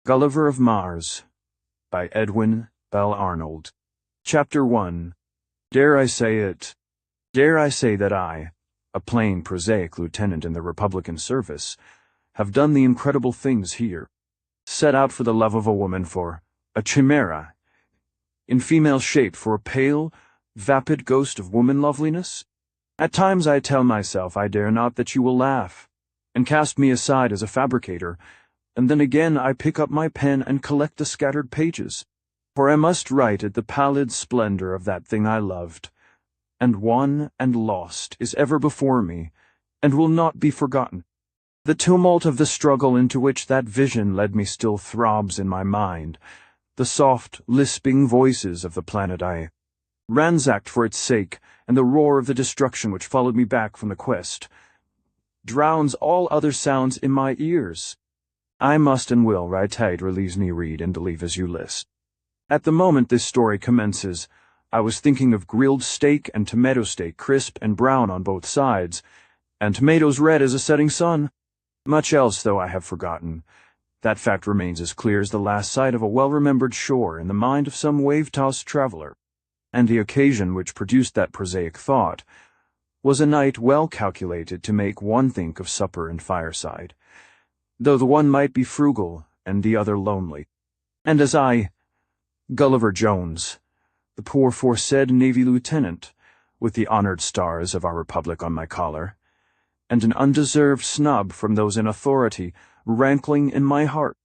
Gulliver of Mars by Edwin Arnold. Chapter 1. Dare I say it? Dare I say that I, a plain prosaic lieutenant in the Republican service, have done the incredible things here, set out for the love of a woman, for a chimera, in female shape, for a pale, vapid ghost of woman loveliness? At times I tell myself I dare not, that you will laugh, and cast me aside as a fabricator, and then again I pick up my pen and collect the scattered pages, for I must write at the pallid splendor of that thing I loved, and won and lost is ever before me, and will not be forgotten. The tumult of the struggle into which that vision led me still throbs in my mind, the soft, lisping voices of the planet I ransacked for its sake, and the roar of the destruction which followed me back from the quest, drowns all other sounds in my ears. I must and will write tight relieves me read and believe as you list. At the moment this story commences, I was thinking of grilled steak and tomato steak, crisp and brown on both sides, and tomatoes red as a setting sun. Much else, though, I have forgotten. That fact remains as clear as the last sight of a well-remembered shore in the mind of some wave-tossed traveler, and the occasion which produced that prosaic thought was a night well calculated to make one think of supper and fireside, though the one might be frugal and the other lonely. And as I, Gulliver Jones, the poor foresaid Navy lieutenant, with the honored stars of our republic on my collar, and an undeserved snub from those in authority rankling in my heart,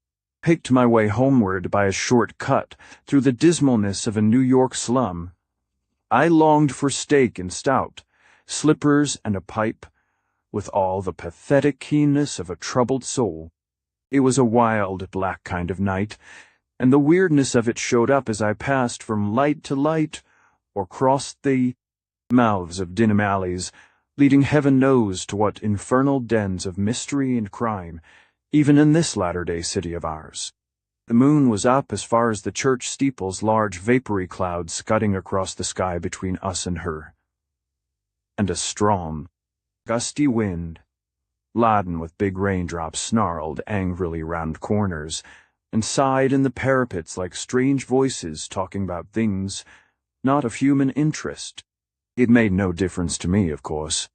picked my way homeward by a short cut through the dismalness of a New York slum, I longed for steak and stout, slippers and a pipe, with all the pathetic keenness of a troubled soul. It was a wild, black kind of night, and the weirdness of it showed up as I passed from light to light, or crossed the mouths of dim alleys, leading heaven knows to what infernal dens of mystery and crime, even in this latter-day city of ours. The moon was up as far as the church steeple's large vapory cloud scudding across the sky between us and her, and a strong, gusty wind, laden with big raindrops, snarled angrily round corners, and sighed in the parapets like strange voices talking about things not of human interest. It made no difference to me, of course.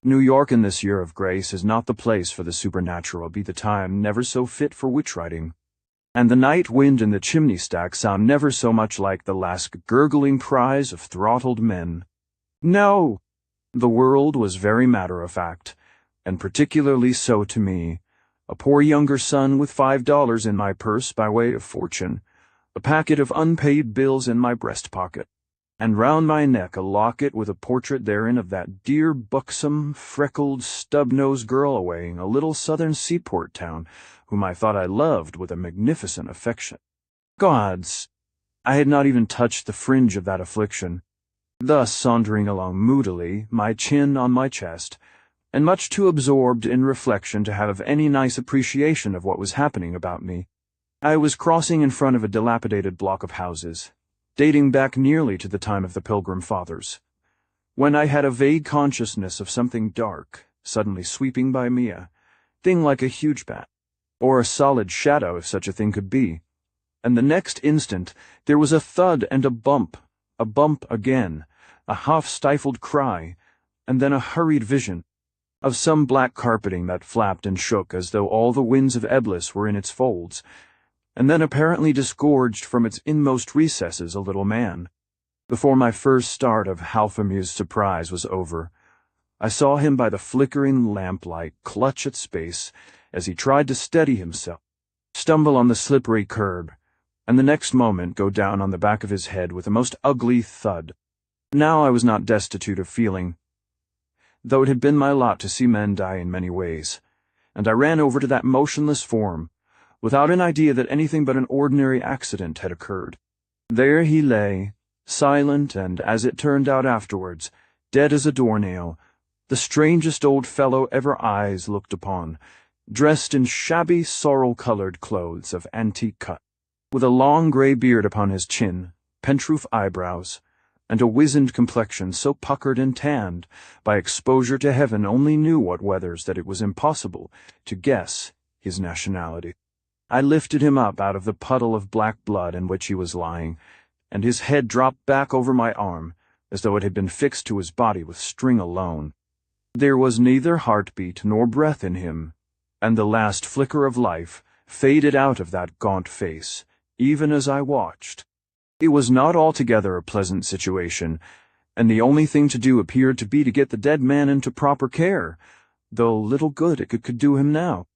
New York in this year of grace is not the place for the supernatural, be the time never so fit for witch-writing, and the night wind in the chimney-stack sound never so much like the last gurgling cries of throttled men. No! The world was very matter-of-fact, and particularly so to me, a poor younger son with $5 in my purse by way of fortune, a packet of unpaid bills in my breast pocket, and round my neck a locket with a portrait therein of that dear, buxom, freckled, stub-nosed girl away in a little southern seaport town, whom I thought I loved with a magnificent affection. Gods! I had not even touched the fringe of that affliction, thus sauntering along moodily, my chin on my chest, and much too absorbed in reflection to have any nice appreciation of what was happening about me. I was crossing in front of a dilapidated block of houses, dating back nearly to the time of the Pilgrim Fathers, when I had a vague consciousness of something dark suddenly sweeping by me, a thing like a huge bat, or a solid shadow if such a thing could be, and the next instant there was a thud and a bump again, a half-stifled cry, and then a hurried vision of some black carpeting that flapped and shook as though all the winds of Eblis were in its folds, and then apparently disgorged from its inmost recesses a little man. Before my first start of half-amused surprise was over, I saw him by the flickering lamplight clutch at space as he tried to steady himself, stumble on the slippery curb, and the next moment go down on the back of his head with a most ugly thud. Now I was not destitute of feeling, though it had been my lot to see men die in many ways, and I ran over to that motionless form, without an idea that anything but an ordinary accident had occurred. There he lay, silent and, as it turned out afterwards, dead as a doornail, the strangest old fellow ever eyes looked upon, dressed in shabby, sorrel-colored clothes of antique cut, with a long grey beard upon his chin, pentroof eyebrows, and a wizened complexion so puckered and tanned by exposure to heaven only knew what weathers that it was impossible to guess his nationality. I lifted him up out of the puddle of black blood in which he was lying, and his head dropped back over my arm, as though it had been fixed to his body with string alone. There was neither heartbeat nor breath in him, and the last flicker of life faded out of that gaunt face, even as I watched. It was not altogether a pleasant situation, and the only thing to do appeared to be to get the dead man into proper care, though little good it could do him now,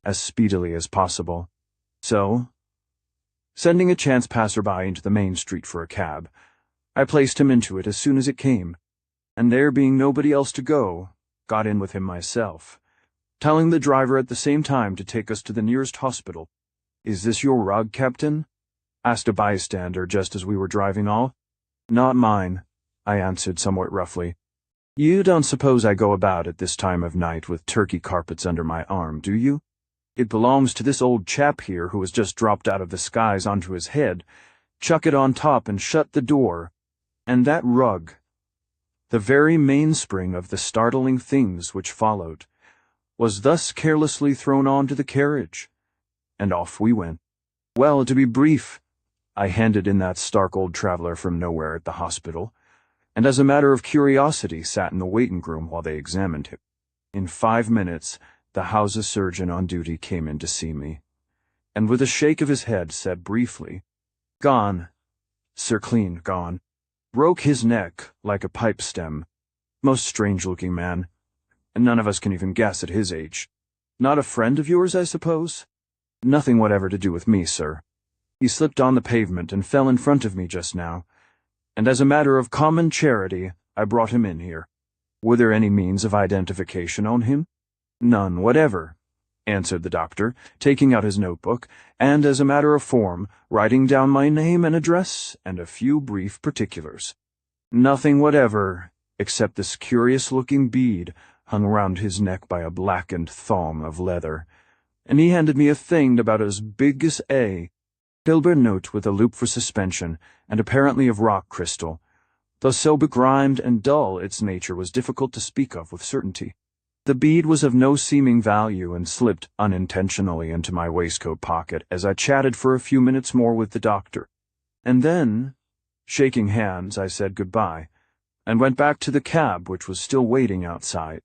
as speedily as possible. So, sending a chance passerby into the main street for a cab, I placed him into it as soon as it came, and there being nobody else to go, got in with him myself, telling the driver at the same time to take us to the nearest hospital. "Is this your rug, Captain?" asked a bystander just as we were driving off. "Not mine," I answered somewhat roughly. "You don't suppose I go about at this time of night with Turkey carpets under my arm, do you? It belongs to this old chap here who has just dropped out of the skies onto his head, chuck it on top and shut the door, and that rug, the very mainspring of the startling things which followed, was thus carelessly thrown on to the carriage, and off we went. Well, to be brief, I handed in that stark old traveler from nowhere at the hospital, and as a matter of curiosity sat in the waiting room while they examined him. In 5 minutes, the house's surgeon on duty came in to see me, and with a shake of his head said briefly, "Gone, sir, clean gone. Broke his neck like a pipe stem. Most strange-looking man, and none of us can even guess at his age. Not a friend of yours, I suppose?" "Nothing whatever to do with me, sir. He slipped on the pavement and fell in front of me just now, and as a matter of common charity, I brought him in here." "Were there any means of identification on him?" "None whatever," answered the doctor, taking out his notebook, and as a matter of form, writing down my name and address and a few brief particulars. "Nothing whatever, except this curious-looking bead hung around his neck by a blackened thong of leather, and he handed me a thing about as big as A, silver note with a loop for suspension, and apparently of rock crystal, though so begrimed and dull its nature was difficult to speak of with certainty. The bead was of no seeming value and slipped unintentionally into my waistcoat pocket as I chatted for a few minutes more with the doctor, and then, shaking hands, I said goodbye, and went back to the cab which was still waiting outside.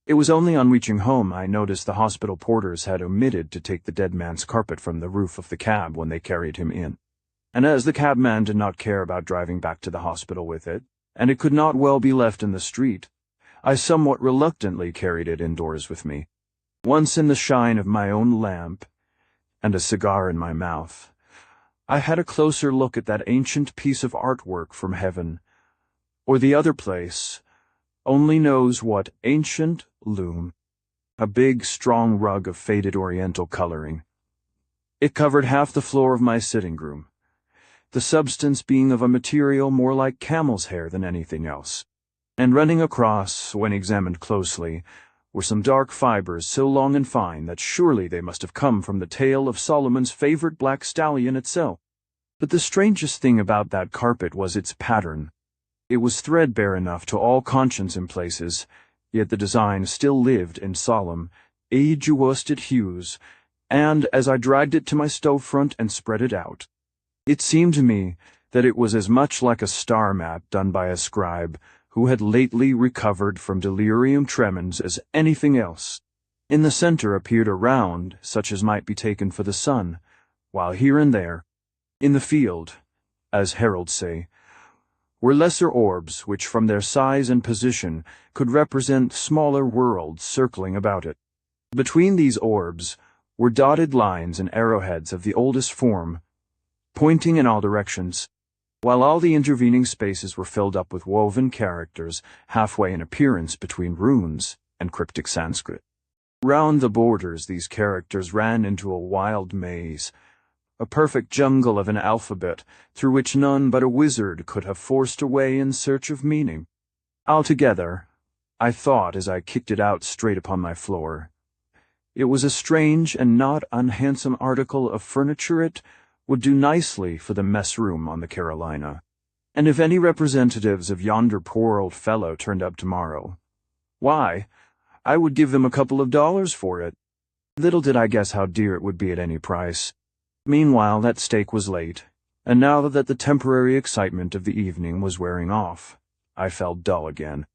It was only on reaching home I noticed the hospital porters had omitted to take the dead man's carpet from the roof of the cab when they carried him in, and as the cabman did not care about driving back to the hospital with it, and it could not well be left in the street, I somewhat reluctantly carried it indoors with me. Once in the shine of my own lamp, and a cigar in my mouth, I had a closer look at that ancient piece of artwork from heaven, or the other place, only knows what ancient loom, a big, strong rug of faded oriental coloring. It covered half the floor of my sitting room, the substance being of a material more like camel's hair than anything else, and running across, when examined closely, were some dark fibers so long and fine that surely they must have come from the tail of Solomon's favorite black stallion itself. But the strangest thing about that carpet was its pattern. It was threadbare enough to all conscience in places, yet the design still lived in solemn, age-worsted hues, and as I dragged it to my stove front and spread it out, it seemed to me that it was as much like a star map done by a scribe who had lately recovered from delirium tremens as anything else. In the center appeared a round, such as might be taken for the sun, while here and there, in the field, as heralds say, were lesser orbs which from their size and position could represent smaller worlds circling about it. Between these orbs were dotted lines and arrowheads of the oldest form, pointing in all directions, while all the intervening spaces were filled up with woven characters halfway in appearance between runes and cryptic Sanskrit. Round the borders these characters ran into a wild maze, a perfect jungle of an alphabet through which none but a wizard could have forced a way in search of meaning. Altogether, I thought as I kicked it out straight upon my floor, it was a strange and not unhandsome article of furniture. It would do nicely for the mess room on the Carolina, and if any representatives of yonder poor old fellow turned up tomorrow, why, I would give them $2 for it. Little did I guess how dear it would be at any price. Meanwhile, that steak was late, and now that the temporary excitement of the evening was wearing off, I felt dull again.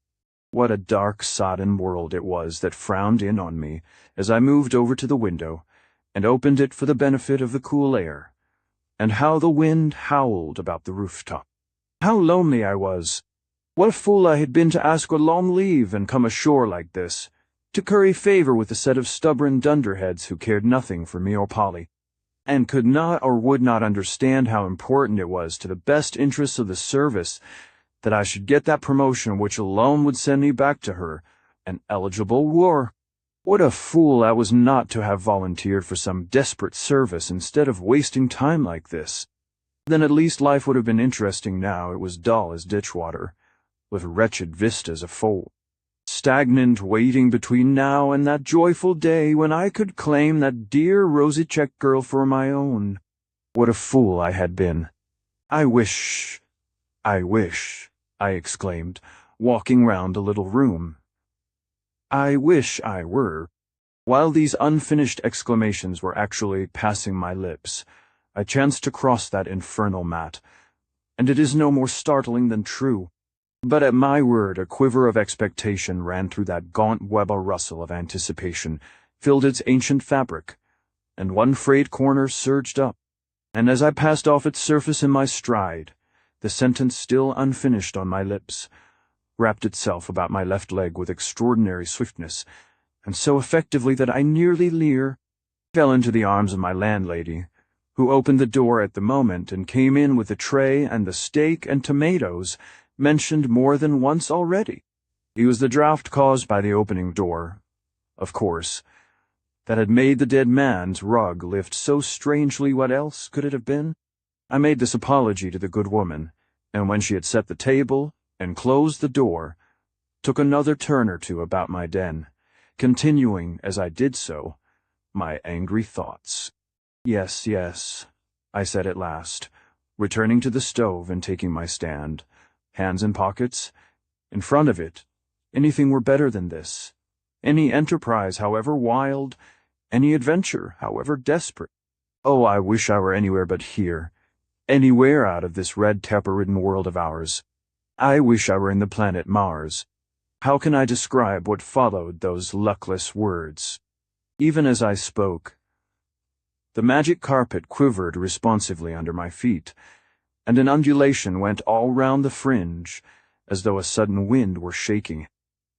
What a dark, sodden world it was that frowned in on me as I moved over to the window and opened it for the benefit of the cool air, and how the wind howled about the rooftop. How lonely I was! What a fool I had been to ask a long leave and come ashore like this, to curry favor with a set of stubborn dunderheads who cared nothing for me or Polly, and could not or would not understand how important it was to the best interests of the service that I should get that promotion which alone would send me back to her, an eligible war. What a fool I was not to have volunteered for some desperate service instead of wasting time like this. Then at least life would have been interesting. Now it was dull as ditch water, with wretched vistas afold, stagnant waiting between now and that joyful day when I could claim that dear rosy-cheeked girl for my own. What a fool I had been. I wish, I exclaimed, walking round the little room. I wish I were. While these unfinished exclamations were actually passing my lips, I chanced to cross that infernal mat, and it is no more startling than true. But at my word a quiver of expectation ran through that gaunt web. A rustle of anticipation filled its ancient fabric, and one frayed corner surged up, and as I passed off its surface in my stride, the sentence still unfinished on my lips wrapped itself about my left leg with extraordinary swiftness, and so effectively that I nearly fell into the arms of my landlady, who opened the door at the moment and came in with the tray and the steak and tomatoes mentioned more than once already. It was the draught caused by the opening door, of course, that had made the dead man's rug lift so strangely. What else could it have been? I made this apology to the good woman, and when she had set the table and closed the door, took another turn or two about my den, continuing, as I did so, my angry thoughts. Yes, yes, I said at last, returning to the stove and taking my stand, hands in pockets. In front of it, anything were better than this. Any enterprise, however wild, any adventure, however desperate. Oh, I wish I were anywhere but here, anywhere out of this red tape-ridden world of ours. I wish I were in the planet Mars. How can I describe what followed those luckless words? Even as I spoke, the magic carpet quivered responsively under my feet, and an undulation went all round the fringe, as though a sudden wind were shaking.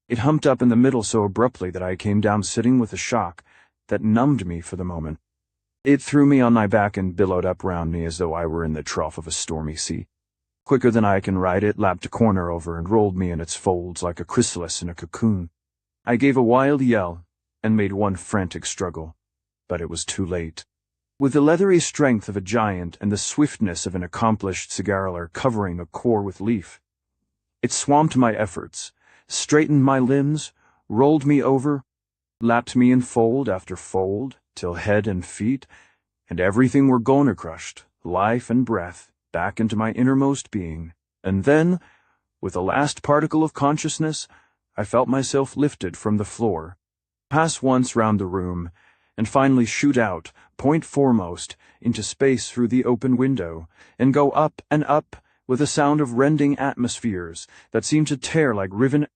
It humped up in the middle so abruptly that I came down sitting with a shock that numbed me for the moment. It threw me on my back and billowed up round me as though I were in the trough of a stormy sea. Quicker than I can write, it lapped a corner over and rolled me in its folds like a chrysalis in a cocoon. I gave a wild yell and made one frantic struggle, but it was too late. With the leathery strength of a giant and the swiftness of an accomplished cigareller covering a core with leaf, it swamped my efforts, straightened my limbs, rolled me over, lapped me in fold after fold, till head and feet, and everything were gone-crushed, life and breath, back into my innermost being, and then, with the last particle of consciousness, I felt myself lifted from the floor, pass once round the room, and finally shoot out, point foremost, into space through the open window, and go up and up, with a sound of rending atmospheres that seemed to tear like riven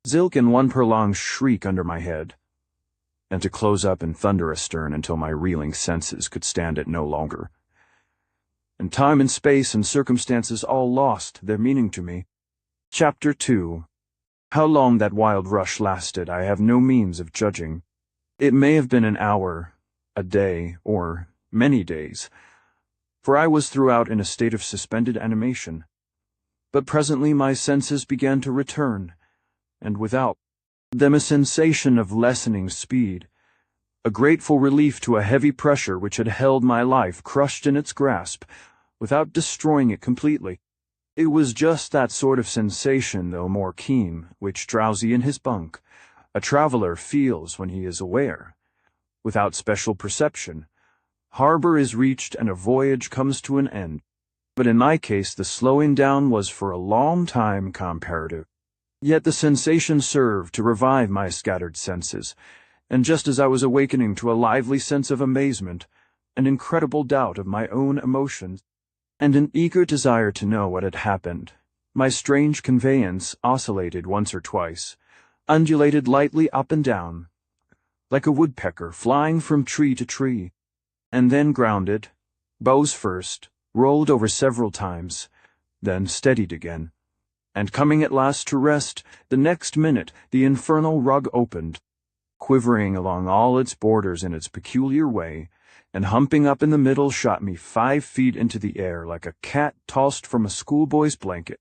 silk in one prolonged shriek under my head, and to close up in thunder astern until my reeling senses could stand it no longer. And time and space and circumstances all lost their meaning to me. Chapter 2. How long that wild rush lasted, I have no means of judging. It may have been an hour, a day, or many days, for I was throughout in a state of suspended animation. But presently my senses began to return, and without them a sensation of lessening speed, a grateful relief to a heavy pressure which had held my life crushed in its grasp, without destroying it completely. It was just that sort of sensation, though more keen, which, drowsy in his bunk, a traveler feels when he is aware, without special perception, harbor is reached and a voyage comes to an end. But in my case the slowing down was for a long time comparative. Yet the sensation served to revive my scattered senses, and just as I was awakening to a lively sense of amazement, an incredible doubt of my own emotions, and an eager desire to know what had happened, my strange conveyance oscillated once or twice, undulated lightly up and down, like a woodpecker flying from tree to tree, and then grounded, bows first, rolled over several times, then steadied again, and coming at last to rest, the next minute the infernal rug opened, quivering along all its borders in its peculiar way, and humping up in the middle shot me 5 feet into the air like a cat tossed from a schoolboy's blanket.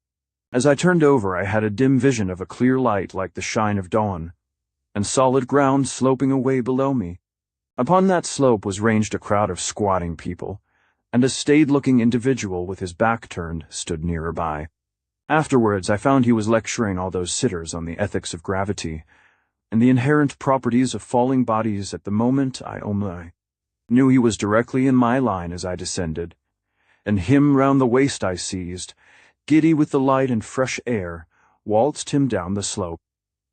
As I turned over, I had a dim vision of a clear light like the shine of dawn, and solid ground sloping away below me. Upon that slope was ranged a crowd of squatting people, and a staid-looking individual with his back turned stood nearer by. Afterwards, I found he was lecturing all those sitters on the ethics of gravity, and the inherent properties of falling bodies. At the moment I only knew he was directly in my line as I descended, and him round the waist I seized, giddy with the light and fresh air, waltzed him down the slope,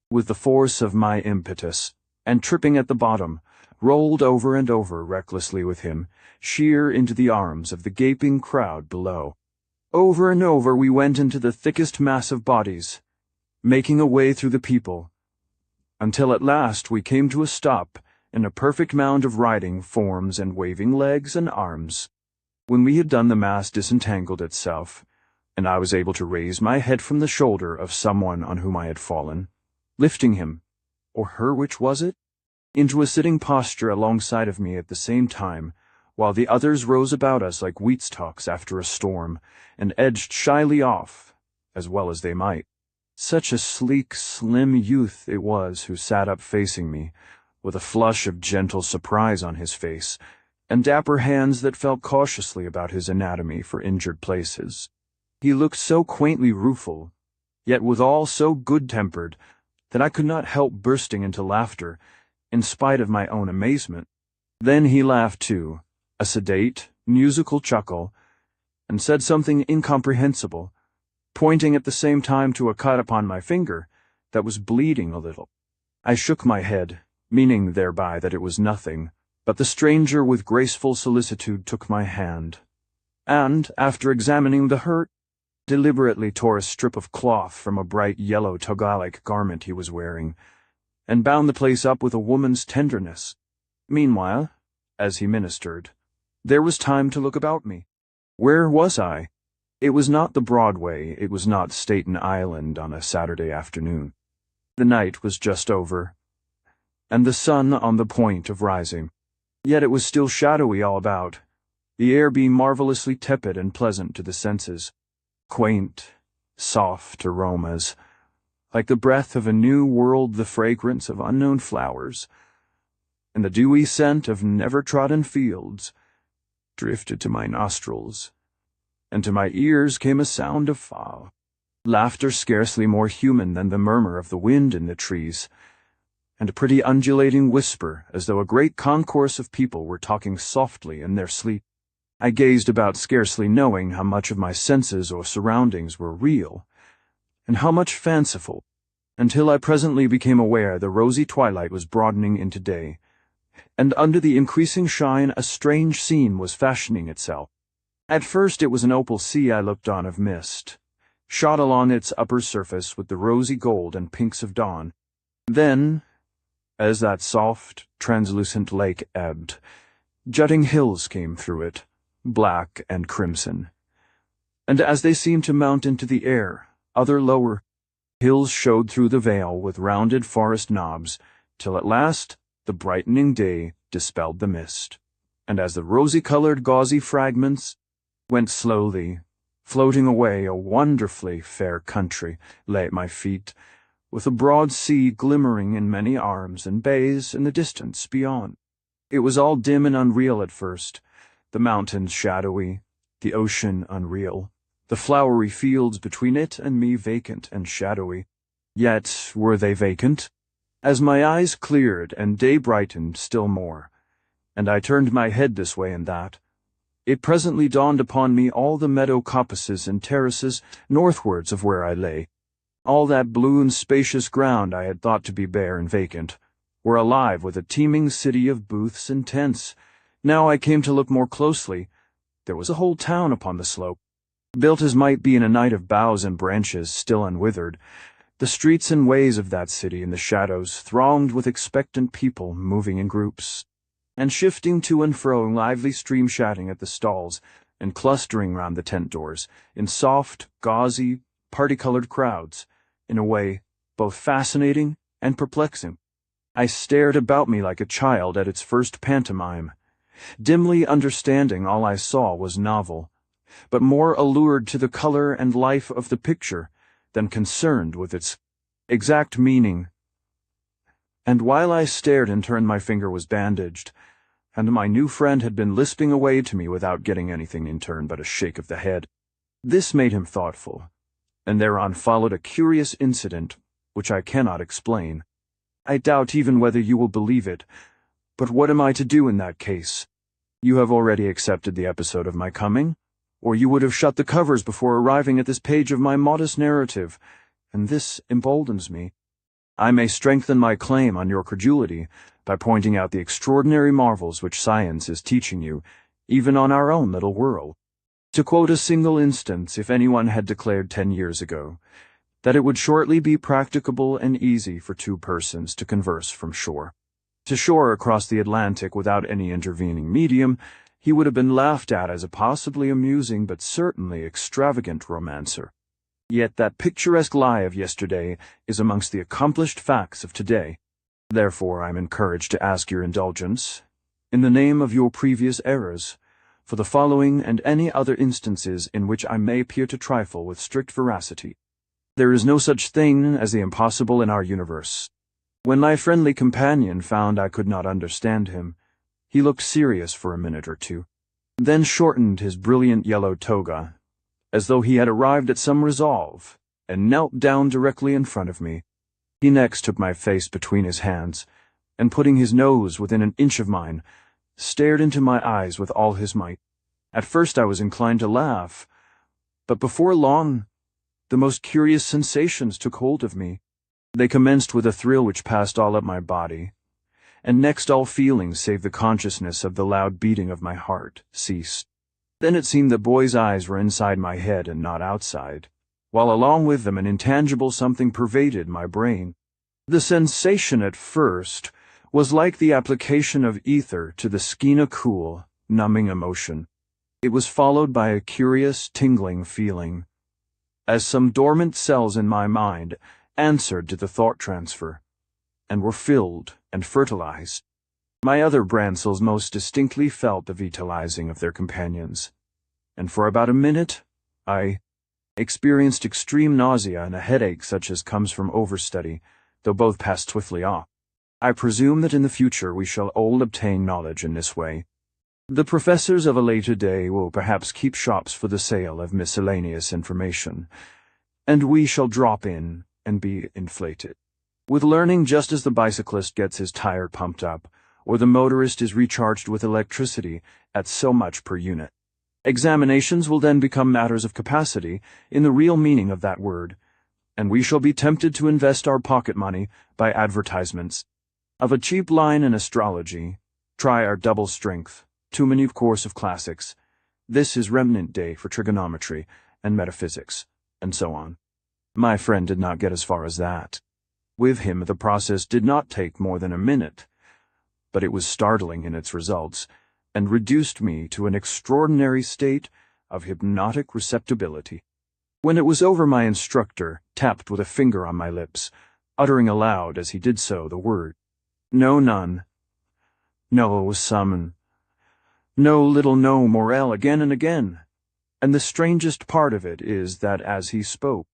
with the force of my impetus, and tripping at the bottom, rolled over and over recklessly with him, sheer into the arms of the gaping crowd below. Over and over we went into the thickest mass of bodies, making a way through the people, until at last we came to a stop in a perfect mound of riding forms and waving legs and arms. When we had done, the mass disentangled itself, and I was able to raise my head from the shoulder of someone on whom I had fallen, lifting him, or her, which was it, into a sitting posture alongside of me at the same time, while the others rose about us like wheat-stalks after a storm, and edged shyly off, as well as they might. Such a sleek, slim youth it was who sat up facing me, with a flush of gentle surprise on his face, and dapper hands that felt cautiously about his anatomy for injured places. He looked so quaintly rueful, yet withal so good-tempered, that I could not help bursting into laughter, in spite of my own amazement. Then he laughed too, a sedate, musical chuckle, and said something incomprehensible, pointing at the same time to a cut upon my finger that was bleeding a little. I shook my head, meaning thereby that it was nothing, but the stranger with graceful solicitude took my hand, and, after examining the hurt, deliberately tore a strip of cloth from a bright yellow toga-like garment he was wearing, and bound the place up with a woman's tenderness. Meanwhile, as he ministered, there was time to look about me. Where was I? It was not the Broadway, it was not Staten Island on a Saturday afternoon. The night was just over, and the sun on the point of rising. Yet it was still shadowy all about, the air being marvelously tepid and pleasant to the senses. Quaint, soft aromas, like the breath of a new world, the fragrance of unknown flowers, and the dewy scent of never-trodden fields, drifted to my nostrils, and to my ears came a sound of laughter scarcely more human than the murmur of the wind in the trees, and a pretty undulating whisper as though a great concourse of people were talking softly in their sleep. I gazed about, scarcely knowing how much of my senses or surroundings were real, and how much fanciful, until I presently became aware the rosy twilight was broadening into day, and under the increasing shine a strange scene was fashioning itself. At first it was an opal sea I looked on of mist, shot along its upper surface with the rosy gold and pinks of dawn. Then, as that soft, translucent lake ebbed, jutting hills came through it, black and crimson, and as they seemed to mount into the air, other lower hills showed through the veil with rounded forest knobs, till at last the brightening day dispelled the mist, and as the rosy-colored gauzy fragments went slowly, floating away, a wonderfully fair country lay at my feet, with a broad sea glimmering in many arms and bays in the distance beyond. It was all dim and unreal at first, the mountains shadowy, the ocean unreal, the flowery fields between it and me vacant and shadowy. Yet were they vacant? As my eyes cleared and day brightened still more, and I turned my head this way and that, it presently dawned upon me all the meadow coppices and terraces northwards of where I lay, all that blue and spacious ground I had thought to be bare and vacant, were alive with a teeming city of booths and tents. Now I came to look more closely. There was a whole town upon the slope, built as might be in a night of boughs and branches still unwithered. The streets and ways of that city in the shadows thronged with expectant people moving in groups, and shifting to and fro, lively stream chatting at the stalls, and clustering round the tent doors, in soft, gauzy, party-colored crowds, in a way both fascinating and perplexing. I stared about me like a child at its first pantomime, dimly understanding all I saw was novel, but more allured to the color and life of the picture than concerned with its exact meaning. And while I stared in turn, my finger was bandaged, and my new friend had been lisping away to me without getting anything in turn but a shake of the head. This made him thoughtful, and thereon followed a curious incident which I cannot explain. I doubt even whether you will believe it, but what am I to do in that case? You have already accepted the episode of my coming, or you would have shut the covers before arriving at this page of my modest narrative, and this emboldens me. I may strengthen my claim on your credulity by pointing out the extraordinary marvels which science is teaching you, even on our own little world. To quote a single instance, if anyone had declared 10 years ago that it would shortly be practicable and easy for two persons to converse from shore to shore across the Atlantic without any intervening medium, he would have been laughed at as a possibly amusing but certainly extravagant romancer. Yet that picturesque lie of yesterday is amongst the accomplished facts of today. Therefore I am encouraged to ask your indulgence, in the name of your previous errors, for the following and any other instances in which I may appear to trifle with strict veracity. There is no such thing as the impossible in our universe. When my friendly companion found I could not understand him, he looked serious for a minute or two, then shortened his brilliant yellow toga, as though he had arrived at some resolve, and knelt down directly in front of me. He next took my face between his hands, and putting his nose within an inch of mine, stared into my eyes with all his might. At first I was inclined to laugh, but before long the most curious sensations took hold of me. They commenced with a thrill which passed all up my body, and next all feelings save the consciousness of the loud beating of my heart ceased. Then it seemed the boy's eyes were inside my head and not outside, while along with them an intangible something pervaded my brain. The sensation at first was like the application of ether to the skin, a cool, numbing emotion. It was followed by a curious, tingling feeling, as some dormant cells in my mind answered to the thought transfer, and were filled and fertilized. My other brain cells most distinctly felt the vitalizing of their companions, and for about a minute I experienced extreme nausea and a headache such as comes from overstudy, though both passed swiftly off. I presume that in the future we shall all obtain knowledge in this way. The professors of a later day will perhaps keep shops for the sale of miscellaneous information, and we shall drop in and be inflated with learning just as the bicyclist gets his tire pumped up, or the motorist is recharged with electricity at so much per unit. Examinations will then become matters of capacity in the real meaning of that word, and we shall be tempted to invest our pocket money by advertisements of a cheap line in astrology. Try our double strength, too many course of classics. This is remnant day for trigonometry and metaphysics, and so on. My friend did not get as far as that. With him the process did not take more than a minute, but it was startling in its results, and reduced me to an extraordinary state of hypnotic receptibility. When it was over, my instructor tapped with a finger on my lips, uttering aloud as he did so the word, "No, none. No, some. No, little, no, morel," again and again. And the strangest part of it is that as he spoke,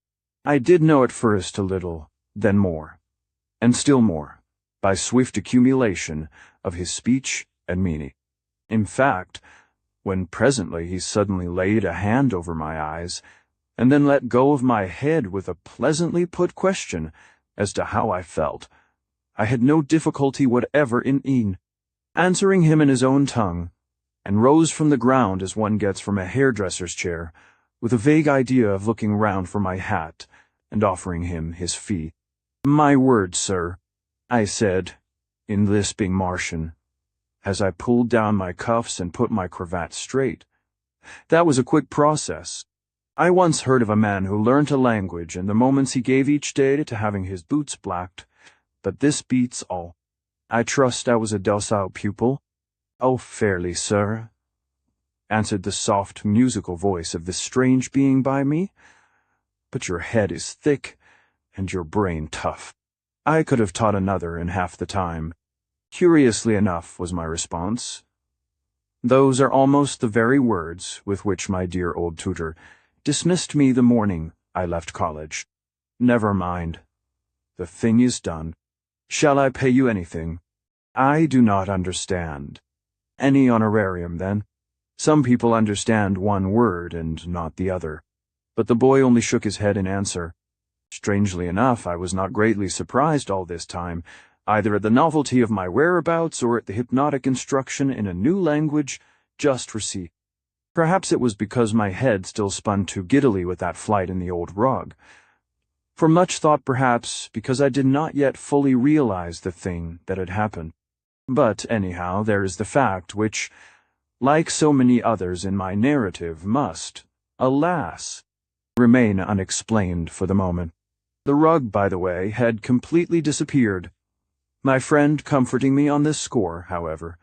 I did know at first a little, then more, and still more, by swift accumulation of his speech and meaning. In fact, when presently he suddenly laid a hand over my eyes, and then let go of my head with a pleasantly put question as to how I felt, I had no difficulty whatever in answering him in his own tongue, and rose from the ground as one gets from a hairdresser's chair, with a vague idea of looking round for my hat and offering him his fee. "My word, sir," I said, in lisping Martian, as I pulled down my cuffs and put my cravat straight. That was a quick process. I once heard of a man who learnt a language in the moments he gave each day to having his boots blacked, but this beats all. I trust I was a docile pupil? Oh, fairly, sir, answered the soft, musical voice of this strange being by me. But your head is thick, and your brain tough. I could have taught another in half the time. Curiously enough, was my response. Those are almost the very words with which my dear old tutor dismissed me the morning I left college. Never mind. The thing is done. Shall I pay you anything? I do not understand. Any honorarium, then? Some people understand one word and not the other. But the boy only shook his head in answer. Strangely enough, I was not greatly surprised all this time, either at the novelty of my whereabouts or at the hypnotic instruction in a new language just received. Perhaps it was because my head still spun too giddily with that flight in the old rug. For much thought, perhaps, because I did not yet fully realize the thing that had happened. But anyhow, there is the fact which, like so many others in my narrative, must, alas, remain unexplained for the moment. The rug, by the way, had completely disappeared. My friend comforting me on this score, however,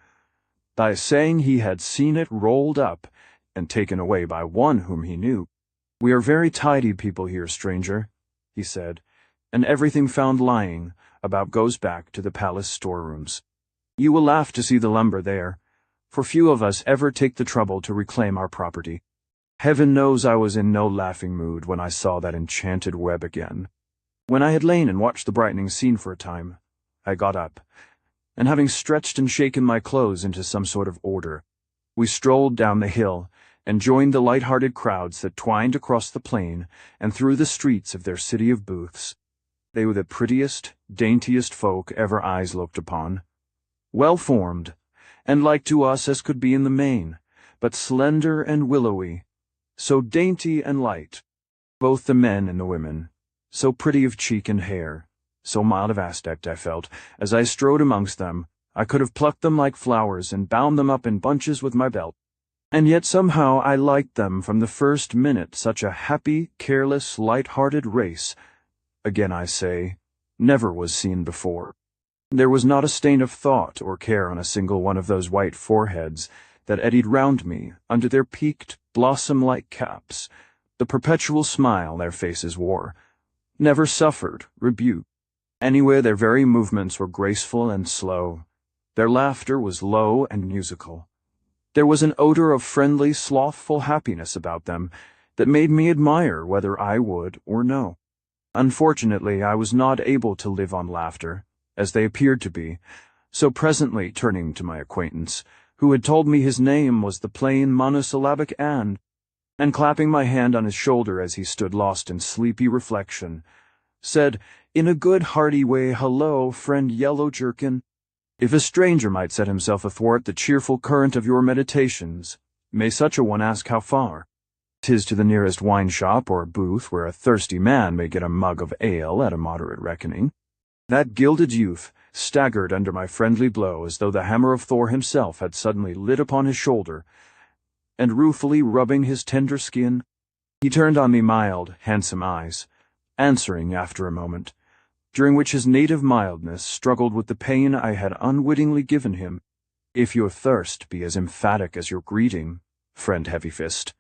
by saying he had seen it rolled up and taken away by one whom he knew. We are very tidy people here, stranger, he said, and everything found lying about goes back to the palace storerooms. You will laugh to see the lumber there, for few of us ever take the trouble to reclaim our property. Heaven knows I was in no laughing mood when I saw that enchanted web again. When I had lain and watched the brightening scene for a time, I got up, and having stretched and shaken my clothes into some sort of order, we strolled down the hill and joined the light-hearted crowds that twined across the plain and through the streets of their city of booths. They were the prettiest, daintiest folk ever eyes looked upon, well-formed, and like to us as could be in the main, but slender and willowy, so dainty and light, both the men and the women, so pretty of cheek and hair, so mild of aspect I felt, as I strode amongst them, I could have plucked them like flowers and bound them up in bunches with my belt. And yet somehow I liked them from the first minute, such a happy, careless, light-hearted race, again I say, never was seen before. There was not a stain of thought or care on a single one of those white foreheads that eddied round me under their peaked, blossom-like caps, the perpetual smile their faces wore, never suffered rebuke. Anywhere their very movements were graceful and slow. Their laughter was low and musical. There was an odor of friendly, slothful happiness about them that made me admire whether I would or no. Unfortunately, I was not able to live on laughter, as they appeared to be, so presently turning to my acquaintance, who had told me his name was the plain monosyllabic and clapping my hand on his shoulder as he stood lost in sleepy reflection, said, in a good hearty way, "Hello, friend Yellow Jerkin. If a stranger might set himself athwart the cheerful current of your meditations, may such a one ask how far? 'Tis to the nearest wine shop or booth where a thirsty man may get a mug of ale at a moderate reckoning." That gilded youth staggered under my friendly blow as though the hammer of Thor himself had suddenly lit upon his shoulder, and ruefully rubbing his tender skin, he turned on me mild, handsome eyes, answering after a moment, during which his native mildness struggled with the pain I had unwittingly given him. "If your thirst be as emphatic as your greeting, friend Heavyfist,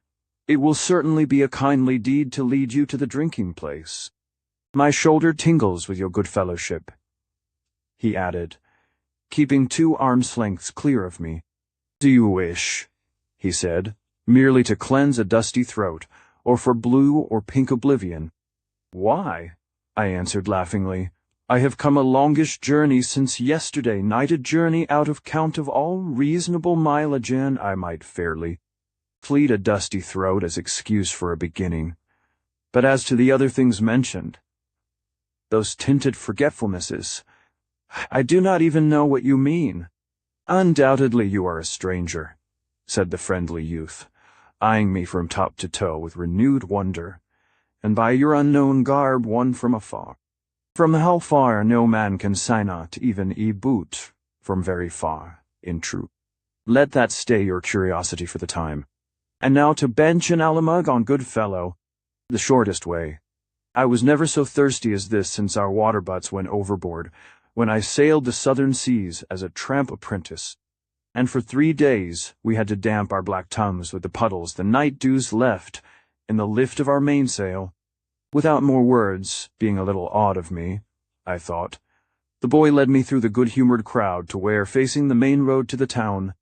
it will certainly be a kindly deed to lead you to the drinking place. My shoulder tingles with your good fellowship," he added, keeping 2 arms' lengths clear of me. "Do you wish," he said, "merely to cleanse a dusty throat, or for blue or pink oblivion?" "Why," I answered laughingly, "I have come a longish journey since yesterday night, a journey out of count of all reasonable mileage, and I might fairly plead a dusty throat as excuse for a beginning. But as to the other things mentioned, those tinted forgetfulnesses, I do not even know what you mean." "Undoubtedly you are a stranger," said the friendly youth, eyeing me from top to toe with renewed wonder, "and by your unknown garb one from afar. From how far no man can sign out even e boot, from very far, in truth. Let that stay your curiosity for the time. And now to bench and alamug on good fellow, the shortest way. I was never so thirsty as this since our water butts went overboard, when I sailed the southern seas as a tramp apprentice. And for 3 days we had to damp our black tongues with the puddles the night dews left in the lift of our mainsail. Without more words, being a little odd of me, I thought, the boy led me through the good-humored crowd to where, facing the main road to the town,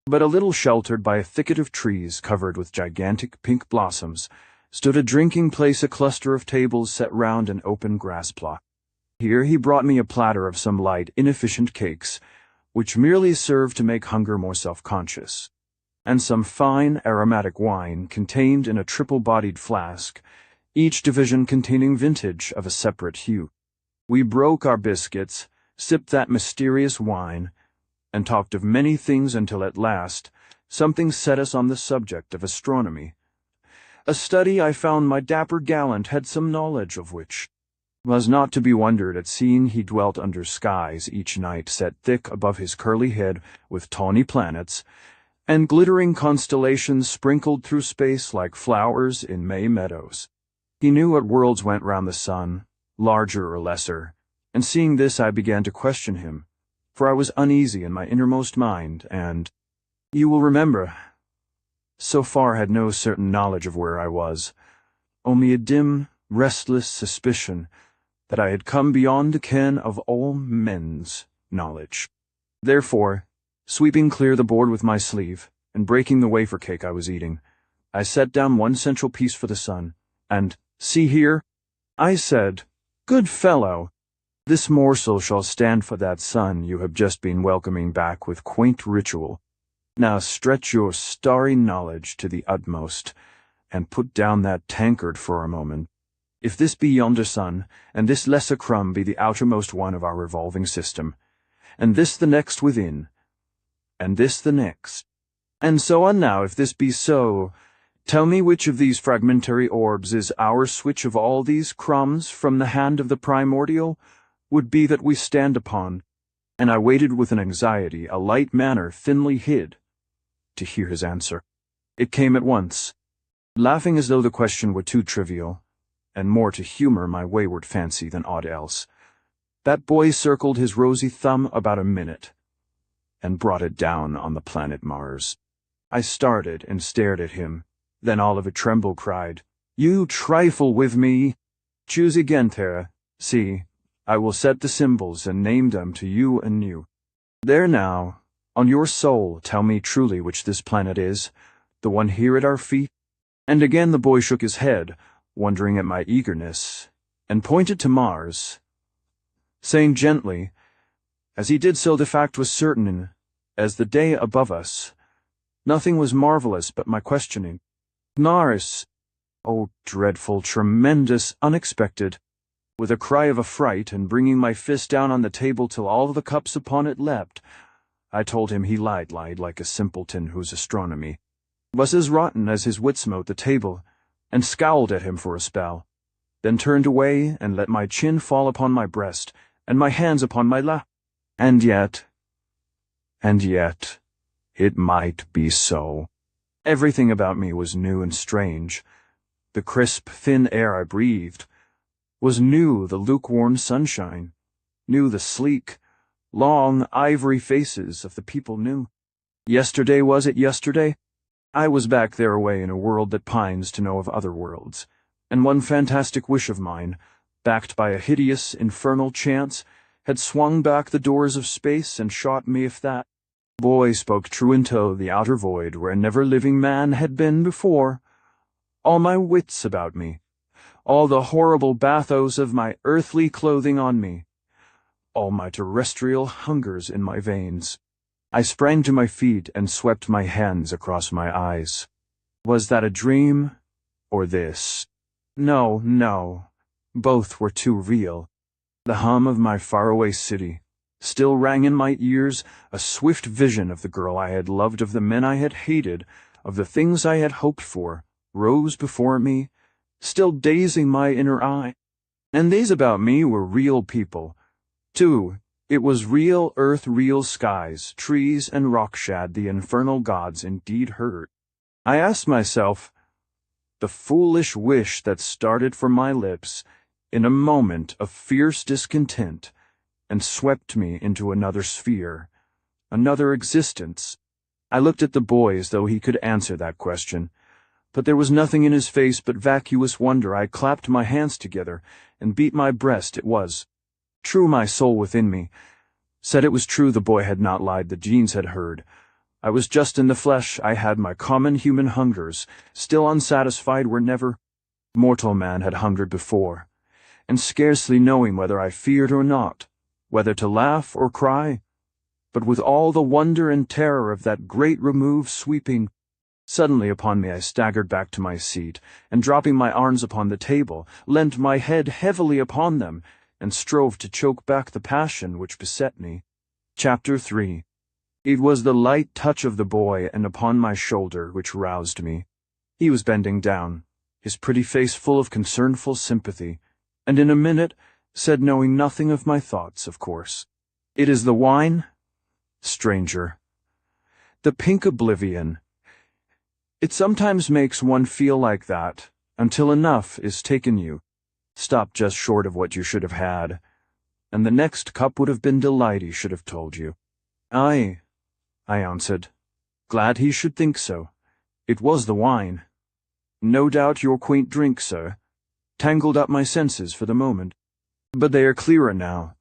but a little sheltered by a thicket of trees covered with gigantic pink blossoms, stood a drinking place, a cluster of tables set round an open grass plot. Here he brought me a platter of some light, inefficient cakes, which merely served to make hunger more self-conscious, and some fine, aromatic wine contained in a triple-bodied flask, each division containing vintage of a separate hue. We broke our biscuits, sipped that mysterious wine, and talked of many things until at last something set us on the subject of astronomy, a study I found my dapper gallant had some knowledge of, which was not to be wondered at, seeing he dwelt under skies each night set thick above his curly head with tawny planets, and glittering constellations sprinkled through space like flowers in May meadows. He knew what worlds went round the sun, larger or lesser, and seeing this I began to question him, for I was uneasy in my innermost mind, and, you will remember, so far had no certain knowledge of where I was, only a dim, restless suspicion that I had come beyond the ken of all men's knowledge. Therefore, sweeping clear the board with my sleeve, and breaking the wafer cake I was eating, I set down one central piece for the sun, and, see here, I said, good fellow, this morsel shall stand for that sun you have just been welcoming back with quaint ritual. Now stretch your starry knowledge to the utmost, and put down that tankard for a moment. If this be yonder sun, and this lesser crumb be the outermost one of our revolving system, and this the next within, and this the next, and so on, now, if this be so, tell me which of these fragmentary orbs is our switch of all these crumbs from the hand of the primordial would be that we stand upon. And I waited with an anxiety, a light manner thinly hid, to hear his answer. It came at once, laughing as though the question were too trivial, and more to humor my wayward fancy than aught else. That boy circled his rosy thumb about a minute, and brought it down on the planet Mars. I started and stared at him. Then Oliver Tremble cried, "You trifle with me! Choose again, Tara. See, I will set the symbols and name them to you anew. There now, on your soul, tell me truly which this planet is, the one here at our feet." And again the boy shook his head, wondering at my eagerness, and pointed to Mars, saying gently, as he did so the fact was certain, as the day above us, nothing was marvelous but my questioning. Mars! Oh, dreadful, tremendous, unexpected! With a cry of affright, and bringing my fist down on the table till all the cups upon it leapt, I told him he lied like a simpleton whose astronomy was as rotten as his wit smote the table, and scowled at him for a spell, then turned away and let my chin fall upon my breast, and my hands upon my lap. And yet, it might be so. Everything about me was new and strange. The crisp, thin air I breathed was new, the lukewarm sunshine, new the sleek, long, ivory faces of the people new. Yesterday, was it yesterday? I was back there away in a world that pines to know of other worlds, and one fantastic wish of mine, backed by a hideous, infernal chance, had swung back the doors of space and shot me if that boy spoke true into the outer void where never living man had been before. All my wits about me, all the horrible bathos of my earthly clothing on me, all my terrestrial hungers in my veins. I sprang to my feet and swept my hands across my eyes. Was that a dream, or this? No, both were too real. The hum of my faraway city still rang in my ears, a swift vision of the girl I had loved, of the men I had hated, of the things I had hoped for, rose before me, still dazing my inner eye. And these about me were real people, too, It was real earth, real skies, trees and rock shad the infernal gods indeed heard. I asked myself, the foolish wish that started from my lips in a moment of fierce discontent and swept me into another sphere, another existence. I looked at the boy as though he could answer that question, but there was nothing in his face but vacuous wonder. I clapped my hands together and beat my breast. It was true. My soul within me said it was true. The boy had not lied. The genes had heard. I was just in the flesh. I had my common human hungers, still unsatisfied where never mortal man had hungered before, and scarcely knowing whether I feared or not, whether to laugh or cry, but with all the wonder and terror of that great remove sweeping suddenly upon me, I staggered back to my seat, and dropping my arms upon the table, leant my head heavily upon them, and strove to choke back the passion which beset me. Chapter 3. It was the light touch of the boy and upon my shoulder which roused me. He was bending down, his pretty face full of concernful sympathy, and in a minute said, knowing nothing of my thoughts, of course, "It is the wine, stranger. The pink oblivion. It sometimes makes one feel like that, until enough is taken you. Stop just short of what you should have had, and the next cup would have been delight. He should have told you." "Aye," I answered, glad he should think so. "It was the wine. No doubt your quaint drink, sir, tangled up my senses for the moment. But they are clearer now,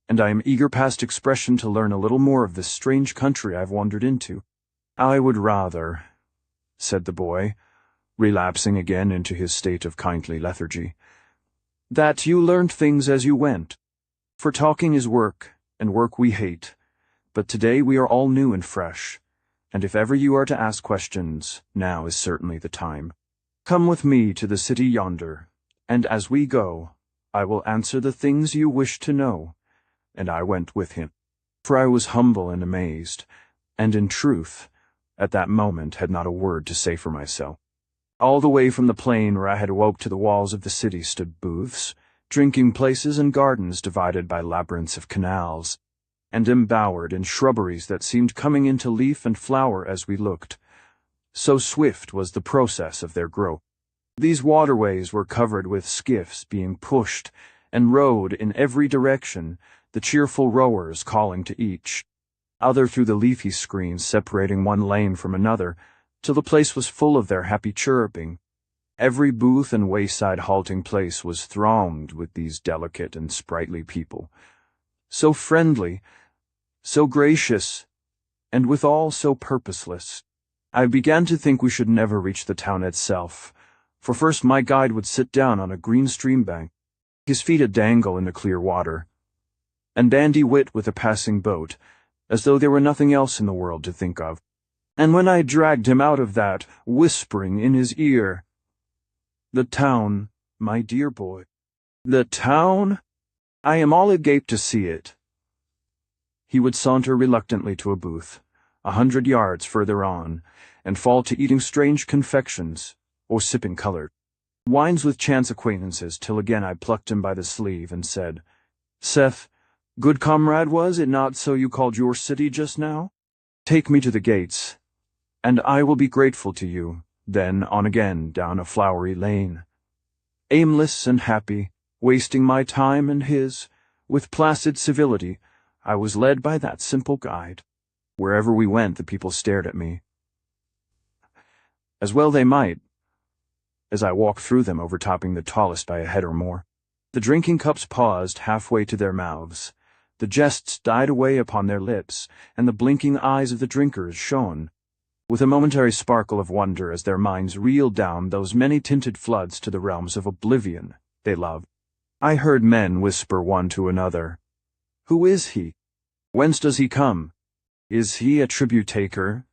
and I am eager past expression to learn a little more of this strange country I've wandered into." "I would rather," said the boy, relapsing again into his state of kindly lethargy, "that you learned things as you went. For talking is work, and work we hate. But today we are all new and fresh, and if ever you are to ask questions, now is certainly the time. Come with me to the city yonder, and as we go, I will answer the things you wish to know." And I went with him, for I was humble and amazed, and in truth, at that moment had not a word to say for myself. All the way from the plain where I had awoke to the walls of the city stood booths, drinking places and gardens divided by labyrinths of canals, and embowered in shrubberies that seemed coming into leaf and flower as we looked. So swift was the process of their growth. These waterways were covered with skiffs being pushed and rowed in every direction, the cheerful rowers calling to each other through the leafy screens separating one lane from another, till the place was full of their happy chirruping. Every booth and wayside halting place was thronged with these delicate and sprightly people, so friendly, so gracious, and withal so purposeless. I began to think we should never reach the town itself, for first my guide would sit down on a green stream bank, his feet a dangle in the clear water, and bandy wit with a passing boat, as though there were nothing else in the world to think of. And when I dragged him out of that, whispering in his ear, "The town, my dear boy, the town? I am all agape to see it," he would saunter reluctantly to a booth, 100 yards further on, and fall to eating strange confections, or sipping colored wines with chance acquaintances, till again I plucked him by the sleeve and said, "Seth, good comrade, was it not so you called your city just now? Take me to the gates, and I will be grateful to you." Then on again down a flowery lane. Aimless and happy, wasting my time and his, with placid civility, I was led by that simple guide. Wherever we went, the people stared at me. As well they might, as I walked through them, overtopping the tallest by a head or more. The drinking cups paused halfway to their mouths, the jests died away upon their lips, and the blinking eyes of the drinkers shone with a momentary sparkle of wonder as their minds reeled down those many-tinted floods to the realms of oblivion they loved. I heard men whisper one to another, "Who is he? Whence does he come? Is he a tribute-taker?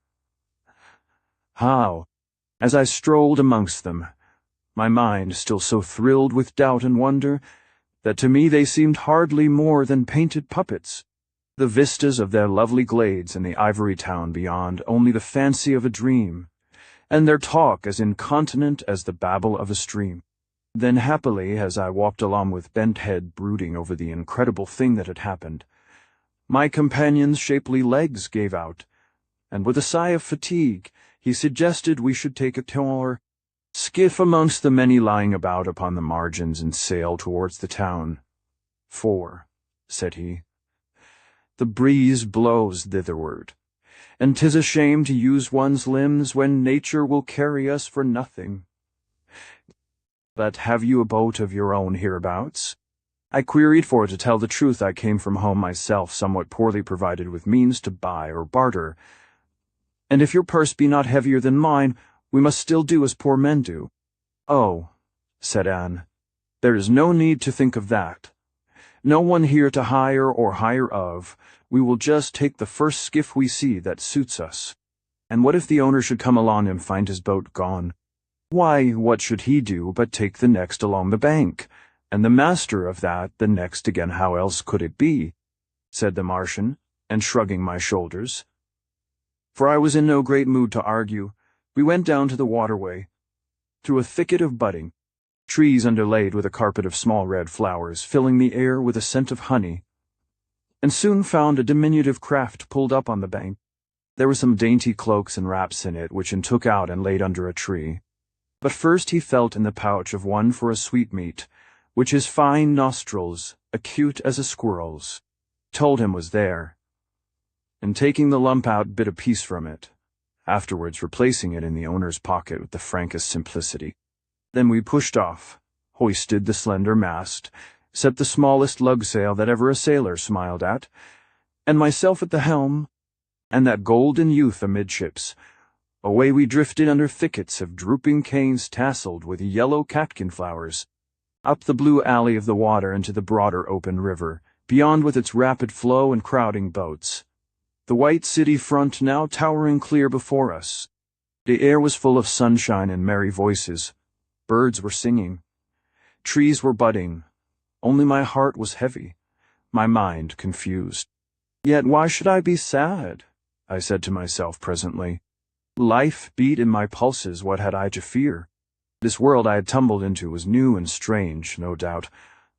How?" As I strolled amongst them, my mind still so thrilled with doubt and wonder that to me they seemed hardly more than painted puppets, the vistas of their lovely glades and the ivory town beyond only the fancy of a dream, and their talk as incontinent as the babble of a stream. Then happily, as I walked along with bent head brooding over the incredible thing that had happened, My companion's shapely legs gave out, and with a sigh of fatigue, he suggested we should take a tour skiff amongst the many lying about upon the margins and sail towards the town. "For," said he, "the breeze blows thitherward, and 'tis a shame to use one's limbs when nature will carry us for nothing. But have you a boat of your own hereabouts?" I queried, for to tell the truth I came from home myself somewhat poorly provided with means to buy or barter, and if your purse be not heavier than mine, we must still do as poor men do. "Oh," said Anne, "there is no need to think of that. No one here to hire or hire of. We will just take the first skiff we see that suits us. And what if the owner should come along and find his boat gone? Why, what should he do but take the next along the bank, and the master of that the next again? How else could it be?" said the Martian, and shrugging my shoulders. For I was in no great mood to argue, we went down to the waterway, through a thicket of budding trees underlaid with a carpet of small red flowers, filling the air with a scent of honey, and soon found a diminutive craft pulled up on the bank. There were some dainty cloaks and wraps in it, which he took out and laid under a tree. But first he felt in the pouch of one for a sweetmeat, which his fine nostrils, acute as a squirrel's, told him was there, and taking the lump out, bit a piece from it, afterwards replacing it in the owner's pocket with the frankest simplicity. Then we pushed off, hoisted the slender mast, set the smallest lug sail that ever a sailor smiled at, and myself at the helm, and that golden youth amidships. Away we drifted under thickets of drooping canes tasseled with yellow catkin flowers, up the blue alley of the water into the broader open river, beyond with its rapid flow and crowding boats. The white city front now towering clear before us. The air was full of sunshine and merry voices. Birds were singing. Trees were budding. Only my heart was heavy, my mind confused. Yet why should I be sad? I said to myself presently. Life beat in my pulses. What had I to fear? This world I had tumbled into was new and strange, no doubt,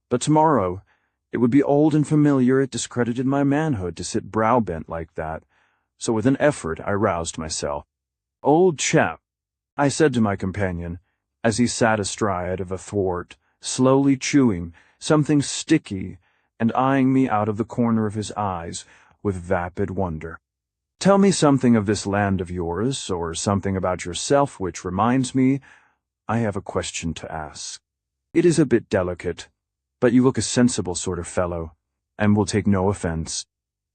but tomorrow it would be old and familiar. It discredited my manhood to sit brow-bent like that, so with an effort I roused myself. "Old chap," I said to my companion, as he sat astride of a thwart, slowly chewing something sticky and eyeing me out of the corner of his eyes with vapid wonder. "Tell me something of this land of yours, or something about yourself, which reminds me I have a question to ask. It is a bit delicate, but you look a sensible sort of fellow, and will take no offense.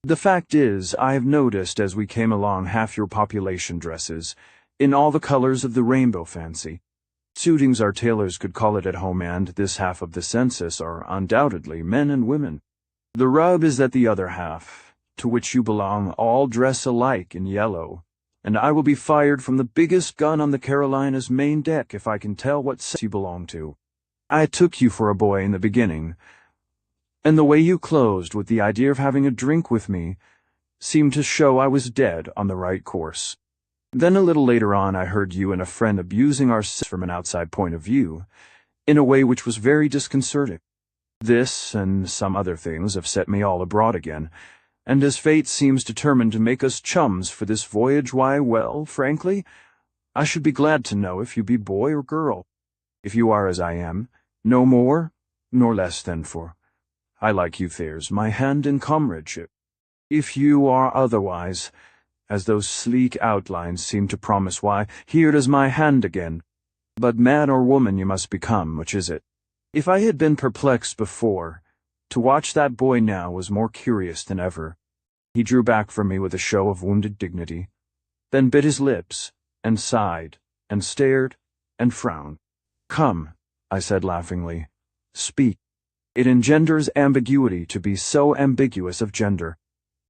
The fact is, I have noticed as we came along half your population dresses, in all the colors of the rainbow fancy. Suitings our tailors could call it at home, and this half of the census are undoubtedly men and women. The rub is that the other half, to which you belong, all dress alike in yellow, and I will be fired from the biggest gun on the Carolina's main deck if I can tell what sex you belong to. I took you for a boy in the beginning, and the way you closed with the idea of having a drink with me seemed to show I was dead on the right course. Then a little later on I heard you and a friend abusing our sex from an outside point of view, in a way which was very disconcerting. This and some other things have set me all abroad again, and as fate seems determined to make us chums for this voyage, why, well, frankly, I should be glad to know if you be boy or girl. If you are as I am, no more nor less than, for I like you, there's my hand in comradeship. If you are otherwise, as those sleek outlines seem to promise, why, here is my hand again. But man or woman you must become, which is it? If I had been perplexed before, to watch that boy now was more curious than ever. He drew back from me with a show of wounded dignity, then bit his lips, and sighed, and stared, and frowned. "Come," I said laughingly, "speak. It engenders ambiguity to be so ambiguous of gender.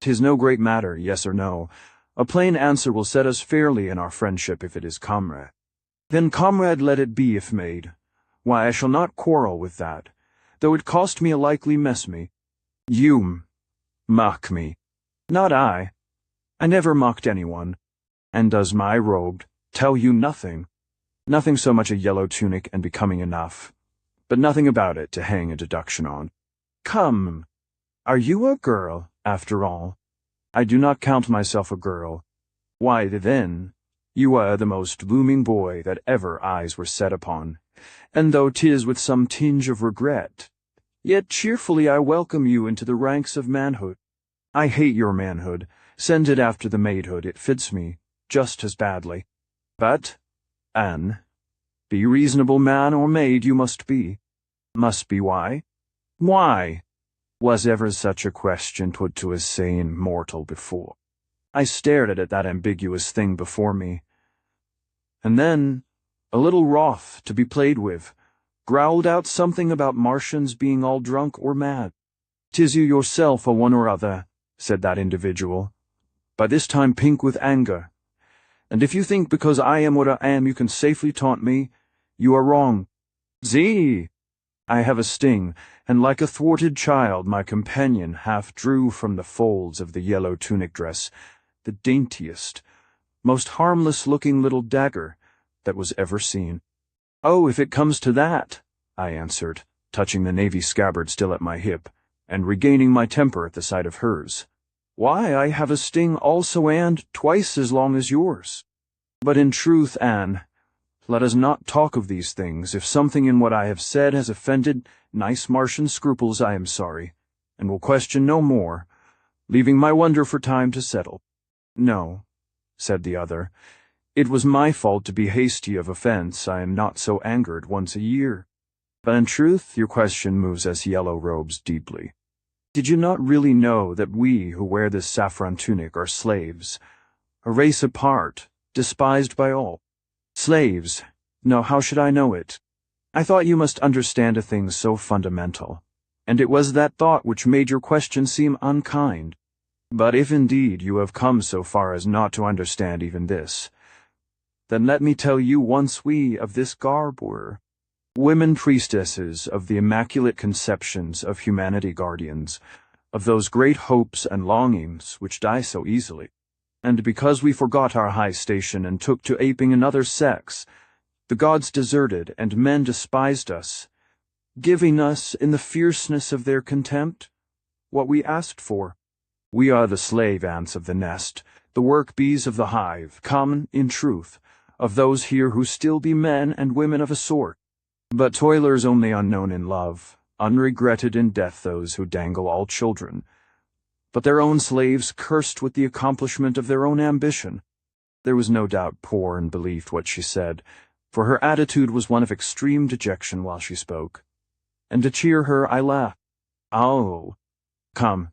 'Tis no great matter, yes or no. A plain answer will set us fairly in our friendship if it is comrade. Then comrade let it be if made. Why, I shall not quarrel with that, though it cost me a likely mess me. You mock me. Not I. I never mocked anyone. And does my robe tell you nothing? Nothing so much a yellow tunic and becoming enough, but nothing about it to hang a deduction on. Come, are you a girl? After all, I do not count myself a girl. Why, then, you are the most blooming boy that ever eyes were set upon, and though 'tis with some tinge of regret, yet cheerfully I welcome you into the ranks of manhood. I hate your manhood. Send it after the maidhood. It fits me just as badly. But, Anne, be reasonable man or maid you must be. Must be why? Why? Was ever such a question put to a sane mortal before? I stared at it, that ambiguous thing before me. And then, a little wroth to be played with, growled out something about Martians being all drunk or mad. "'Tis you yourself, a one or other," said that individual, by this time pink with anger. "And if you think because I am what I am you can safely taunt me, you are wrong. See, I have a sting," and like a thwarted child my companion half drew from the folds of the yellow tunic dress the daintiest, most harmless-looking little dagger that was ever seen. "Oh, if it comes to that," I answered, touching the navy scabbard still at my hip, and regaining my temper at the sight of hers. "Why, I have a sting also, and twice as long as yours. But in truth, Anne, let us not talk of these things. If something in what I have said has offended nice Martian scruples, I am sorry, and will question no more, leaving my wonder for time to settle." "No," said the other, "it was my fault to be hasty of offense. I am not so angered once a year. But in truth, your question moves us yellow robes deeply. Did you not really know that we who wear this saffron tunic are slaves, a race apart, despised by all? Slaves? No, how should I know it? I thought you must understand a thing so fundamental, and it was that thought which made your question seem unkind. But if indeed you have come so far as not to understand even this, then let me tell you once we of this garb were women priestesses of the immaculate conceptions of humanity, guardians of those great hopes and longings which die so easily. And because we forgot our high station and took to aping another sex, the gods deserted and men despised us, giving us, in the fierceness of their contempt, what we asked for. We are the slave ants of the nest, the work bees of the hive, common, in truth, of those here who still be men and women of a sort, but toilers only unknown in love, unregretted in death those who dangle all children, but their own slaves cursed with the accomplishment of their own ambition." There was no doubt Porn believed what she said, for her attitude was one of extreme dejection while she spoke. And to cheer her, I laughed. "Oh, come,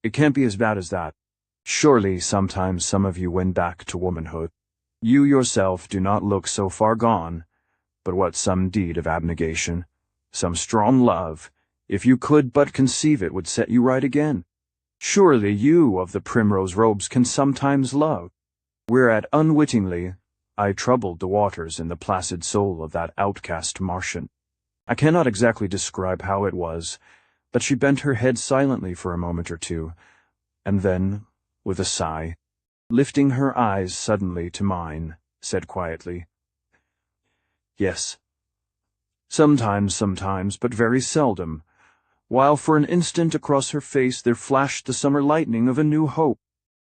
it can't be as bad as that. Surely sometimes some of you win back to womanhood. You yourself do not look so far gone, but what some deed of abnegation, some strong love, if you could but conceive it, would set you right again. Surely you of the primrose robes can sometimes love, whereat unwittingly I troubled the waters in the placid soul of that outcast Martian. I cannot exactly describe how it was, but she bent her head silently for a moment or two, and then, with a sigh, lifting her eyes suddenly to mine, said quietly, "Yes. Sometimes, but very seldom," while for an instant across her face there flashed the summer lightning of a new hope,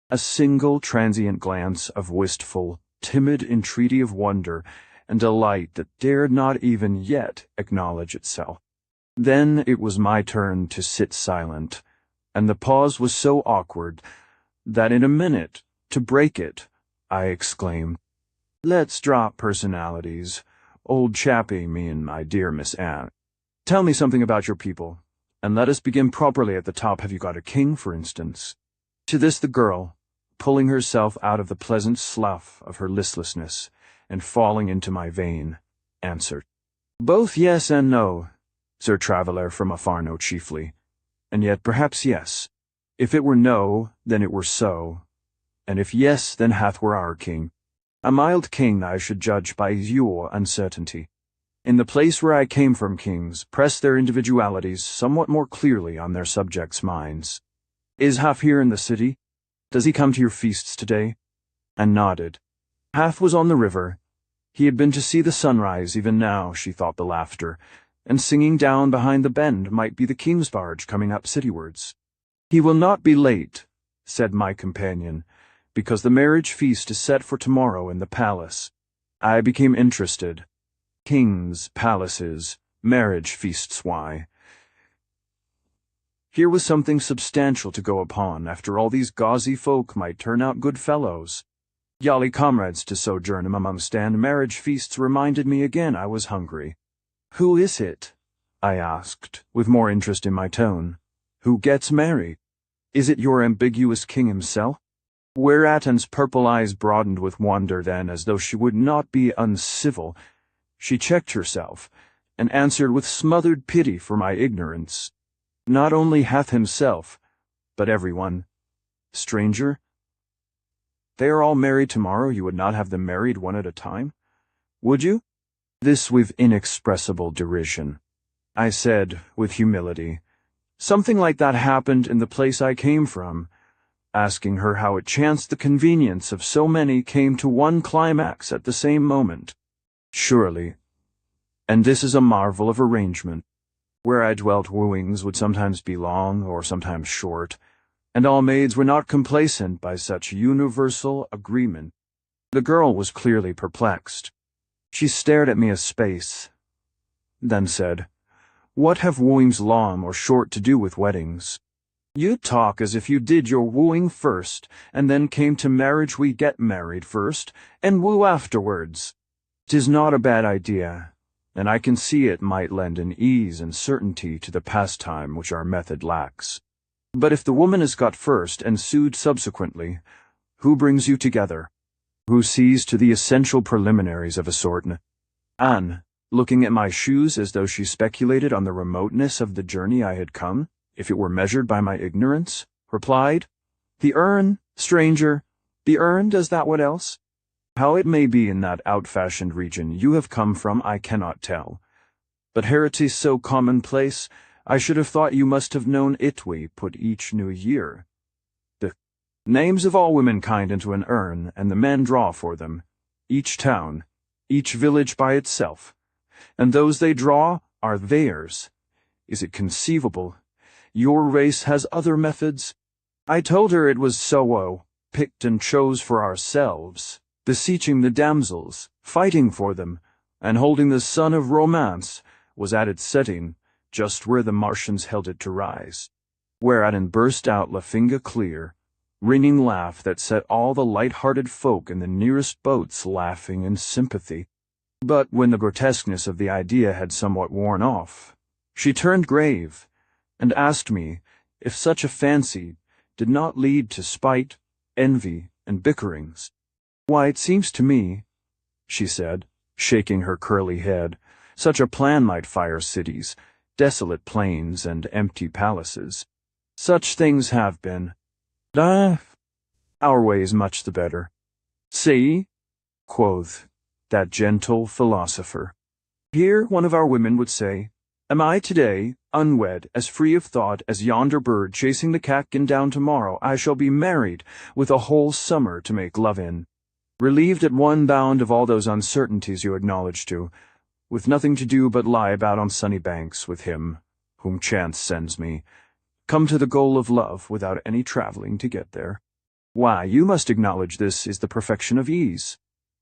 a single transient glance of wistful, timid entreaty of wonder and delight that dared not even yet acknowledge itself. Then it was my turn to sit silent, and the pause was so awkward that in a minute, to break it, I exclaimed, "Let's drop personalities. Old chappie, me and my dear Miss Anne. Tell me something about your people, and let us begin properly at the top. Have you got a king, for instance?" To this the girl, pulling herself out of the pleasant slough of her listlessness and falling into my vein, answered, "Both yes and no, Sir Traveller from afar know chiefly, and yet perhaps yes. If it were no, then it were so, and if yes, then hath were our king. A mild king I should judge by your uncertainty. In the place where I came from, kings press their individualities somewhat more clearly on their subjects' minds. Is Hath here in the city? Does he come to your feasts today?" And nodded. Hath was on the river. He had been to see the sunrise. Even now she thought the laughter, and singing down behind the bend might be the king's barge coming up citywards. "He will not be late," said my companion, "because the marriage feast is set for tomorrow in the palace." I became interested. Kings, palaces, marriage feasts, why? Here was something substantial to go upon. After all, these gauzy folk might turn out good fellows. Jolly comrades to sojourn amongst, and marriage feasts reminded me again I was hungry. "Who is it?" I asked, with more interest in my tone. "Who gets married? Is it your ambiguous king himself?" Whereat Anne's purple eyes broadened with wonder. Then, as though she would not be uncivil, she checked herself, and answered with smothered pity for my ignorance, "Not only hath himself, but everyone." "Stranger? They are all married tomorrow. You would not have them married one at a time, would you?" This with inexpressible derision. I said, with humility, "Something like that happened in the place I came from," asking her how it chanced the convenience of so many came to one climax at the same moment. "Surely. And this is a marvel of arrangement. Where I dwelt, wooings would sometimes be long or sometimes short, and all maids were not complacent by such universal agreement." The girl was clearly perplexed. She stared at me a space, then said, "What have wooings long or short to do with weddings? You talk as if you did your wooing first, and then came to marriage. We get married first, and woo afterwards. 'Tis not a bad idea, and I can see it might lend an ease and certainty to the pastime which our method lacks. But if the woman is got first and sued subsequently, who brings you together? Who sees to the essential preliminaries of a sort?" Anne, looking at my shoes as though she speculated on the remoteness of the journey I had come, if it were measured by my ignorance, replied, "The urn, stranger, the urn, does that what else? How it may be in that out-fashioned region you have come from I cannot tell, but heritage so commonplace, I should have thought you must have known it. We put each new year the names of all womankind into an urn, and the men draw for them, each town, each village by itself, and those they draw are theirs. Is it conceivable? Your race has other methods?" I told her it was so, picked and chose for ourselves, beseeching the damsels, fighting for them, and holding the sun of romance was at its setting, just where the Martians held it to rise. Whereat Anne burst out la finger clear, ringing laugh that set all the light-hearted folk in the nearest boats laughing in sympathy. But when the grotesqueness of the idea had somewhat worn off, she turned grave, and asked me if such a fancy did not lead to spite, envy, and bickerings. "Why, it seems to me," she said, shaking her curly head, "such a plan might fire cities, desolate plains, and empty palaces. Such things have been. Our way is much the better." "See," quoth that gentle philosopher. "Here one of our women would say, Am I today, unwed, as free of thought as yonder bird chasing the catkin down tomorrow? I shall be married, with a whole summer to make love in, relieved at one bound of all those uncertainties you acknowledge to, with nothing to do but lie about on sunny banks with him, whom chance sends me, come to the goal of love without any traveling to get there. Why, you must acknowledge this is the perfection of ease."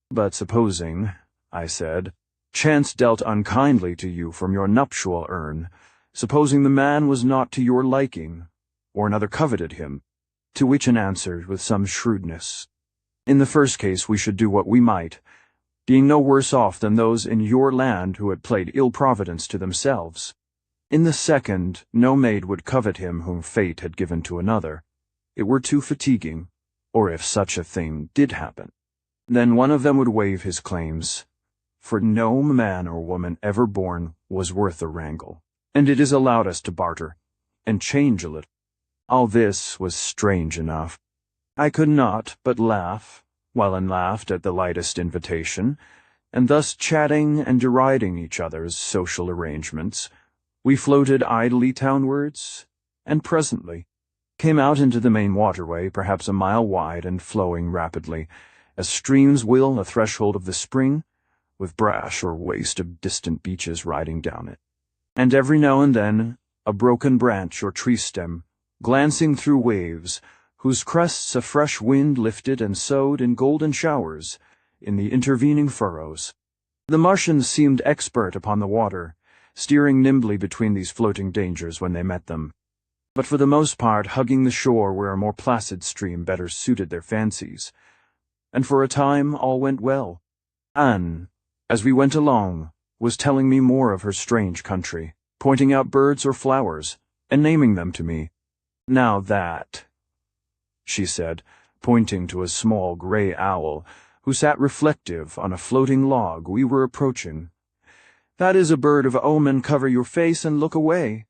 "But supposing," I said, "chance dealt unkindly to you from your nuptial urn, supposing the man was not to your liking, or another coveted him," to which Anne answered with some shrewdness, "In the first case we should do what we might, being no worse off than those in your land who had played ill providence to themselves. In the second, no maid would covet him whom fate had given to another. It were too fatiguing, or if such a thing did happen, then one of them would waive his claims, for no man or woman ever born was worth a wrangle, and it is allowed us to barter, and change a little." All this was strange enough. I could not but laugh, while Anne laughed at the lightest invitation, and thus chatting and deriding each other's social arrangements, we floated idly townwards, and presently came out into the main waterway, perhaps a mile wide and flowing rapidly, as streams will a threshold of the spring, with brash or waste of distant beaches riding down it, and every now and then a broken branch or tree stem glancing through waves, whose crests a fresh wind lifted and sowed in golden showers in the intervening furrows. The Martians seemed expert upon the water, steering nimbly between these floating dangers when they met them, but for the most part hugging the shore where a more placid stream better suited their fancies. And for a time all went well. Anne, as we went along, was telling me more of her strange country, pointing out birds or flowers, and naming them to me. "Now that," she said, pointing to a small gray owl, who sat reflective on a floating log we were approaching, "that is a bird of omen. Cover your face and look away,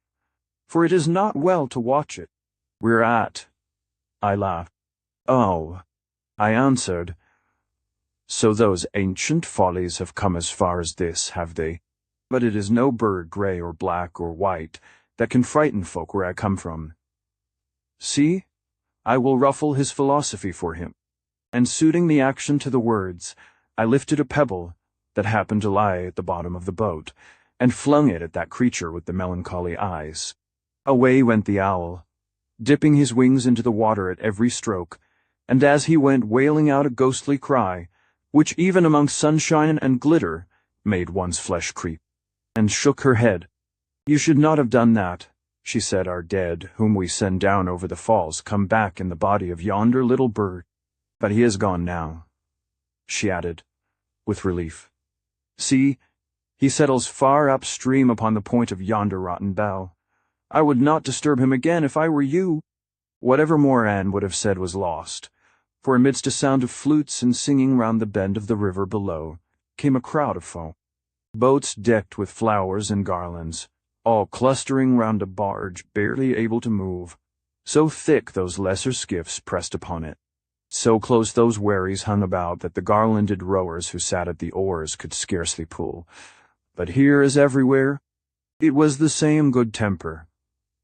for it is not well to watch it." "We're at," I laughed. "Oh," I answered, "so those ancient follies have come as far as this, have they? But it is no bird gray or black or white that can frighten folk where I come from. See, I will ruffle his philosophy for him." And suiting the action to the words, I lifted a pebble that happened to lie at the bottom of the boat, and flung it at that creature with the melancholy eyes. Away went the owl, dipping his wings into the water at every stroke, and as he went wailing out a ghostly cry, which even among sunshine and glitter made one's flesh creep, and shook her head. "You should not have done that," she said. "Our dead, whom we send down over the falls, come back in the body of yonder little bird. But he is gone now," she added, with relief. "See, he settles far upstream upon the point of yonder rotten bough. I would not disturb him again if I were you." Whatever more Anne would have said was lost, for amidst a sound of flutes and singing round the bend of the river below came a crowd of folk, boats decked with flowers and garlands, all clustering round a barge barely able to move, so thick those lesser skiffs pressed upon it. So close those wherries hung about that the garlanded rowers who sat at the oars could scarcely pull. But here, as everywhere, it was the same good temper,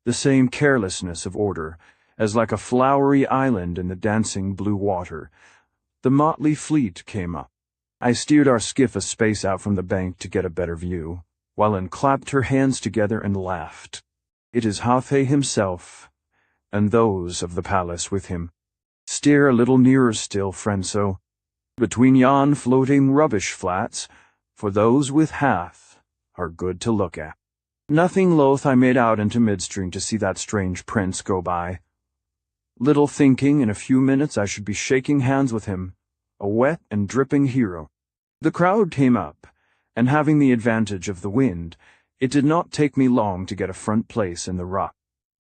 the same carelessness of order, as like a flowery island in the dancing blue water, the motley fleet came up. I steered our skiff a space out from the bank to get a better view, while Anne clapped her hands together and laughed. "It is Hathé himself, and those of the palace with him. Steer a little nearer still, friendso, between yon floating rubbish flats, for those with Hath are good to look at." Nothing loath, I made out into midstream to see that strange prince go by, little thinking in a few minutes I should be shaking hands with him, a wet and dripping hero. The crowd came up, and having the advantage of the wind, it did not take me long to get a front place in the rock,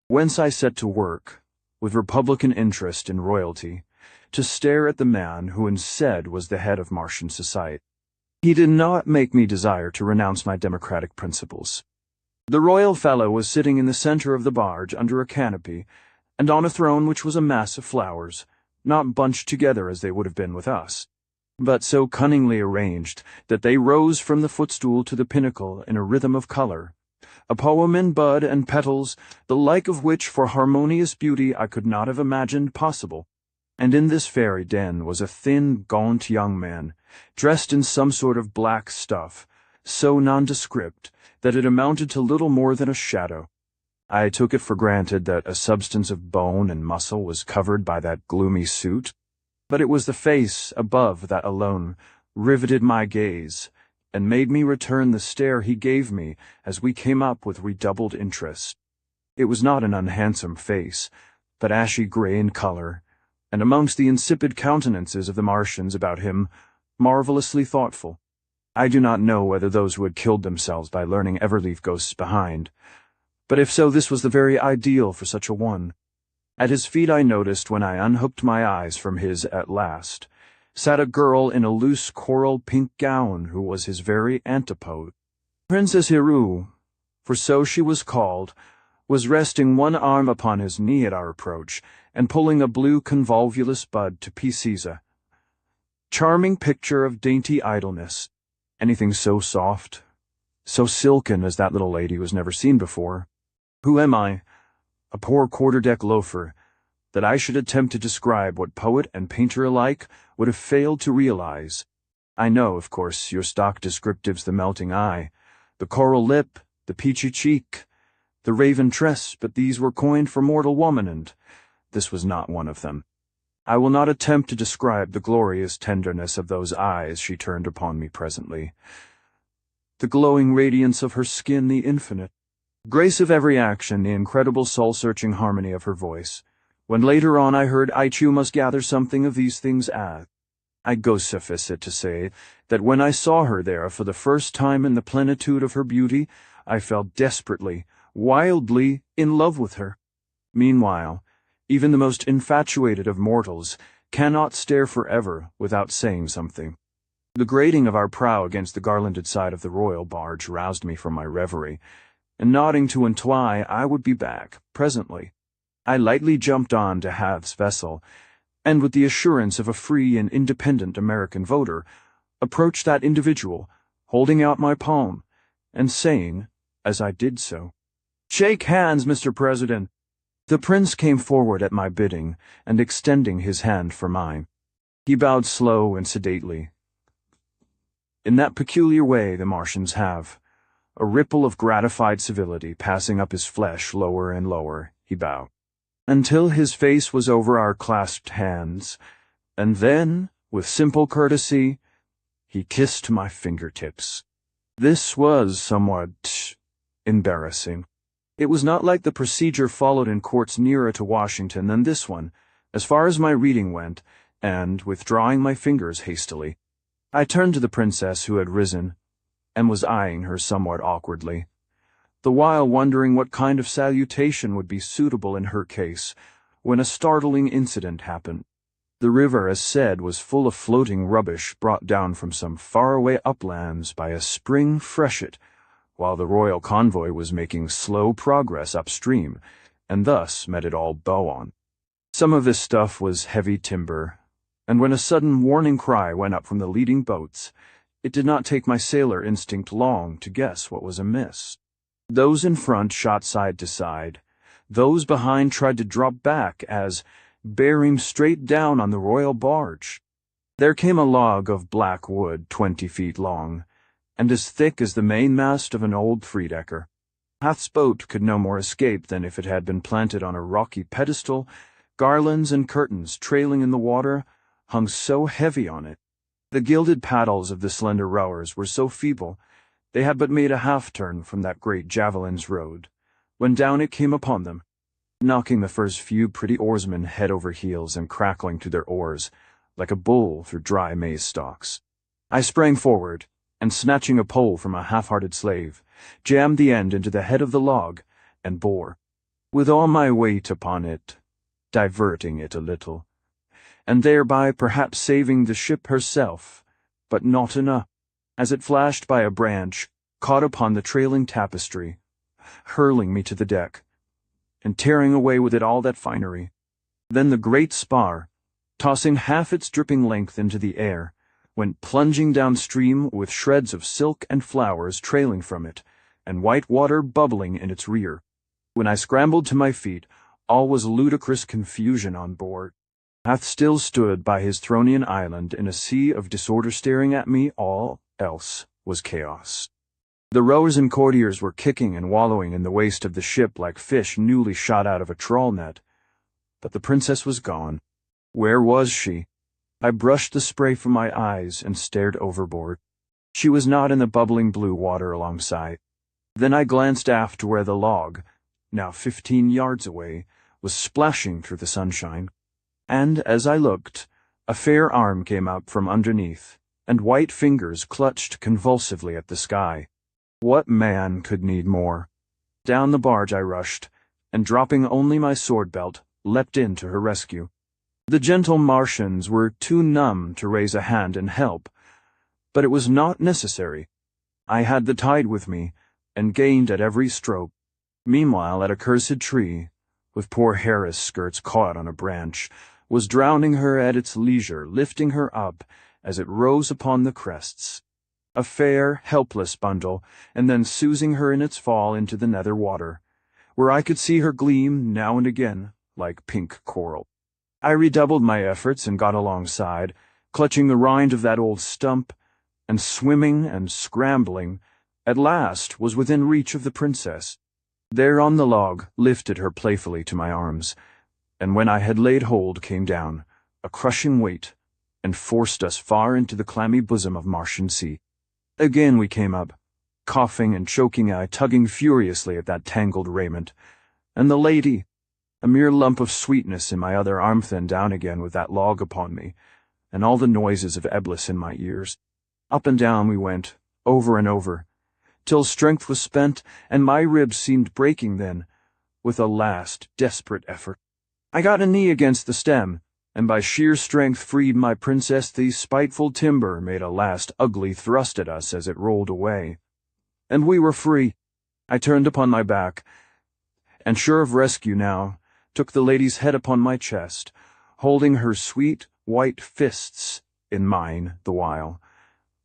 whence I set to work, with Republican interest in royalty, to stare at the man who instead was the head of Martian society. He did not make me desire to renounce my democratic principles. The royal fellow was sitting in the center of the barge under a canopy, and on a throne which was a mass of flowers, not bunched together as they would have been with us, but so cunningly arranged that they rose from the footstool to the pinnacle in a rhythm of color, a poem in bud and petals, the like of which for harmonious beauty I could not have imagined possible. And in this fairy den was a thin, gaunt young man, dressed in some sort of black stuff, so nondescript that it amounted to little more than a shadow. I took it for granted that a substance of bone and muscle was covered by that gloomy suit, but it was the face above that alone riveted my gaze, and made me return the stare he gave me as we came up with redoubled interest. It was not an unhandsome face, but ashy gray in color, and amongst the insipid countenances of the Martians about him, marvelously thoughtful. I do not know whether those who had killed themselves by learning ever leave ghosts behind, but if so, this was the very ideal for such a one. At his feet I noticed, when I unhooked my eyes from his at last, sat a girl in a loose coral pink gown who was his very antipode. Princess Hiru, for so she was called, was resting one arm upon his knee at our approach, and pulling a blue convolvulus bud to pieces. A charming picture of dainty idleness. Anything so soft, so silken as that little lady was never seen before. Who am I, a poor quarter-deck loafer, that I should attempt to describe what poet and painter alike would have failed to realize? I know, of course, your stock descriptives: the melting eye, the coral lip, the peachy cheek, the raven tress, but these were coined for mortal woman, and this was not one of them. I will not attempt to describe the glorious tenderness of those eyes she turned upon me presently. The glowing radiance of her skin, the infinite grace of every action, the incredible soul-searching harmony of her voice. When later on I heard "You must gather something of these things as," I go suffice it to say that when I saw her there for the first time in the plenitude of her beauty, I fell desperately, wildly in love with her. Meanwhile, even the most infatuated of mortals cannot stare forever without saying something. The grating of our prow against the garlanded side of the royal barge roused me from my reverie, and nodding to Antoine I would be back presently, I lightly jumped on to Hath's vessel, and with the assurance of a free and independent American voter, approached that individual, holding out my palm, and saying, as I did so, "Shake hands, Mr. President." The prince came forward at my bidding, and extending his hand for mine. He bowed slow and sedately. In that peculiar way the Martians have, a ripple of gratified civility passing up his flesh lower and lower, he bowed, until his face was over our clasped hands, and then, with simple courtesy, he kissed my fingertips. This was somewhat embarrassing. It was not like the procedure followed in courts nearer to Washington than this one, as far as my reading went, and, withdrawing my fingers hastily, I turned to the princess who had risen, and was eyeing her somewhat awkwardly, the while wondering what kind of salutation would be suitable in her case, when a startling incident happened. The river, as said, was full of floating rubbish brought down from some faraway uplands by a spring freshet, while the royal convoy was making slow progress upstream, and thus met it all bow on. Some of this stuff was heavy timber, and when a sudden warning cry went up from the leading boats, it did not take my sailor instinct long to guess what was amiss. Those in front shot side to side, those behind tried to drop back as, bearing straight down on the royal barge, there came a log of black wood 20 feet long, and as thick as the mainmast of an old three-decker. Hath's boat could no more escape than if it had been planted on a rocky pedestal. Garlands and curtains trailing in the water hung so heavy on it. The gilded paddles of the slender rowers were so feeble they had but made a half-turn from that great javelin's road, when down it came upon them, knocking the first few pretty oarsmen head over heels and crackling to their oars, like a bull through dry maize stalks. I sprang forward, and snatching a pole from a half-hearted slave, jammed the end into the head of the log, and bore, with all my weight upon it, diverting it a little, and thereby perhaps saving the ship herself, but not enough, as it flashed by a branch, caught upon the trailing tapestry, hurling me to the deck, and tearing away with it all that finery. Then the great spar, tossing half its dripping length into the air, went plunging downstream with shreds of silk and flowers trailing from it, and white water bubbling in its rear. When I scrambled to my feet, all was ludicrous confusion on board. Hath still stood by his Thronian island in a sea of disorder staring at me. All else was chaos. The rowers and courtiers were kicking and wallowing in the waist of the ship like fish newly shot out of a trawl net. But the princess was gone. Where was she? I brushed the spray from my eyes and stared overboard. She was not in the bubbling blue water alongside. Then I glanced aft to where the log, now 15 yards away, was splashing through the sunshine. And as I looked, a fair arm came out from underneath, and white fingers clutched convulsively at the sky. What man could need more? Down the barge I rushed, and dropping only my sword belt, leapt in to her rescue. The gentle Martians were too numb to raise a hand and help, but it was not necessary. I had the tide with me, and gained at every stroke. Meanwhile, that accursed tree, with poor Harris' skirts caught on a branch, was drowning her at its leisure, lifting her up as it rose upon the crests. A fair, helpless bundle, and then sousing her in its fall into the nether water, where I could see her gleam now and again like pink coral. I redoubled my efforts and got alongside, clutching the rind of that old stump, and swimming and scrambling, at last was within reach of the princess. There on the log, lifted her playfully to my arms, and when I had laid hold came down, a crushing weight, and forced us far into the clammy bosom of Martian sea. Again we came up, coughing and choking, I tugging furiously at that tangled raiment, and the lady, a mere lump of sweetness in my other arm, then down again with that log upon me, and all the noises of Eblis in my ears. Up and down we went, over and over, till strength was spent, and my ribs seemed breaking then, with a last desperate effort. I got a knee against the stem, and by sheer strength freed my princess. The spiteful timber made a last ugly thrust at us as it rolled away, and we were free. I turned upon my back, and sure of rescue now, took the lady's head upon my chest, holding her sweet white fists in mine the while,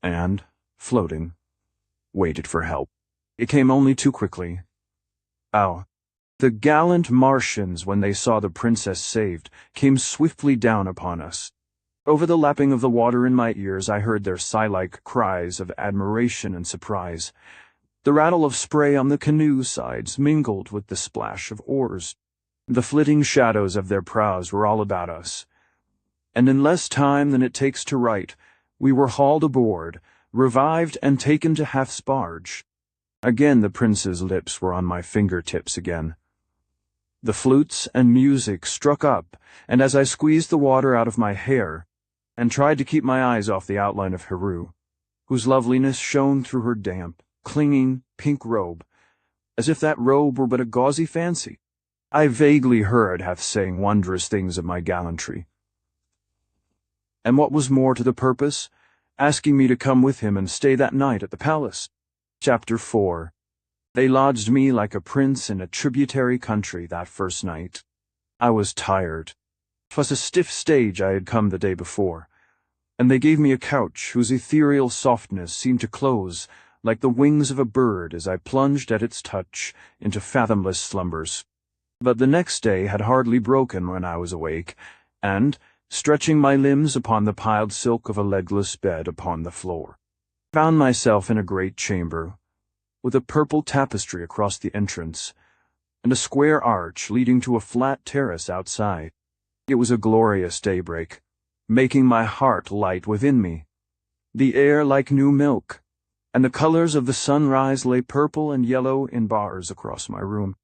and, floating, waited for help. It came only too quickly. Ow! The gallant Martians, when they saw the princess saved, came swiftly down upon us. Over the lapping of the water in my ears I heard their sigh-like cries of admiration and surprise. The rattle of spray on the canoe sides mingled with the splash of oars. The flitting shadows of their prows were all about us, and in less time than it takes to write, we were hauled aboard, revived, and taken to Hath's barge. Again the prince's lips were on my fingertips again. The flutes and music struck up, and as I squeezed the water out of my hair, and tried to keep my eyes off the outline of Heru, whose loveliness shone through her damp, clinging, pink robe, as if that robe were but a gauzy fancy, I vaguely heard Hath saying wondrous things of my gallantry, and what was more to the purpose, asking me to come with him and stay that night at the palace. Chapter 4. They lodged me like a prince in a tributary country that first night. I was tired. 'Twas a stiff stage I had come the day before, and they gave me a couch whose ethereal softness seemed to close like the wings of a bird as I plunged at its touch into fathomless slumbers. But the next day had hardly broken when I was awake, and, stretching my limbs upon the piled silk of a legless bed upon the floor, found myself in a great chamber, with a purple tapestry across the entrance, and a square arch leading to a flat terrace outside. It was a glorious daybreak, making my heart light within me, the air like new milk, and the colors of the sunrise lay purple and yellow in bars across my room.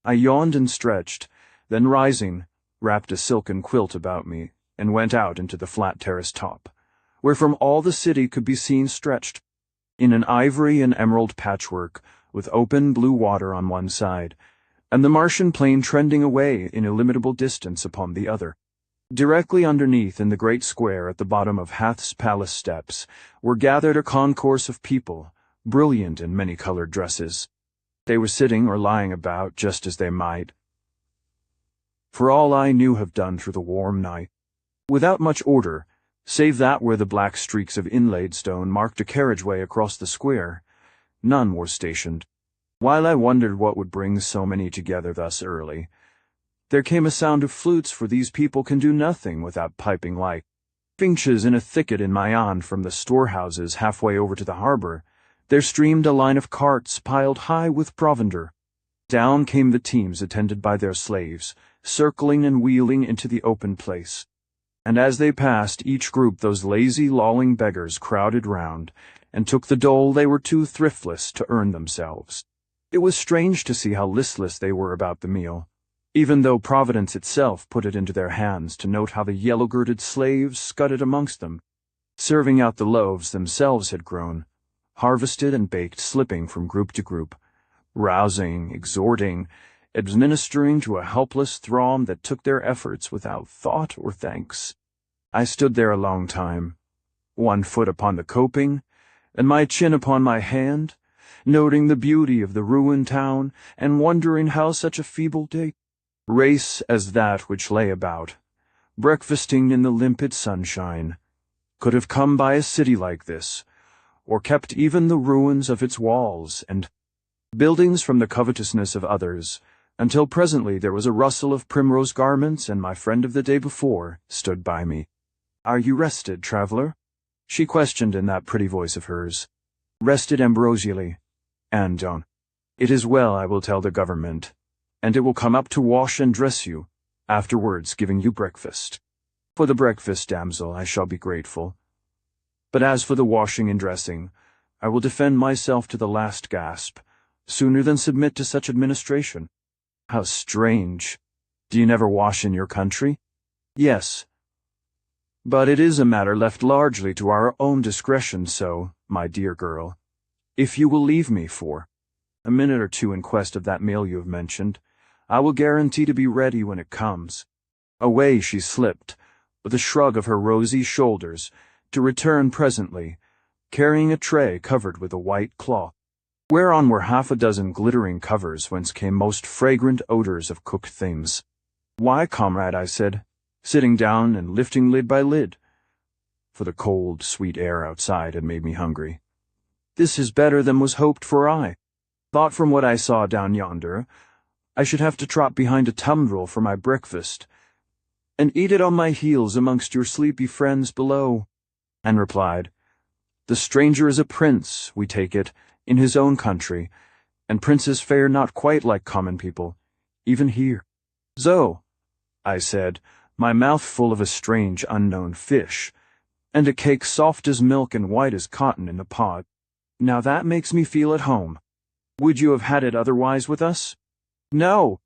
I yawned and stretched, then rising, wrapped a silken quilt about me, and went out into the flat terrace top, where from all the city could be seen stretched, in an ivory and emerald patchwork, with open blue water on one side, and the Martian plain trending away in illimitable distance upon the other. Directly underneath, in the great square at the bottom of Hath's palace steps, were gathered a concourse of people, brilliant in many-colored dresses. They were sitting or lying about just as they might, for all I knew, have done through the warm night, without much order, save that where the black streaks of inlaid stone marked a carriageway across the square. None were stationed. While I wondered what would bring so many together thus early, there came a sound of flutes, for these people can do nothing without piping light. Finches in a thicket in Mayan from the storehouses halfway over to the harbor, there streamed a line of carts piled high with provender. Down came the teams attended by their slaves, circling and wheeling into the open place. And as they passed each group, those lazy, lolling beggars crowded round, and took the dole they were too thriftless to earn themselves. It was strange to see how listless they were about the meal, even though Providence itself put it into their hands to note how the yellow-girded slaves scudded amongst them, serving out the loaves themselves had grown, harvested and baked, slipping from group to group, rousing, exhorting, administering to a helpless throng that took their efforts without thought or thanks. I stood there a long time, one foot upon the coping, and my chin upon my hand, noting the beauty of the ruined town, and wondering how such a feeble race as that which lay about, breakfasting in the limpid sunshine, could have come by a city like this, or kept even the ruins of its walls and buildings from the covetousness of others, until presently there was a rustle of primrose garments, and my friend of the day before stood by me. "Are you rested, traveler?" she questioned in that pretty voice of hers. "Rested ambrosially, and John." It is well, I will tell the government, and it will come up to wash and dress you, afterwards giving you breakfast. For the breakfast, damsel, I shall be grateful. But as for the washing and dressing, I will defend myself to the last gasp, sooner than submit to such administration. How strange! Do you never wash in your country? Yes. But it is a matter left largely to our own discretion, so, my dear girl, if you will leave me for a minute or two in quest of that meal you have mentioned, I will guarantee to be ready when it comes. Away she slipped, with a shrug of her rosy shoulders, to return presently, carrying a tray covered with a white cloth, whereon were half a dozen glittering covers whence came most fragrant odors of cooked things. Why, comrade, I said, sitting down and lifting lid by lid, for the cold, sweet air outside had made me hungry. This is better than was hoped for I. Thought from what I saw down yonder, I should have to trot behind a tumbril for my breakfast, and eat it on my heels amongst your sleepy friends below. And replied, The stranger is a prince, we take it, in his own country, and princes fare not quite like common people, even here. So, I said, my mouth full of a strange unknown fish, and a cake soft as milk and white as cotton in the pod. Now that makes me feel at home. Would you have had it otherwise with us? No.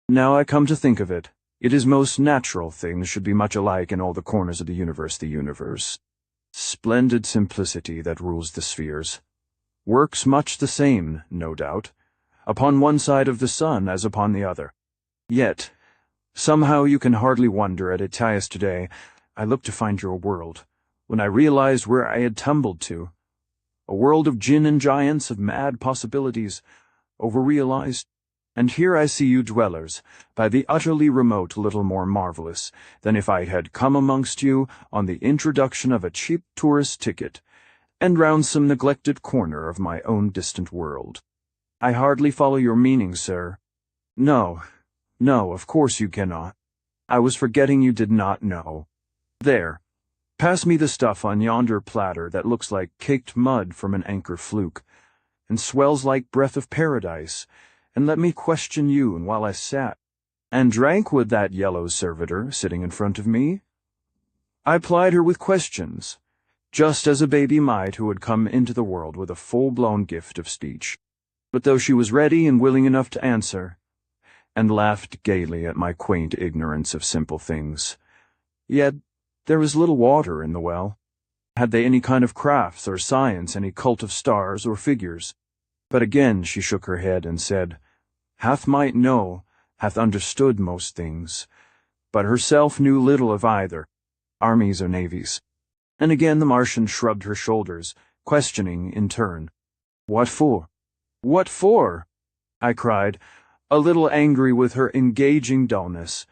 Now I come to think of it, it is most natural things should be much alike in all the corners of the universe. Splendid simplicity that rules the spheres. Works much the same, no doubt, upon one side of the sun as upon the other. Yet, somehow you can hardly wonder at Itias today, I looked to find your world, when I realized where I had tumbled to. A world of djinn and giants, of mad possibilities, overrealized. And here I see you dwellers, by the utterly remote little more marvelous than if I had come amongst you on the introduction of a cheap tourist ticket, and round some neglected corner of my own distant world. I hardly follow your meaning, sir. No, of course you cannot. I was forgetting you did not know. There, pass me the stuff on yonder platter that looks like caked mud from an anchor fluke, and swells like breath of paradise, and let me question you and while I sat, and drank with that yellow servitor sitting in front of me. I plied her with questions, just as a baby might who had come into the world with a full-blown gift of speech. But though she was ready and willing enough to answer, and laughed gaily at my quaint ignorance of simple things, yet there was little water in the well. Had they any kind of crafts or science, any cult of stars or figures? But again she shook her head and said, Hath might know, hath understood most things, but herself knew little of either, armies or navies. And again the Martian shrugged her shoulders, questioning in turn. What for? What for? I cried, a little angry with her engaging dullness.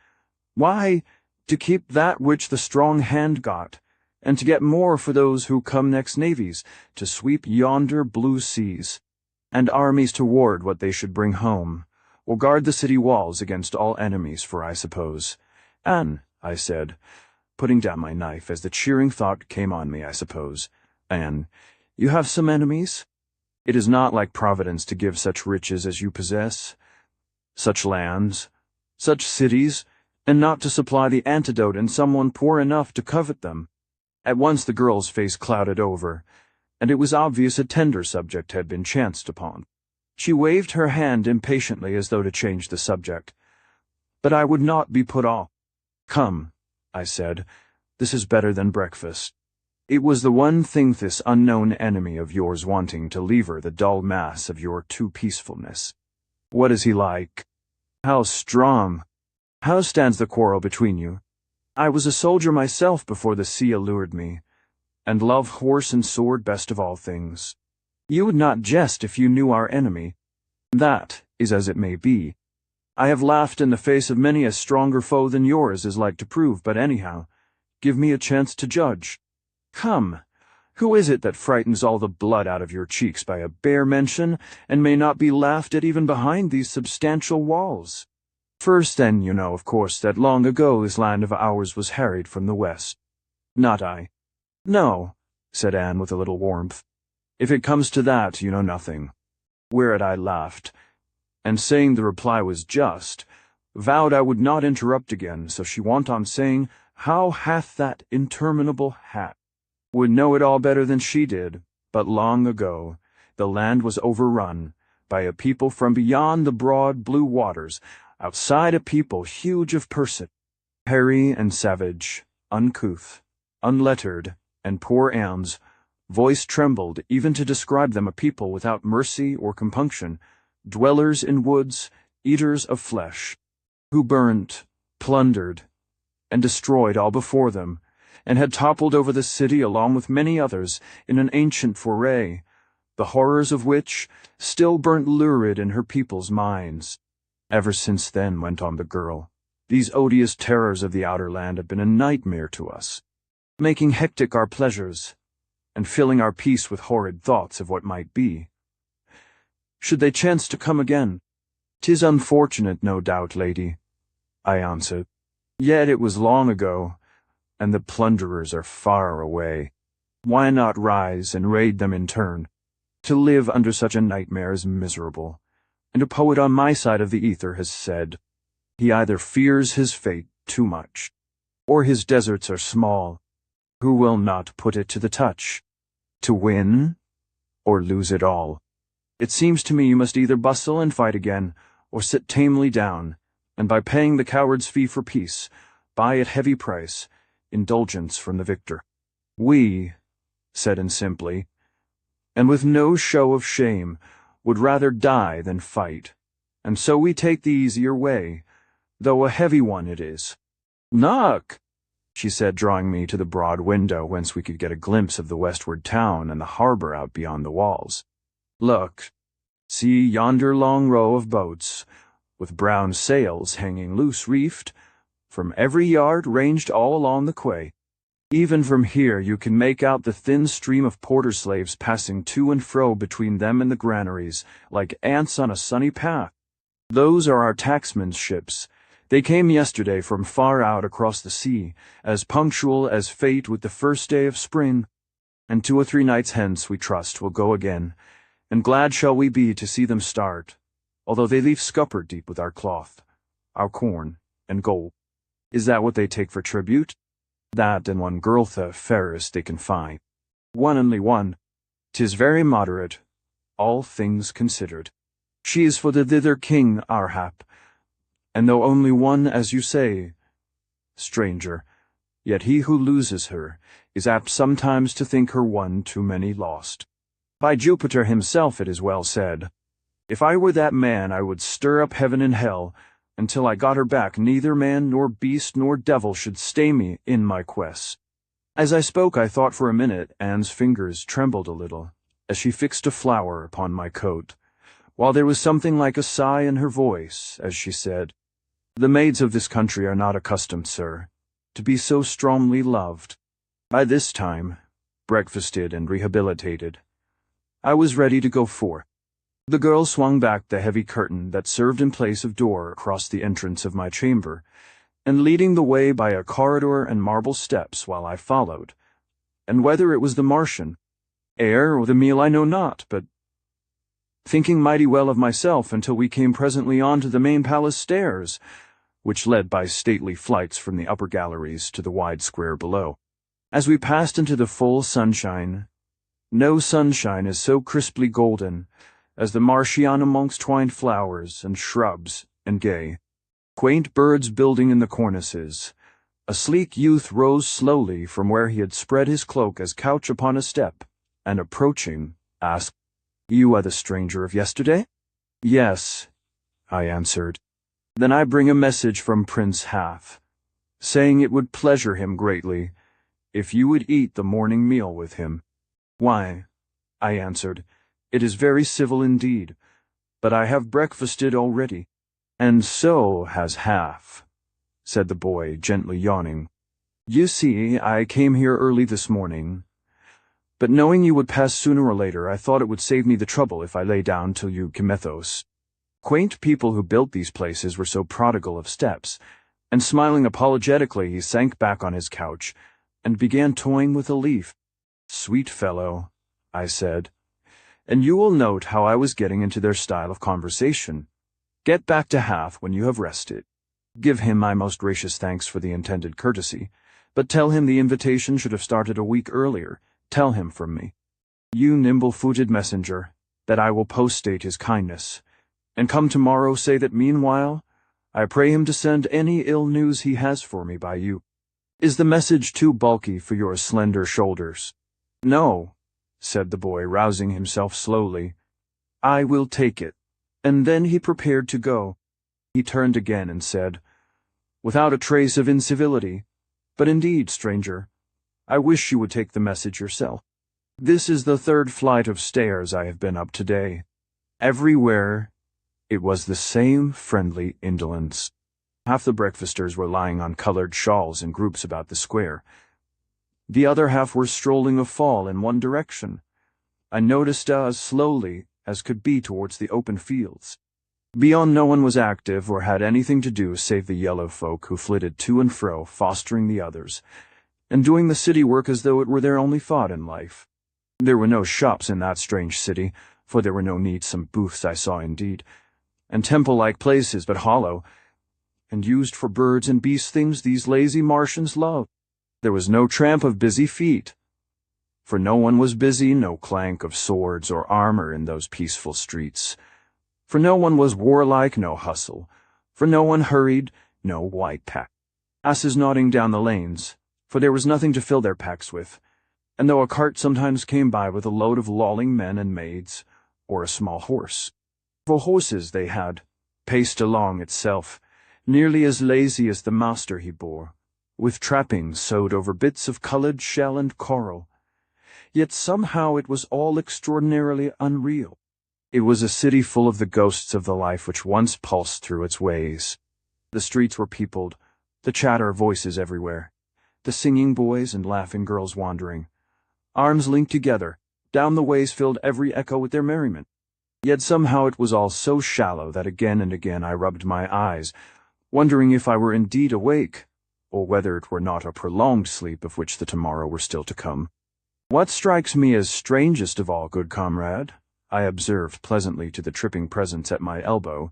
Why, to keep that which the strong hand got, and to get more for those who come next navies, to sweep yonder blue seas, and armies to ward what they should bring home, or guard the city walls against all enemies, for I suppose. Anne, I said, putting down my knife as the cheering thought came on me, I suppose. Anne, you have some enemies? It is not like Providence to give such riches as you possess, such lands, such cities, and not to supply the antidote in someone poor enough to covet them. At once the girl's face clouded over, and it was obvious a tender subject had been chanced upon. She waved her hand impatiently as though to change the subject. But I would not be put off. Come, I said, this is better than breakfast. It was the one thing this unknown enemy of yours wanting to lever the dull mass of your too peacefulness. What is he like? How strong? How stands the quarrel between you? I was a soldier myself before the sea allured me, and love horse and sword best of all things. You would not jest if you knew our enemy. That is as it may be. I have laughed in the face of many a stronger foe than yours is like to prove, but anyhow, give me a chance to judge. Come, who is it that frightens all the blood out of your cheeks by a bare mention, and may not be laughed at even behind these substantial walls? First, then, you know, of course, that long ago this land of ours was harried from the west. Not I. No, said Anne with a little warmth. If it comes to that, you know nothing. Whereat I laughed, and saying the reply was just, vowed I would not interrupt again, so she went on saying, how hath that interminable hat would know it all better than she did, but long ago the land was overrun by a people from beyond the broad blue waters, outside a people huge of person, hairy and savage, uncouth, unlettered, and poor Anne's voice trembled even to describe them, a people without mercy or compunction, dwellers in woods, eaters of flesh, who burnt, plundered, and destroyed all before them, and had toppled over the city along with many others in an ancient foray, the horrors of which still burnt lurid in her people's minds. Ever since then, went on the girl, these odious terrors of the outer land have been a nightmare to us, making hectic our pleasures, and filling our peace with horrid thoughts of what might be. Should they chance to come again? 'Tis unfortunate, no doubt, lady, I answered. Yet it was long ago, and the plunderers are far away. Why not rise and raid them in turn? To live under such a nightmare is miserable, and a poet on my side of the ether has said, he either fears his fate too much, or his deserts are small. Who will not put it to the touch? To win, or lose it all? It seems to me you must either bustle and fight again, or sit tamely down, and by paying the coward's fee for peace, buy at heavy price indulgence from the victor. We, said and simply, and with no show of shame, would rather die than fight, and so we take the easier way, though a heavy one it is. Knock, she said, drawing me to the broad window whence we could get a glimpse of the westward town and the harbor out beyond the walls. Look, see yonder long row of boats, with brown sails hanging loose reefed, from every yard ranged all along the quay. Even from here you can make out the thin stream of porter slaves passing to and fro between them and the granaries, like ants on a sunny path. Those are our tacksmen's ships. They came yesterday from far out across the sea, as punctual as fate with the first day of spring, and 2 or 3 nights hence, we trust, will go again, and glad shall we be to see them start, although they leave scuppered deep with our cloth, our corn, and gold. Is that what they take for tribute? That and 1 Gurtha Ferris they can find. One, only one. 'Tis very moderate, all things considered. She is for the thither king, our hap, and though only one, as you say, stranger, yet he who loses her is apt sometimes to think her one too many lost. By Jupiter himself it is well said, if I were that man I would stir up heaven and hell, until I got her back neither man nor beast nor devil should stay me in my quest. As I spoke I thought for a minute Anne's fingers trembled a little, as she fixed a flower upon my coat, while there was something like a sigh in her voice, as she said, the maids of this country are not accustomed, sir, to be so strongly loved. By this time, breakfasted and rehabilitated, I was ready to go forth. The girl swung back the heavy curtain that served in place of door across the entrance of my chamber, and leading the way by a corridor and marble steps while I followed, and whether it was the Martian air or the meal I know not, but thinking mighty well of myself until we came presently on to the main palace stairs, which led by stately flights from the upper galleries to the wide square below. As we passed into the full sunshine, no sunshine is so crisply golden as the Martian amongst twined flowers and shrubs and gay, quaint birds building in the cornices, a sleek youth rose slowly from where he had spread his cloak as couch upon a step, and approaching, asked, You are the stranger of yesterday? Yes, I answered. Then I bring a message from Prince Half, saying it would pleasure him greatly if you would eat the morning meal with him. Why, I answered, it is very civil indeed, but I have breakfasted already. And so has Half, said the boy, gently yawning. You see, I came here early this morning, but knowing you would pass sooner or later, I thought it would save me the trouble if I lay down till you Kimethos. Quaint people who built these places were so prodigal of steps, and smiling apologetically he sank back on his couch and began toying with a leaf. Sweet fellow, I said, and you will note how I was getting into their style of conversation. Get back to Hath when you have rested. Give him my most gracious thanks for the intended courtesy, but tell him the invitation should have started a week earlier. Tell him from me, you nimble-footed messenger, that I will post-date his kindness, and come tomorrow say that meanwhile I pray him to send any ill news he has for me by you. Is the message too bulky for your slender shoulders? No, said the boy, rousing himself slowly. I will take it. And then he prepared to go. He turned again and said, without a trace of incivility, but indeed, stranger, I wish you would take the message yourself. This is the third flight of stairs I have been up today. Everywhere it was the same friendly indolence. Half the breakfasters were lying on colored shawls in groups about the square. The other half were strolling afall in one direction. I noticed as slowly as could be towards the open fields. Beyond no one was active or had anything to do save the yellow folk who flitted to and fro, fostering the others, and doing the city work as though it were their only thought in life. There were no shops in that strange city, for there were no needsome booths I saw indeed, and temple-like places but hollow, and used for birds and beast things these lazy Martians love. There was no tramp of busy feet, for no one was busy, no clank of swords or armor in those peaceful streets. For no one was warlike, no hustle. For no one hurried, no white pack. Asses nodding down the lanes, for there was nothing to fill their packs with, and though a cart sometimes came by with a load of lolling men and maids, or a small horse. For horses they had, paced along itself, nearly as lazy as the master he bore, with trappings sewed over bits of colored shell and coral. Yet somehow it was all extraordinarily unreal. It was a city full of the ghosts of the life which once pulsed through its ways. The streets were peopled, the chatter of voices everywhere, the singing boys and laughing girls wandering. Arms linked together, down the ways filled every echo with their merriment. Yet somehow it was all so shallow that again and again I rubbed my eyes, wondering if I were indeed awake, or whether it were not a prolonged sleep of which the tomorrow were still to come. What strikes me as strangest of all, good comrade, I observed pleasantly to the tripping presence at my elbow,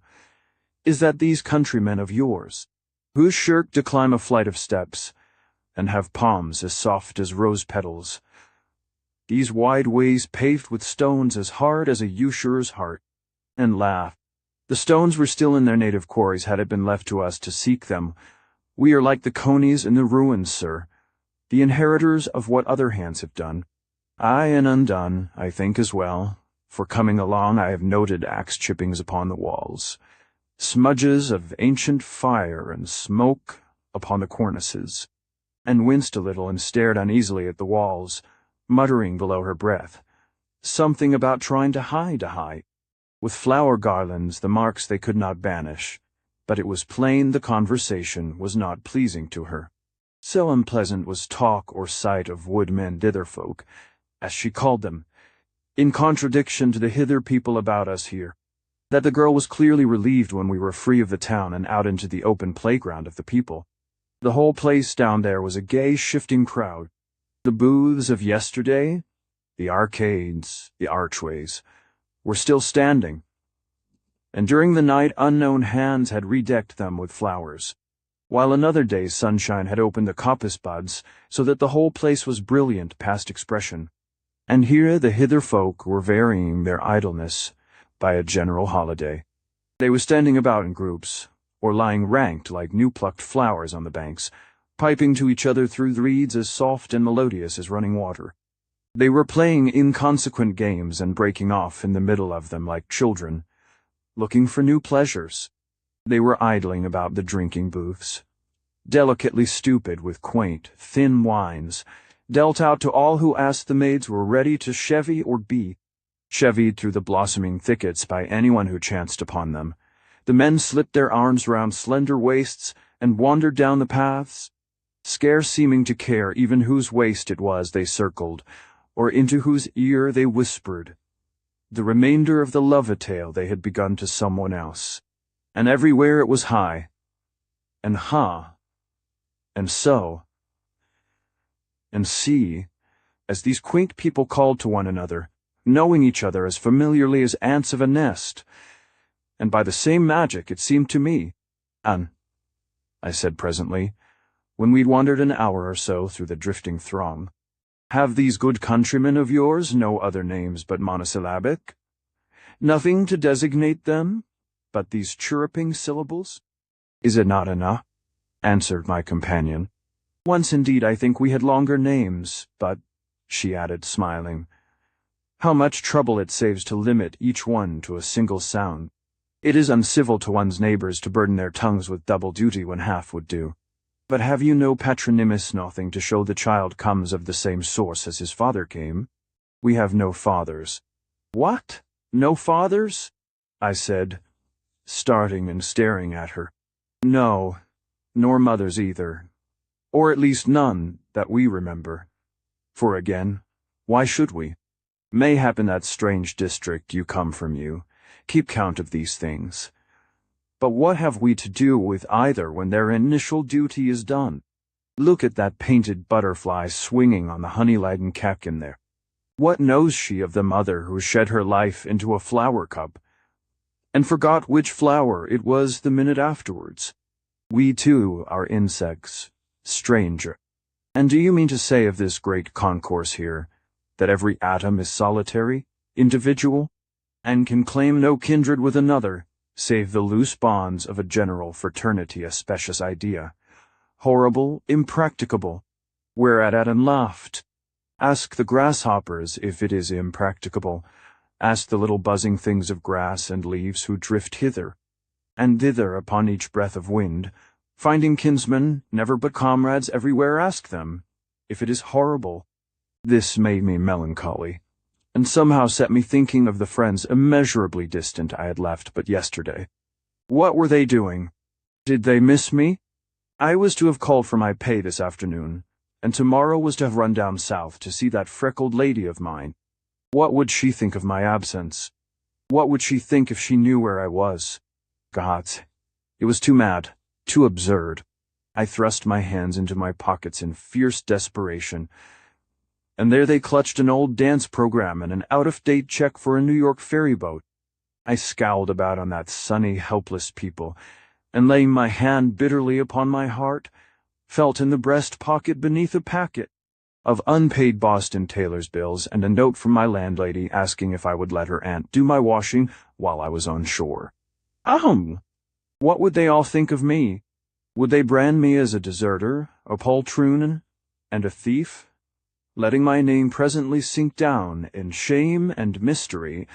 is that these countrymen of yours, who shirk to climb a flight of steps, and have palms as soft as rose petals, these wide ways paved with stones as hard as a usurer's heart, and laugh. The stones were still in their native quarries had it been left to us to seek them. We are like the conies in the ruins, sir, the inheritors of what other hands have done. Aye, and undone, I think as well, for coming along I have noted axe chippings upon the walls, smudges of ancient fire and smoke upon the cornices, and winced a little and stared uneasily at the walls, muttering below her breath, something about trying to hide a height. With flower garlands the marks they could not banish, but it was plain the conversation was not pleasing to her. So unpleasant was talk or sight of woodmen ditherfolk, as she called them, in contradiction to the hither people about us here, that the girl was clearly relieved when we were free of the town and out into the open playground of the people. The whole place down there was a gay, shifting crowd. The booths of yesterday, the arcades, the archways, were still standing, and during the night unknown hands had redecked them with flowers, while another day's sunshine had opened the coppice buds so that the whole place was brilliant past expression. And here the hither folk were varying their idleness by a general holiday. They were standing about in groups, or lying ranked like new-plucked flowers on the banks, piping to each other through reeds as soft and melodious as running water. They were playing inconsequent games and breaking off in the middle of them like children, looking for new pleasures. They were idling about the drinking booths, delicately stupid with quaint, thin wines, dealt out to all who asked the maids were ready to chevy or be chevied through the blossoming thickets by anyone who chanced upon them. The men slipped their arms round slender waists and wandered down the paths, scarce seeming to care even whose waist it was they circled, or into whose ear they whispered the remainder of the love-a-tale they had begun to someone else. And everywhere it was hi, and ha, and so, and see, as these quaint people called to one another, knowing each other as familiarly as ants of a nest, and by the same magic, it seemed to me. "An," I said presently, when we'd wandered an hour or so through the drifting throng, "have these good countrymen of yours no other names but monosyllabic? Nothing to designate them but these chirruping syllables?" "Is it not enough?" answered my companion. "Once indeed I think we had longer names, but," she added, smiling, "how much trouble it saves to limit each one to a single sound. It is uncivil to one's neighbors to burden their tongues with double duty when half would do. But have you no patronymus, nothing to show the child comes of the same source as his father came?" "We have no fathers." "What? No fathers?" I said, starting and staring at her. "No, nor mothers either, or at least none that we remember. For again, why should we? Mayhap in that strange district you come from you keep count of these things. But what have we to do with either when their initial duty is done? Look at that painted butterfly swinging on the honey-laden catkin there. What knows she of the mother who shed her life into a flower cup, and forgot which flower it was the minute afterwards? We too are insects, stranger. And do you mean to say of this great concourse here, that every atom is solitary, individual, and can claim no kindred with another, save the loose bonds of a general fraternity, a specious idea, horrible, impracticable, whereat Adam laughed? Ask the grasshoppers if it is impracticable. Ask the little buzzing things of grass and leaves who drift hither and thither upon each breath of wind, finding kinsmen, never but comrades everywhere. Ask them if it is horrible. This made me melancholy, and somehow set me thinking of the friends immeasurably distant I had left but yesterday. What were they doing? Did they miss me? I was to have called for my pay this afternoon, and tomorrow was to have run down south to see that freckled lady of mine. What would she think of my absence? What would she think if she knew where I was? Gods, it was too mad, too absurd. I thrust my hands into my pockets in fierce desperation, and there they clutched an old dance program and an out-of-date check for a New York ferry boat. I scowled about on that sunny, helpless people, and laying my hand bitterly upon my heart, felt in the breast pocket beneath a packet of unpaid Boston tailor's bills and a note from my landlady asking if I would let her aunt do my washing while I was on shore. What would they all think of me? Would they brand me as a deserter, a poltroon, and a thief, letting my name presently sink down in shame and mystery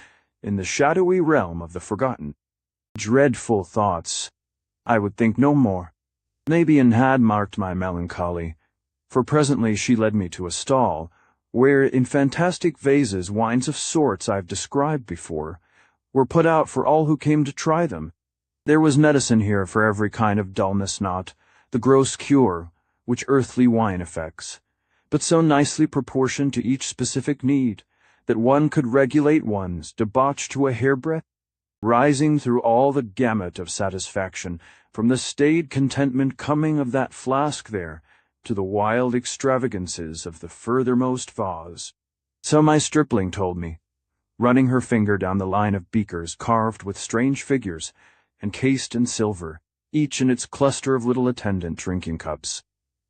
in the shadowy realm of the forgotten? Dreadful thoughts. I would think no more. Nabian had marked my melancholy, for presently she led me to a stall, where in fantastic vases wines of sorts I've described before were put out for all who came to try them. There was medicine here for every kind of dullness, not the gross cure which earthly wine effects, but so nicely proportioned to each specific need that one could regulate one's debauch to a hairbreadth, rising through all the gamut of satisfaction, from the staid contentment coming of that flask there to the wild extravagances of the furthermost vase. So my stripling told me, running her finger down the line of beakers carved with strange figures and cased in silver, each in its cluster of little attendant drinking cups,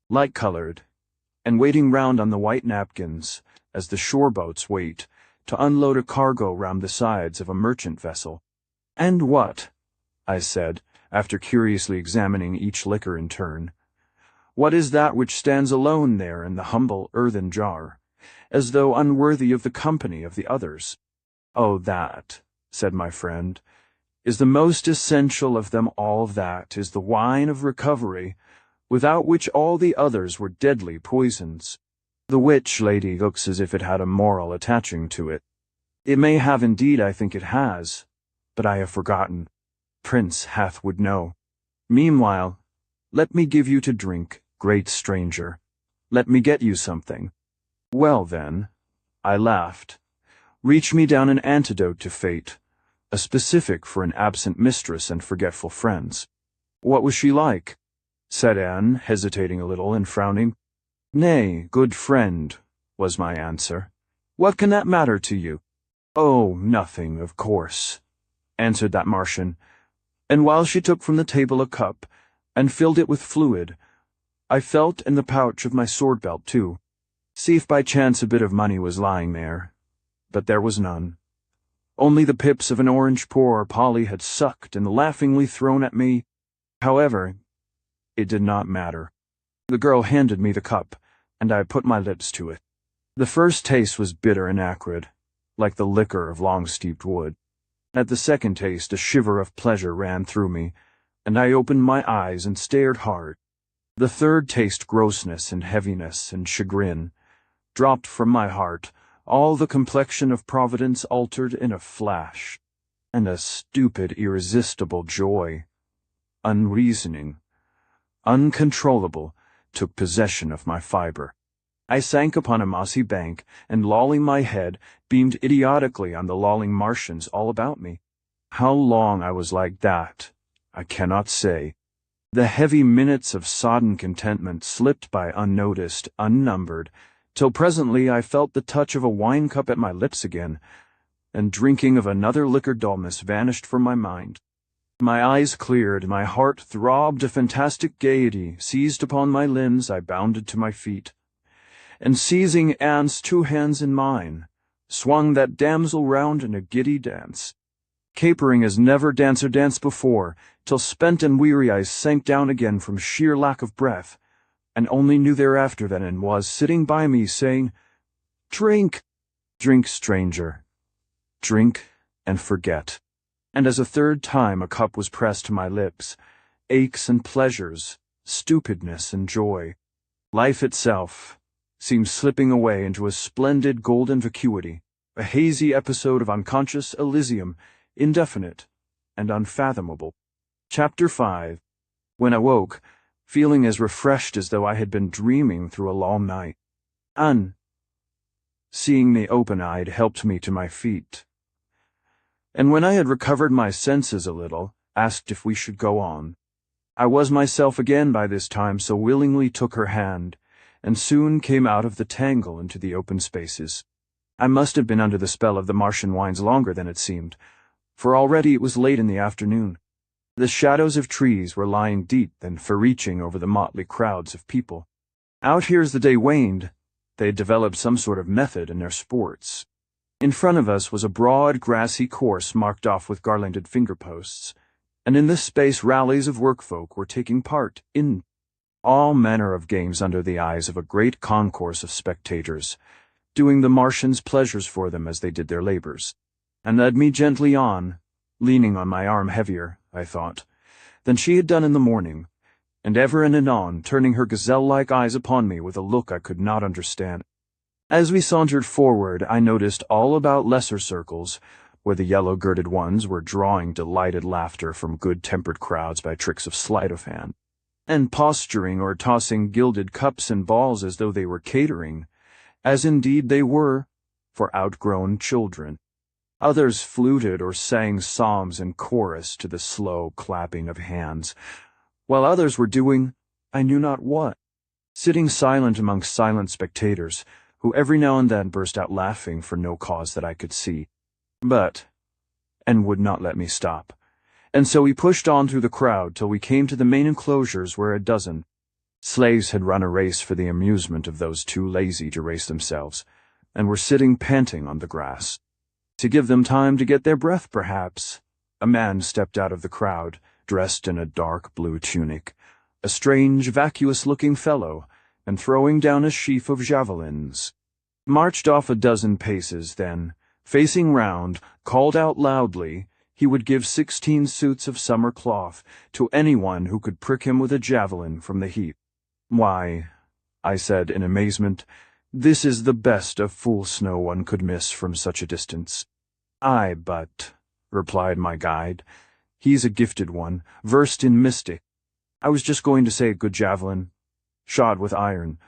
light-colored, and waiting round on the white napkins as the shore boats wait to unload a cargo round the sides of a merchant vessel. "And what?" I said, after curiously examining each liquor in turn. "What is that which stands alone there in the humble earthen jar, as though unworthy of the company of the others?" "Oh, that," said my friend, "is the most essential of them all. That is the wine of recovery, without which all the others were deadly poisons. The which, lady, looks as if it had a moral attaching to it. It may have indeed, I think it has, but I have forgotten. Prince Hath would know. Meanwhile, let me give you to drink, great stranger. Let me get you something." "Well, then," I laughed, "reach me down an antidote to fate, a specific for an absent mistress and forgetful friends." "What was she like?" said Anne, hesitating a little and frowning. "Nay, good friend," was my answer. "What can that matter to you? "Oh, nothing, of course," answered that Martian, and while she took from the table a cup and filled it with fluid, I felt in the pouch of my sword belt too, see if by chance a bit of money was lying there, but there was none. Only the pips of an orange poor Polly had sucked and laughingly thrown at me. However, it did not matter. The girl handed me the cup, and I put my lips to it. The first taste was bitter and acrid, like the liquor of long-steeped wood. At the second taste, a shiver of pleasure ran through me, and I opened my eyes and stared hard. The third taste, grossness and heaviness and chagrin, dropped from my heart, all the complexion of Providence altered in a flash, and a stupid, irresistible joy, unreasoning, uncontrollable, took possession of my fiber. I sank upon a mossy bank, and lolling my head, beamed idiotically on the lolling Martians all about me. How long I was like that, I cannot say. The heavy minutes of sodden contentment slipped by unnoticed, unnumbered, till presently I felt the touch of a wine cup at my lips again, and drinking of another liquor dullness vanished from my mind. My eyes cleared, my heart throbbed, a fantastic gaiety seized upon my limbs. I bounded to my feet, and seizing Anne's 2 hands in mine, swung that damsel round in a giddy dance, capering as never dancer danced before, till spent and weary I sank down again from sheer lack of breath, and only knew thereafter that Anne was sitting by me, saying, "Drink, drink, stranger, drink and forget." And as a third time a cup was pressed to my lips, aches and pleasures, stupidness and joy, life itself, seemed slipping away into a splendid golden vacuity, a hazy episode of unconscious Elysium, indefinite and unfathomable. Chapter 5. When I woke, feeling as refreshed as though I had been dreaming through a long night, Anne, seeing me open-eyed, helped me to my feet, and when I had recovered my senses a little, asked if we should go on. I was myself again by this time, so willingly took her hand, and soon came out of the tangle into the open spaces. I must have been under the spell of the Martian wines longer than it seemed, for already it was late in the afternoon. The shadows of trees were lying deep and far-reaching over the motley crowds of people. Out here as the day waned, they had developed some sort of method in their sports. In front of us was a broad, grassy course marked off with garlanded finger-posts, and in this space rallies of workfolk were taking part in all manner of games under the eyes of a great concourse of spectators, doing the Martians' pleasures for them as they did their labors, and led me gently on, leaning on my arm heavier, I thought, than she had done in the morning, and ever and anon turning her gazelle-like eyes upon me with a look I could not understand. As we sauntered forward, I noticed all about lesser circles, where the yellow-girded ones were drawing delighted laughter from good-tempered crowds by tricks of sleight of hand, and posturing or tossing gilded cups and balls as though they were catering, as indeed they were, for outgrown children. Others fluted or sang psalms in chorus to the slow clapping of hands, while others were doing I knew not what, sitting silent amongst silent spectators, who every now and then burst out laughing for no cause that I could see, and would not let me stop. And so we pushed on through the crowd till we came to the main enclosures, where a dozen slaves had run a race for the amusement of those too lazy to race themselves, and were sitting panting on the grass. To give them time to get their breath, perhaps, a man stepped out of the crowd, dressed in a dark blue tunic, a strange, vacuous-looking fellow, and throwing down a sheaf of javelins, marched off a dozen paces, then, facing round, called out loudly he would give 16 suits of summer cloth to anyone who could prick him with a javelin from the heap. "Why," I said in amazement, "this is the best of fool snow one could miss from such a distance." "Aye, but," replied my guide, "he's a gifted one, versed in mystic." I was just going to say a good javelin, shod with iron,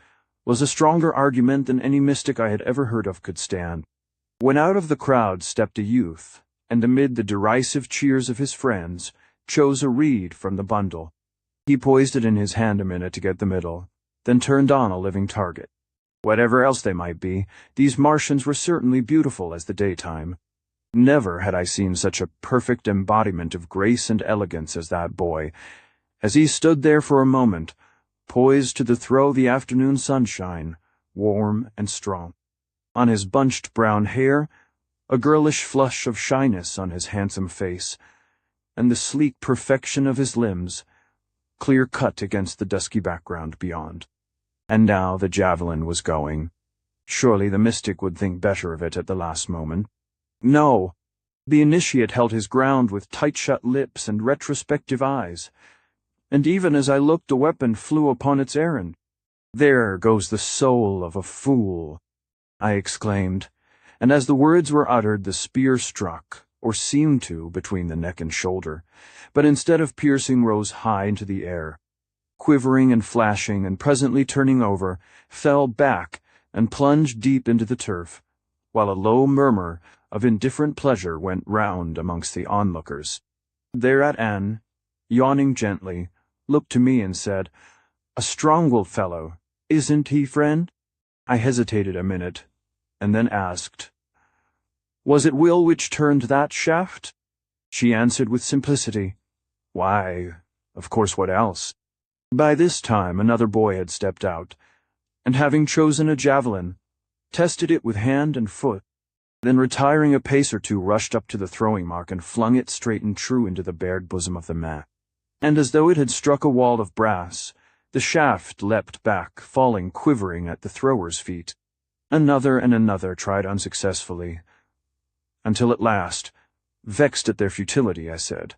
was a stronger argument than any mystic I had ever heard of could stand, when out of the crowd stepped a youth, and amid the derisive cheers of his friends, chose a reed from the bundle. He poised it in his hand a minute to get the middle, then turned on a living target. Whatever else they might be, these Martians were certainly beautiful as the daytime, Never had I seen such a perfect embodiment of grace and elegance as that boy, as he stood there for a moment, poised to throw the afternoon sunshine, warm and strong. On his bunched brown hair, a girlish flush of shyness on his handsome face, and the sleek perfection of his limbs, clear-cut against the dusky background beyond. And now the javelin was going. Surely the mystic would think better of it at the last moment. No! The initiate held his ground with tight-shut lips and retrospective eyes, and even as I looked, a weapon flew upon its errand. "There goes the soul of a fool," I exclaimed, and as the words were uttered, the spear struck, or seemed to, between the neck and shoulder, but instead of piercing rose high into the air, quivering and flashing, and presently turning over, fell back and plunged deep into the turf, while a low murmur of indifferent pleasure went round amongst the onlookers. Thereat Anne, yawning gently, looked to me and said, "A strong-willed fellow, isn't he, friend?" I hesitated a minute, and then asked, "Was it will which turned that shaft?" She answered with simplicity, "Why, of course, what else?" By this time another boy had stepped out, and having chosen a javelin, tested it with hand and foot, then retiring a pace or two rushed up to the throwing mark and flung it straight and true into the bared bosom of the man. And as though it had struck a wall of brass, the shaft leapt back, falling quivering at the thrower's feet. Another and another tried unsuccessfully, until at last, vexed at their futility, I said,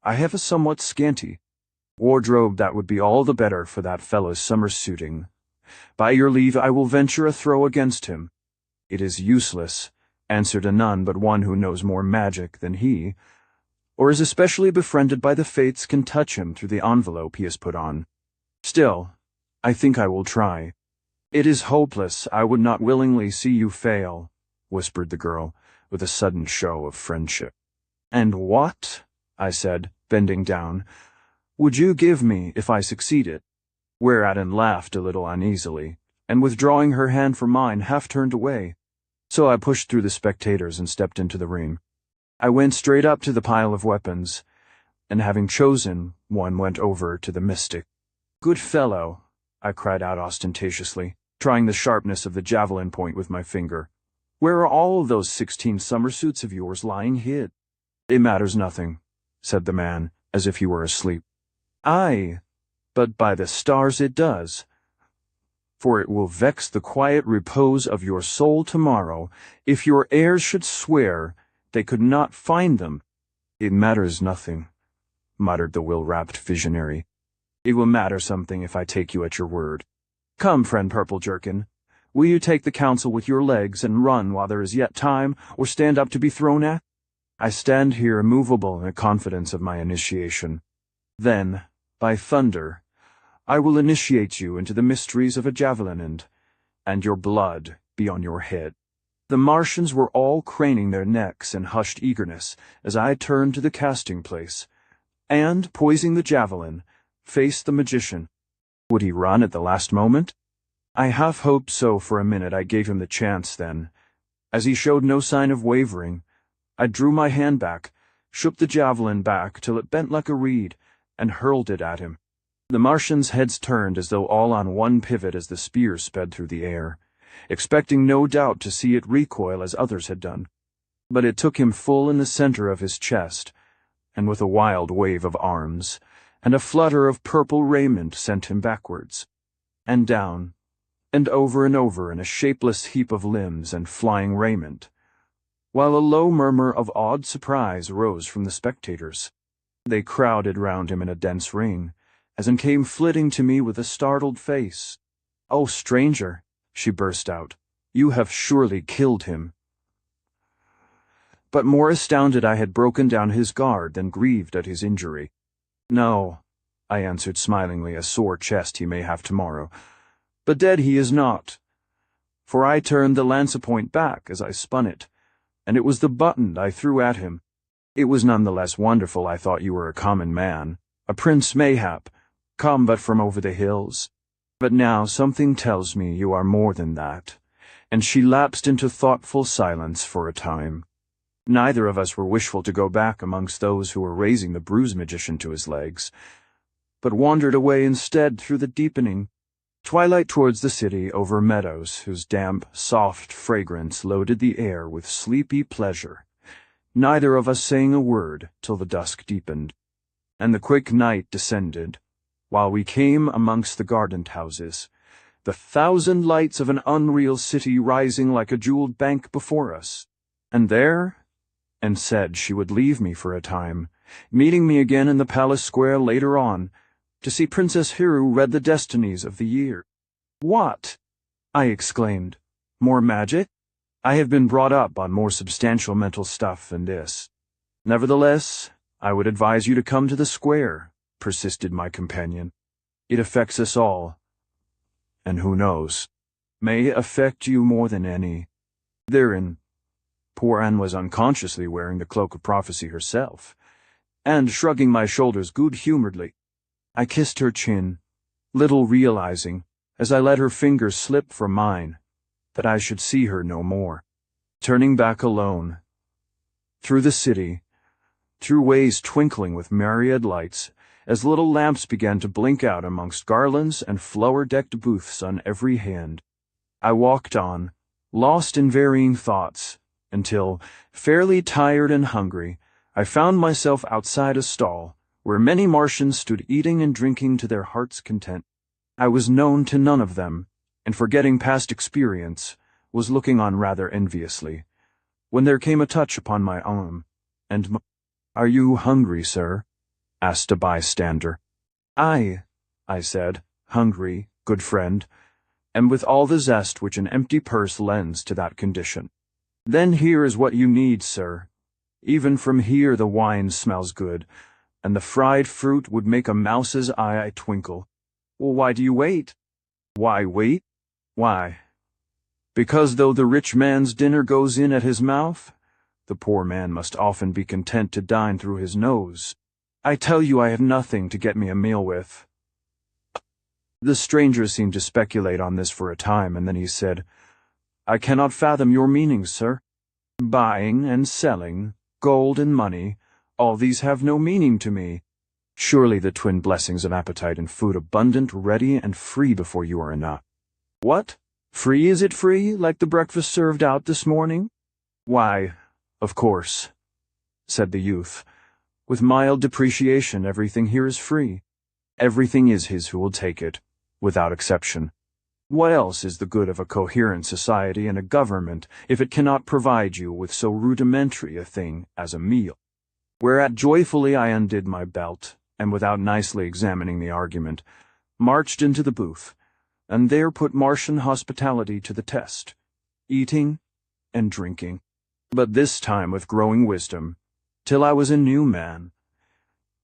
"I have a somewhat scanty wardrobe that would be all the better for that fellow's summer suiting. By your leave I will venture a throw against him." "It is useless," answered a none but one who knows more magic than he, or is especially befriended by the fates, can touch him through the envelope he has put on. "Still, I think I will try." "It is hopeless. I would not willingly see you fail," whispered the girl, with a sudden show of friendship. "And what," I said, bending down, "would you give me if I succeeded?" Whereat Anne laughed a little uneasily, and withdrawing her hand from mine, half turned away. So I pushed through the spectators and stepped into the ring. I went straight up to the pile of weapons, and having chosen one, went over to the mystic. "Good fellow," I cried out ostentatiously, trying the sharpness of the javelin point with my finger, "where are all those 16 summer suits of yours lying hid?" "It matters nothing," said the man, as if he were asleep. "Aye, but by the stars it does. For it will vex the quiet repose of your soul tomorrow if your heirs should swear they could not find them." "It matters nothing," muttered the will-wrapped visionary. "It will matter something if I take you at your word. Come, friend Purple Jerkin, will you take the counsel with your legs and run while there is yet time, or stand up to be thrown at?" I stand here immovable in the confidence of my initiation. Then, by thunder, I will initiate you into the mysteries of a javelin and your blood be on your head. The Martians were all craning their necks in hushed eagerness as I turned to the casting place, and, poising the javelin, faced the magician. Would he run at the last moment? I half hoped so for a minute. I gave him the chance then. As he showed no sign of wavering, I drew my hand back, shook the javelin back till it bent like a reed, and hurled it at him. The Martians' heads turned as though all on one pivot as the spear sped through the air, expecting no doubt to see it recoil as others had done. But it took him full in the center of his chest, and with a wild wave of arms, and a flutter of purple raiment sent him backwards, and down, and over in a shapeless heap of limbs and flying raiment, while a low murmur of awed surprise rose from the spectators. They crowded round him in a dense ring, as he came flitting to me with a startled face. "Oh, stranger," she burst out, "you have surely killed him." But more astounded I had broken down his guard than grieved at his injury. "No," I answered smilingly, "a sore chest he may have tomorrow, but dead he is not. For I turned the lance-point back as I spun it, and it was the button I threw at him. It was none the less wonderful I thought you were a common man, a prince mayhap, come but from over the hills. But now something tells me you are more than that." And she lapsed into thoughtful silence for a time. Neither of us were wishful to go back amongst those who were raising the bruise magician to his legs, but wandered away instead through the deepening twilight towards the city over meadows whose damp, soft fragrance loaded the air with sleepy pleasure, neither of us saying a word till the dusk deepened, and the quick night descended, while we came amongst the gardened houses, the thousand lights of an unreal city rising like a jeweled bank before us. And there, and said she would leave me for a time, meeting me again in the palace square later on, to see Princess Hiru read the destinies of the year. What? I exclaimed. More magic? I have been brought up on more substantial mental stuff than this. Nevertheless, I would advise you to come to the square, persisted my companion. It affects us all. And who knows, may affect you more than any. Therein, poor Anne was unconsciously wearing the cloak of prophecy herself, and shrugging my shoulders good-humoredly. I kissed her chin, little realizing, as I let her fingers slip from mine, that I should see her no more. Turning back alone, through the city, through ways twinkling with myriad lights, as little lamps began to blink out amongst garlands and flower-decked booths on every hand, I walked on, lost in varying thoughts, until, fairly tired and hungry, I found myself outside a stall, where many Martians stood eating and drinking to their heart's content. I was known to none of them, and forgetting past experience, was looking on rather enviously, when there came a touch upon my arm, and "Are you hungry, sir?" asked a bystander. "Aye," I said, "hungry, good friend," and with all the zest which an empty purse lends to that condition. "Then here is what you need, sir. Even from here the wine smells good, and the fried fruit would make a mouse's eye twinkle. Well, why do you wait?" "Why wait? Why, because though the rich man's dinner goes in at his mouth, the poor man must often be content to dine through his nose. I tell you I have nothing to get me a meal with." The stranger seemed to speculate on this for a time, and then he said, "I cannot fathom your meaning, sir. Buying and selling, gold and money, all these have no meaning to me. Surely the twin blessings of appetite and food abundant, ready, and free before you are enough." "What? Free, is it free, like the breakfast served out this morning?" "Why, of course," said the youth. "With mild depreciation, everything here is free. Everything is his who will take it, without exception. What else is the good of a coherent society and a government if it cannot provide you with so rudimentary a thing as a meal?" Whereat joyfully I undid my belt, and without nicely examining the argument, marched into the booth, and there put Martian hospitality to the test, eating and drinking, but this time with growing wisdom, till I was a new man,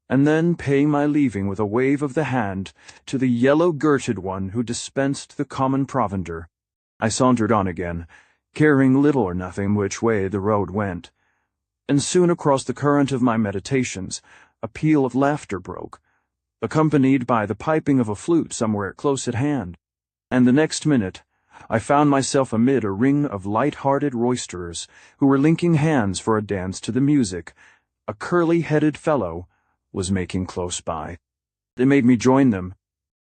and then paying my leaving with a wave of the hand to the yellow-girted one who dispensed the common provender, I sauntered on again, caring little or nothing which way the road went, and soon across the current of my meditations a peal of laughter broke, accompanied by the piping of a flute somewhere close at hand, and the next minute I found myself amid a ring of light-hearted roisterers who were linking hands for a dance to the music a curly-headed fellow was making close by. They made me join them.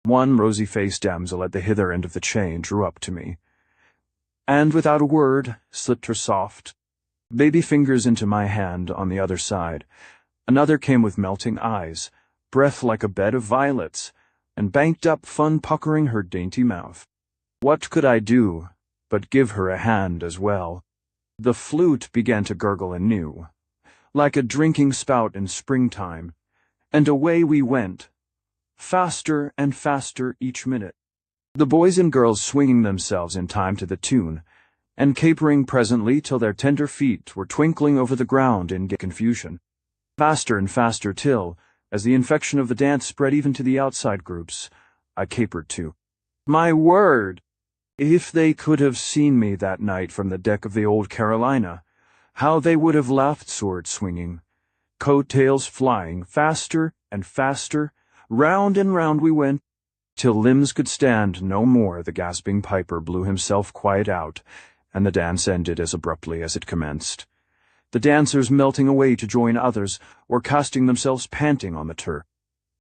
One rosy-faced damsel at the hither end of the chain drew up to me, and without a word slipped her soft, baby fingers into my hand on the other side. Another came with melting eyes, breath like a bed of violets, and banked up fun puckering her dainty mouth. What could I do but give her a hand as well? The flute began to gurgle anew, like a drinking spout in springtime, and away we went, faster and faster each minute, the boys and girls swinging themselves in time to the tune, and capering presently till their tender feet were twinkling over the ground in gay confusion. Faster and faster till, as the infection of the dance spread even to the outside groups, I capered too. My word! If they could have seen me that night from the deck of the old Carolina, how they would have laughed, sword swinging, coat-tails flying, faster and faster, round and round we went, till limbs could stand no more. The gasping piper blew himself quite out, and the dance ended as abruptly as it commenced. the dancers melting away to join others or casting themselves panting on the turf.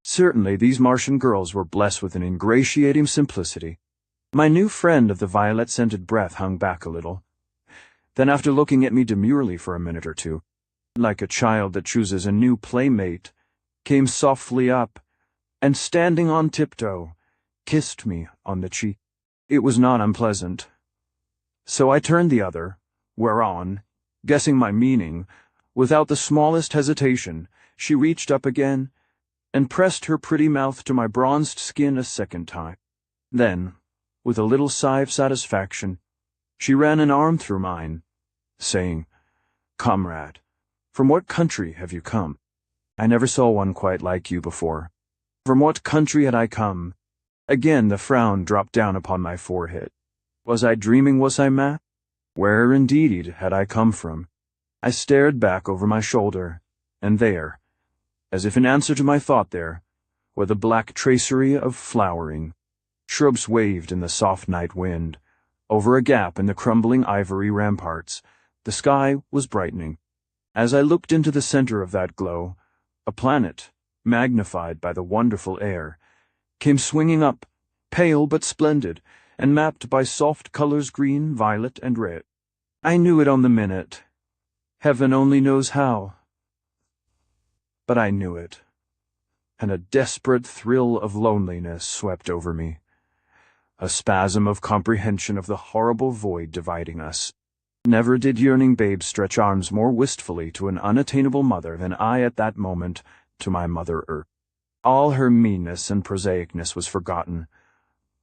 Certainly these Martian girls were blessed with an ingratiating simplicity. My new friend of the violet-scented breath hung back a little. Then, after looking at me demurely for a minute or two, like a child that chooses a new playmate, came softly up, and standing on tiptoe, kissed me on the cheek. It was not unpleasant. So I turned the other, whereon, guessing my meaning, without the smallest hesitation, she reached up again, and pressed her pretty mouth to my bronzed skin a second time. Then, with a little sigh of satisfaction, she ran an arm through mine, saying, "Comrade, from what country have you come? I never saw one quite like you before." From what country had I come? Again the frown dropped down upon my forehead. Was I dreaming, was I mad? Where indeed had I come from? I stared back over my shoulder, and there, as if in answer to my thought there, were the black tracery of flowering. Shrubs waved in the soft night wind. Over a gap in the crumbling ivory ramparts, the sky was brightening. As I looked into the center of that glow, a planet, magnified by the wonderful air, came swinging up, pale but splendid, and mapped by soft colors green, violet, and red. I knew it on the minute. Heaven only knows how. But I knew it, and a desperate thrill of loneliness swept over me, a spasm of comprehension of the horrible void dividing us. Never did yearning babe stretch arms more wistfully to an unattainable mother than I at that moment to my Mother Earth. All her meanness and prosaicness was forgotten.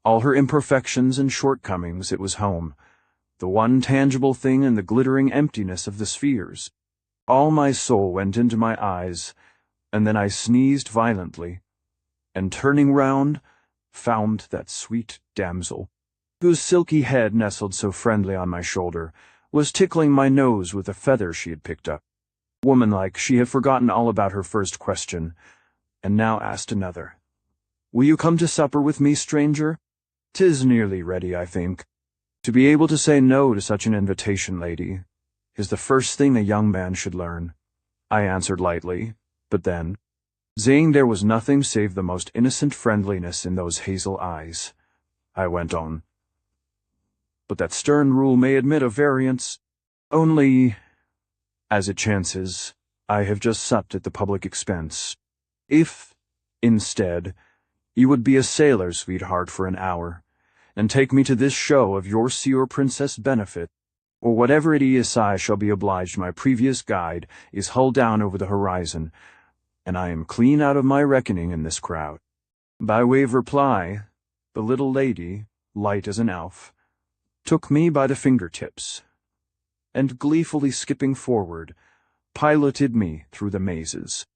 All her imperfections and shortcomings, it was home, the one tangible thing in the glittering emptiness of the spheres. All my soul went into my eyes, and then I sneezed violently, and turning round, found that sweet damsel, whose silky head nestled so friendly on my shoulder, was tickling my nose with a feather she had picked up. Womanlike, she had forgotten all about her first question, and now asked another. "Will you come to supper with me, stranger? 'Tis nearly ready, I think." To be able to say no to such an invitation, lady, is the first thing a young man should learn. I answered lightly, but then, seeing there was nothing save the most innocent friendliness in those hazel eyes, I went on. "But that stern rule may admit of variance. Only, as it chances, I have just supped at the public expense. If, instead, you would be a sailor, sweetheart, for an hour, and take me to this show of your Seer Princess benefit, or whatever it is, I shall be obliged my previous guide is hull down over the horizon, and I am clean out of my reckoning in this crowd." By way of reply, the little lady, light as an elf, took me by the fingertips, and gleefully skipping forward, piloted me through the mazes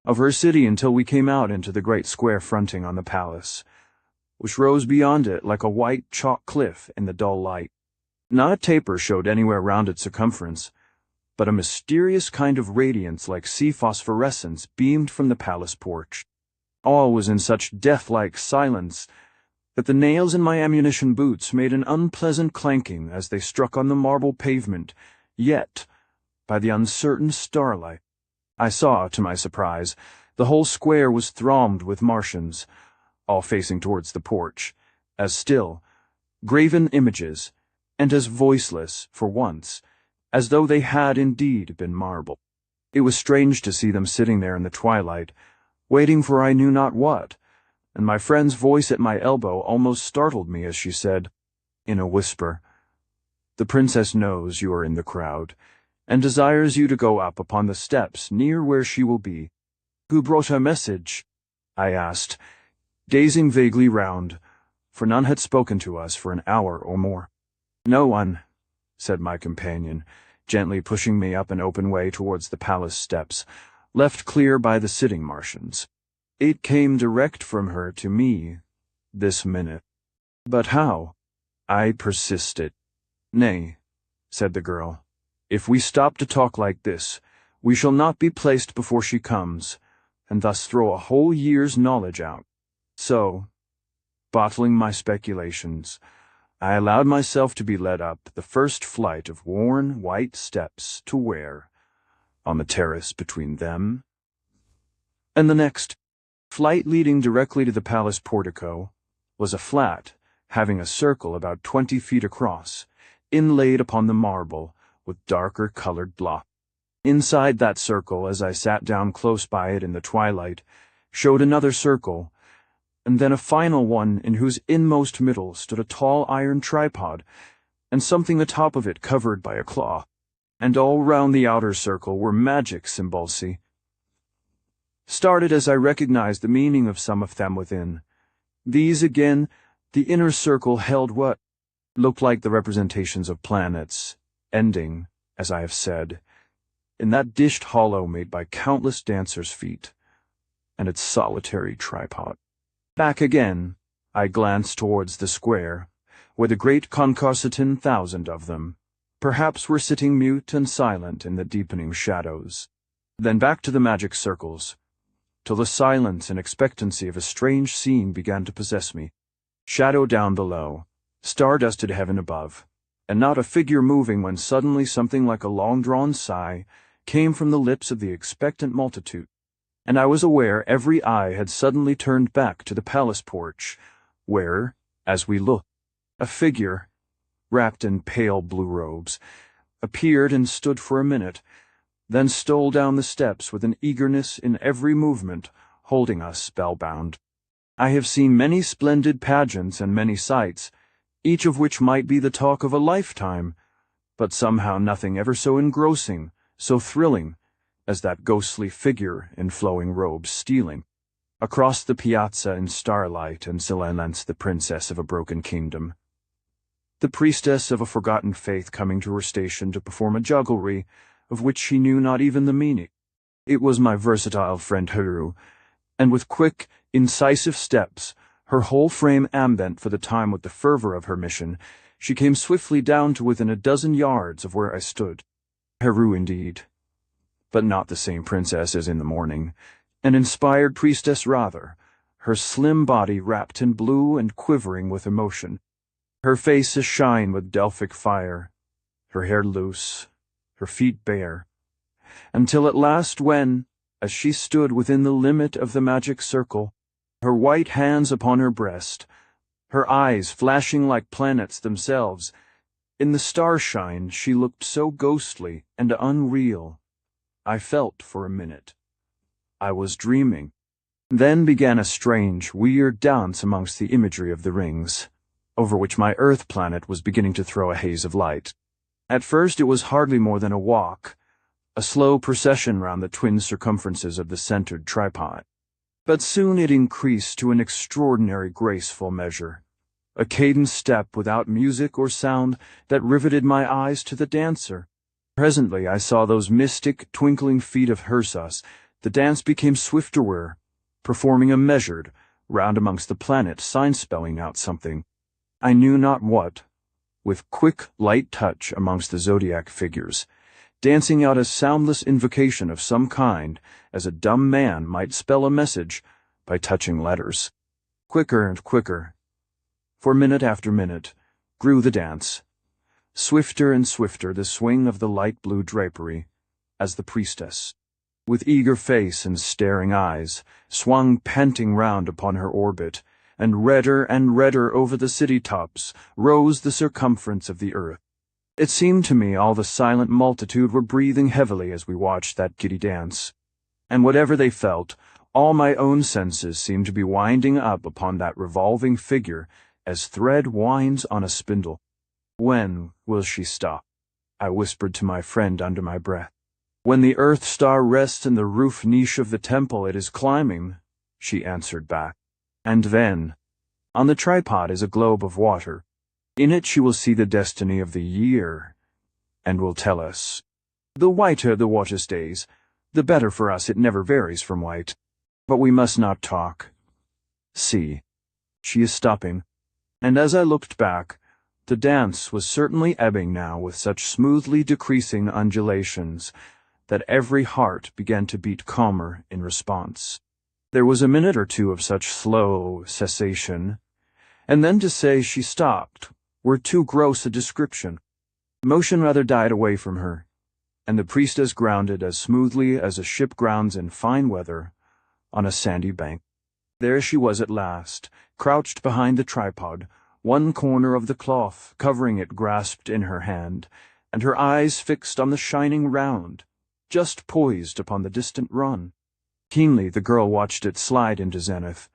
of her city until we came out into the great square fronting on the palace, which rose beyond it like a white chalk cliff in the dull light. Not a taper showed anywhere round its circumference, but a mysterious kind of radiance like sea phosphorescence beamed from the palace porch. All was in such death-like silence that the nails in my ammunition boots made an unpleasant clanking as they struck on the marble pavement, yet, by the uncertain starlight, I saw, to my surprise, the whole square was thronged with Martians, all facing towards the porch, as still, graven images, and as voiceless, for once, as though they had indeed been marble. It was strange to see them sitting there in the twilight, waiting for I knew not what, and my friend's voice at my elbow almost startled me as she said, in a whisper, "The princess knows you are in the crowd, and desires you to go up upon the steps near where she will be." "Who brought her message?" I asked, gazing vaguely round, for none had spoken to us for an hour or more. "No one," said my companion, gently pushing me up an open way towards the palace steps, left clear by the sitting Martians. "It came direct from her to me, this minute." "But how?" I persisted. "Nay," said the girl, "if we stop to talk like this, we shall not be placed before she comes, and thus throw a whole year's knowledge out." So, bottling my speculations, I allowed myself to be led up the first flight of worn white steps to where, on the terrace between them and the next. Flight leading directly to the palace portico was a flat having a circle about 20 feet across, inlaid upon the marble with darker colored block. Inside that circle, as I sat down close by it in the twilight, showed another circle, and then a final one in whose inmost middle stood a tall iron tripod, and something atop of it covered by a cloth. And all round the outer circle were magic symbolsi. Started as I recognized the meaning of some of them within. These again, the inner circle held what looked like the representations of planets, ending, as I have said, in that dished hollow made by countless dancers' feet, and its solitary tripod. Back again, I glanced towards the square, where the great concourse 10,000 of them, perhaps, were sitting mute and silent in the deepening shadows. Then back to the magic circles, till the silence and expectancy of a strange scene began to possess me. Shadow down below, star-dusted heaven above, and not a figure moving when suddenly something like a long-drawn sigh came from the lips of the expectant multitude, and I was aware every eye had suddenly turned back to the palace porch, where, as we looked, a figure, wrapped in pale blue robes, appeared and stood for a minute, then stole down the steps with an eagerness in every movement, holding us spellbound. I have seen many splendid pageants and many sights, each of which might be the talk of a lifetime, but somehow nothing ever so engrossing, so thrilling, as that ghostly figure in flowing robes stealing across the piazza in starlight and silence, the princess of a broken kingdom, the priestess of a forgotten faith coming to her station to perform a jugglery of which she knew not even the meaning. It was my versatile friend Haru, and with quick, incisive steps, her whole frame ambent for the time with the fervor of her mission, she came swiftly down to within a dozen yards of where I stood. Haru indeed, but not the same princess as in the morning, an inspired priestess rather, her slim body wrapped in blue and quivering with emotion, her face ashine with Delphic fire, her hair loose, her feet bare, until at last when, as she stood within the limit of the magic circle, her white hands upon her breast, her eyes flashing like planets themselves, in the starshine she looked so ghostly and unreal, I felt for a minute I was dreaming. Then began a strange, weird dance amongst the imagery of the rings, over which my Earth planet was beginning to throw a haze of light. At first it was hardly more than a walk, a slow procession round the twin circumferences of the centered tripod. But soon it increased to an extraordinary graceful measure, a cadenced step without music or sound that riveted my eyes to the dancer. Presently I saw those mystic, twinkling feet of Hyrsos. The dance became swifter, performing a measured round amongst the planets, sign-spelling out something, I knew not what, with quick, light touch amongst the zodiac figures, dancing out a soundless invocation of some kind, as a dumb man might spell a message by touching letters. Quicker and quicker, for minute after minute, grew the dance. Swifter and swifter the swing of the light blue drapery, as the priestess, with eager face and staring eyes, swung panting round upon her orbit, and redder over the city tops rose the circumference of the earth. It seemed to me all the silent multitude were breathing heavily as we watched that giddy dance, and whatever they felt, all my own senses seemed to be winding up upon that revolving figure as thread winds on a spindle. When will she stop? I whispered to my friend under my breath. When the earth star rests in the roof niche of the temple it is climbing, she answered back. And then, on the tripod is a globe of water. In it she will see the destiny of the year, and will tell us. The whiter the water stays, the better for us. It never varies from white. But we must not talk. See, she is stopping. And as I looked back, the dance was certainly ebbing now with such smoothly decreasing undulations that every heart began to beat calmer in response. There was a minute or two of such slow cessation, and then to say she stopped were too gross a description. Motion rather died away from her, and the priestess grounded as smoothly as a ship grounds in fine weather on a sandy bank. There she was at last, crouched behind the tripod, one corner of the cloth covering it grasped in her hand, and her eyes fixed on the shining round, just poised upon the distant run. Keenly the girl watched it slide into zenith.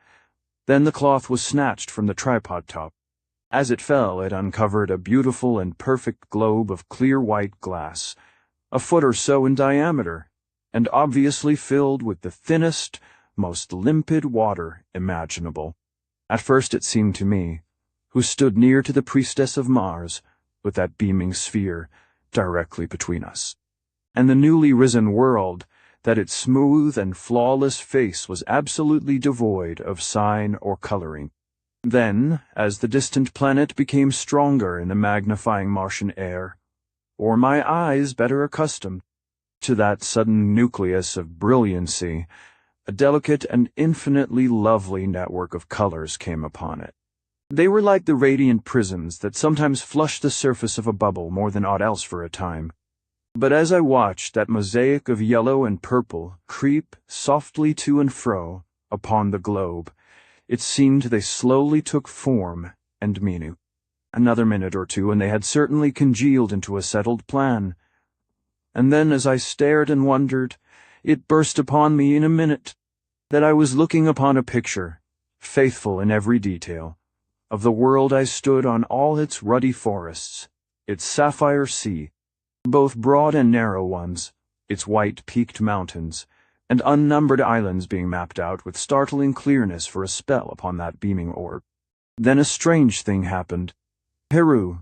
Then the cloth was snatched from the tripod top. As it fell, it uncovered a beautiful and perfect globe of clear white glass, a foot or so in diameter, and obviously filled with the thinnest, most limpid water imaginable. At first it seemed to me, who stood near to the priestess of Mars, with that beaming sphere directly between us, and the newly risen world, that its smooth and flawless face was absolutely devoid of sign or coloring. Then, as the distant planet became stronger in the magnifying Martian air, or my eyes better accustomed to that sudden nucleus of brilliancy, a delicate and infinitely lovely network of colors came upon it. They were like the radiant prisms that sometimes flush the surface of a bubble more than aught else for a time. But as I watched that mosaic of yellow and purple creep softly to and fro upon the globe, it seemed they slowly took form and meaning. Another minute or two, and they had certainly congealed into a settled plan. And then, as I stared and wondered, it burst upon me in a minute that I was looking upon a picture, faithful in every detail, of the world I stood on all its ruddy forests, its sapphire sea, both broad and narrow ones, its white peaked mountains, and unnumbered islands being mapped out with startling clearness for a spell upon that beaming orb. Then a strange thing happened. Heru,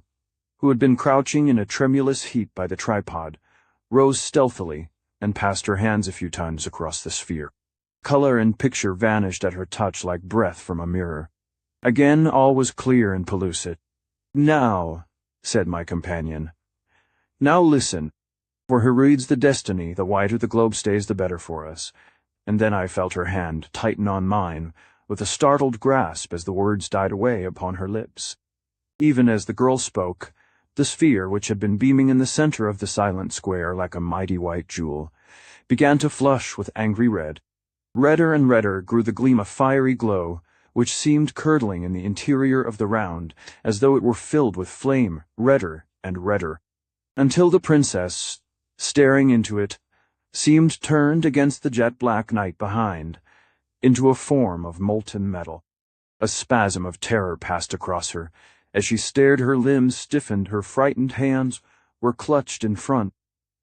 who had been crouching in a tremulous heap by the tripod, rose stealthily and passed her hands a few times across the sphere. Color and picture vanished at her touch like breath from a mirror. Again all was clear and pellucid. "Now," said my companion, "now listen, for who reads the destiny, the wider the globe stays the better for us." And then I felt her hand tighten on mine with a startled grasp as the words died away upon her lips. Even as the girl spoke, the sphere, which had been beaming in the center of the silent square like a mighty white jewel, began to flush with angry red. Redder and redder grew the gleam of fiery glow, which seemed curdling in the interior of the round, as though it were filled with flame, redder and redder, until the princess, staring into it, seemed turned against the jet-black night behind, into a form of molten metal. A spasm of terror passed across her. As she stared, her limbs stiffened, her frightened hands were clutched in front,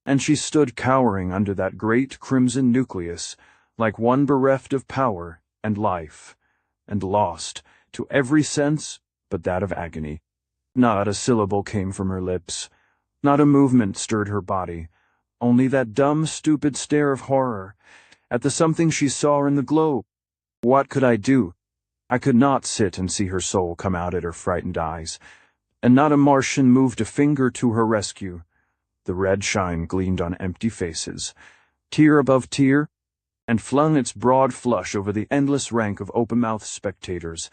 and she stood cowering under that great crimson nucleus, like one bereft of power and life, and lost to every sense but that of agony. Not a syllable came from her lips, not a movement stirred her body, only that dumb, stupid stare of horror at the something she saw in the globe. What could I do? I could not sit and see her soul come out at her frightened eyes, and not a Martian moved a finger to her rescue. The red shine gleamed on empty faces, tier above tier, and flung its broad flush over the endless rank of open-mouthed spectators.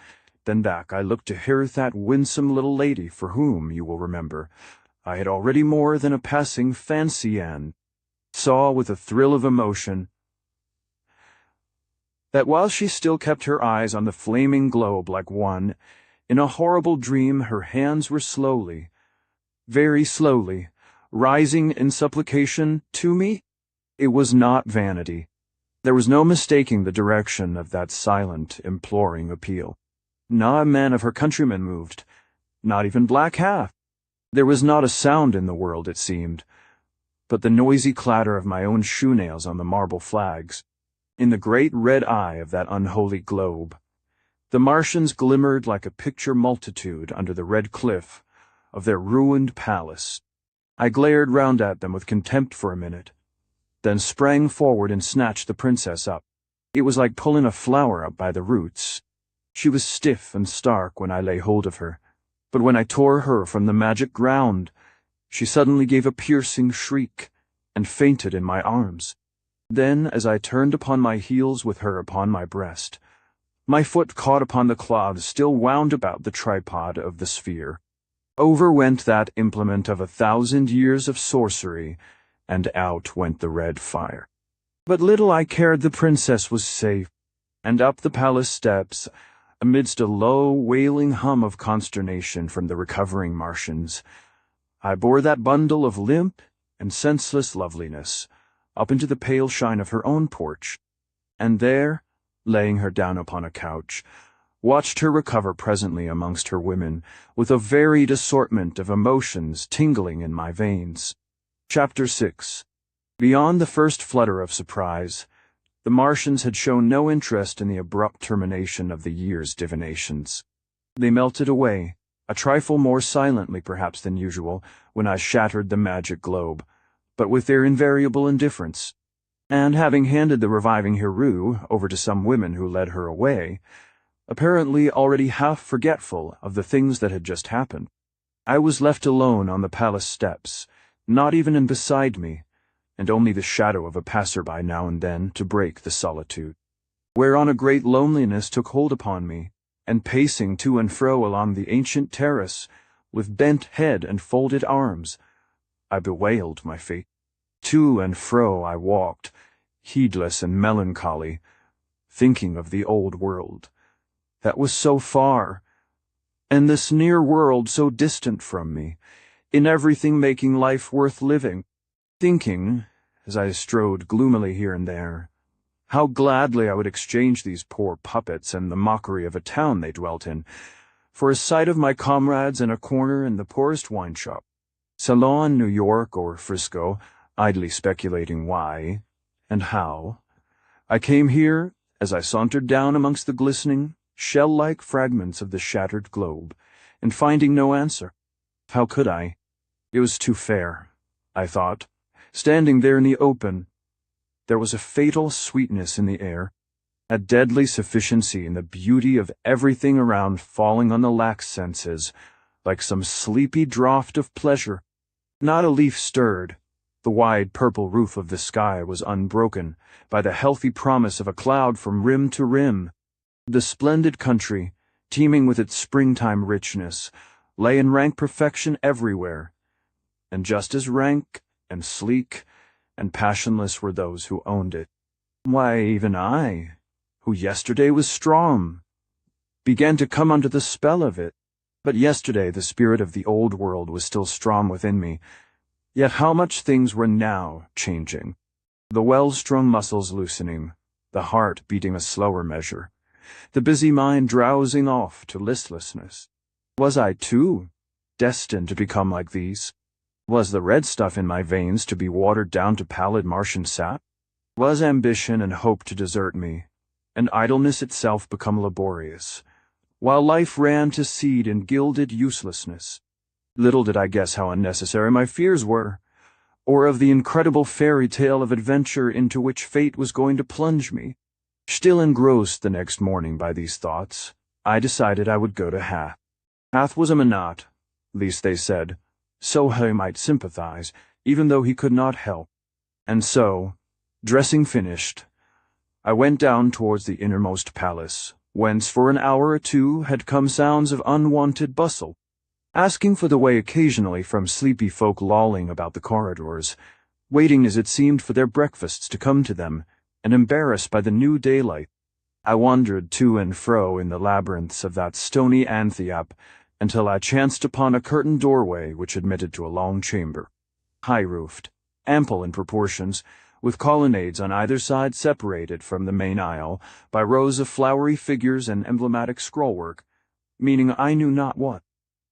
Then back I looked to hear that winsome little lady for whom, you will remember, I had already more than a passing fancy and saw with a thrill of emotion that while she still kept her eyes on the flaming globe like one, in a horrible dream her hands were slowly, very slowly, rising in supplication to me. It was not vanity. There was no mistaking the direction of that silent, imploring appeal. Not a man of her countrymen moved, not even black half. There was not a sound in the world, it seemed, but the noisy clatter of my own shoe-nails on the marble flags. In the great red eye of that unholy globe, the Martians glimmered like a picture multitude under the red cliff of their ruined palace. I glared round at them with contempt for a minute, then sprang forward and snatched the princess up. It was like pulling a flower up by the roots. She was stiff and stark when I lay hold of her, but when I tore her from the magic ground, she suddenly gave a piercing shriek and fainted in my arms. Then, as I turned upon my heels with her upon my breast, my foot caught upon the cloths still wound about the tripod of the sphere. Over went that implement of 1,000 years of sorcery, and out went the red fire. But little I cared, the princess was safe, and up the palace steps, amidst a low, wailing hum of consternation from the recovering Martians, I bore that bundle of limp and senseless loveliness up into the pale shine of her own porch, and there, laying her down upon a couch, watched her recover presently amongst her women, with a varied assortment of emotions tingling in my veins. Chapter 6. Beyond the first flutter of surprise, the Martians had shown no interest in the abrupt termination of the year's divinations. They melted away, a trifle more silently perhaps than usual, when I shattered the magic globe, but with their invariable indifference. And having handed the reviving Hiru over to some women who led her away, apparently already half forgetful of the things that had just happened, I was left alone on the palace steps, not even in beside me, and only the shadow of a passerby now and then to break the solitude. Whereon a great loneliness took hold upon me, and pacing to and fro along the ancient terrace, with bent head and folded arms, I bewailed my fate. To and fro I walked, heedless and melancholy, thinking of the old world, that was so far, and this near world so distant from me, in everything making life worth living, thinking, as I strode gloomily here and there, how gladly I would exchange these poor puppets and the mockery of a town they dwelt in, for a sight of my comrades in a corner in the poorest wine shop, salon in New York or Frisco, idly speculating why and how I came here, as I sauntered down amongst the glistening, shell-like fragments of the shattered globe, and finding no answer. How could I? It was too fair, I thought. Standing there in the open, there was a fatal sweetness in the air, a deadly sufficiency in the beauty of everything around falling on the lax senses, like some sleepy draught of pleasure. Not a leaf stirred. The wide purple roof of the sky was unbroken by the healthy promise of a cloud from rim to rim. The splendid country, teeming with its springtime richness, lay in rank perfection everywhere, and just as rank and sleek and passionless were those who owned it. Why, even I, who yesterday was strong, began to come under the spell of it. But yesterday the spirit of the old world was still strong within me, yet how much things were now changing. The well-strung muscles loosening, the heart beating a slower measure, the busy mind drowsing off to listlessness. Was I, too, destined to become like these? Was the red stuff in my veins to be watered down to pallid Martian sap? Was ambition and hope to desert me, and idleness itself become laborious, while life ran to seed in gilded uselessness? Little did I guess how unnecessary my fears were, or of the incredible fairy tale of adventure into which fate was going to plunge me. Still engrossed the next morning by these thoughts, I decided I would go to Hath. Hath was a Manat, least they said, so he might sympathize, even though he could not help. And so, dressing finished, I went down towards the innermost palace, whence for an hour or two had come sounds of unwonted bustle, asking for the way occasionally from sleepy folk lolling about the corridors, waiting as it seemed for their breakfasts to come to them, and embarrassed by the new daylight. I wandered to and fro in the labyrinths of that stony amphitheatre until I chanced upon a curtained doorway which admitted to a long chamber, high-roofed, ample in proportions, with colonnades on either side separated from the main aisle by rows of flowery figures and emblematic scrollwork, meaning I knew not what.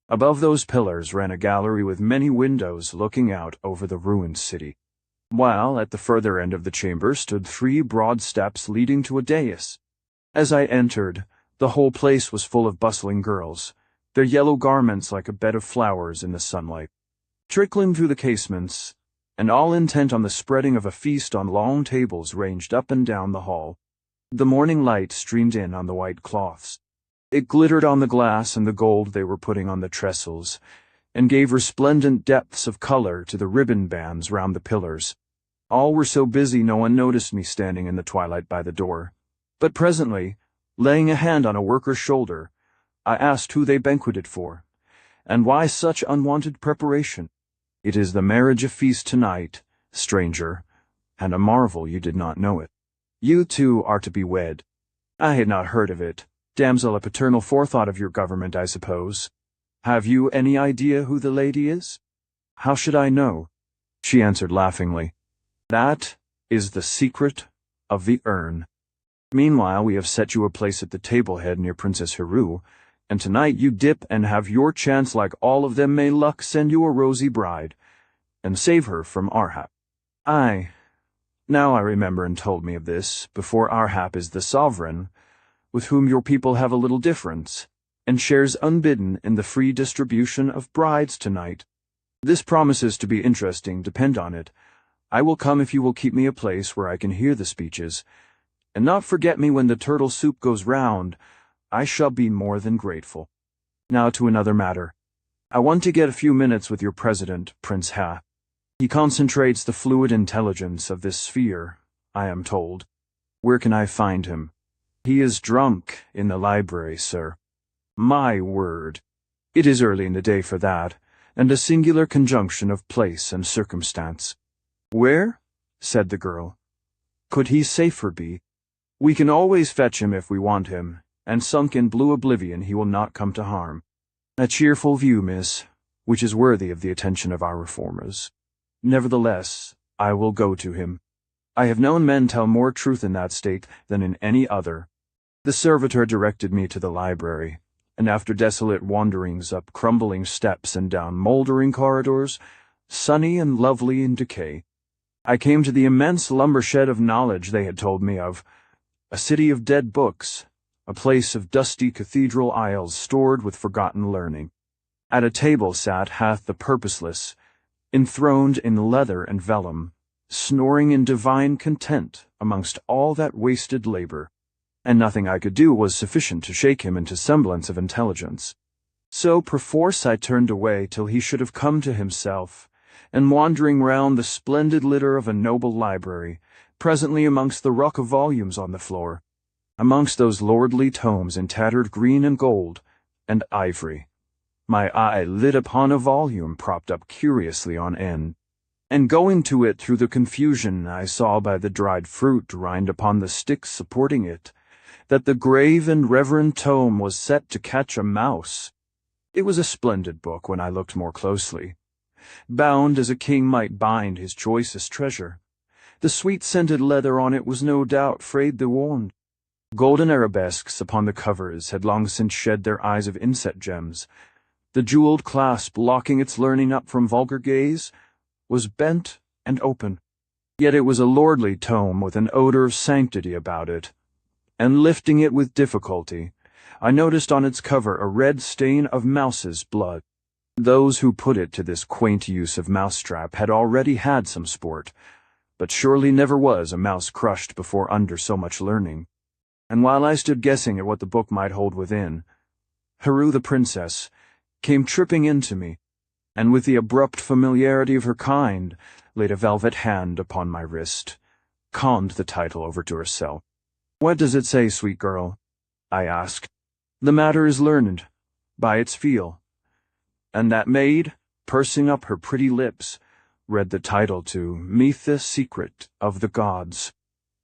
Above those pillars ran a gallery with many windows looking out over the ruined city, while at the further end of the chamber stood 3 broad steps leading to a dais. As I entered, the whole place was full of bustling girls, their yellow garments like a bed of flowers in the sunlight, trickling through the casements, and all intent on the spreading of a feast on long tables ranged up and down the hall. The morning light streamed in on the white cloths. It glittered on the glass and the gold they were putting on the trestles, and gave resplendent depths of color to the ribbon bands round the pillars. All were so busy no one noticed me standing in the twilight by the door. But presently, laying a hand on a worker's shoulder, I asked who they banqueted for, and why such unwonted preparation. "It is the marriage feast tonight," stranger, and a marvel you did not know it. You two are to be wed. I had not heard of it. Damsel, a paternal forethought of your government, I suppose. Have you any idea who the lady is? How should I know? She answered laughingly. That is the secret of the urn. Meanwhile, we have set you a place at the table head near Princess Heru, and tonight you dip and have your chance like all of them. May luck send you a rosy bride, and save her from Arhap. Aye, now I remember and told me of this, before Arhap is the sovereign, with whom your people have a little difference, and shares unbidden in the free distribution of brides tonight. This promises to be interesting, depend on it. I will come if you will keep me a place where I can hear the speeches, and not forget me when the turtle soup goes round. I shall be more than grateful. Now to another matter. I want to get a few minutes with your president, Prince Ha. He concentrates the fluid intelligence of this sphere, I am told. Where can I find him? He is drunk in the library, sir. My word. It is early in the day for that, and a singular conjunction of place and circumstance. Where? Said the girl. Could he safer be? We can always fetch him if we want him, and sunk in blue oblivion he will not come to harm. A cheerful view, miss, which is worthy of the attention of our reformers. Nevertheless, I will go to him. I have known men tell more truth in that state than in any other. The servitor directed me to the library, and after desolate wanderings up crumbling steps and down mouldering corridors, sunny and lovely in decay, I came to the immense lumber shed of knowledge they had told me of, a city of dead books, a place of dusty cathedral aisles stored with forgotten learning. At a table sat Hath the purposeless, enthroned in leather and vellum, snoring in divine content amongst all that wasted labor, and nothing I could do was sufficient to shake him into semblance of intelligence. So perforce I turned away till he should have come to himself, and wandering round the splendid litter of a noble library, presently amongst the ruck of volumes on the floor, amongst those lordly tomes in tattered green and gold and ivory, my eye lit upon a volume propped up curiously on end, and going to it through the confusion I saw by the dried fruit rind upon the sticks supporting it, that the grave and reverend tome was set to catch a mouse. It was a splendid book when I looked more closely, bound as a king might bind his choicest treasure. The sweet-scented leather on it was no doubt frayed the wound. Golden arabesques upon the covers had long since shed their eyes of inset gems. The jeweled clasp, locking its learning up from vulgar gaze, was bent and open. Yet it was a lordly tome with an odor of sanctity about it, and lifting it with difficulty, I noticed on its cover a red stain of mouse's blood. Those who put it to this quaint use of mousetrap had already had some sport, but surely never was a mouse crushed before under so much learning. And while I stood guessing at what the book might hold within, Heru the princess came tripping into me, and with the abrupt familiarity of her kind, laid a velvet hand upon my wrist, conned the title over to herself. What does it say, sweet girl? I asked. The matter is learned, by its feel. And that maid, pursing up her pretty lips, read the title to Meath the Secret of the Gods.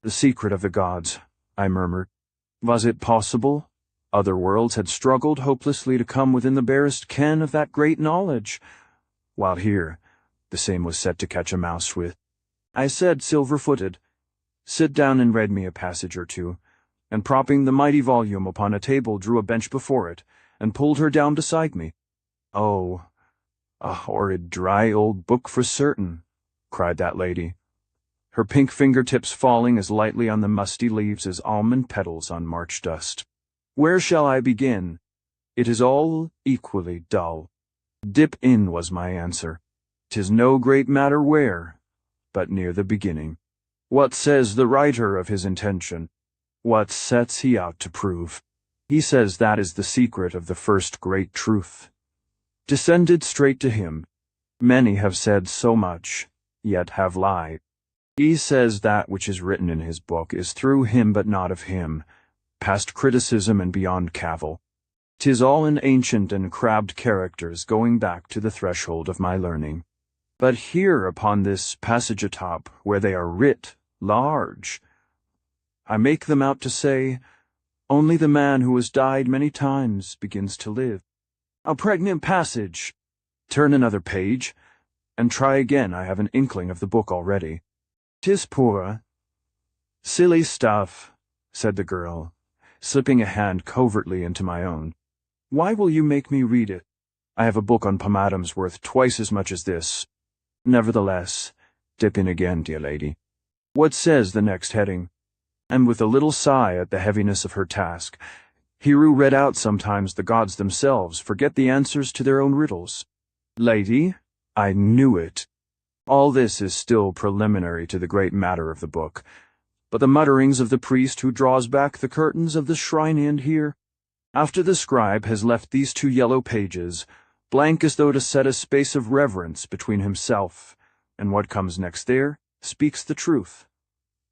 The secret of the gods, I murmured. Was it possible? Other worlds had struggled hopelessly to come within the barest ken of that great knowledge, while here the same was set to catch a mouse with. I said, silver-footed, sit down and read me a passage or two, and propping the mighty volume upon a table drew a bench before it, and pulled her down beside me. Oh, a horrid dry old book for certain, cried that lady, her pink fingertips falling as lightly on the musty leaves as almond petals on March dust. Where shall I begin? It is all equally dull. Dip in, was my answer. 'Tis no great matter where, but near the beginning. What says the writer of his intention? What sets he out to prove? He says that is the secret of the first great truth. Descended straight to him, many have said so much, yet have lied. He says that which is written in his book is through him but not of him, past criticism and beyond cavil. 'Tis all in ancient and crabbed characters going back to the threshold of my learning. But here upon this passage atop, where they are writ large, I make them out to say, only the man who has died many times begins to live. A pregnant passage. Turn another page, and try again. I have an inkling of the book already. 'Tis poor. Silly stuff, said the girl, slipping a hand covertly into my own. Why will you make me read it? I have a book on pomatums worth twice as much as this. Nevertheless, dip in again, dear lady. What says the next heading? And with a little sigh at the heaviness of her task, Hiru read out sometimes the gods themselves forget the answers to their own riddles. Lady, I knew it. All this is still preliminary to the great matter of the book, but the mutterings of the priest who draws back the curtains of the shrine end here, after the scribe has left these 2 yellow pages, blank as though to set a space of reverence between himself and what comes next there, speaks the truth.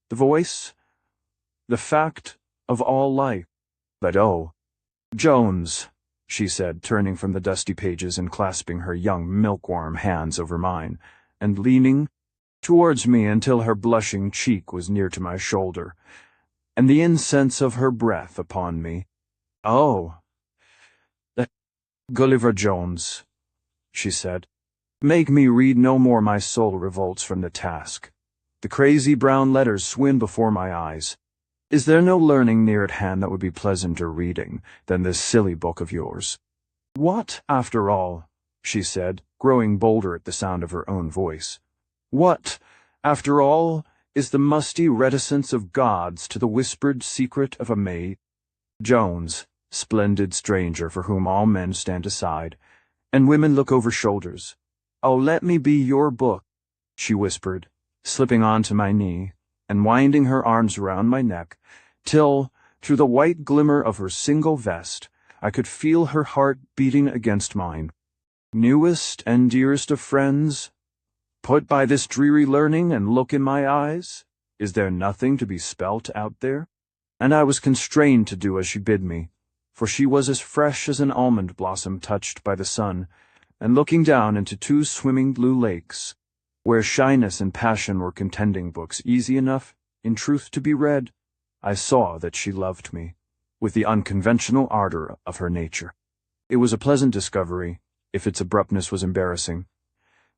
The voice, the fact of all life. But oh, Jones, she said, turning from the dusty pages and clasping her young milkworm hands over mine, and leaning towards me until her blushing cheek was near to my shoulder, and the incense of her breath upon me. Oh, that Gulliver Jones, she said, make me read no more. My soul revolts from the task. The crazy brown letters swim before my eyes. Is there no learning near at hand that would be pleasanter reading than this silly book of yours? What, after all, she said, growing bolder at the sound of her own voice, what, after all, is the musty reticence of gods to the whispered secret of a maid? Jones, splendid stranger for whom all men stand aside, and women look over shoulders. Oh, let me be your book, she whispered, slipping onto my knee, and winding her arms around my neck, till, through the white glimmer of her single vest, I could feel her heart beating against mine. Newest and dearest of friends, put by this dreary learning and look in my eyes, is there nothing to be spelt out there? And I was constrained to do as she bid me, for she was as fresh as an almond blossom touched by the sun, and looking down into 2 swimming blue lakes, where shyness and passion were contending, books easy enough, in truth, to be read, I saw that she loved me, with the unconventional ardor of her nature. It was a pleasant discovery, if its abruptness was embarrassing,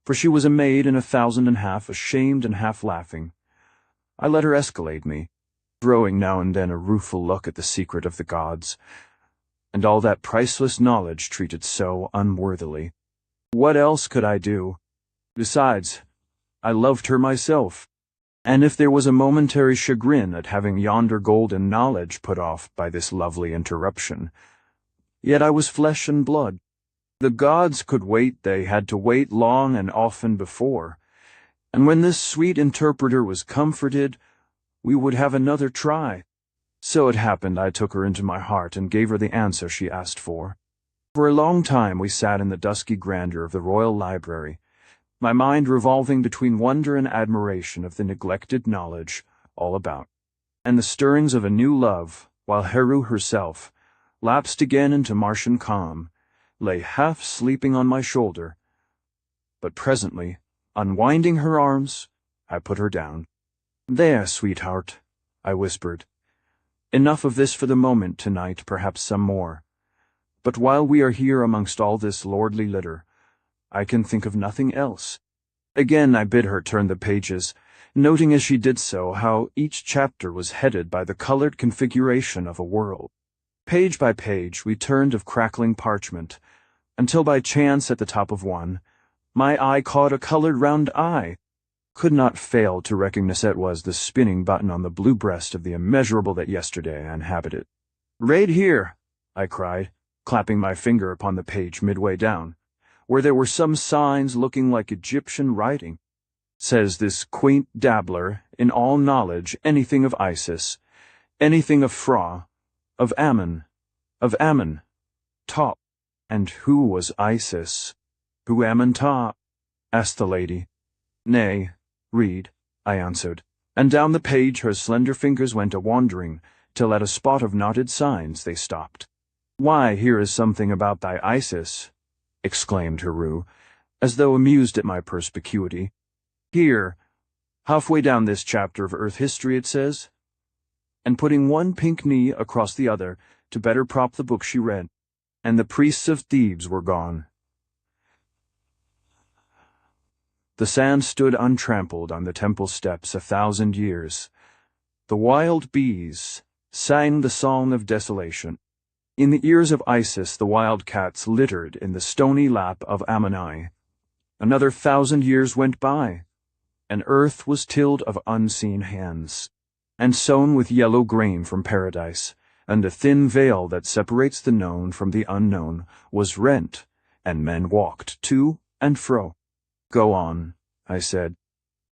for she was a maid in 1,500, ashamed and half laughing. I let her escalade me, throwing now and then a rueful look at the secret of the gods, and all that priceless knowledge treated so unworthily. What else could I do? Besides, I loved her myself, and if there was a momentary chagrin at having yonder golden knowledge put off by this lovely interruption, yet I was flesh and blood. The gods could wait. They had to wait long and often before, and when this sweet interpreter was comforted, we would have another try. So it happened I took her into my heart and gave her the answer she asked for. For a long time we sat in the dusky grandeur of the royal library, my mind revolving between wonder and admiration of the neglected knowledge all about, and the stirrings of a new love, while Heru herself, lapsed again into Martian calm, lay half sleeping on my shoulder. But presently, unwinding her arms, I put her down. There, sweetheart, I whispered. Enough of this for the moment tonight, perhaps some more. But while we are here amongst all this lordly litter, I can think of nothing else. Again I bid her turn the pages, noting as she did so how each chapter was headed by the colored configuration of a world. Page by page we turned of crackling parchment, until by chance at the top of one, my eye caught a colored round eye. Could not fail to recognize it was the spinning button on the blue breast of the immeasurable that yesterday I inhabited. Right here, I cried, clapping my finger upon the page midway down, where there were some signs looking like Egyptian writing. Says this quaint dabbler in all knowledge anything of Isis, anything of Phra, of Ammon, Top. And who was Isis? Who Ammon-Ta? Asked the lady. Nay, read, I answered, and down the page her slender fingers went a-wandering, till at a spot of knotted signs they stopped. Why, here is something about thy Isis, exclaimed Heru, as though amused at my perspicuity. "Here, halfway down this chapter of Earth history, it says," and putting one pink knee across the other to better prop the book she read, "and the priests of Thebes were gone." The sand stood untrampled on the temple steps 1,000 years. The wild bees sang the song of desolation. In the ears of Isis the wild cats littered in the stony lap of Ammoni. Another 1,000 years went by, and earth was tilled of unseen hands, and sown with yellow grain from paradise, and the thin veil that separates the known from the unknown was rent, and men walked to and fro. "Go on," I said.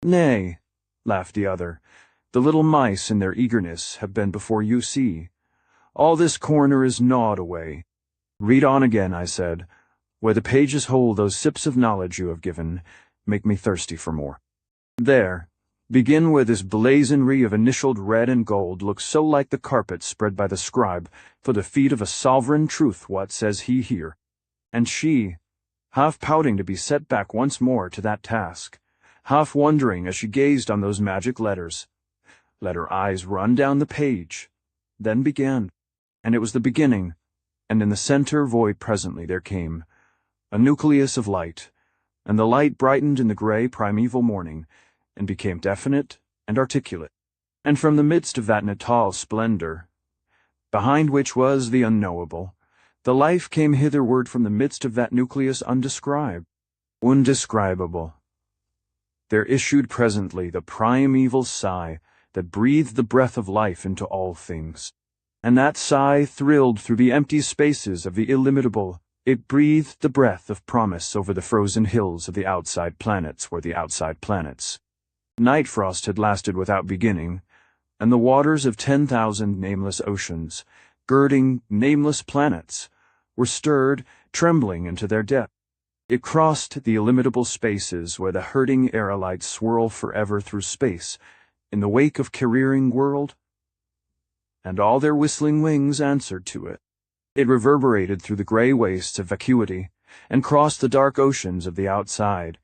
"Nay," laughed the other, "the little mice in their eagerness have been before you see. All this corner is gnawed away." "Read on again," I said, "where the pages hold those sips of knowledge you have given, make me thirsty for more. There, begin where this blazonry of initialed red and gold looks so like the carpet spread by the scribe for the feet of a sovereign truth. What says he here?" And she, half pouting to be set back once more to that task, half wondering as she gazed on those magic letters, let her eyes run down the page, then began, and it was the beginning, and in the center void presently there came a nucleus of light, and the light brightened in the gray primeval morning, and became definite and articulate, and from the midst of that natal splendor, behind which was the unknowable, the life came hitherward from the midst of that nucleus undescribed, undescribable. There issued presently the primeval sigh that breathed the breath of life into all things, and that sigh thrilled through the empty spaces of the illimitable. It breathed the breath of promise over the frozen hills of the outside planets were the outside planets. Night frost had lasted without beginning, and the waters of 10,000 nameless oceans, girding nameless planets, were stirred, trembling into their depth. It crossed the illimitable spaces where the hurting aerolites swirl forever through space, in the wake of careering world, and all their whistling wings answered to it. It reverberated through the gray wastes of vacuity, and crossed the dark oceans of the outside,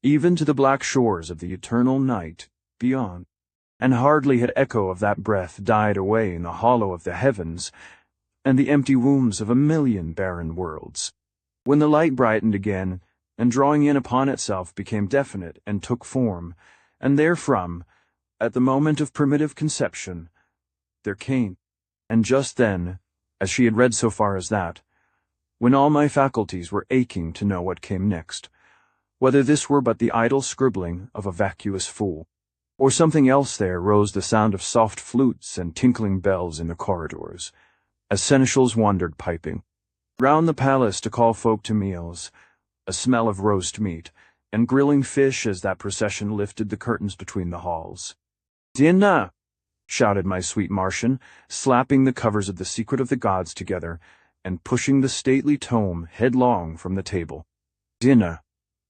even to the black shores of the eternal night beyond, and hardly had echo of that breath died away in the hollow of the heavens and the empty wombs of 1,000,000 barren worlds, when the light brightened again, and drawing in upon itself became definite and took form, and therefrom, at the moment of primitive conception, there came, and just then, as she had read so far as that, when all my faculties were aching to know what came next, whether this were but the idle scribbling of a vacuous fool, or something else, there rose the sound of soft flutes and tinkling bells in the corridors, as seneschals wandered piping round the palace to call folk to meals, a smell of roast meat, and grilling fish as that procession lifted the curtains between the halls. "Dinner!" shouted my sweet Martian, slapping the covers of The Secret of the Gods together, and pushing the stately tome headlong from the table. "Dinner!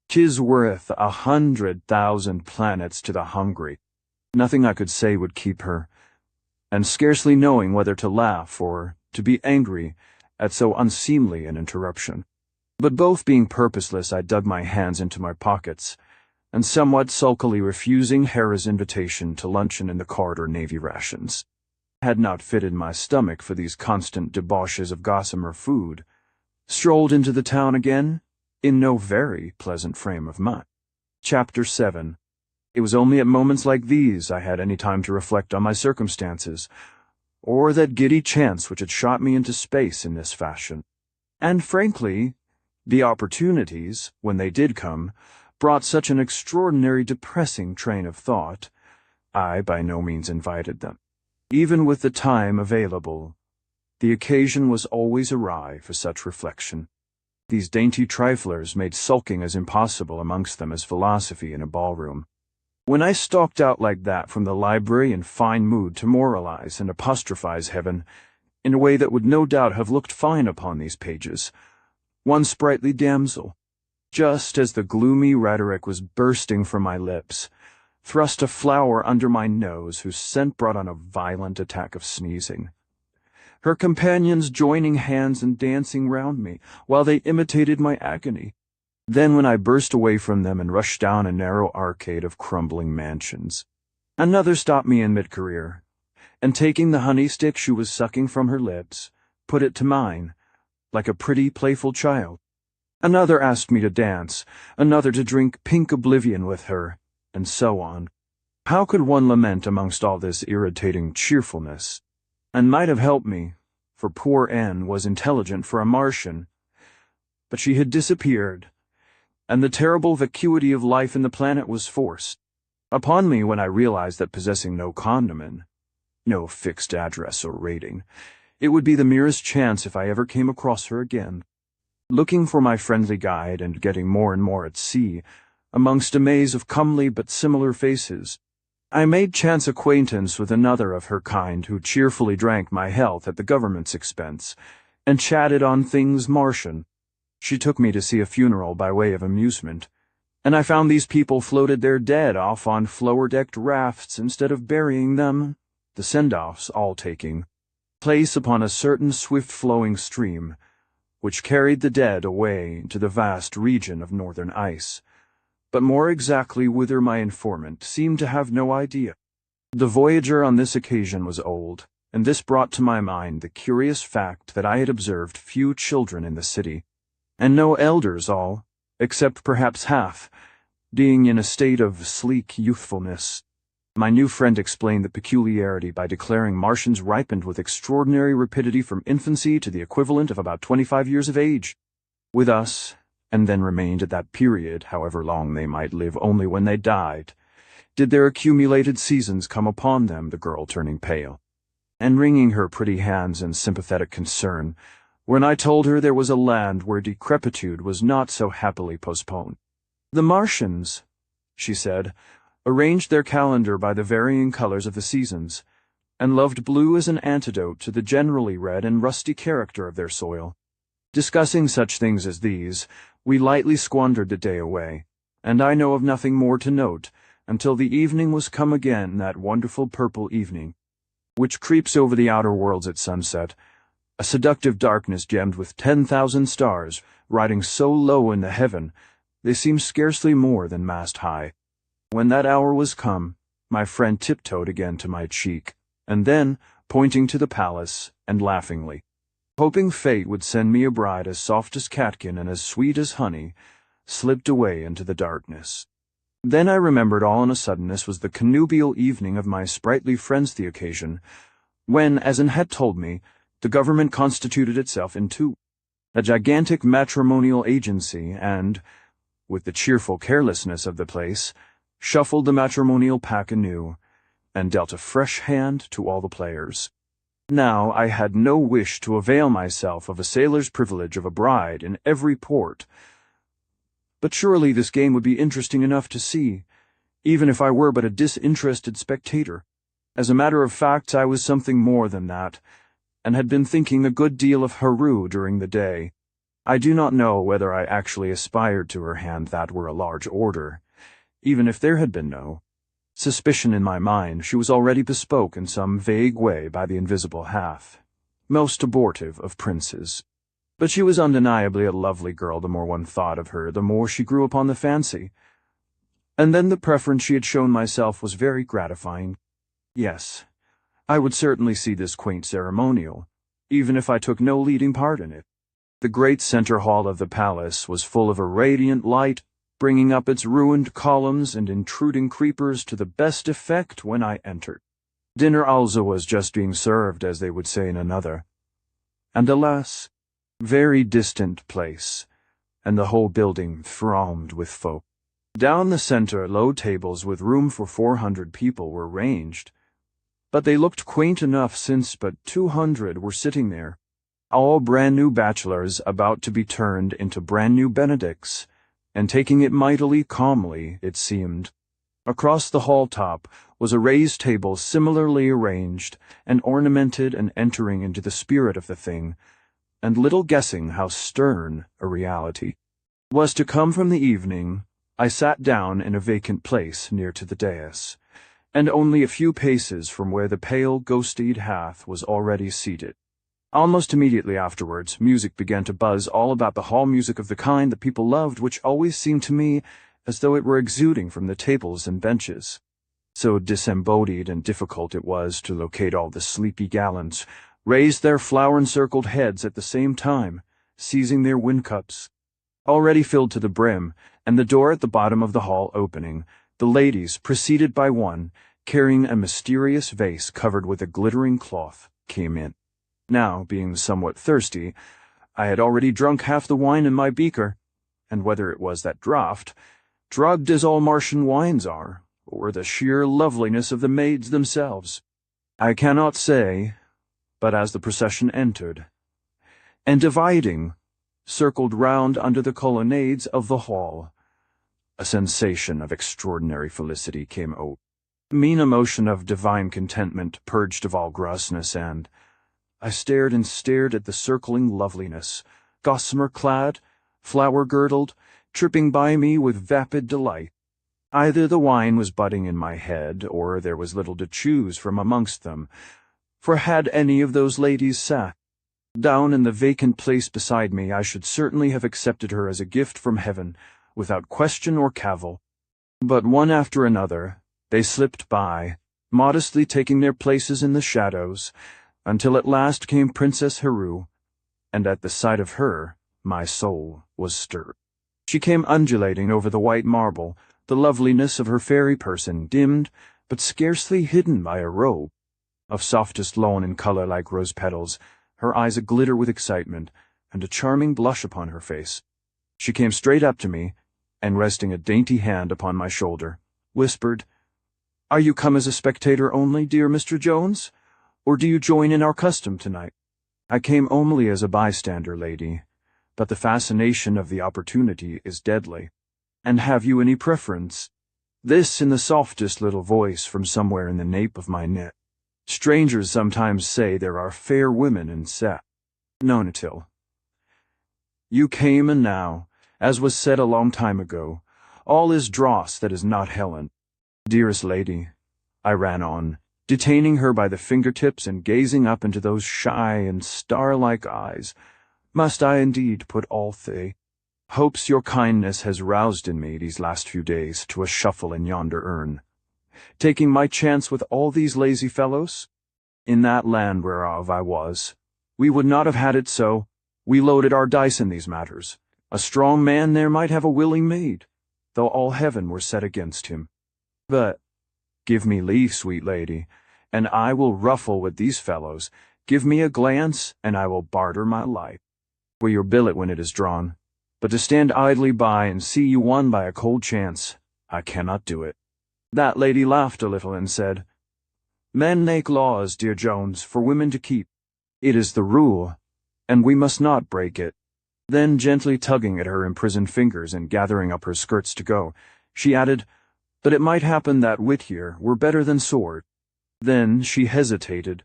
'Tis worth 100,000 planets to the hungry." Nothing I could say would keep her, and scarcely knowing whether to laugh or to be angry at so unseemly an interruption. But both being purposeless, I dug my hands into my pockets, and somewhat sulkily refusing Hera's invitation to luncheon in the corridor Navy rations, had not fitted my stomach for these constant debauches of gossamer food, strolled into the town again, in no very pleasant frame of mind. Chapter 7. It was only at moments like these I had any time to reflect on my circumstances, or that giddy chance which had shot me into space in this fashion. And frankly, the opportunities, when they did come, brought such an extraordinary depressing train of thought, I by no means invited them. Even with the time available, the occasion was always awry for such reflection. These dainty triflers made sulking as impossible amongst them as philosophy in a ballroom. When I stalked out like that from the library in fine mood to moralize and apostrophize heaven, in a way that would no doubt have looked fine upon these pages, one sprightly damsel, just as the gloomy rhetoric was bursting from my lips, thrust a flower under my nose whose scent brought on a violent attack of sneezing. Her companions joining hands and dancing round me, while they imitated my agony, Then when I burst away from them and rushed down a narrow arcade of crumbling mansions, another stopped me in mid-career, and taking the honey stick she was sucking from her lips, put it to mine, like a pretty, playful child. Another asked me to dance, another to drink pink oblivion with her, and so on. How could one lament amongst all this irritating cheerfulness? And might have helped me, for poor Anne was intelligent for a Martian, but she had disappeared, and the terrible vacuity of life in the planet was forced upon me when I realized that possessing no condiment, no fixed address or rating, it would be the merest chance if I ever came across her again. Looking for my friendly guide and getting more and more at sea, amongst a maze of comely but similar faces, I made chance acquaintance with another of her kind who cheerfully drank my health at the government's expense, and chatted on things Martian. She took me to see a funeral by way of amusement, and I found these people floated their dead off on flower-decked rafts instead of burying them, the send-offs all taking place upon a certain swift-flowing stream, which carried the dead away to the vast region of northern ice, but more exactly whither my informant seemed to have no idea. The voyager on this occasion was old, and this brought to my mind the curious fact that I had observed few children in the city, and no elders all, except perhaps half, being in a state of sleek youthfulness. My new friend explained the peculiarity by declaring Martians ripened with extraordinary rapidity from infancy to the equivalent of about 25 years of age. With us, and then remained at that period, however long they might live, only when they died, did their accumulated seasons come upon them, the girl turning pale, and wringing her pretty hands in sympathetic concern, when I told her there was a land where decrepitude was not so happily postponed. The Martians, she said, arranged their calendar by the varying colors of the seasons, and loved blue as an antidote to the generally red and rusty character of their soil. Discussing such things as these, we lightly squandered the day away, and I know of nothing more to note until the evening was come again, that wonderful purple evening, which creeps over the outer worlds at sunset, a seductive darkness gemmed with 10,000 stars, riding so low in the heaven they seem scarcely more than mast-high. When that hour was come, my friend tiptoed again to my cheek, and then, pointing to the palace, and laughingly, hoping fate would send me a bride as soft as catkin and as sweet as honey, slipped away into the darkness. Then I remembered all on a sudden this was the connubial evening of my sprightly friend's the occasion, when, as Anne had told me, the government constituted itself into a gigantic matrimonial agency and, with the cheerful carelessness of the place, shuffled the matrimonial pack anew, and dealt a fresh hand to all the players. Now I had no wish to avail myself of a sailor's privilege of a bride in every port, but surely this game would be interesting enough to see, even if I were but a disinterested spectator. As a matter of fact, I was something more than that, and had been thinking a good deal of Haru during the day. I do not know whether I actually aspired to her hand. That were a large order. Even if there had been no suspicion in my mind, she was already bespoke in some vague way by the invisible half, most abortive of princes. But she was undeniably a lovely girl. The more one thought of her, the more she grew upon the fancy. And then the preference she had shown myself was very gratifying. Yes, I would certainly see this quaint ceremonial, even if I took no leading part in it. The great center hall of the palace was full of a radiant light, bringing up its ruined columns and intruding creepers to the best effect when I entered. Dinner also was just being served, as they would say in another, and alas, very distant place, and the whole building thronged with folk. Down the center, low tables with room for 400 people were ranged, but they looked quaint enough since but 200 were sitting there, all brand-new bachelors about to be turned into brand-new Benedicts, and taking it mightily calmly, it seemed. Across the hall top was a raised table similarly arranged and ornamented and entering into the spirit of the thing, and little guessing how stern a reality was to come from the evening, I sat down in a vacant place near to the dais, and only a few paces from where the pale, ghost-eyed Hath was already seated. Almost immediately afterwards, music began to buzz all about the hall music of the kind that people loved, which always seemed to me as though it were exuding from the tables and benches. So disembodied and difficult it was to locate all the sleepy gallants, raised their flower-encircled heads at the same time, seizing their windcups. Already filled to the brim, and the door at the bottom of the hall opening, the ladies, preceded by one, carrying a mysterious vase covered with a glittering cloth, came in. Now, being somewhat thirsty, I had already drunk half the wine in my beaker, and whether it was that draught, drugged as all Martian wines are, or the sheer loveliness of the maids themselves, I cannot say, but as the procession entered, and dividing, circled round under the colonnades of the hall, a sensation of extraordinary felicity came over. Mean emotion of divine contentment purged of all grossness, and I stared and stared at the circling loveliness, gossamer-clad, flower-girdled, tripping by me with vapid delight. Either the wine was budding in my head, or there was little to choose from amongst them, for had any of those ladies sat down in the vacant place beside me, I should certainly have accepted her as a gift from heaven, without question or cavil. But one after another, they slipped by, modestly taking their places in the shadows, until at last came Princess Heru, and at the sight of her, my soul was stirred. She came undulating over the white marble, the loveliness of her fairy person dimmed, but scarcely hidden by a robe of softest lawn in color like rose petals, her eyes a-glitter with excitement, and a charming blush upon her face. She came straight up to me, and resting a dainty hand upon my shoulder, whispered, "Are you come as a spectator only, dear Mr. Jones, or do you join in our custom tonight?" "I came only as a bystander, lady, but the fascination of the opportunity is deadly. And have you any preference?" This in the softest little voice from somewhere in the nape of my neck. Strangers sometimes say there are fair women in Set. No, Natil. You came, and now, as was said a long time ago, all is dross that is not Helen. Dearest lady, I ran on, detaining her by the fingertips and gazing up into those shy and star-like eyes. Must I indeed put all the hopes your kindness has roused in me these last few days to a shuffle in yonder urn, taking my chance with all these lazy fellows? In that land whereof I was, we would not have had it so. We loaded our dice in these matters. A strong man there might have a willing maid, though all heaven were set against him. But give me leave, sweet lady, and I will ruffle with these fellows. Give me a glance, and I will barter my life for your billet when it is drawn. But to stand idly by and see you won by a cold chance, I cannot do it." That lady laughed a little and said, "Men make laws, dear Jones, for women to keep. It is the rule, and we must not break it." Then, gently tugging at her imprisoned fingers and gathering up her skirts to go, she added, "But it might happen that wit here were better than sword." Then she hesitated,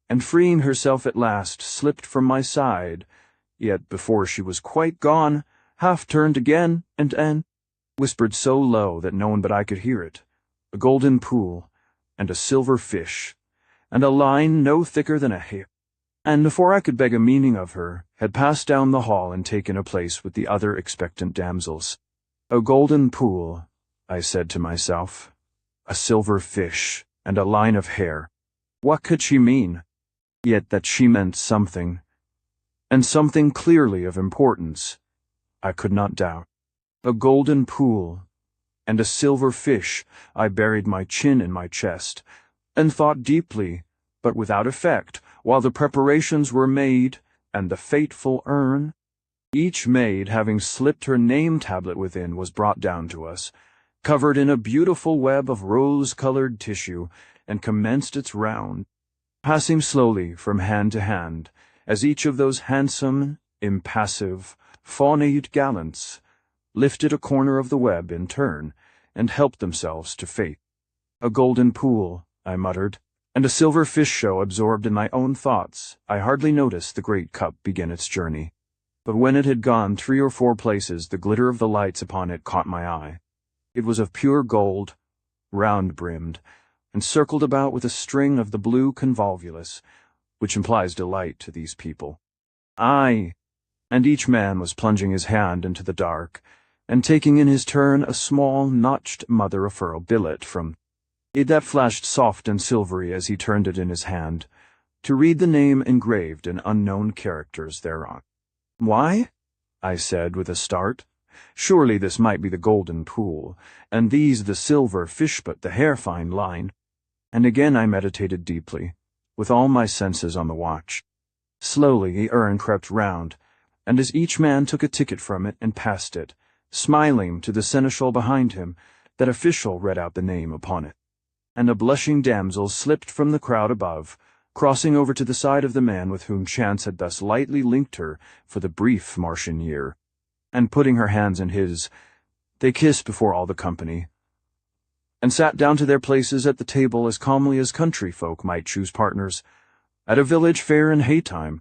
and freeing herself at last, slipped from my side, yet before she was quite gone, half turned again, and whispered so low that no one but I could hear it, "A golden pool, and a silver fish, and a line no thicker than a hair," and before I could beg a meaning of her, had passed down the hall and taken a place with the other expectant damsels. "A golden pool," I said to myself, "a silver fish, and a line of hair." What could she mean? Yet that she meant something, and something clearly of importance, I could not doubt. A golden pool, and a silver fish. I buried my chin in my chest, and thought deeply, but without effect, while the preparations were made, and the fateful urn, each maid having slipped her name tablet within, was brought down to us, covered in a beautiful web of rose-colored tissue, and commenced its round, passing slowly from hand to hand, as each of those handsome, impassive, fawn-eyed gallants lifted a corner of the web in turn, and helped themselves to fate. "A golden pool," I muttered, and a silver fish show. Absorbed in my own thoughts, I hardly noticed the great cup begin its journey. But when it had gone 3 or 4 places, the glitter of the lights upon it caught my eye. It was of pure gold, round-brimmed, and circled about with a string of the blue convolvulus, which implies delight to these people. Aye, and each man was plunging his hand into the dark, and taking in his turn a small, notched mother-of-pearl billet from it that flashed soft and silvery as he turned it in his hand, to read the name engraved in unknown characters thereon. Why? I said with a start. Surely this might be the golden pool, and these the silver fish, but the hair-fine line. And again I meditated deeply, with all my senses on the watch. Slowly the urn crept round, and as each man took a ticket from it and passed it, smiling to the seneschal behind him, that official read out the name upon it. And a blushing damsel slipped from the crowd above, crossing over to the side of the man with whom chance had thus lightly linked her for the brief Martian year, and putting her hands in his, they kissed before all the company, and sat down to their places at the table as calmly as country folk might choose partners at a village fair in haytime.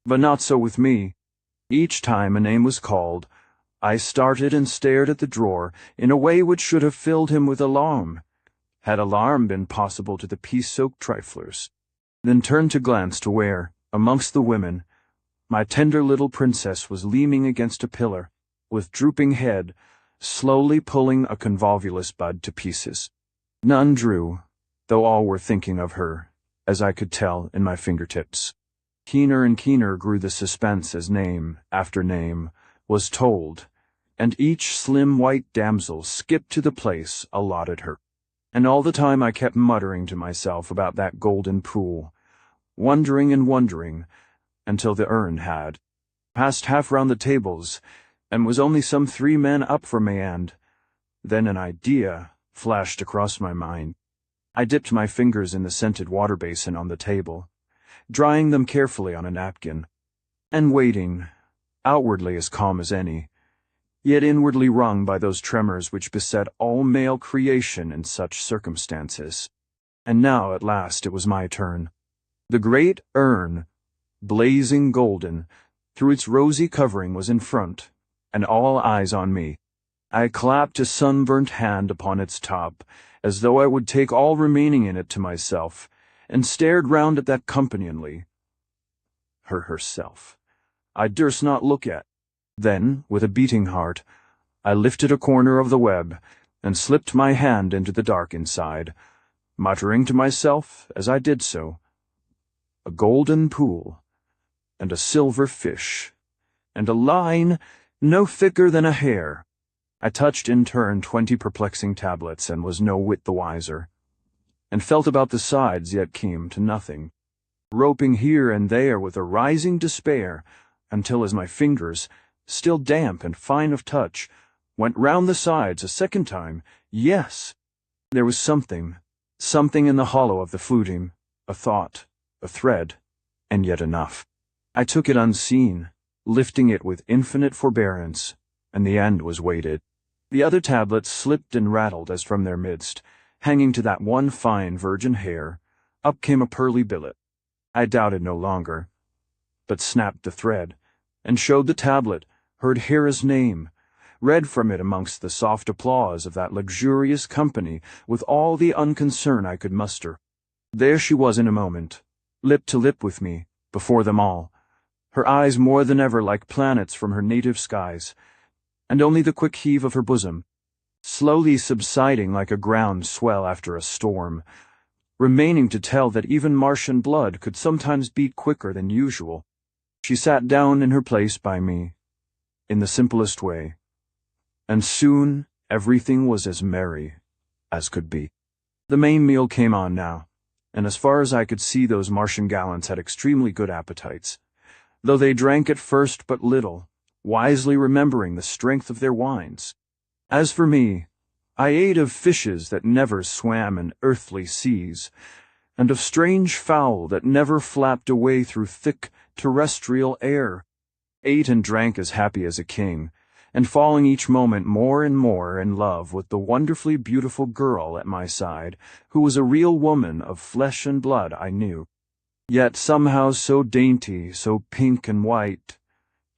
But not so with me. Each time a name was called, I started and stared at the drawer in a way which should have filled him with alarm, had alarm been possible to the peace-soaked triflers, then turned to glance to where, amongst the women, my tender little princess was leaning against a pillar, with drooping head, slowly pulling a convolvulus bud to pieces. None drew, though all were thinking of her, as I could tell in my fingertips. Keener and keener grew the suspense as name after name was told, and each slim white damsel skipped to the place allotted her. And all the time I kept muttering to myself about that golden pool, wondering and wondering, until the urn had passed half round the tables, and was only some 3 men up from my end. Then an idea flashed across my mind. I dipped my fingers in the scented water basin on the table, drying them carefully on a napkin, and waiting, outwardly as calm as any, yet inwardly wrung by those tremors which beset all male creation in such circumstances. And now, at last, it was my turn. The great urn, blazing golden, through its rosy covering, was in front, and all eyes on me. I clapped a sunburnt hand upon its top, as though I would take all remaining in it to myself, and stared round at that companionly. Her herself I durst not look at. Then, with a beating heart, I lifted a corner of the web, and slipped my hand into the dark inside, muttering to myself as I did so, a golden pool, and a silver fish, and a line no thicker than a hair. I touched in turn 20 perplexing tablets, and was no whit the wiser, and felt about the sides, yet came to nothing, groping here and there with a rising despair, until as my fingers, still damp and fine of touch, went round the sides a second time, yes, there was something in the hollow of the fluting, a thought, a thread, and yet enough. I took it unseen, lifting it with infinite forbearance, and the end was weighted. The other tablets slipped and rattled as from their midst, hanging to that one fine virgin hair, up came a pearly billet. I doubted no longer, but snapped the thread, and showed the tablet, heard Hera's name, read from it amongst the soft applause of that luxurious company with all the unconcern I could muster. There she was in a moment, lip to lip with me, before them all, her eyes more than ever like planets from her native skies, and only the quick heave of her bosom, slowly subsiding like a ground swell after a storm, remaining to tell that even Martian blood could sometimes beat quicker than usual. She sat down in her place by me, in the simplest way, and soon everything was as merry as could be. The main meal came on now, and as far as I could see those Martian gallants had extremely good appetites, though they drank at first but little, wisely remembering the strength of their wines. As for me, I ate of fishes that never swam in earthly seas, and of strange fowl that never flapped away through thick terrestrial air, ate and drank as happy as a king, and falling each moment more and more in love with the wonderfully beautiful girl at my side, who was a real woman of flesh and blood, I knew, yet somehow so dainty, so pink and white,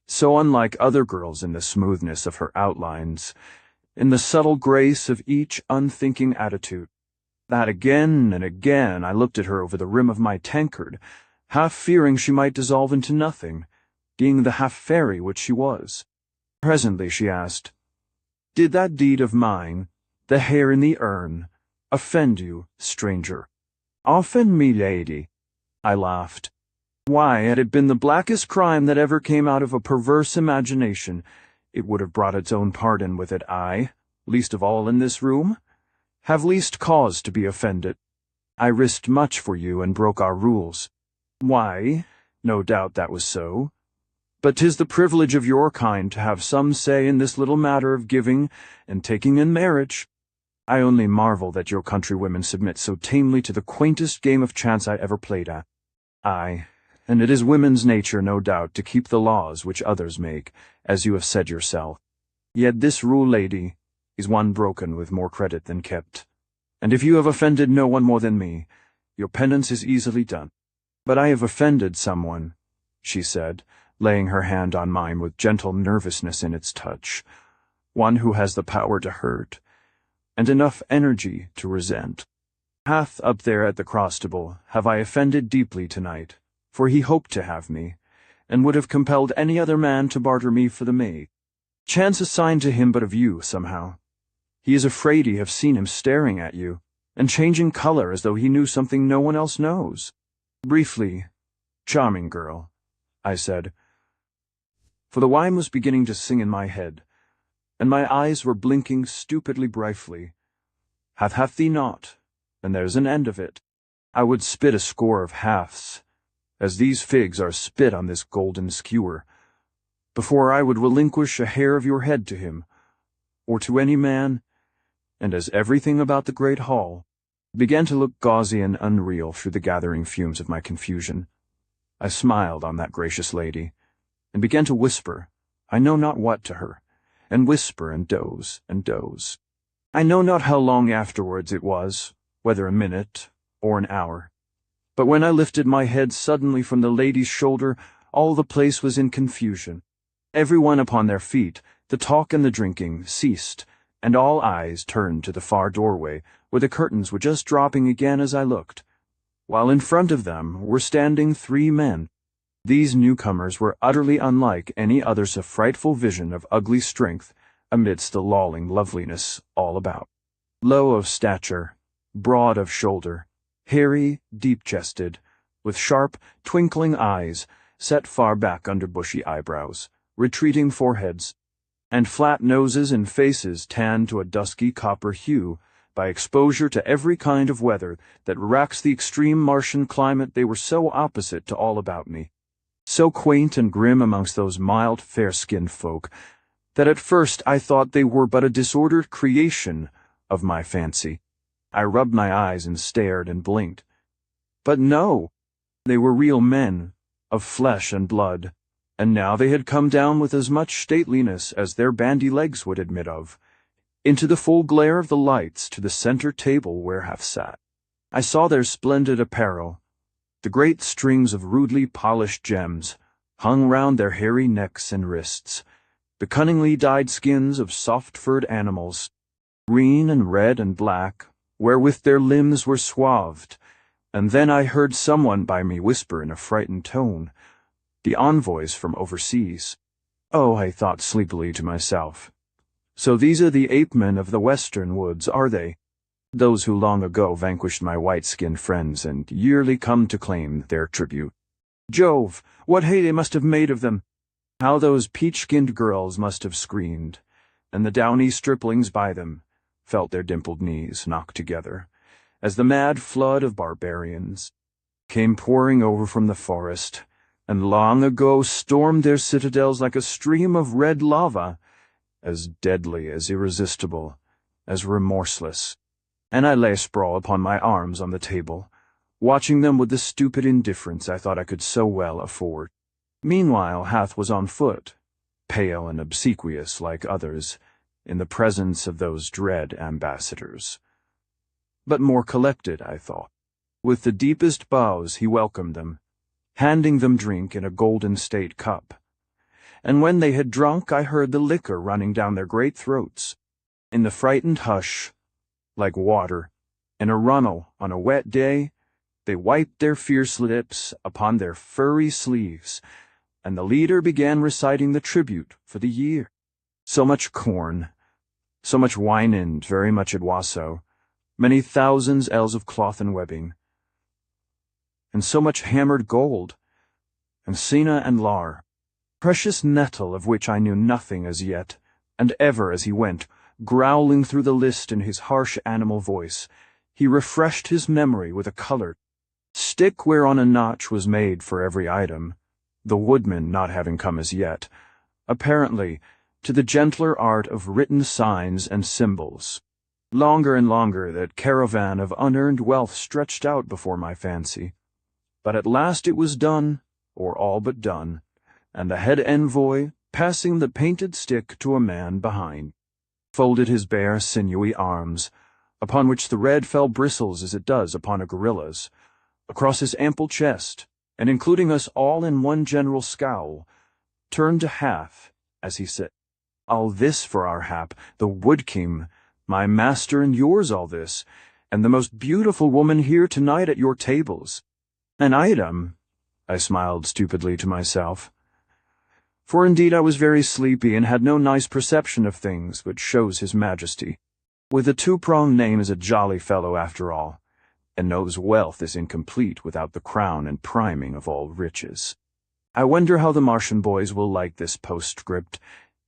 so unlike other girls in the smoothness of her outlines, in the subtle grace of each unthinking attitude, that again and again I looked at her over the rim of my tankard, half fearing she might dissolve into nothing, being the half-fairy which she was. Presently she asked, "Did that deed of mine, the hair in the urn, offend you, stranger?" "Offend me, lady?" I laughed. Why, had it been the blackest crime that ever came out of a perverse imagination, it would have brought its own pardon with it. I, least of all in this room, have least cause to be offended. I risked much for you and broke our rules. Why, no doubt that was so. But 'tis the privilege of your kind to have some say in this little matter of giving and taking in marriage. I only marvel that your countrywomen submit so tamely to the quaintest game of chance I ever played at. Aye, and it is women's nature, no doubt, to keep the laws which others make, as you have said yourself. Yet this rule, lady, is one broken with more credit than kept. And if you have offended no one more than me, your penance is easily done. But I have offended someone, she said, laying her hand on mine with gentle nervousness in its touch, one who has the power to hurt, and enough energy to resent. Hath up there at the Crostable have I offended deeply tonight, for he hoped to have me, and would have compelled any other man to barter me for the maid. Chance assigned to him but of you, somehow. He is afraid ye have seen him staring at you, and changing color as though he knew something no one else knows. Briefly, charming girl, I said, for the wine was beginning to sing in my head, and my eyes were blinking stupidly brightly. Hath thee not, and there's an end of it. I would spit a score of haths, as these figs are spit on this golden skewer, before I would relinquish a hair of your head to him, or to any man, and as everything about the great hall began to look gauzy and unreal through the gathering fumes of my confusion, I smiled on that gracious lady, and began to whisper, I know not what to her, and whisper and doze and doze. I know not how long afterwards it was, whether a minute or an hour, but when I lifted my head suddenly from the lady's shoulder, all the place was in confusion. Every one upon their feet, the talk and the drinking ceased, and all eyes turned to the far doorway, where the curtains were just dropping again as I looked, while in front of them were standing 3 men. These newcomers were utterly unlike any other so frightful vision of ugly strength amidst the lolling loveliness all about. Low of stature, broad of shoulder, hairy, deep-chested, with sharp, twinkling eyes set far back under bushy eyebrows, retreating foreheads, and flat noses and faces tanned to a dusky copper hue by exposure to every kind of weather that racks the extreme Martian climate. They were so opposite to all about me, so quaint and grim amongst those mild, fair-skinned folk, that at first I thought they were but a disordered creation of my fancy. I rubbed my eyes and stared and blinked. But no, they were real men, of flesh and blood, and now they had come down with as much stateliness as their bandy legs would admit of, into the full glare of the lights to the center table where half sat. I saw their splendid apparel, the great strings of rudely polished gems hung round their hairy necks and wrists, the cunningly dyed skins of soft-furred animals, green and red and black, wherewith their limbs were swathed, and then I heard someone by me whisper in a frightened tone, the envoys from overseas. Oh, I thought sleepily to myself, so these are the ape-men of the western woods, are they? Those who long ago vanquished my white-skinned friends and yearly come to claim their tribute. Jove, what hay they must have made of them! How those peach-skinned girls must have screamed, and the downy striplings by them felt their dimpled knees knock together, as the mad flood of barbarians came pouring over from the forest, and long ago stormed their citadels like a stream of red lava, as deadly, as irresistible, as remorseless. And I lay sprawl upon my arms on the table, watching them with the stupid indifference I thought I could so well afford. Meanwhile Hath was on foot, pale and obsequious like others, in the presence of those dread ambassadors. But more collected, I thought. With the deepest bows he welcomed them, handing them drink in a golden state cup. And when they had drunk, I heard the liquor running down their great throats. In the frightened hush, like water, in a runnel on a wet day, They wiped their fierce lips upon their furry sleeves, and the leader began reciting the tribute for the year. So much corn, so much wine, and very much it was so, many thousands ells of cloth and webbing, and so much hammered gold, and senna and lar, precious nettle of which I knew nothing as yet, and ever as he went, growling through the list in his harsh animal voice, he refreshed his memory with a colored stick whereon a notch was made for every item, the woodman not having come as yet, apparently, to the gentler art of written signs and symbols. Longer and longer that caravan of unearned wealth stretched out before my fancy, but at last it was done, or all but done, and the head envoy, passing the painted stick to a man behind, folded his bare, sinewy arms, upon which the red fell bristles as it does upon a gorilla's, across his ample chest, and including us all in one general scowl, turned to Hath, as he said, "All this for our hap, the wood-king, my master and yours all this, and the most beautiful woman here tonight at your tables. An item," I smiled stupidly to myself. For indeed I was very sleepy and had no nice perception of things, which shows his majesty. With a two-pronged name is a jolly fellow after all, and knows wealth is incomplete without the crown and priming of all riches. I wonder how the Martian boys will like this postscript,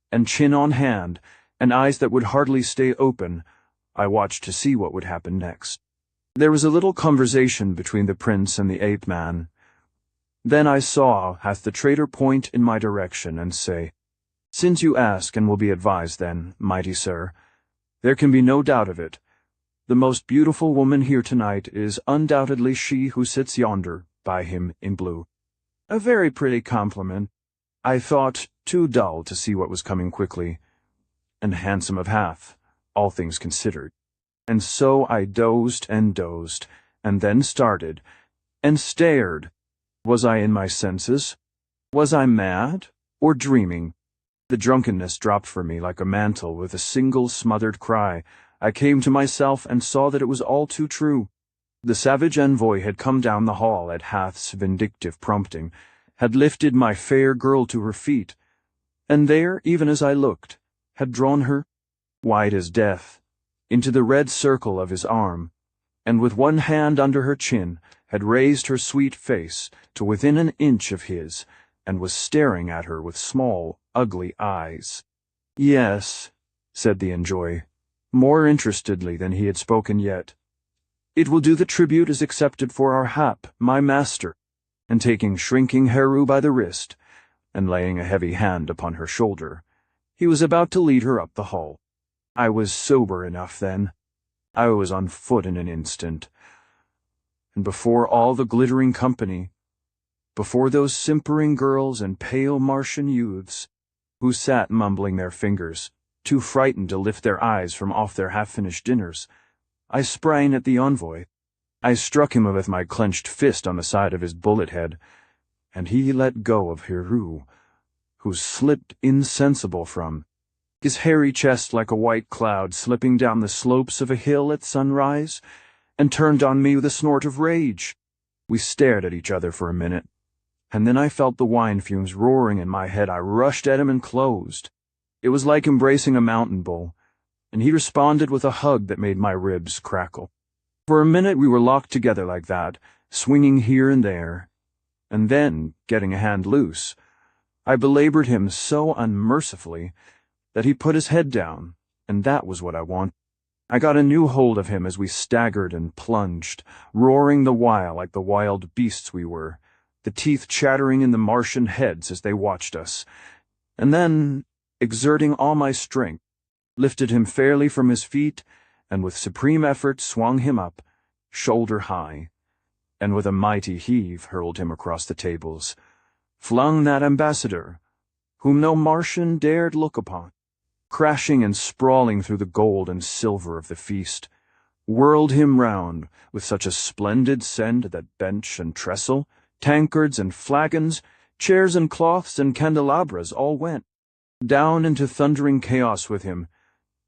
and chin on hand, and eyes that would hardly stay open, I watched to see what would happen next. There was a little conversation between the prince and the ape-man. Then I saw hath the traitor point in my direction and say, "Since you ask and will be advised then, mighty sir, there can be no doubt of it. The most beautiful woman here tonight is undoubtedly she who sits yonder by him in blue." A very pretty compliment. I thought too dull to see what was coming quickly, and handsome of Hath, all things considered. And so I dozed, and then started, and stared. Was I in my senses? Was I mad, or dreaming? The drunkenness dropped from me like a mantle with a single smothered cry. I came to myself and saw that it was all too true. The savage envoy had come down the hall at Hath's vindictive prompting, had lifted my fair girl to her feet, and there, even as I looked, had drawn her, white as death, into the red circle of his arm, and with one hand under her chin had raised her sweet face to within an inch of his, and was staring at her with small, ugly eyes. "Yes," said the envoy, more interestedly than he had spoken yet, "it will do the tribute as accepted for our hap, my master," and taking shrinking Heru by the wrist, and laying a heavy hand upon her shoulder, he was about to lead her up the hall. I was sober enough then. I was on foot in an instant, and before all the glittering company, before those simpering girls and pale Martian youths, who sat mumbling their fingers, too frightened to lift their eyes from off their half-finished dinners, I sprang at the envoy. I struck him with my clenched fist on the side of his bullet head, and he let go of Heru, who slipped insensible from his hairy chest like a white cloud slipping down the slopes of a hill at sunrise, and turned on me with a snort of rage. We stared at each other for a minute, and then I felt the wine fumes roaring in my head. I rushed at him and closed. It was like embracing a mountain bull, and he responded with a hug that made my ribs crackle. For a minute we were locked together like that, swinging here and there, and then, getting a hand loose, I belabored him so unmercifully that he put his head down, and that was what I wanted. I got a new hold of him as we staggered and plunged, roaring the while like the wild beasts we were, the teeth chattering in the Martian heads as they watched us, and then, exerting all my strength, lifted him fairly from his feet, and with supreme effort swung him up, shoulder high, and with a mighty heave hurled him across the tables, flung that ambassador, whom no Martian dared look upon, crashing and sprawling through the gold and silver of the feast, whirled him round with such a splendid send that bench and trestle, tankards and flagons, chairs and cloths and candelabras all went down into thundering chaos with him,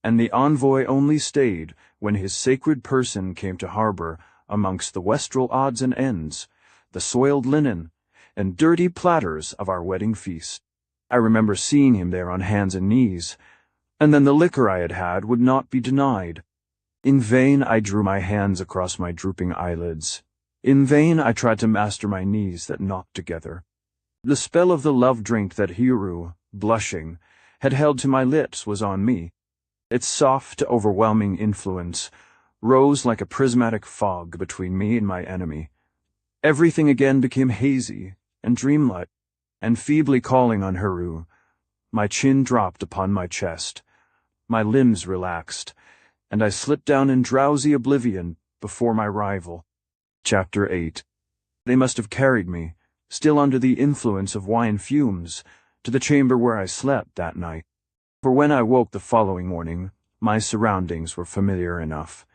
and the envoy only stayed when his sacred person came to harbor amongst the westral odds and ends, the soiled linen, and dirty platters of our wedding feast. I remember seeing him there on hands and knees, and then the liquor I had had would not be denied. In vain I drew my hands across my drooping eyelids. In vain I tried to master my knees that knocked together. The spell of the love drink that Hiru, blushing, had held to my lips was on me. Its soft, overwhelming influence rose like a prismatic fog between me and my enemy. Everything again became hazy and dreamlike, and feebly calling on Hiru, my chin dropped upon my chest, my limbs relaxed, and I slipped down in drowsy oblivion before my rival. Chapter 8. They must have carried me, still under the influence of wine fumes, to the chamber where I slept that night. For when I woke the following morning, my surroundings were familiar enough,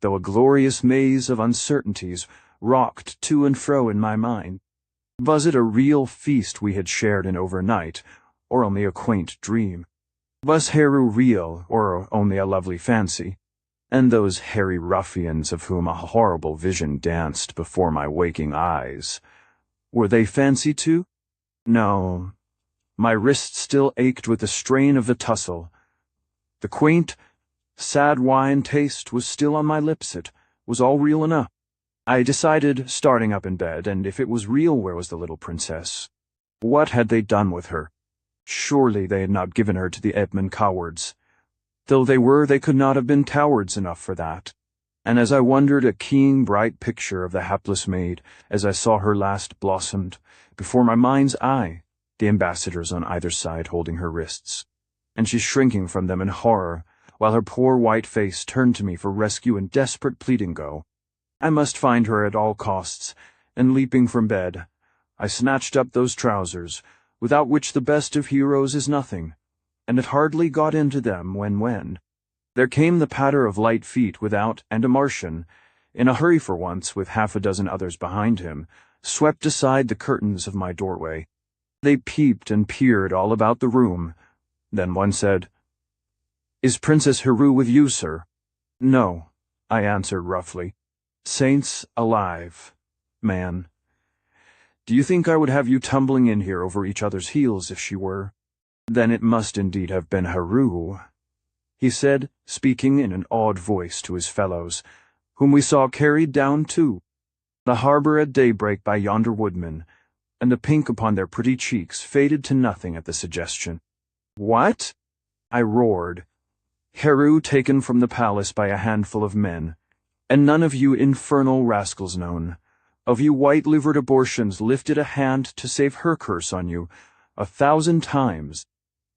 though a glorious maze of uncertainties rocked to and fro in my mind. Was it a real feast we had shared in overnight, or only a quaint dream? Was Hiru real, or only a lovely fancy? And those hairy ruffians of whom a horrible vision danced before my waking eyes, were they fancy too? No. My wrist still ached with the strain of the tussle. The quaint, sad wine taste was still on my lips. It was all real enough. I decided, starting up in bed, and if it was real, where was the little princess? What had they done with her? Surely they had not given her to the Edmund cowards. Though they were, they could not have been cowards enough for that. And as I wondered, a keen, bright picture of the hapless maid, as I saw her last blossomed, before my mind's eye, the ambassadors on either side holding her wrists, and she shrinking from them in horror, while her poor white face turned to me for rescue and desperate pleading go. I must find her at all costs, and leaping from bed, I snatched up those trousers, without which the best of heroes is nothing, and had hardly got into them when there came the patter of light feet without, and a Martian, in a hurry for once with half a dozen others behind him, swept aside the curtains of my doorway. They peeped and peered all about the room. Then one said, "Is Princess Hiru with you, sir?" "No," I answered roughly. "Saints alive, man. Do you think I would have you tumbling in here over each other's heels if she were?" "Then it must indeed have been Hiru," he said, speaking in an awed voice to his fellows, whom we saw carried down to the harbor at daybreak by yonder woodman, and the pink upon their pretty cheeks faded to nothing at the suggestion. "What?" I roared. "Hiru taken from the palace by a handful of men, and none of you infernal rascals known. Of you white-livered abortions lifted a hand to save her curse on you 1,000 times.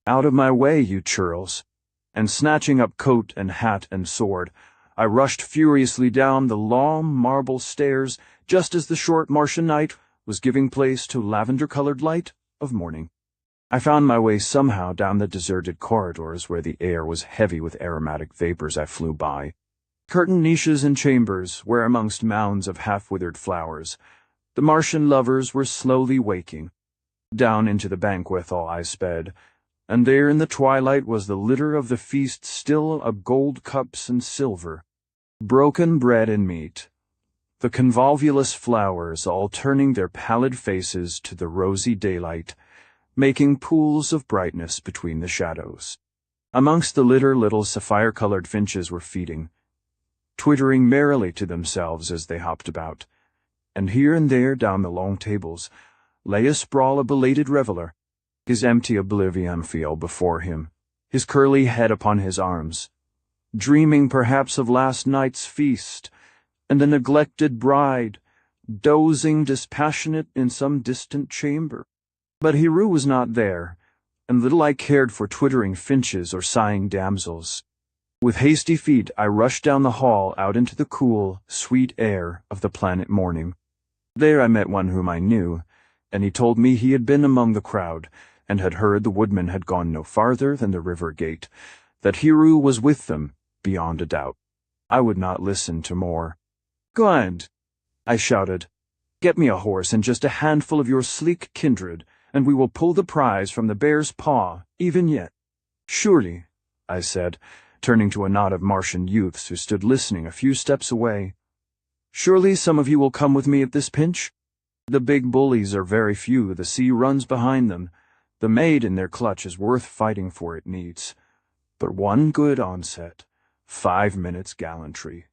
Out of my way, you churls." And snatching up coat and hat and sword, I rushed furiously down the long marble stairs just as the short Martian night was giving place to lavender-colored light of morning. I found my way somehow down the deserted corridors where the air was heavy with aromatic vapors. I flew by curtained niches and chambers where, amongst mounds of half-withered flowers, the Martian lovers were slowly waking. Down into the banquet hall I sped, and there in the twilight was the litter of the feast still of gold cups and silver, broken bread and meat, the convolvulus flowers all turning their pallid faces to the rosy daylight, making pools of brightness between the shadows. Amongst the litter little sapphire-colored finches were feeding, twittering merrily to themselves as they hopped about, and here and there down the long tables lay asprawl a belated reveler, his empty oblivion feel before him, his curly head upon his arms, dreaming perhaps of last night's feast, and a neglected bride, dozing dispassionate in some distant chamber. But Hiru was not there, and little I cared for twittering finches or sighing damsels. With hasty feet I rushed down the hall out into the cool, sweet air of the planet morning. There I met one whom I knew, and he told me he had been among the crowd, and had heard the woodman had gone no farther than the river gate, that Hiru was with them, beyond a doubt. I would not listen to more. "Good," I shouted. "Get me a horse and just a handful of your sleek kindred, and we will pull the prize from the bear's paw, even yet." "Surely," I said, turning to a knot of Martian youths who stood listening a few steps away. Surely some of you will come with me at this pinch? The big bullies are very few, the sea runs behind them. The maid in their clutch is worth fighting for it needs. But one good onset, 5 minutes gallantry,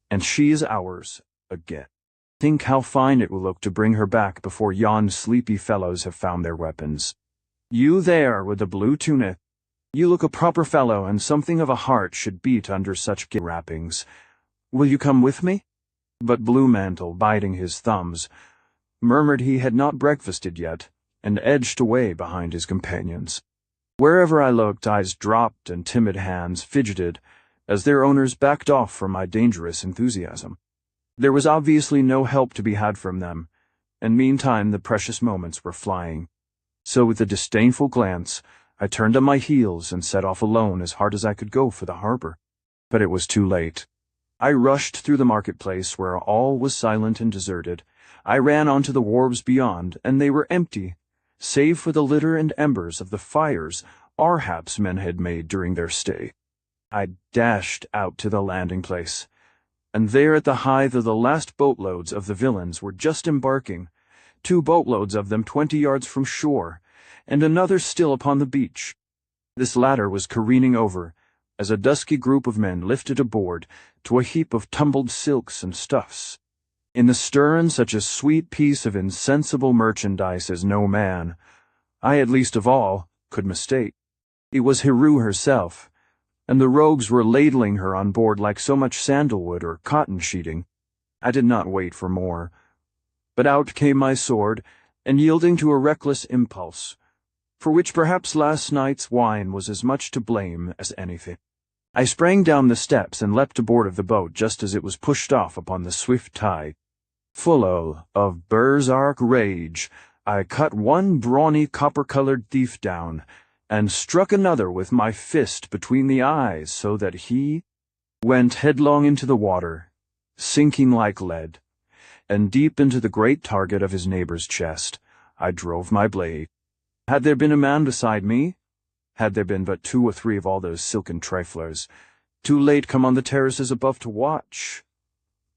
and she is ours again. Think how fine it will look to bring her back before yon sleepy fellows have found their weapons. You there with the blue tunic, you look a proper fellow, and something of a heart should beat under such wrappings. Will you come with me? But Blue Mantle, biting his thumbs, murmured he had not breakfasted yet, and edged away behind his companions. Wherever I looked, eyes dropped and timid hands fidgeted as their owners backed off from my dangerous enthusiasm. There was obviously no help to be had from them, and meantime the precious moments were flying. So with a disdainful glance, I turned on my heels and set off alone as hard as I could go for the harbor. But it was too late. I rushed through the marketplace where all was silent and deserted. I ran onto the wharves beyond, and they were empty, save for the litter and embers of the fires our hapsmen had made during their stay. I dashed out to the landing place, and there at the height of the last boatloads of the villains were just embarking, 2 boatloads of them 20 yards from shore, and another still upon the beach. This latter was careening over, as a dusky group of men lifted aboard to a heap of tumbled silks and stuffs. In the stern such a sweet piece of insensible merchandise as no man, I at least of all, could mistake. It was Heru herself, and the rogues were ladling her on board like so much sandalwood or cotton sheeting. I did not wait for more, but out came my sword, and yielding to a reckless impulse, for which perhaps last night's wine was as much to blame as anything, I sprang down the steps and leapt aboard of the boat just as it was pushed off upon the swift tide. Full of berserk rage, I cut one brawny copper-colored thief down, and struck another with my fist between the eyes so that he went headlong into the water, sinking like lead, and deep into the great target of his neighbor's chest I drove my blade. Had there been a man beside me, had there been but 2 or 3 of all those silken triflers, too late come on the terraces above to watch,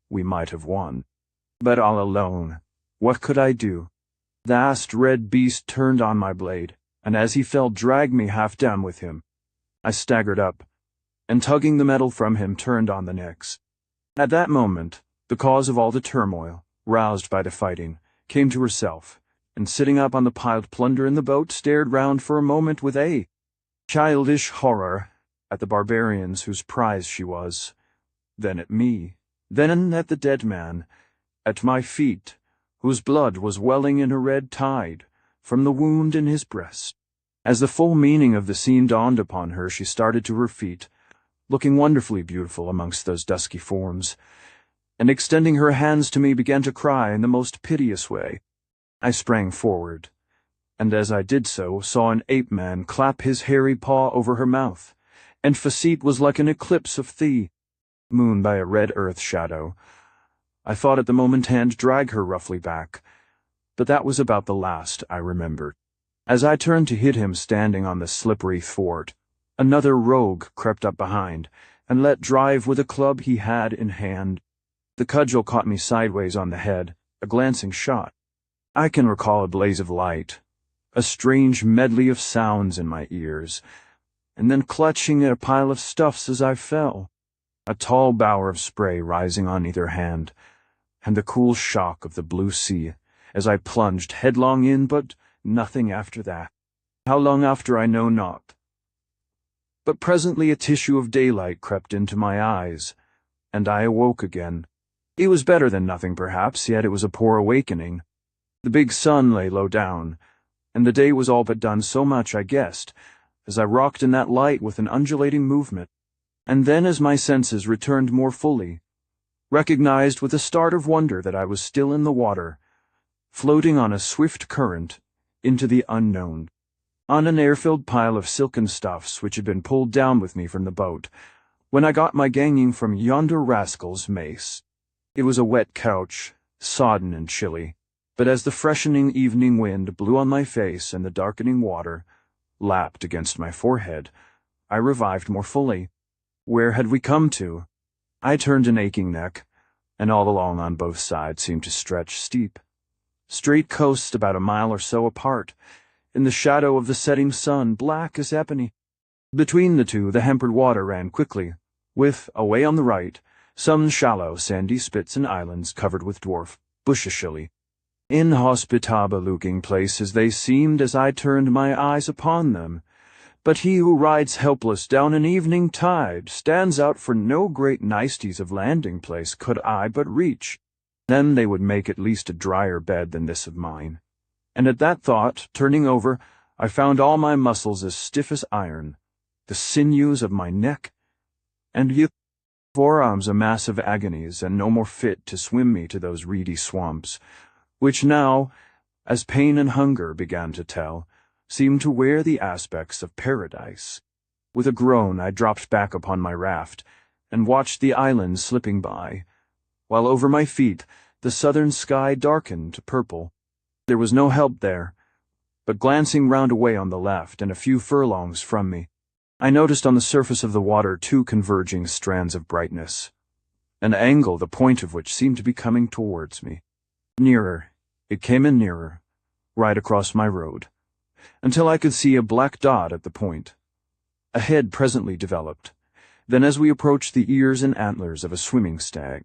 we might have won. But all alone, what could I do? The vast red beast turned on my blade, and as he fell dragged me half down with him. I staggered up, and tugging the metal from him turned on the next. At that moment, the cause of all the turmoil, roused by the fighting, came to herself, and sitting up on the piled plunder in the boat, stared round for a moment with a childish horror at the barbarians whose prize she was, then at me, then at the dead man, at my feet, whose blood was welling in a red tide from the wound in his breast. As the full meaning of the scene dawned upon her, she started to her feet, looking wonderfully beautiful amongst those dusky forms, and extending her hands to me began to cry in the most piteous way. I sprang forward, and as I did so, saw an ape-man clap his hairy paw over her mouth, and Facete was like an eclipse of the moon by a red earth shadow. I thought at the moment hand drag her roughly back, but that was about the last I remembered. As I turned to hit him standing on the slippery thwart, another rogue crept up behind, and let drive with a club he had in hand. The cudgel caught me sideways on the head, a glancing shot. I can recall a blaze of light, a strange medley of sounds in my ears, and then clutching at a pile of stuffs as I fell, a tall bower of spray rising on either hand, and the cool shock of the blue sea as I plunged headlong in, but nothing after that. How long after I know not. But presently a tissue of daylight crept into my eyes, and I awoke again. It was better than nothing, perhaps, yet it was a poor awakening. The big sun lay low down, and the day was all but done, so much I guessed, as I rocked in that light with an undulating movement, and then as my senses returned more fully, recognized with a start of wonder that I was still in the water, floating on a swift current into the unknown, on an air-filled pile of silken stuffs which had been pulled down with me from the boat, when I got my ganging from yonder rascal's mace. It was a wet couch, sodden and chilly, but as the freshening evening wind blew on my face and the darkening water lapped against my forehead, I revived more fully. Where had we come to? I turned an aching neck, and all along on both sides seemed to stretch steep, straight coasts about a mile or so apart, in the shadow of the setting sun, black as ebony. Between the two, the hampered water ran quickly, with, away on the right, some shallow, sandy spits and islands covered with dwarf bushishilly. Inhospitable-looking places they seemed as I turned my eyes upon them, but he who rides helpless down an evening tide stands out for no great niceties of landing place could I but reach. Then they would make at least a drier bed than this of mine. And at that thought, turning over, I found all my muscles as stiff as iron, the sinews of my neck, and the forearms a mass of agonies, and no more fit to swim me to those reedy swamps, which now, as pain and hunger began to tell, seemed to wear the aspects of paradise. With a groan I dropped back upon my raft, and watched the islands slipping by, while over my feet the southern sky darkened to purple. There was no help there, but glancing round away on the left and a few furlongs from me, I noticed on the surface of the water two converging strands of brightness, an angle the point of which seemed to be coming towards me. Nearer, it came in nearer, right across my road, until I could see a black dot at the point. A head presently developed, then as we approached the ears and antlers of a swimming stag.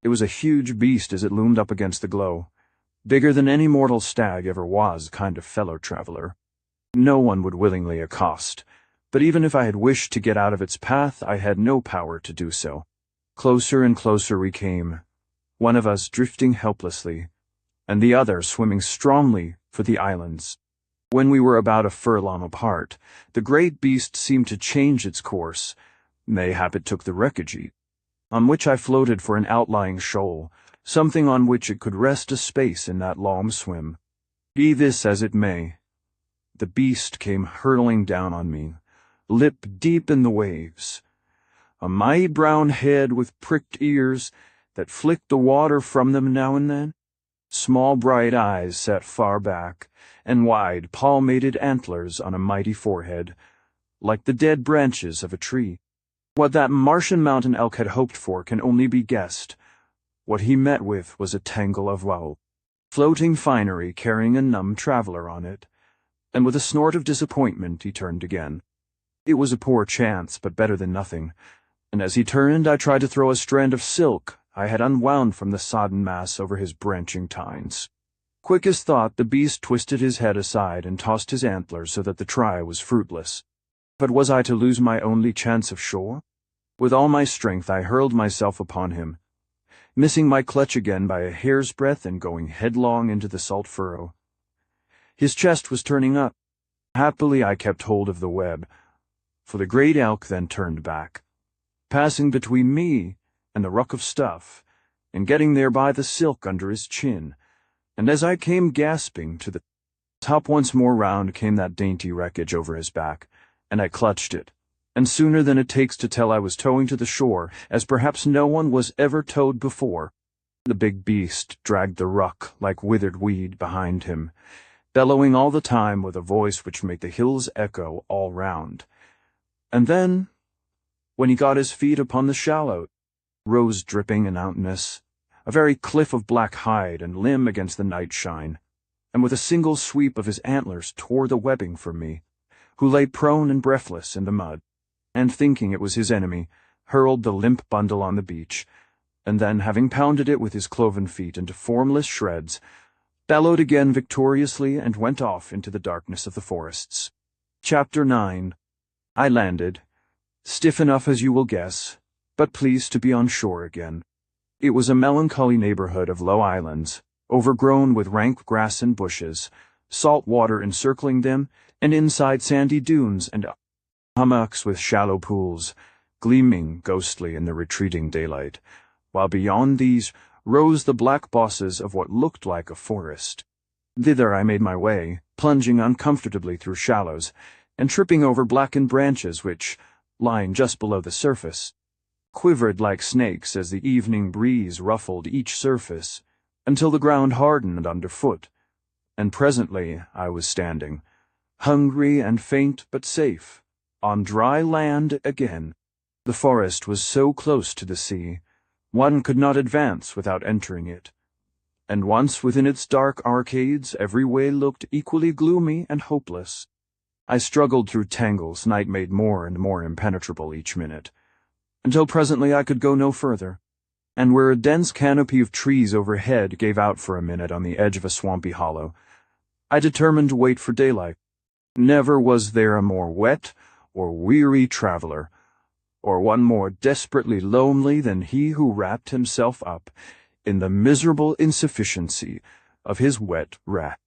It was a huge beast as it loomed up against the glow, bigger than any mortal stag ever was, kind of fellow-traveler. No one would willingly accost, but even if I had wished to get out of its path, I had no power to do so. Closer and closer we came, one of us drifting helplessly, and the other swimming strongly for the islands. When we were about a furlong apart, the great beast seemed to change its course. Mayhap it took the wreckage, on which I floated for an outlying shoal, something on which it could rest a space in that long swim. Be this as it may, the beast came hurtling down on me, lip deep in the waves, a mighty brown head with pricked ears that flicked the water from them now and then, small bright eyes set far back, and wide palmated antlers on a mighty forehead, like the dead branches of a tree. What that Martian mountain elk had hoped for can only be guessed. What he met with was a tangle of floating finery carrying a numb traveler on it, and with a snort of disappointment he turned again. It was a poor chance, but better than nothing, and as he turned I tried to throw a strand of silk I had unwound from the sodden mass over his branching tines. Quick as thought, the beast twisted his head aside and tossed his antlers so that the try was fruitless. But was I to lose my only chance of shore? With all my strength I hurled myself upon him, missing my clutch again by a hair's breadth and going headlong into the salt furrow. His chest was turning up. Happily I kept hold of the web, for the great elk then turned back, passing between me and the ruck of stuff, and getting there by the silk under his chin, and as I came gasping to the top once more round came that dainty wreckage over his back, and I clutched it, and sooner than it takes to tell I was towing to the shore, as perhaps no one was ever towed before. The big beast dragged the ruck like withered weed behind him, bellowing all the time with a voice which made the hills echo all round. And then, when he got his feet upon the shallow, rose dripping and outness, a very cliff of black hide and limb against the night shine, and with a single sweep of his antlers tore the webbing from me, who lay prone and breathless in the mud, and thinking it was his enemy, hurled the limp bundle on the beach, and then, having pounded it with his cloven feet into formless shreds, bellowed again victoriously and went off into the darkness of the forests. Chapter 9. I landed, stiff enough as you will guess, but pleased to be on shore again. It was a melancholy neighborhood of low islands, overgrown with rank grass and bushes, salt water encircling them, and inside sandy dunes and hummocks with shallow pools, gleaming ghostly in the retreating daylight, while beyond these rose the black bosses of what looked like a forest. Thither I made my way, plunging uncomfortably through shallows, and tripping over blackened branches which, lying just below the surface, quivered like snakes as the evening breeze ruffled each surface, until the ground hardened underfoot, and presently I was standing, hungry and faint but safe, on dry land again. The forest was so close to the sea, One could not advance without entering it, and once within its dark arcades every way looked equally gloomy and hopeless. I struggled through tangles night made more and more impenetrable each minute, until presently I could go no further, and where a dense canopy of trees overhead gave out for a minute on the edge of a swampy hollow, I determined to wait for daylight. Never was there a more wet or weary traveler, or one more desperately lonely than he who wrapped himself up in the miserable insufficiency of his wet rat,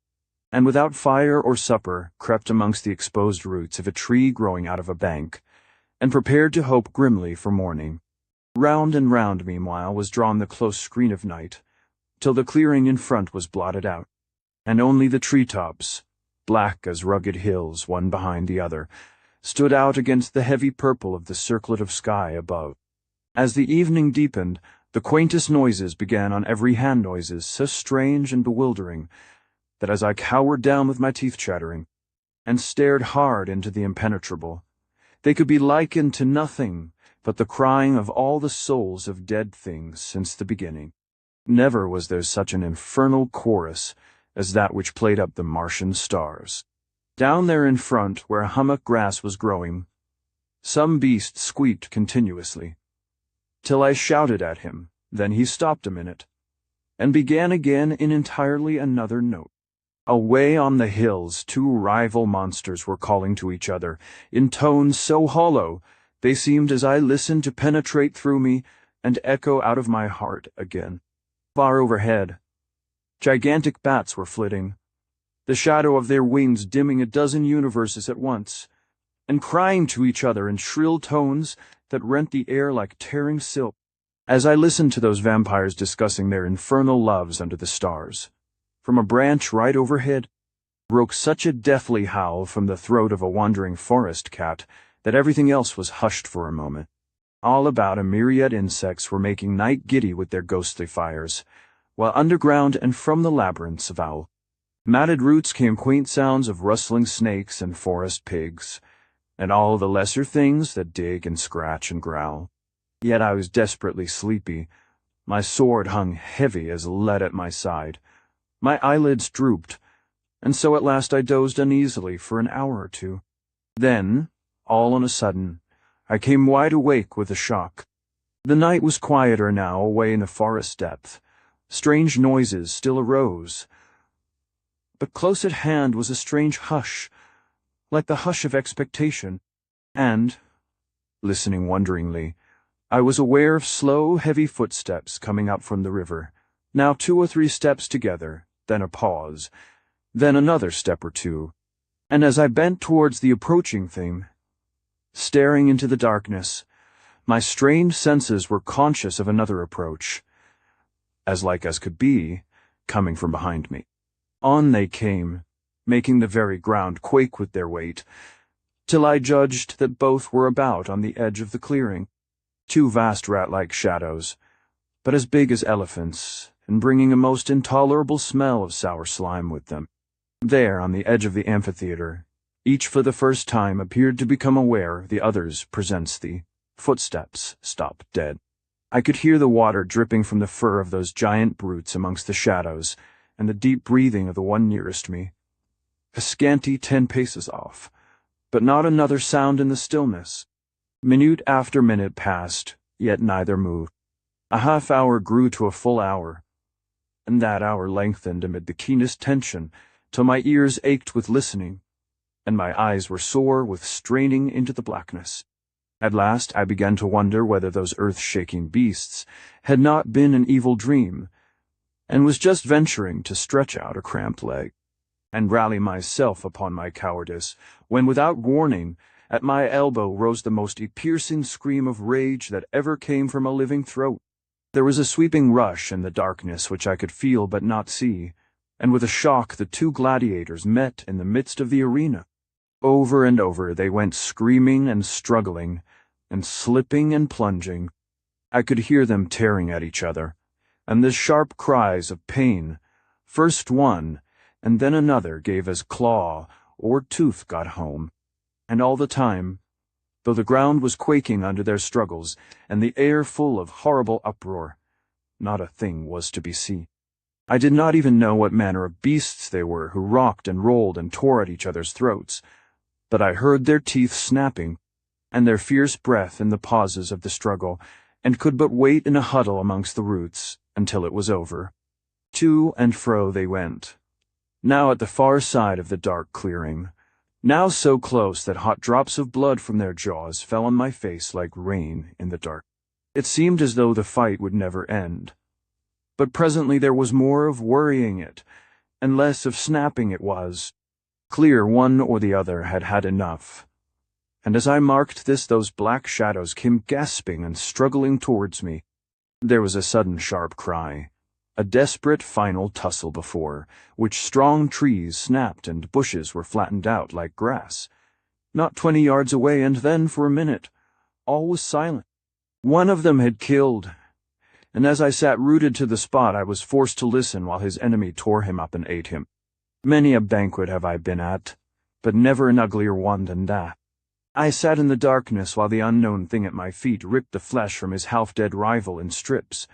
and without fire or supper crept amongst the exposed roots of a tree growing out of a bank, and prepared to hope grimly for morning. Round and round, meanwhile, was drawn the close screen of night, till the clearing in front was blotted out, and only the tree-tops, black as rugged hills one behind the other, stood out against the heavy purple of the circlet of sky above. As the evening deepened, the quaintest noises began on every hand, noises so strange and bewildering, that as I cowered down with my teeth chattering, and stared hard into the impenetrable, they could be likened to nothing but the crying of all the souls of dead things since the beginning. Never was there such an infernal chorus as that which played up the Martian stars. Down there in front, where hummock grass was growing, some beast squeaked continuously, till I shouted at him. Then he stopped a minute, and began again in entirely another note. Away on the hills, two rival monsters were calling to each other, in tones so hollow, they seemed, as I listened, to penetrate through me and echo out of my heart again. Far overhead, gigantic bats were flitting, the shadow of their wings dimming a dozen universes at once, and crying to each other in shrill tones that rent the air like tearing silk. As I listened to those vampires discussing their infernal loves under the stars, from a branch right overhead broke such a deathly howl from the throat of a wandering forest cat that everything else was hushed for a moment. All about, a myriad insects were making night giddy with their ghostly fires, while underground and from the labyrinths of owl matted roots came quaint sounds of rustling snakes and forest pigs, and all the lesser things that dig and scratch and growl. Yet I was desperately sleepy. My sword hung heavy as lead at my side. My eyelids drooped, and so at last I dozed uneasily for an hour or two. Then, all on a sudden, I came wide awake with a shock. The night was quieter now away in the forest depth. Strange noises still arose, but close at hand was a strange hush, like the hush of expectation, and, listening wonderingly, I was aware of slow, heavy footsteps coming up from the river, now 2 or 3 steps together, then a pause, then another step or two, and as I bent towards the approaching thing, staring into the darkness, my strained senses were conscious of another approach, as like as could be, coming from behind me. On they came, making the very ground quake with their weight, till I judged that both were about on the edge of the clearing. 2 vast rat-like shadows, but as big as elephants, and bringing a most intolerable smell of sour slime with them. There, on the edge of the amphitheater, each for the first time appeared to become aware the other's presence. The footsteps stopped dead. I could hear the water dripping from the fur of those giant brutes amongst the shadows, and the deep breathing of the one nearest me, a scanty 10 paces off, but not another sound in the stillness. Minute after minute passed, yet neither moved. A half hour grew to a full hour, and that hour lengthened amid the keenest tension, till my ears ached with listening, and my eyes were sore with straining into the blackness. At last I began to wonder whether those earth-shaking beasts had not been an evil dream, and was just venturing to stretch out a cramped leg, and rally myself upon my cowardice, when without warning, at my elbow rose the most piercing scream of rage that ever came from a living throat. There was a sweeping rush in the darkness which I could feel but not see, and with a shock the 2 gladiators met in the midst of the arena. Over and over they went screaming and struggling, and slipping and plunging. I could hear them tearing at each other, and the sharp cries of pain. First one, and then another gave as claw or tooth got home, and all the time though the ground was quaking under their struggles, and the air full of horrible uproar. Not a thing was to be seen. I did not even know what manner of beasts they were who rocked and rolled and tore at each other's throats, but I heard their teeth snapping, and their fierce breath in the pauses of the struggle, and could but wait in a huddle amongst the roots until it was over. To and fro they went, now at the far side of the dark clearing, now so close that hot drops of blood from their jaws fell on my face like rain in the dark. It seemed as though the fight would never end. But presently there was more of worrying it, and less of snapping it was. Clear one or the other had had enough. And as I marked this, those black shadows came gasping and struggling towards me. There was a sudden sharp cry, a desperate final tussle before, which strong trees snapped and bushes were flattened out like grass. Not 20 yards away, and then for a minute, all was silent. One of them had killed, and as I sat rooted to the spot, I was forced to listen while his enemy tore him up and ate him. Many a banquet have I been at, but never an uglier one than that. I sat in the darkness while the unknown thing at my feet ripped the flesh from his half-dead rival in strips,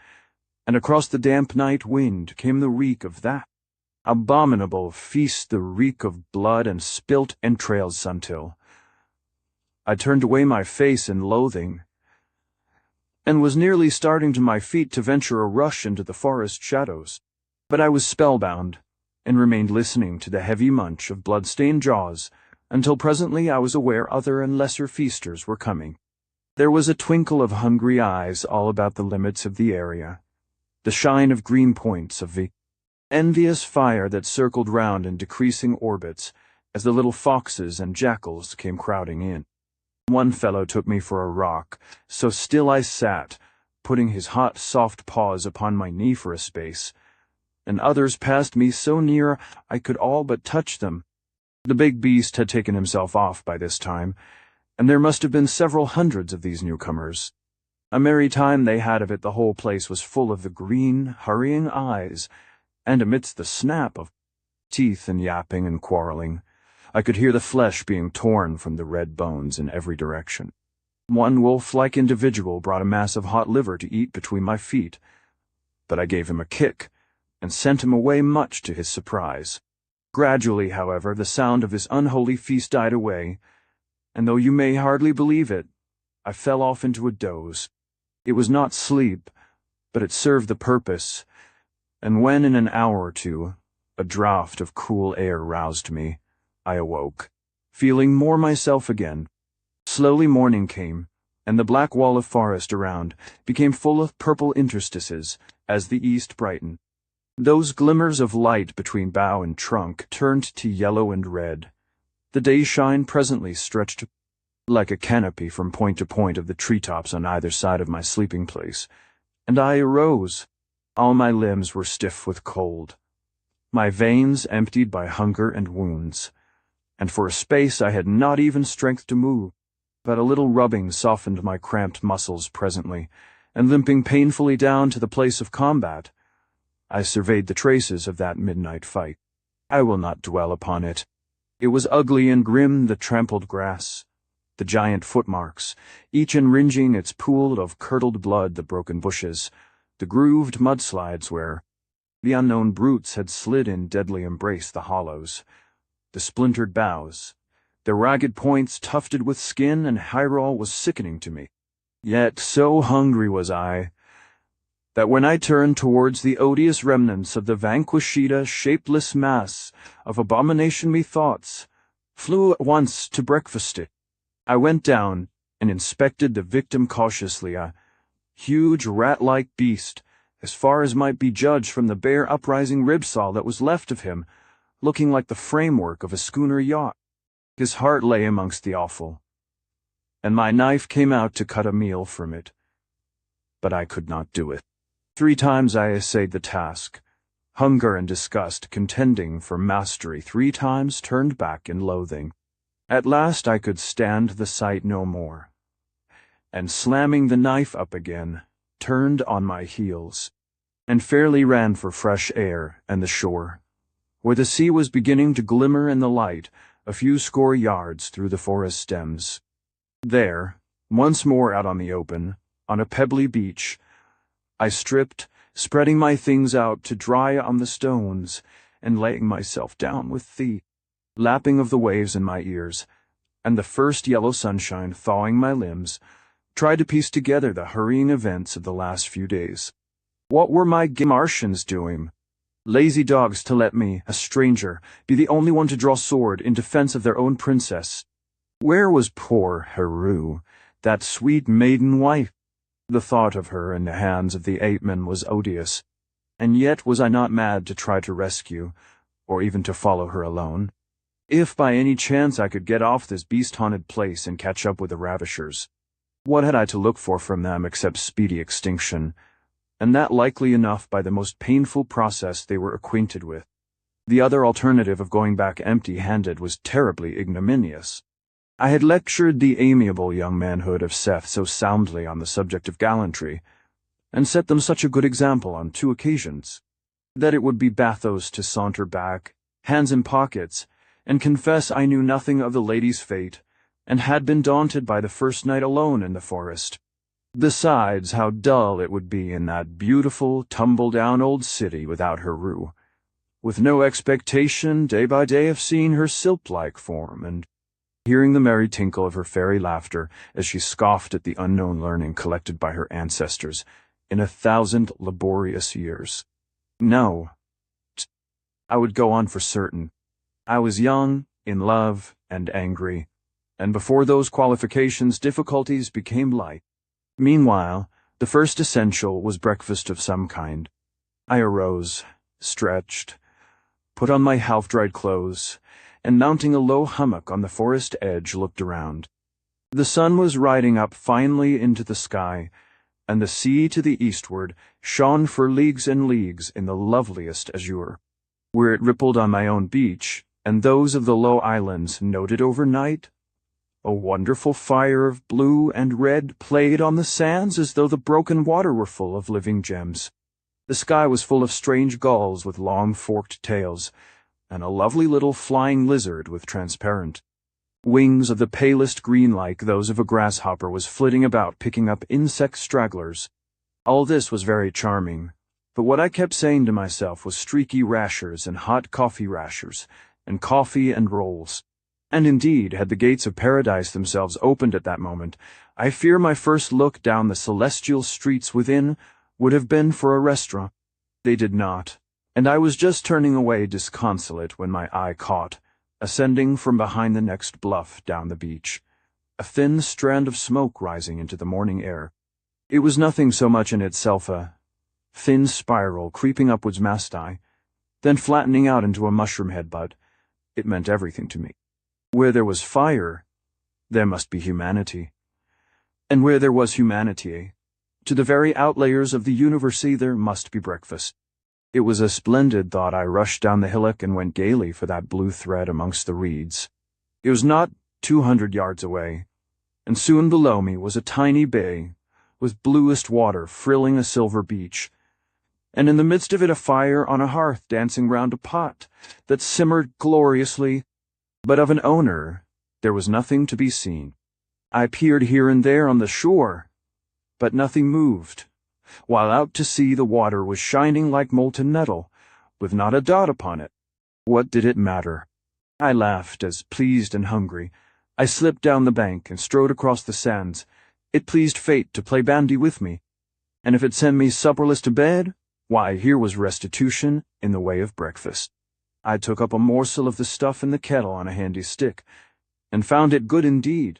and across the damp night wind came the reek of that abominable feast, the reek of blood and spilt entrails until I turned away my face in loathing, and was nearly starting to my feet to venture a rush into the forest shadows. But I was spellbound, and remained listening to the heavy munch of blood-stained jaws, until presently I was aware other and lesser feasters were coming. There was a twinkle of hungry eyes all about the limits of the area, the shine of green points of the envious fire that circled round in decreasing orbits as the little foxes and jackals came crowding in. One fellow took me for a rock, so still I sat, putting his hot, soft paws upon my knee for a space, and others passed me so near I could all but touch them. The big beast had taken himself off by this time, and there must have been several hundreds of these newcomers. A merry time they had of it. The whole place was full of the green, hurrying eyes, and amidst the snap of teeth and yapping and quarreling, I could hear the flesh being torn from the red bones in every direction. One wolf-like individual brought a mass of hot liver to eat between my feet, but I gave him a kick, and sent him away much to his surprise. Gradually, however, the sound of this unholy feast died away, and though you may hardly believe it, I fell off into a doze. It was not sleep, but it served the purpose, and when in an hour or two a draught of cool air roused me, I awoke, feeling more myself again. Slowly morning came, and the black wall of forest around became full of purple interstices as the east brightened. Those glimmers of light between bough and trunk turned to yellow and red. The dayshine presently stretched like a canopy from point to point of the treetops on either side of my sleeping place, and I arose. All my limbs were stiff with cold, my veins emptied by hunger and wounds, and for a space I had not even strength to move. But a little rubbing softened my cramped muscles presently, and limping painfully down to the place of combat, I surveyed the traces of that midnight fight. I will not dwell upon it. It was ugly and grim, the trampled grass, the giant footmarks, each enringing its pool of curdled blood, the broken bushes, the grooved mudslides where the unknown brutes had slid in deadly embrace, the hollows, the splintered boughs, their ragged points tufted with skin, and Hyrule was sickening to me. Yet so hungry was I, that when I turned towards the odious remnants of the vanquished, shapeless mass of abomination, me thoughts flew at once to breakfast it. I went down and inspected the victim cautiously, a huge rat-like beast, as far as might be judged from the bare uprising ribsaw that was left of him, looking like the framework of a schooner yacht. His heart lay amongst the offal, and my knife came out to cut a meal from it, but I could not do it. 3 times I essayed the task, hunger and disgust contending for mastery, 3 times turned back in loathing. At last I could stand the sight no more, and slamming the knife up again, turned on my heels, and fairly ran for fresh air and the shore, where the sea was beginning to glimmer in the light a few score yards through the forest stems. There, once more out on the open, on a pebbly beach, I stripped, spreading my things out to dry on the stones, and laying myself down with the lapping of the waves in my ears, and the first yellow sunshine thawing my limbs, tried to piece together the hurrying events of the last few days. What were my Martians doing? Lazy dogs to let me, a stranger, be the only one to draw sword in defense of their own princess. Where was poor Heru, that sweet maiden wife? The thought of her in the hands of the ape-men was odious, and yet was I not mad to try to rescue, or even to follow her alone? If by any chance I could get off this beast-haunted place and catch up with the ravishers, what had I to look for from them except speedy extinction, and that likely enough by the most painful process they were acquainted with? The other alternative of going back empty-handed was terribly ignominious. I had lectured the amiable young manhood of Seth so soundly on the subject of gallantry, and set them such a good example on 2 occasions, that it would be bathos to saunter back, hands in pockets, and confess I knew nothing of the lady's fate, and had been daunted by the first night alone in the forest. Besides, how dull it would be in that beautiful, tumble-down old city without Heru, with no expectation day by day of seeing her sylph-like form, and hearing the merry tinkle of her fairy laughter as she scoffed at the unknown learning collected by her ancestors in 1,000 laborious years. No. I would go on for certain. I was young, in love, and angry, and before those qualifications difficulties became light. Meanwhile, the first essential was breakfast of some kind. I arose, stretched, put on my half-dried clothes, and mounting a low hummock on the forest edge looked around. The sun was riding up finely into the sky, and the sea to the eastward shone for leagues and leagues in the loveliest azure. Where it rippled on my own beach, and those of the low islands noted overnight, a wonderful fire of blue and red played on the sands as though the broken water were full of living gems. The sky was full of strange gulls with long forked tails, and a lovely little flying lizard with transparent wings of the palest green like those of a grasshopper was flitting about picking up insect stragglers. All this was very charming, but what I kept saying to myself was streaky rashers and hot coffee rashers, and coffee and rolls. And indeed, had the gates of paradise themselves opened at that moment, I fear my first look down the celestial streets within would have been for a restaurant. They did not, and I was just turning away disconsolate when my eye caught, ascending from behind the next bluff down the beach, a thin strand of smoke rising into the morning air. It was nothing so much in itself, a thin spiral creeping upwards masti, then flattening out into a mushroom head bud. It meant everything to me. Where there was fire, there must be humanity. And where there was humanity, to the very outlayers of the universe there must be breakfast. It was a splendid thought. I rushed down the hillock and went gaily for that blue thread amongst the reeds. It was not 200 yards away, and soon below me was a tiny bay, with bluest water frilling a silver beach, and in the midst of it a fire on a hearth dancing round a pot that simmered gloriously, but of an owner there was nothing to be seen. I peered here and there on the shore, but nothing moved, while out to sea the water was shining like molten metal, with not a dot upon it. What did it matter? I laughed as, pleased and hungry, I slipped down the bank and strode across the sands. It pleased fate to play bandy with me, and if it sent me supperless to bed, why, here was restitution in the way of breakfast. I took up a morsel of the stuff in the kettle on a handy stick, and found it good indeed.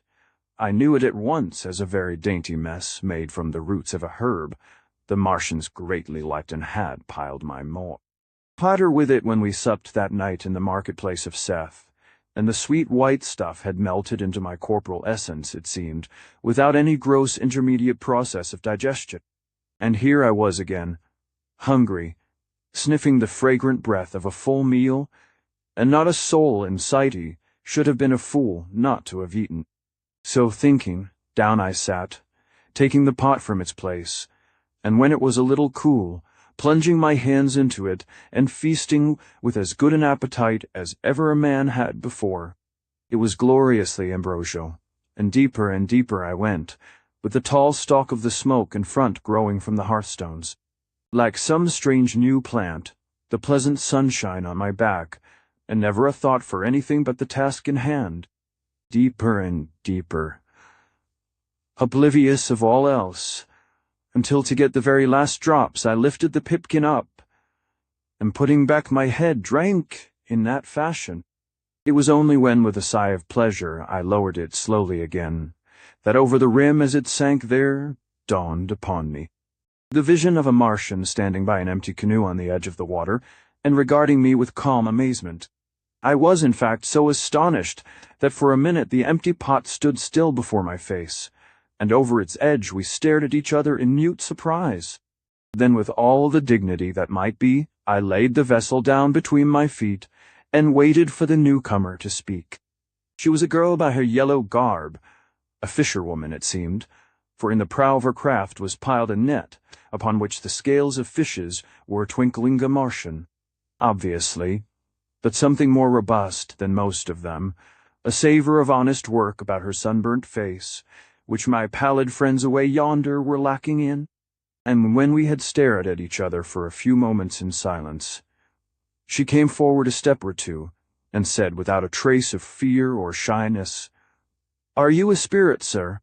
I knew it at once as a very dainty mess made from the roots of a herb the Martians greatly liked and had piled my maw. Potter with it when we supped that night in the marketplace of Seth, and the sweet white stuff had melted into my corporal essence, it seemed, without any gross intermediate process of digestion. And here I was again, hungry, sniffing the fragrant breath of a full meal, and not a soul in sight should have been a fool not to have eaten. So thinking, down I sat, taking the pot from its place, and when it was a little cool, plunging my hands into it, and feasting with as good an appetite as ever a man had before. It was gloriously ambrosial, and deeper I went, with the tall stalk of the smoke in front growing from the hearthstones. Like some strange new plant, the pleasant sunshine on my back, and never a thought for anything but the task in hand. Deeper and deeper, oblivious of all else, until to get the very last drops I lifted the pipkin up, and putting back my head drank in that fashion. It was only when, with a sigh of pleasure, I lowered it slowly again, that over the rim as it sank there dawned upon me the vision of a Martian standing by an empty canoe on the edge of the water and regarding me with calm amazement. I was, in fact, so astonished that for a minute the empty pot stood still before my face, and over its edge we stared at each other in mute surprise. Then, with all the dignity that might be, I laid the vessel down between my feet and waited for the newcomer to speak. She was a girl by her yellow garb, a fisherwoman it seemed, for in the prow of her craft was piled a net, upon which the scales of fishes were twinkling a Martian, obviously, but something more robust than most of them, a savor of honest work about her sunburnt face, which my pallid friends away yonder were lacking in. And when we had stared at each other for a few moments in silence, she came forward a step or two, and said without a trace of fear or shyness, "Are you a spirit, sir?"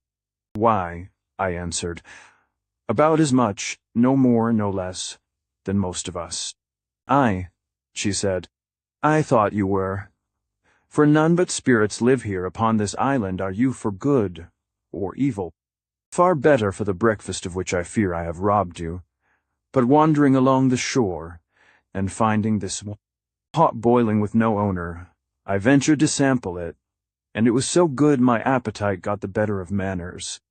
"Why," I answered, "about as much, no more, no less, than most of us." "Aye," she said, "I thought you were. For none but spirits live here upon this island, are you for good or evil. Far better for the breakfast of which I fear I have robbed you. But wandering along the shore, and finding this pot boiling with no owner, I ventured to sample it, and it was so good my appetite got the better of manners."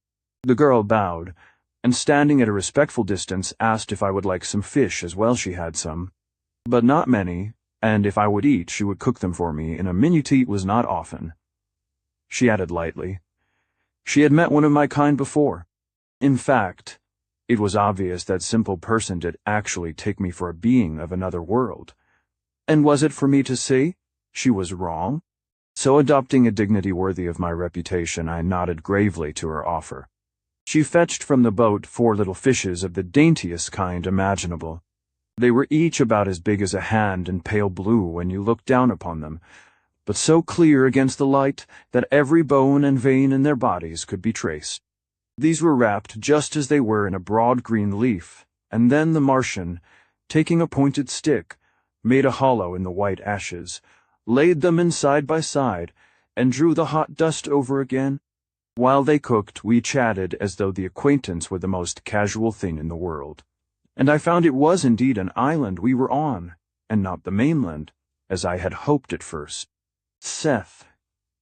The girl bowed, and standing at a respectful distance asked if I would like some fish as well. She had some, but not many, and if I would eat she would cook them for me in a minute it was not often. She added lightly, she had met one of my kind before. In fact, it was obvious that simple person did actually take me for a being of another world. And was it for me to say she was wrong? So, adopting a dignity worthy of my reputation, I nodded gravely to her offer. She fetched from the boat 4 little fishes of the daintiest kind imaginable. They were each about as big as a hand and pale blue when you looked down upon them, but so clear against the light that every bone and vein in their bodies could be traced. These were wrapped just as they were in a broad green leaf, and then the Martian, taking a pointed stick, made a hollow in the white ashes, laid them in side by side, and drew the hot dust over again. While they cooked, we chatted as though the acquaintance were the most casual thing in the world. And I found it was indeed an island we were on, and not the mainland, as I had hoped at first. Seth,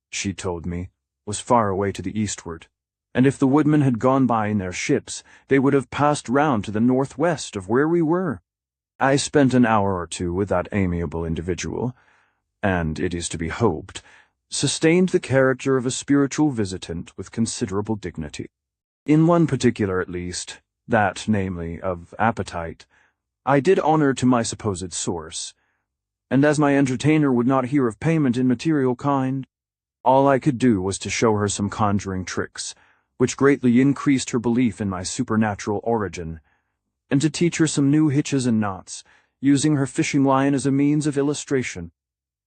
she told me, was far away to the eastward, and if the woodmen had gone by in their ships, they would have passed round to the northwest of where we were. I spent an hour or two with that amiable individual, and, it is to be hoped, sustained the character of a spiritual visitant with considerable dignity. In one particular at least, that, namely, of appetite, I did honor to my supposed source, and as my entertainer would not hear of payment in material kind, all I could do was to show her some conjuring tricks, which greatly increased her belief in my supernatural origin, and to teach her some new hitches and knots, using her fishing line as a means of illustration,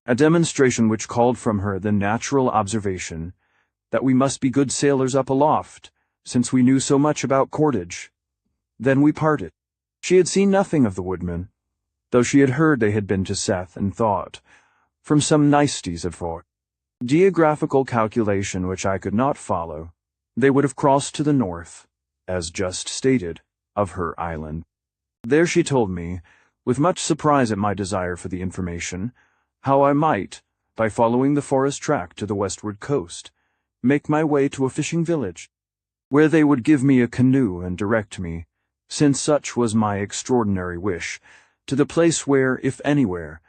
a demonstration which called from her the natural observation that we must be good sailors up aloft, since we knew so much about cordage. Then we parted. She had seen nothing of the woodmen, though she had heard they had been to Seth and thought, from some niceties of geographical calculation which I could not follow, they would have crossed to the north, as just stated, of her island. There she told me, with much surprise at my desire for the information, how I might, by following the forest track to the westward coast, make my way to a fishing village, where they would give me a canoe and direct me, since such was my extraordinary wish, to the place where, if anywhere,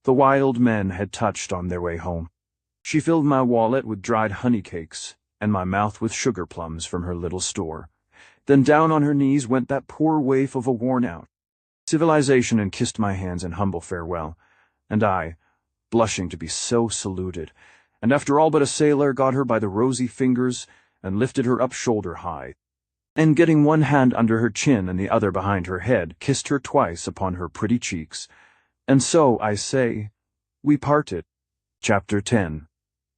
the wild men had touched on their way home. She filled my wallet with dried honey cakes, and my mouth with sugar plums from her little store. Then down on her knees went that poor waif of a worn-out civilization and kissed my hands in humble farewell, and I, blushing to be so saluted, and after all but a sailor got her by the rosy fingers and lifted her up shoulder high, and getting one hand under her chin and the other behind her head, kissed her twice upon her pretty cheeks. And so, I say, we parted. Chapter 10.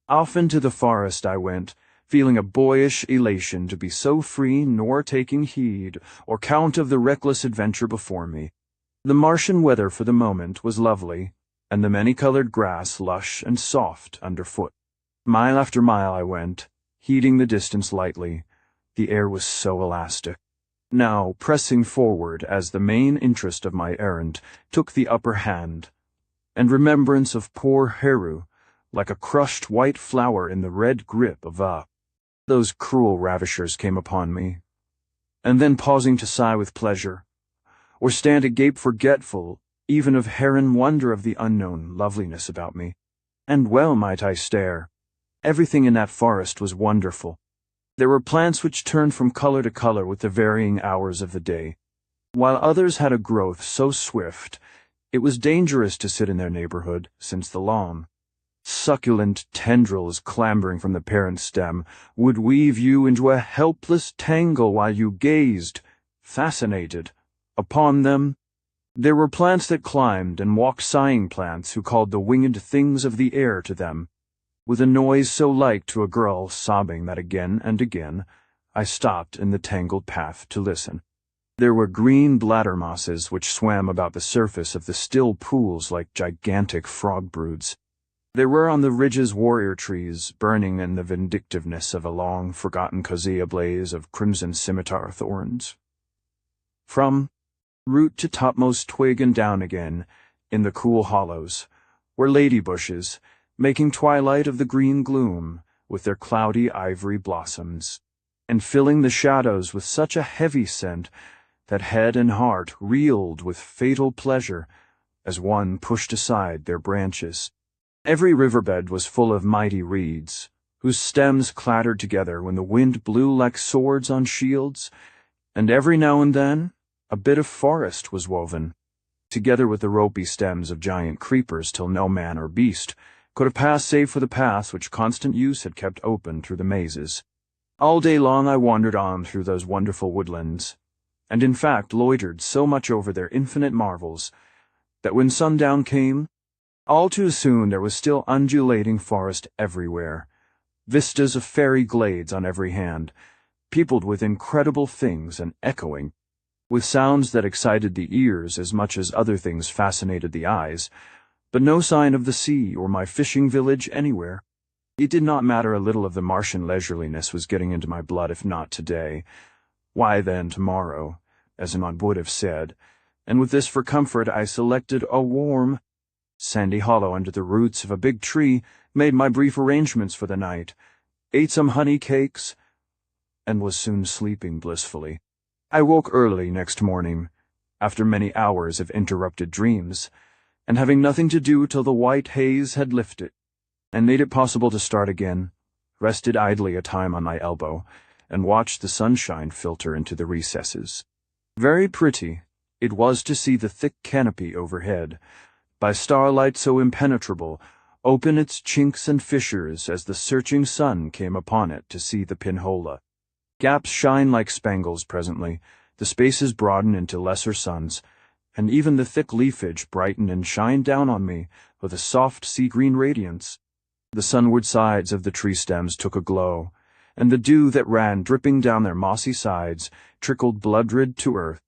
Off into the forest I went, feeling a boyish elation to be so free, nor taking heed or count of the reckless adventure before me. The Martian weather for the moment was lovely, and the many-colored grass lush and soft underfoot. Mile after mile I went, heeding the distance lightly. The air was so elastic. Now, pressing forward as the main interest of my errand took the upper hand, and remembrance of poor Heru, like a crushed white flower in the red grip of those cruel ravishers came upon me, and then pausing to sigh with pleasure, or stand agape forgetful even of Heron wonder of the unknown loveliness about me. And well might I stare. Everything in that forest was wonderful. There were plants which turned from color to color with the varying hours of the day, while others had a growth so swift it was dangerous to sit in their neighborhood, since the long, succulent tendrils clambering from the parent stem would weave you into a helpless tangle while you gazed, fascinated, upon them. There were plants that climbed and walked, sighing plants who called the winged things of the air to them, with a noise so like to a girl sobbing that again and again I stopped in the tangled path to listen. There were green bladder mosses which swam about the surface of the still pools like gigantic frog broods. There were on the ridges warrior trees, burning in the vindictiveness of a long-forgotten kazia blaze of crimson scimitar thorns. From root to topmost twig and down again, in the cool hollows, were lady bushes, making twilight of the green gloom with their cloudy ivory blossoms, and filling the shadows with such a heavy scent that head and heart reeled with fatal pleasure as one pushed aside their branches. Every riverbed was full of mighty reeds, whose stems clattered together when the wind blew like swords on shields, and every now and then a bit of forest was woven, together with the ropey stems of giant creepers, till no man or beast could have passed save for the paths which constant use had kept open through the mazes. All day long I wandered on through those wonderful woodlands, and in fact loitered so much over their infinite marvels that when sundown came, all too soon there was still undulating forest everywhere, vistas of fairy glades on every hand, peopled with incredible things and echoing with sounds that excited the ears as much as other things fascinated the eyes, but no sign of the sea or my fishing village anywhere. It did not matter a little if the Martian leisureliness was getting into my blood, if not today. Why then tomorrow, as Arnold would have said, and with this for comfort I selected a warm, sandy hollow under the roots of a big tree, made my brief arrangements for the night, ate some honey cakes, and was soon sleeping blissfully. I woke early next morning, after many hours of interrupted dreams, and having nothing to do till the white haze had lifted, and made it possible to start again, rested idly a time on my elbow, and watched the sunshine filter into the recesses. Very pretty it was to see the thick canopy overhead, by starlight so impenetrable, open its chinks and fissures as the searching sun came upon it to see the pinhola. Gaps shine like spangles presently, the spaces broaden into lesser suns, and even the thick leafage brighten and shine down on me with a soft sea-green radiance. The sunward sides of the tree stems took a glow, and the dew that ran dripping down their mossy sides trickled blood-red to earth.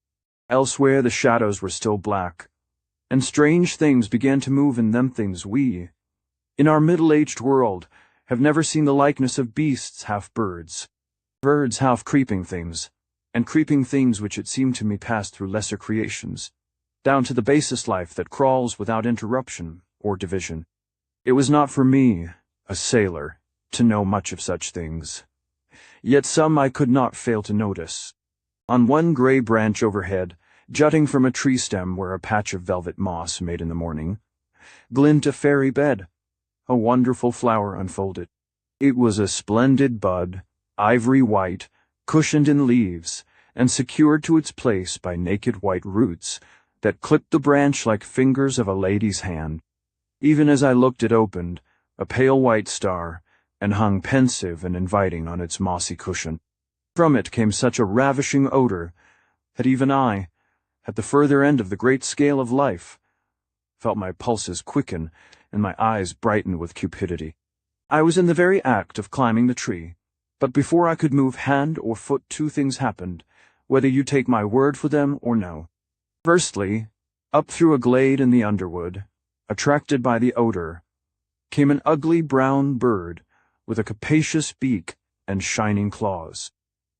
Elsewhere the shadows were still black, and strange things began to move in them things we, in our middle-aged world, have never seen the likeness of beasts half birds, birds half creeping things, and creeping things which it seemed to me passed through lesser creations, down to the basest life that crawls without interruption or division. It was not for me, a sailor, to know much of such things, yet some I could not fail to notice. On one gray branch overhead, jutting from a tree stem where a patch of velvet moss made in the morning, glint a fairy bed, a wonderful flower unfolded. It was a splendid bud, ivory white, cushioned in leaves, and secured to its place by naked white roots that clipped the branch like fingers of a lady's hand. Even as I looked it opened, a pale white star, and hung pensive and inviting on its mossy cushion. From it came such a ravishing odor that even I, at the further end of the great scale of life, felt my pulses quicken and my eyes brighten with cupidity. I was in the very act of climbing the tree, but before I could move hand or foot, two things happened, whether you take my word for them or no. Firstly, up through a glade in the underwood, attracted by the odor, came an ugly brown bird with a capacious beak and shining claws.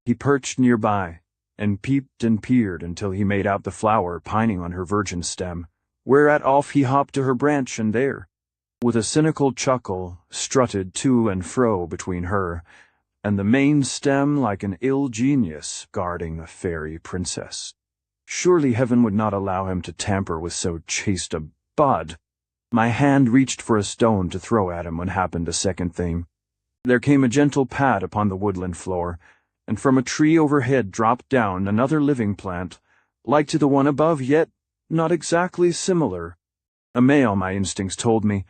He perched nearby, and peeped and peered until he made out the flower pining on her virgin stem, whereat off he hopped to her branch, and there, with a cynical chuckle, strutted to and fro between her and the main stem like an ill genius guarding a fairy princess. Surely heaven would not allow him to tamper with so chaste a bud. My hand reached for a stone to throw at him when happened a second thing. There came a gentle pat upon the woodland floor, and from a tree overhead dropped down another living plant, like to the one above, yet not exactly similar. A male, my instincts told me,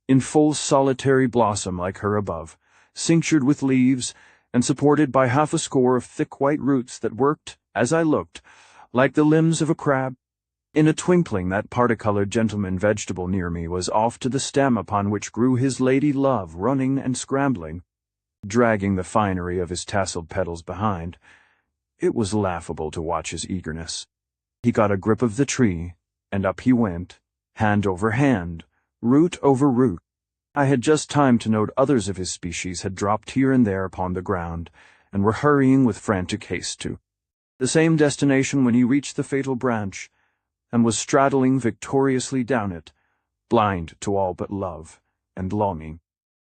in full solitary blossom like her above, cinctured with leaves, and supported by half a score of thick white roots that worked, as I looked, like the limbs of a crab. In a twinkling that parti-colored gentleman vegetable near me was off to the stem upon which grew his lady love, running and scrambling, dragging the finery of his tasseled petals behind. It was laughable to watch his eagerness. He got a grip of the tree, and up he went, hand over hand, root over root. I had just time to note others of his species had dropped here and there upon the ground, and were hurrying with frantic haste to the same destination when he reached the fatal branch, and was straddling victoriously down it, blind to all but love and longing.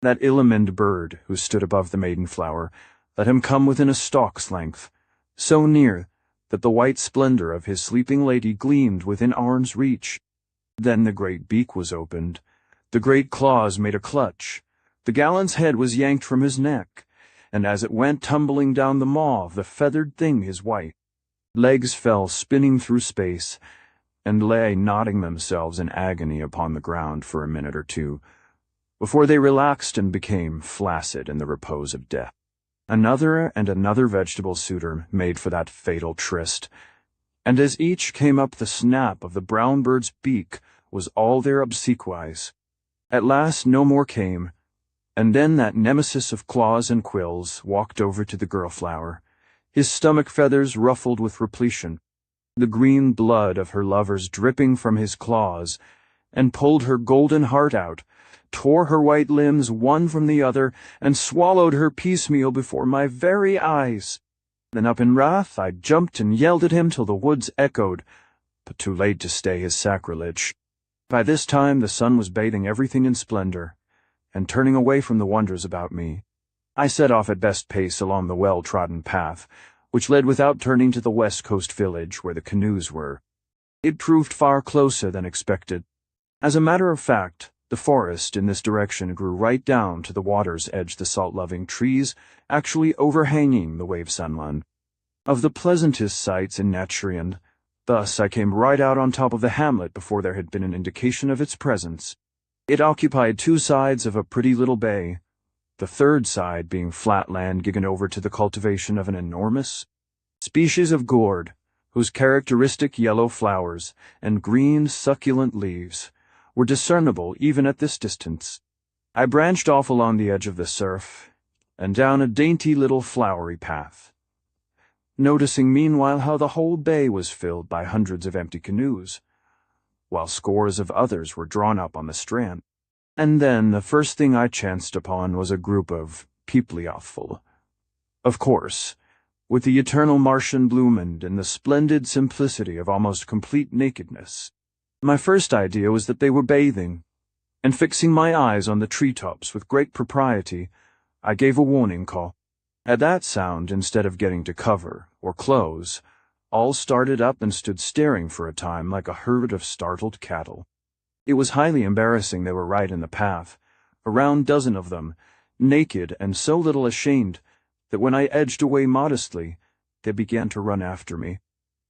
That ill-omened bird, who stood above the maiden flower, let him come within a stalk's length, so near that the white splendor of his sleeping lady gleamed within arm's reach. Then the great beak was opened, the great claws made a clutch, the gallant's head was yanked from his neck, and as it went tumbling down the maw of the feathered thing, his white legs fell spinning through space, and lay nodding themselves in agony upon the ground for a minute or two, before they relaxed and became flaccid in the repose of death. Another and another vegetable suitor made for that fatal tryst, and as each came up, the snap of the brown bird's beak was all their obsequies. At last no more came, and then that nemesis of claws and quills walked over to the girl-flower, his stomach feathers ruffled with repletion, the green blood of her lovers dripping from his claws, and pulled her golden heart out, tore her white limbs one from the other, and swallowed her piecemeal before my very eyes. Then up in wrath I jumped and yelled at him till the woods echoed, but too late to stay his sacrilege. By this time the sun was bathing everything in splendor, and turning away from the wonders about me, I set off at best pace along the well-trodden path, which led without turning to the west coast village where the canoes were. It proved far closer than expected. As a matter of fact, the forest in this direction grew right down to the water's edge, the salt-loving trees actually overhanging the wave-sunland. Of the pleasantest sights in Naturian, thus I came right out on top of the hamlet before there had been an indication of its presence. It occupied two sides of a pretty little bay, the third side being flat land given over to the cultivation of an enormous species of gourd, whose characteristic yellow flowers and green succulent leaves were discernible even at this distance. I branched off along the edge of the surf, and down a dainty little flowery path, noticing meanwhile how the whole bay was filled by hundreds of empty canoes, while scores of others were drawn up on the strand. And then the first thing I chanced upon was a group of Piepliaful, of course, with the eternal Martian blooming and the splendid simplicity of almost complete nakedness. My first idea was that they were bathing, and fixing my eyes on the treetops with great propriety, I gave a warning call. At that sound, instead of getting to cover or close, all started up and stood staring for a time like a herd of startled cattle. It was highly embarrassing. They were right in the path, a round dozen of them, naked and so little ashamed that when I edged away modestly, they began to run after me.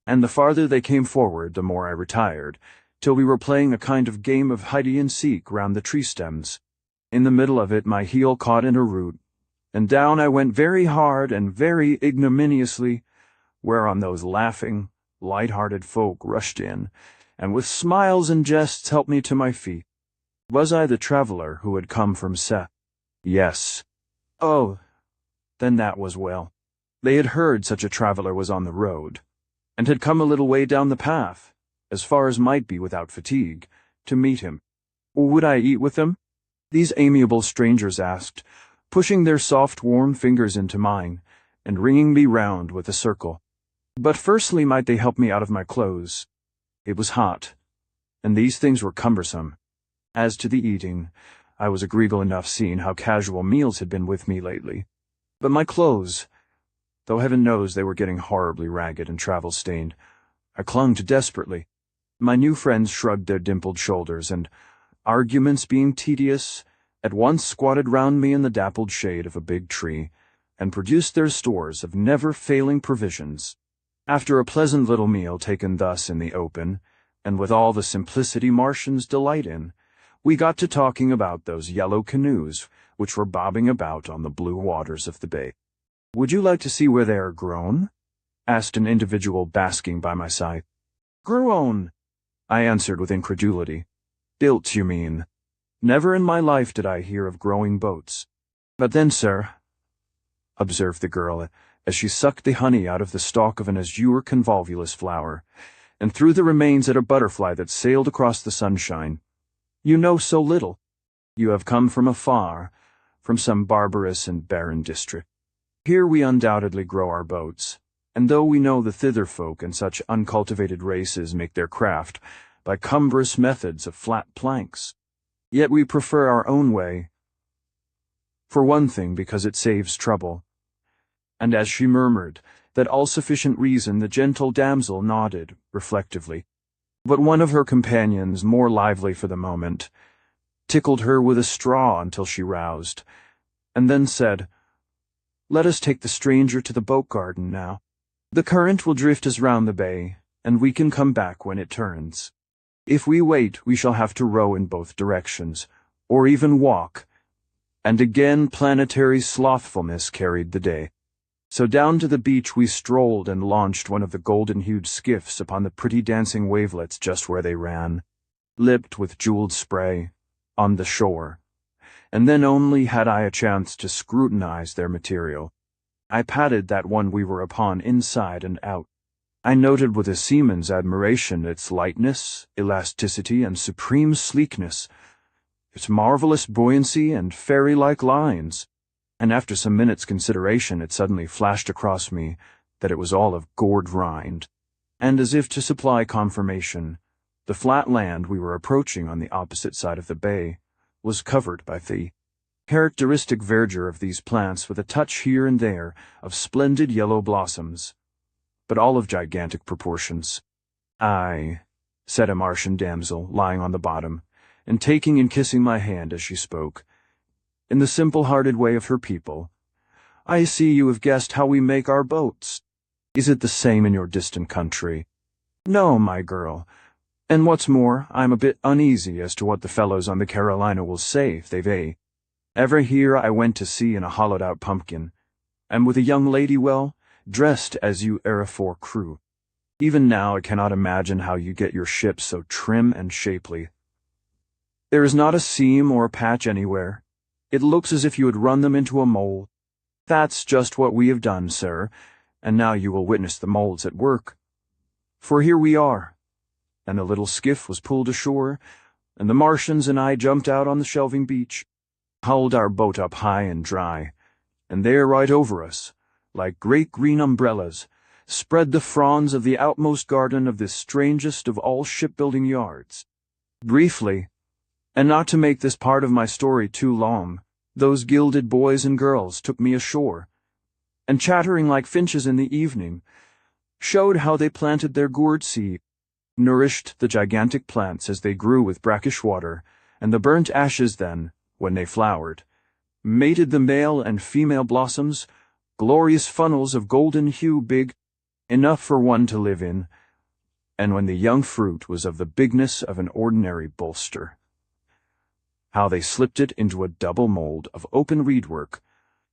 And the farther they came forward, the more I retired, till we were playing a kind of game of hide-and-seek round the tree stems. In the middle of it, my heel caught in a root, and down I went very hard and very ignominiously, whereon those laughing, light-hearted folk rushed in, and with smiles and jests helped me to my feet. Was I the traveler who had come from Seth? Yes. Oh, then that was well. They had heard such a traveler was on the road, and had come a little way down the path, as far as might be without fatigue, to meet him. Would I eat with them? These amiable strangers asked, pushing their soft, warm fingers into mine, and ringing me round with a circle. But firstly might they help me out of my clothes. It was hot, and these things were cumbersome. As to the eating, I was agreeable enough seeing how casual meals had been with me lately. But my clothes, though heaven knows they were getting horribly ragged and travel-stained, I clung to desperately. My new friends shrugged their dimpled shoulders, and, arguments being tedious, at once squatted round me in the dappled shade of a big tree, and produced their stores of never-failing provisions. After a pleasant little meal taken thus in the open, and with all the simplicity Martians delight in, we got to talking about those yellow canoes which were bobbing about on the blue waters of the bay. "Would you like to see where they are grown?" asked an individual basking by my side. "Grown," I answered with incredulity. "Built, you mean? Never in my life did I hear of growing boats." "But then, sir," observed the girl, as she sucked the honey out of the stalk of an azure convolvulus flower, and threw the remains at a butterfly that sailed across the sunshine, "you know so little. You have come from afar, from some barbarous and barren district. Here we undoubtedly grow our boats, and though we know the thither folk and such uncultivated races make their craft by cumbrous methods of flat planks, yet we prefer our own way, for one thing because it saves trouble." And as she murmured that all-sufficient reason, the gentle damsel nodded reflectively. But one of her companions, more lively for the moment, tickled her with a straw until she roused, and then said, "Let us take the stranger to the boat garden now. The current will drift us round the bay, and we can come back when it turns. If we wait, we shall have to row in both directions, or even walk," and again planetary slothfulness carried the day. So down to the beach we strolled and launched one of the golden-hued skiffs upon the pretty dancing wavelets just where they ran, lipped with jeweled spray, on the shore, and then only had I a chance to scrutinize their material. I patted that one we were upon inside and out. I noted with a seaman's admiration its lightness, elasticity, and supreme sleekness, its marvelous buoyancy and fairy-like lines, and after some minutes' consideration it suddenly flashed across me that it was all of gourd rind, and as if to supply confirmation, the flat land we were approaching on the opposite side of the bay was covered by the characteristic verdure of these plants, with a touch here and there of splendid yellow blossoms, but all of gigantic proportions. "Aye," said a Martian damsel lying on the bottom, and taking and kissing my hand as she spoke, in the simple-hearted way of her people, "I see you have guessed how we make our boats. Is it the same in your distant country?" "No, my girl. And what's more, I'm a bit uneasy as to what the fellows on the Carolina will say if they've ever hear I went to sea in a hollowed-out pumpkin, and with a young lady, well, dressed as you erefore crew. Even now I cannot imagine how you get your ship so trim and shapely. There is not a seam or a patch anywhere. It looks as if you had run them into a mold. That's just what we have done, sir, and now you will witness the molds at work. For here we are," and the little skiff was pulled ashore, and the Martians and I jumped out on the shelving beach, hauled our boat up high and dry, and there right over us, like great green umbrellas, spread the fronds of the outmost garden of this strangest of all shipbuilding yards. Briefly, and not to make this part of my story too long, those gilded boys and girls took me ashore, and chattering like finches in the evening, showed how they planted their gourd seed, nourished the gigantic plants as they grew with brackish water, and the burnt ashes then, when they flowered, mated the male and female blossoms, glorious funnels of golden hue big, enough for one to live in, and when the young fruit was of the bigness of an ordinary bolster. how they slipped it into a double mold of open reedwork,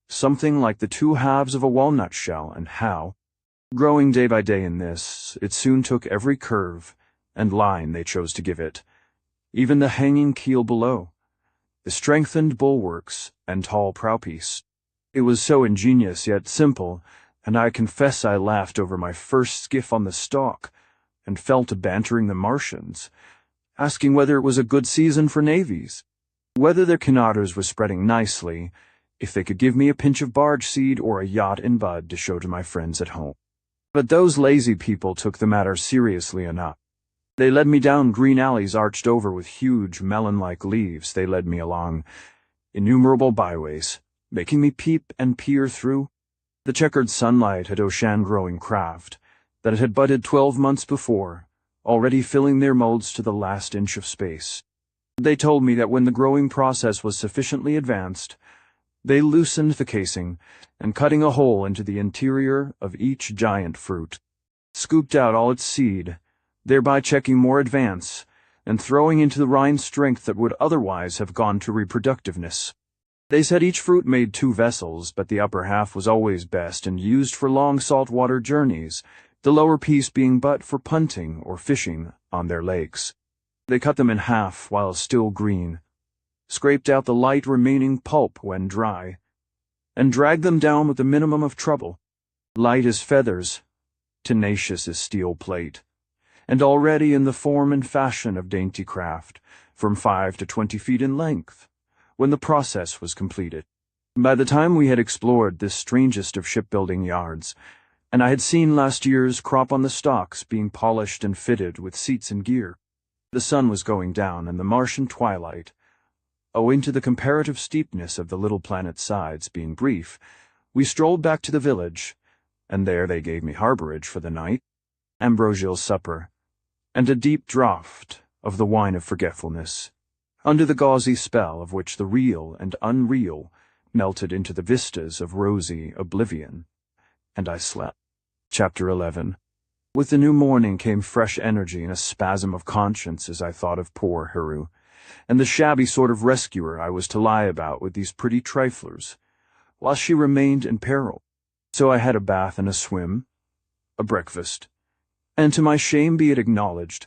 something like the two halves of a walnut shell, and how, growing day by day in this, it soon took every curve and line they chose to give it, even the hanging keel below, the strengthened bulwarks and tall prowpiece. It was so ingenious yet simple, and I confess I laughed over my first skiff on the Stock, and fell to bantering the Martians, asking whether it was a good season for navies, whether their canarders were spreading nicely, if they could give me a pinch of barge seed or a yacht in bud to show to my friends at home. But those lazy people took the matter seriously enough. They led me down green alleys arched over with huge melon-like leaves. They led me along innumerable byways, making me peep and peer through the checkered sunlight at U.S.N growing craft that had budded 12 months before, already filling their molds to the last inch of space. They told me that when the growing process was sufficiently advanced, they loosened the casing and, cutting a hole into the interior of each giant fruit, scooped out all its seed, thereby checking more advance and throwing into the rind strength that would otherwise have gone to reproductiveness. They said each fruit made 2 vessels, but the upper half was always best and used for long saltwater journeys, the lower piece being but for punting or fishing on their lakes. They cut them in half while still green, scraped out the light remaining pulp when dry, and dragged them down with the minimum of trouble, light as feathers, tenacious as steel plate, and already in the form and fashion of dainty craft, from 5 to 20 feet in length, when the process was completed. By the time we had explored this strangest of shipbuilding yards, and I had seen last year's crop on the stocks being polished and fitted with seats and gear, the sun was going down, and the Martian twilight, owing to the comparative steepness of the little planet's sides being brief, we strolled back to the village, and there they gave me harborage for the night, ambrosial supper, and a deep draught of the wine of forgetfulness, under the gauzy spell of which the real and unreal melted into the vistas of rosy oblivion, and I slept. Chapter 11. With the new morning came fresh energy and a spasm of conscience as I thought of poor Heru, and the shabby sort of rescuer I was to lie about with these pretty triflers, while she remained in peril. So I had a bath and a swim, a breakfast, and to my shame be it acknowledged,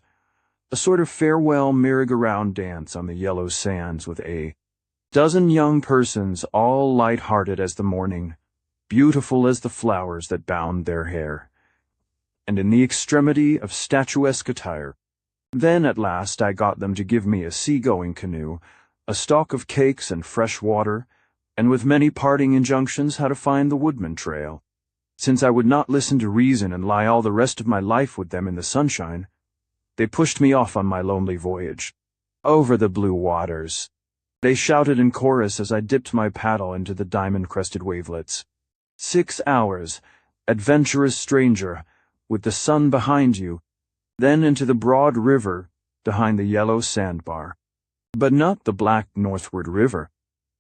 a sort of farewell merry-go-round dance on the yellow sands with a dozen young persons, all light-hearted as the morning, beautiful as the flowers that bound their hair, and in the extremity of statuesque attire. Then at last I got them to give me a sea-going canoe, a stock of cakes and fresh water, and with many parting injunctions how to find the Woodman trail. Since I would not listen to reason and lie all the rest of my life with them in the sunshine, they pushed me off on my lonely voyage. Over the blue waters, they shouted in chorus as I dipped my paddle into the diamond-crested wavelets. 6 hours, adventurous stranger, with the sun behind you, then into the broad river behind the yellow sandbar. But not the black northward river,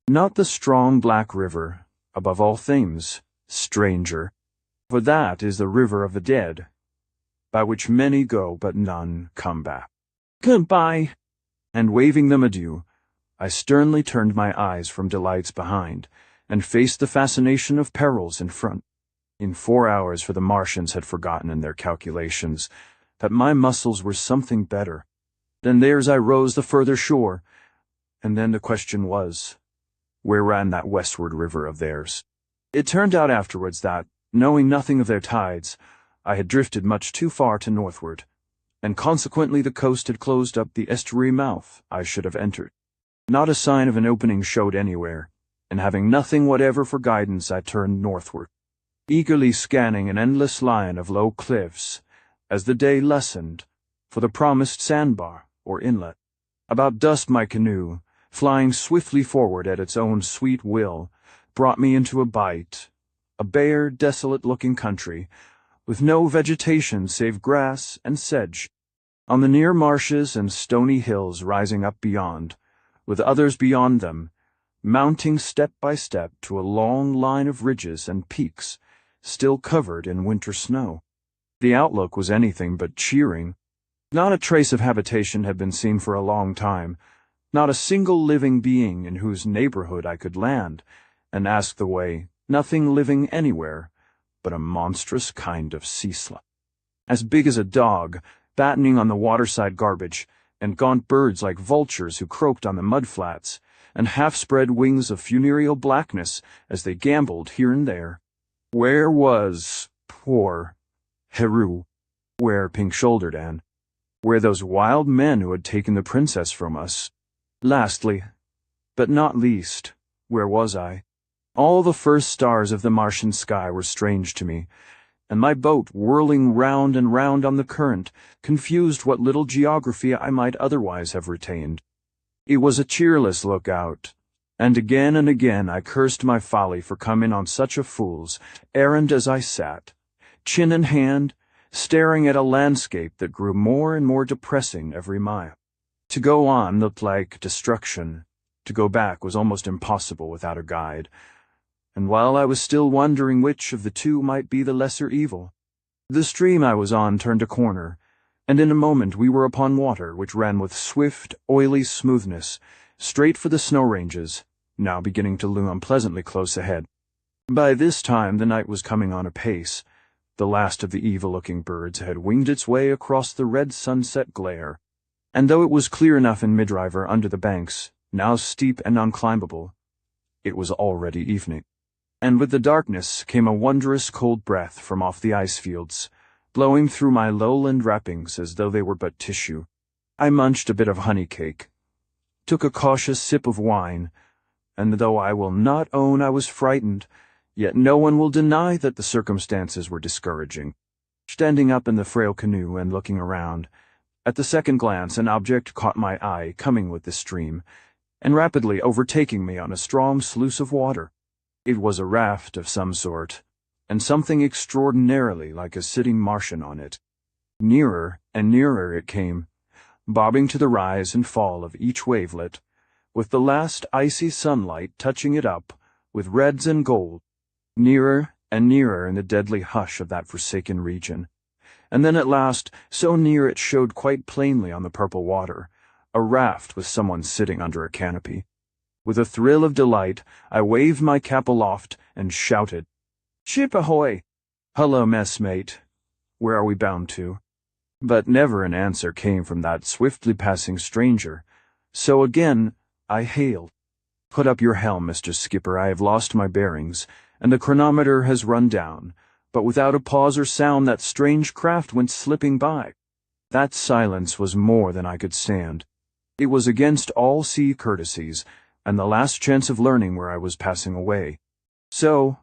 not the strong black river, above all things, stranger, for that is the river of the dead, by which many go but none come back. Goodbye, and waving them adieu, I sternly turned my eyes from delights behind, and faced the fascination of perils in front. In 4 hours, for the Martians had forgotten in their calculations that my muscles were something better than theirs, I rose the further shore, and then the question was, where ran that westward river of theirs? It turned out afterwards that, knowing nothing of their tides, I had drifted much too far to northward, and consequently the coast had closed up the estuary mouth I should have entered. Not a sign of an opening showed anywhere, and having nothing whatever for guidance, I turned northward, eagerly scanning an endless line of low cliffs as the day lessened for the promised sandbar or inlet. About dusk my canoe, flying swiftly forward at its own sweet will, brought me into a bight, a bare, desolate-looking country, with no vegetation save grass and sedge, on the near marshes and stony hills rising up beyond, with others beyond them, mounting step by step to a long line of ridges and peaks, still covered in winter snow. The outlook was anything but cheering. Not a trace of habitation had been seen for a long time, Not a single living being in whose neighborhood I could land and ask the way, nothing living anywhere but a monstrous kind of sea slug, as big as a dog, battening on the waterside garbage, and gaunt birds like vultures who croaked on the mudflats, and half-spread wings of funereal blackness as they gamboled here and there. Where was poor Heru? Where Pink-Shouldered Anne? Where those wild men who had taken the princess from us? Lastly, but not least, where was I? All the first stars of the Martian sky were strange to me, and my boat, whirling round and round on the current, confused what little geography I might otherwise have retained. It was a cheerless lookout, and again I cursed my folly for coming on such a fool's errand as I sat, chin in hand, staring at a landscape that grew more and more depressing every mile. To go on looked like destruction. To go back was almost impossible without a guide. And while I was still wondering which of the two might be the lesser evil, the stream I was on turned a corner, and in a moment we were upon water which ran with swift, oily smoothness, straight for the snow ranges, now beginning to loom unpleasantly close ahead. By this time the night was coming on apace. The last of the evil-looking birds had winged its way across the red sunset glare, and though it was clear enough in Midriver under the banks, now steep and unclimbable, it was already evening. And with the darkness came a wondrous cold breath from off the ice fields, blowing through my lowland wrappings as though they were but tissue. I munched a bit of honey cake, took a cautious sip of wine, and though I will not own I was frightened, yet no one will deny that the circumstances were discouraging. Standing up in the frail canoe and looking around, at the second glance an object caught my eye coming with the stream, and rapidly overtaking me on a strong sluice of water. It was a raft of some sort, and something extraordinarily like a sitting Martian on it. Nearer and nearer it came, bobbing to the rise and fall of each wavelet, with the last icy sunlight touching it up with reds and gold, nearer and nearer in the deadly hush of that forsaken region, and then at last, so near it showed quite plainly on the purple water, a raft with someone sitting under a canopy. With a thrill of delight, I waved my cap aloft and shouted, "Ship ahoy! Hullo, messmate. Where are we bound to?" But never an answer came from that swiftly passing stranger, so again I hailed, "Put up your helm, Mr. Skipper, I have lost my bearings, and the chronometer has run down," but without a pause or sound that strange craft went slipping by. That silence was more than I could stand. It was against all sea courtesies, and the last chance of learning where I was passing away. So,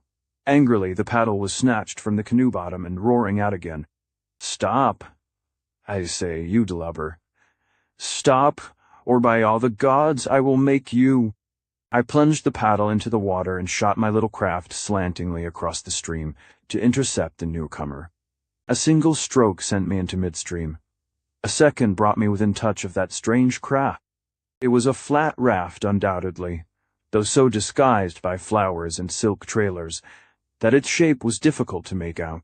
angrily, the paddle was snatched from the canoe bottom and roaring out again. "Stop! I say, you lubber. Stop, or by all the gods I will make you." I plunged the paddle into the water and shot my little craft slantingly across the stream to intercept the newcomer. A single stroke sent me into midstream. A second brought me within touch of that strange craft. It was a flat raft, undoubtedly, though so disguised by flowers and silk trailers that its shape was difficult to make out.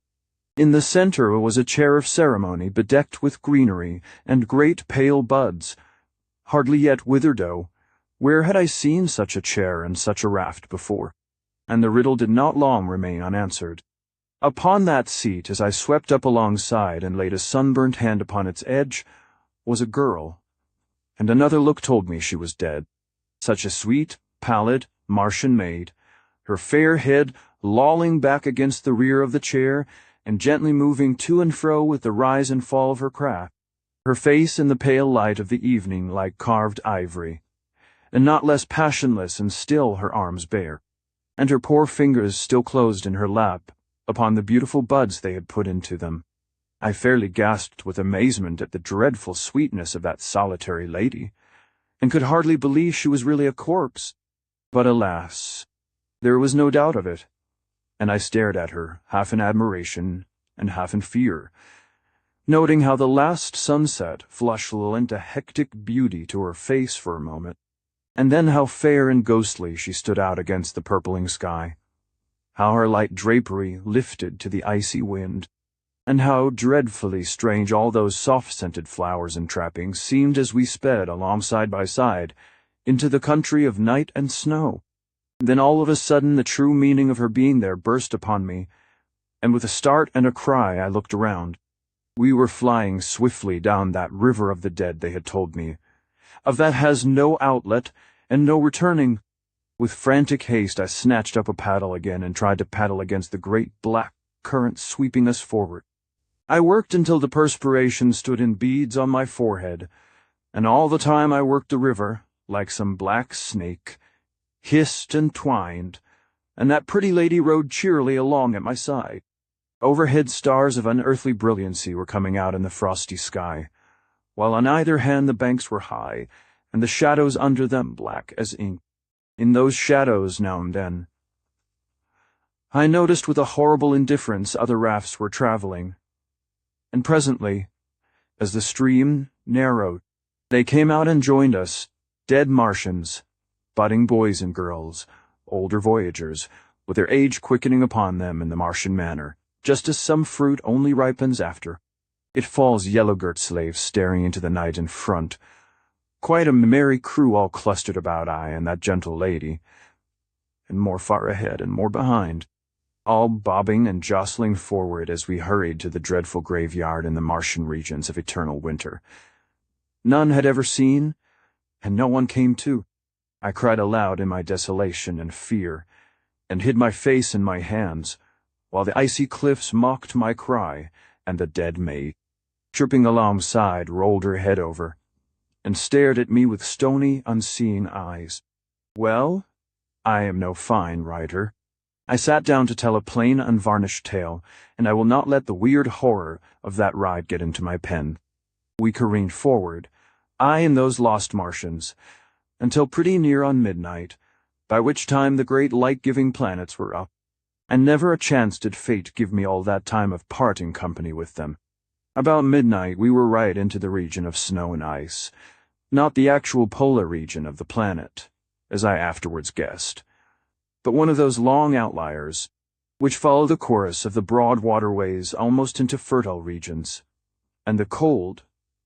In the center was a chair of ceremony bedecked with greenery and great pale buds, hardly yet withered though. Where had I seen such a chair and such a raft before? And the riddle did not long remain unanswered. Upon that seat, as I swept up alongside and laid a sunburnt hand upon its edge, was a girl, and another look told me she was dead. Such a sweet, pallid, Martian maid, her fair head lolling back against the rear of the chair and gently moving to and fro with the rise and fall of her craft, her face in the pale light of the evening like carved ivory, and not less passionless and still her arms bare, and her poor fingers still closed in her lap upon the beautiful buds they had put into them. I fairly gasped with amazement at the dreadful sweetness of that solitary lady, and could hardly believe she was really a corpse. But alas, there was no doubt of it, and I stared at her, half in admiration and half in fear, noting how the last sunset flushed into hectic beauty to her face for a moment, and then how fair and ghostly she stood out against the purpling sky, how her light drapery lifted to the icy wind, and how dreadfully strange all those soft-scented flowers and trappings seemed as we sped along side by side into the country of night and snow. Then all of a sudden the true meaning of her being there burst upon me, and with a start and a cry I looked around. We were flying swiftly down that river of the dead they had told me, of that has no outlet and no returning. With frantic haste I snatched up a paddle again and tried to paddle against the great black current sweeping us forward. I worked until the perspiration stood in beads on my forehead, and all the time I worked the river, like some black snake, hissed and twined, and that pretty lady rode cheerily along at my side. Overhead stars of unearthly brilliancy were coming out in the frosty sky, while on either hand the banks were high, and the shadows under them black as ink. In those shadows, now and then, I noticed with a horrible indifference other rafts were traveling, and presently, as the stream narrowed, they came out and joined us, dead Martians, budding boys and girls, older voyagers, with their age quickening upon them in the Martian manner, just as some fruit only ripens after it falls. Yellow-girt slaves staring into the night in front, quite a merry crew all clustered about I and that gentle lady, and more far ahead and more behind, all bobbing and jostling forward as we hurried to the dreadful graveyard in the Martian regions of eternal winter. None had ever seen, and no one came to. I cried aloud in my desolation and fear, and hid my face in my hands, while the icy cliffs mocked my cry, and the dead maid, chirping alongside, rolled her head over, and stared at me with stony, unseeing eyes. Well, I am no fine writer. I sat down to tell a plain, unvarnished tale, and I will not let the weird horror of that ride get into my pen. We careened forward, I and those lost Martians, until pretty near on midnight, by which time the great light-giving planets were up, and never a chance did fate give me all that time of parting company with them. About midnight we were right into the region of snow and ice, not the actual polar region of the planet, as I afterwards guessed, but one of those long outliers, which follow the course of the broad waterways almost into fertile regions, and the cold,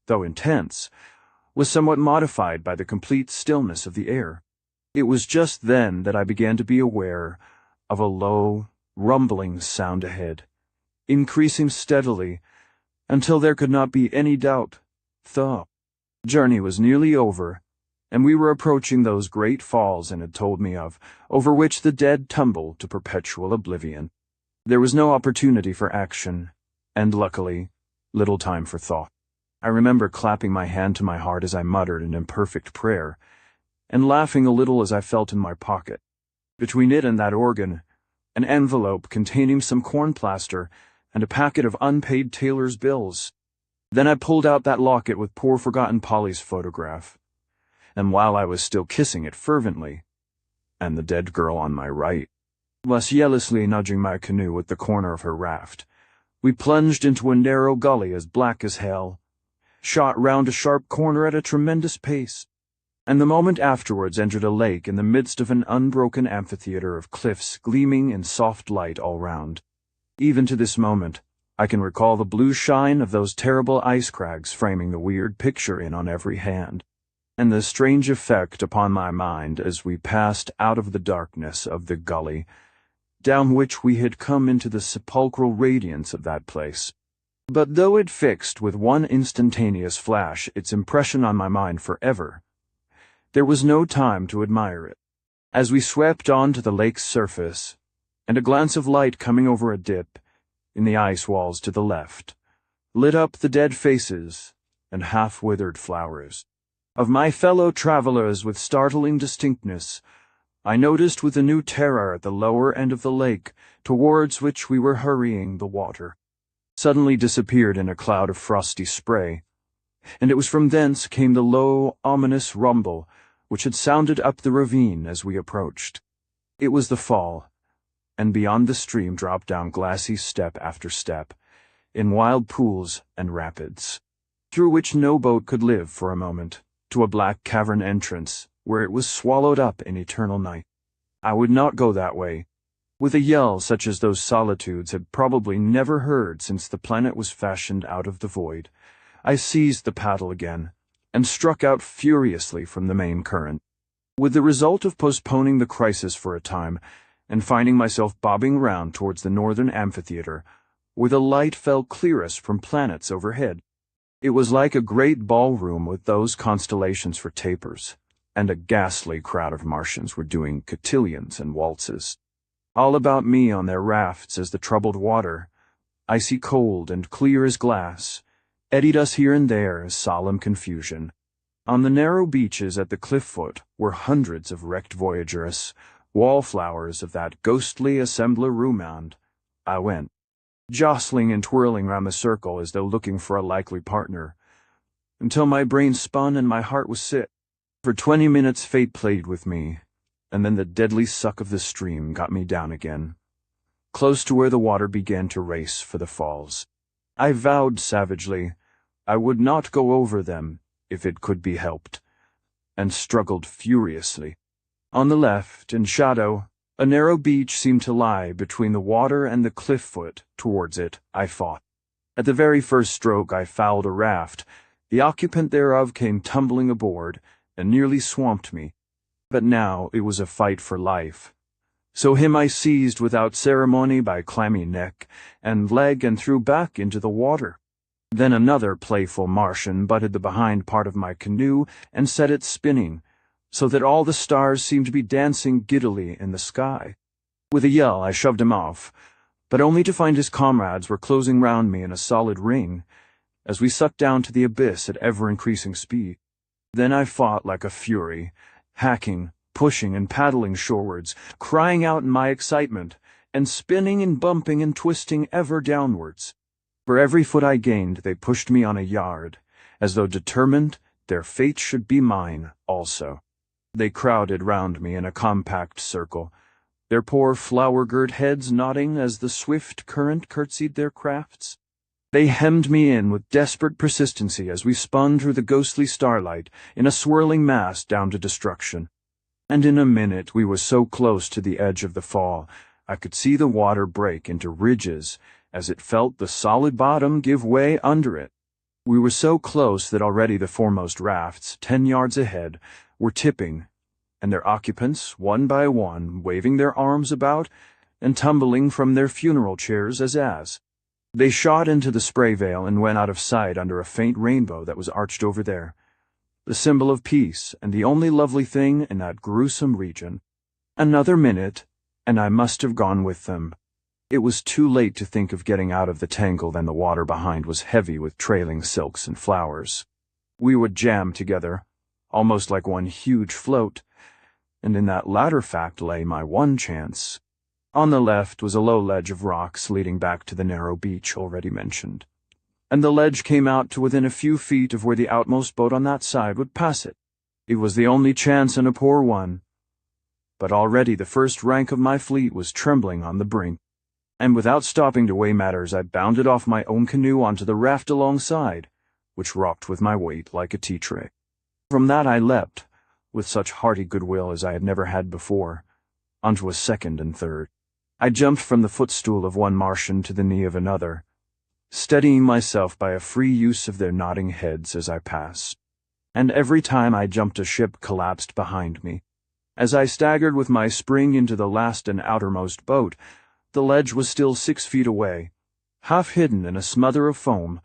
though intense, was somewhat modified by the complete stillness of the air. It was just then that I began to be aware of a low, rumbling sound ahead, increasing steadily until there could not be any doubt. The journey was nearly over, and we were approaching those great falls Anne had told me of, over which the dead tumble to perpetual oblivion. There was no opportunity for action, and luckily, little time for thought. I remember clapping my hand to my heart as I muttered an imperfect prayer, and laughing a little as I felt in my pocket, between it and that organ, an envelope containing some corn plaster and a packet of unpaid tailor's bills. Then I pulled out that locket with poor forgotten Polly's photograph, and while I was still kissing it fervently, and the dead girl on my right was jealously nudging my canoe with the corner of her raft, we plunged into a narrow gully as black as hell, shot round a sharp corner at a tremendous pace, and the moment afterwards entered a lake in the midst of an unbroken amphitheater of cliffs gleaming in soft light all round. Even to this moment, I can recall the blue shine of those terrible ice crags framing the weird picture in on every hand, and the strange effect upon my mind as we passed out of the darkness of the gully, down which we had come into the sepulchral radiance of that place. But though it fixed with one instantaneous flash its impression on my mind forever, there was no time to admire it. As we swept on to the lake's surface, and a glance of light coming over a dip in the ice walls to the left lit up the dead faces and half-withered flowers of my fellow travelers with startling distinctness, I noticed with a new terror at the lower end of the lake, towards which we were hurrying, the water suddenly disappeared in a cloud of frosty spray, and it was from thence came the low, ominous rumble which had sounded up the ravine as we approached. It was the fall, and beyond the stream dropped down glassy step after step, in wild pools and rapids, through which no boat could live for a moment, to a black cavern entrance, where it was swallowed up in eternal night. I would not go that way. With a yell such as those solitudes had probably never heard since the planet was fashioned out of the void, I seized the paddle again, and struck out furiously from the main current. with the result of postponing the crisis for a time and finding myself bobbing round towards the northern amphitheater, where the light fell clearest from planets overhead. It was like a great ballroom with those constellations for tapers, and a ghastly crowd of Martians were doing cotillions and waltzes. All about me on their rafts as the troubled water, icy cold and clear as glass, eddied us here and there as solemn confusion. On the narrow beaches at the cliff foot were hundreds of wrecked voyagers, wallflowers of that ghostly assembler Rumand. I went, jostling and twirling round the circle as though looking for a likely partner, until my brain spun and my heart was sick. For 20 minutes fate played with me, and then the deadly suck of the stream got me down again, close to where the water began to race for the falls. I vowed savagely I would not go over them if it could be helped, and struggled furiously. On the left, in shadow, a narrow beach seemed to lie between the water and the cliff foot. Towards it I fought. At the very first stroke I fouled a raft. The occupant thereof came tumbling aboard and nearly swamped me. But now it was a fight for life. So him I seized without ceremony by clammy neck and leg and threw back into the water. Then another playful Martian butted the behind part of my canoe and set it spinning, so that all the stars seemed to be dancing giddily in the sky. With a yell I shoved him off, but only to find his comrades were closing round me in a solid ring, as we sucked down to the abyss at ever-increasing speed. Then I fought like a fury, hacking, pushing and paddling shorewards, crying out in my excitement, and spinning and bumping and twisting ever downwards. For every foot I gained they pushed me on a yard, as though determined their fate should be mine also. They crowded round me in a compact circle, their poor flower-girt heads nodding as the swift current curtsied their crafts. They hemmed me in with desperate persistency as we spun through the ghostly starlight in a swirling mass down to destruction. And in a minute we were so close to the edge of the fall, I could see the water break into ridges as it felt the solid bottom give way under it. We were so close that already the foremost rafts, 10 yards ahead, were tipping, and their occupants, one by one, waving their arms about and tumbling from their funeral chairs as. They shot into the spray veil and went out of sight under a faint rainbow that was arched over there, the symbol of peace and the only lovely thing in that gruesome region. Another minute, and I must have gone with them. It was too late to think of getting out of the tangle, then the water behind was heavy with trailing silks and flowers. We would jam together, almost like one huge float, and in that latter fact lay my one chance. On the left was a low ledge of rocks leading back to the narrow beach already mentioned, and the ledge came out to within a few feet of where the outmost boat on that side would pass it. It was the only chance and a poor one, but already the first rank of my fleet was trembling on the brink, and without stopping to weigh matters I bounded off my own canoe onto the raft alongside, which rocked with my weight like a tea-tray. From that I leapt, with such hearty goodwill as I had never had before, onto a second and third. I jumped from the footstool of one Martian to the knee of another, steadying myself by a free use of their nodding heads as I passed, and every time I jumped a ship collapsed behind me. As I staggered with my spring into the last and outermost boat, the ledge was still 6 feet away, half hidden in a smother of foam,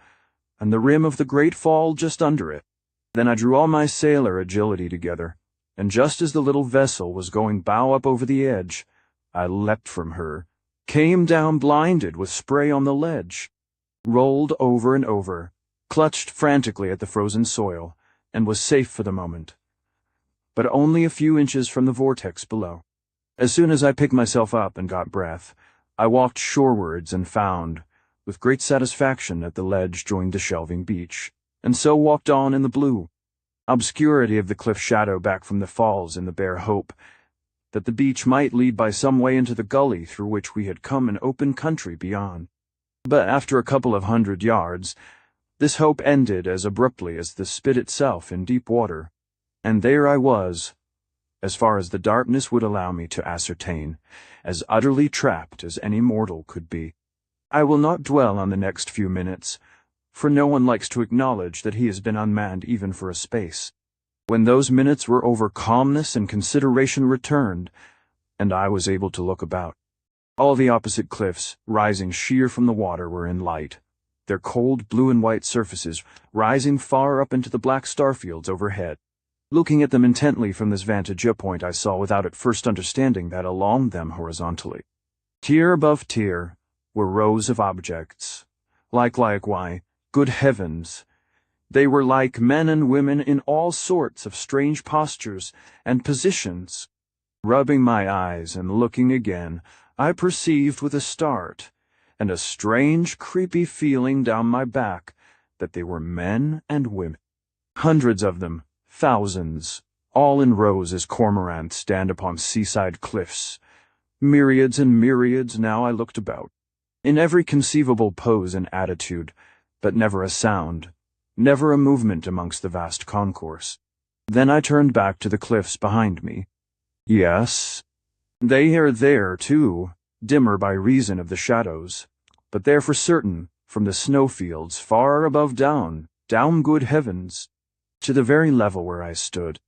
and the rim of the great fall just under it. Then I drew all my sailor agility together, and just as the little vessel was going bow up over the edge, I leapt from her, came down blinded with spray on the ledge, rolled over and over, clutched frantically at the frozen soil, and was safe for the moment, but only a few inches from the vortex below. As soon as I picked myself up and got breath, I walked shorewards and found, with great satisfaction, that the ledge joined the shelving beach, and so walked on in the blue obscurity of the cliff shadow back from the falls in the bare hope that the beach might lead by some way into the gully through which we had come an open country beyond. But after a couple of 100 yards, this hope ended as abruptly as the spit itself in deep water, and there I was, as far as the darkness would allow me to ascertain, as utterly trapped as any mortal could be. I will not dwell on the next few minutes, for no one likes to acknowledge that he has been unmanned even for a space. When those minutes were over, calmness and consideration returned, and I was able to look about. All the opposite cliffs, rising sheer from the water, were in light, their cold blue and white surfaces rising far up into the black starfields overhead. Looking at them intently from this vantage point, I saw, without at first understanding, that along them horizontally, tier above tier, were rows of objects. Why, good heavens! They were like men and women in all sorts of strange postures and positions. Rubbing my eyes and looking again, I perceived with a start, and a strange, creepy feeling down my back, that they were men and women. Hundreds of them, thousands, all in rows as cormorants stand upon seaside cliffs. Myriads and myriads. Now I looked about, in every conceivable pose and attitude, but never a sound, never a movement amongst the vast concourse. Then I turned back to the cliffs behind me. Yes, they are there, too, dimmer by reason of the shadows, but there for certain, from the snowfields far above down, good heavens, to the very level where I stood.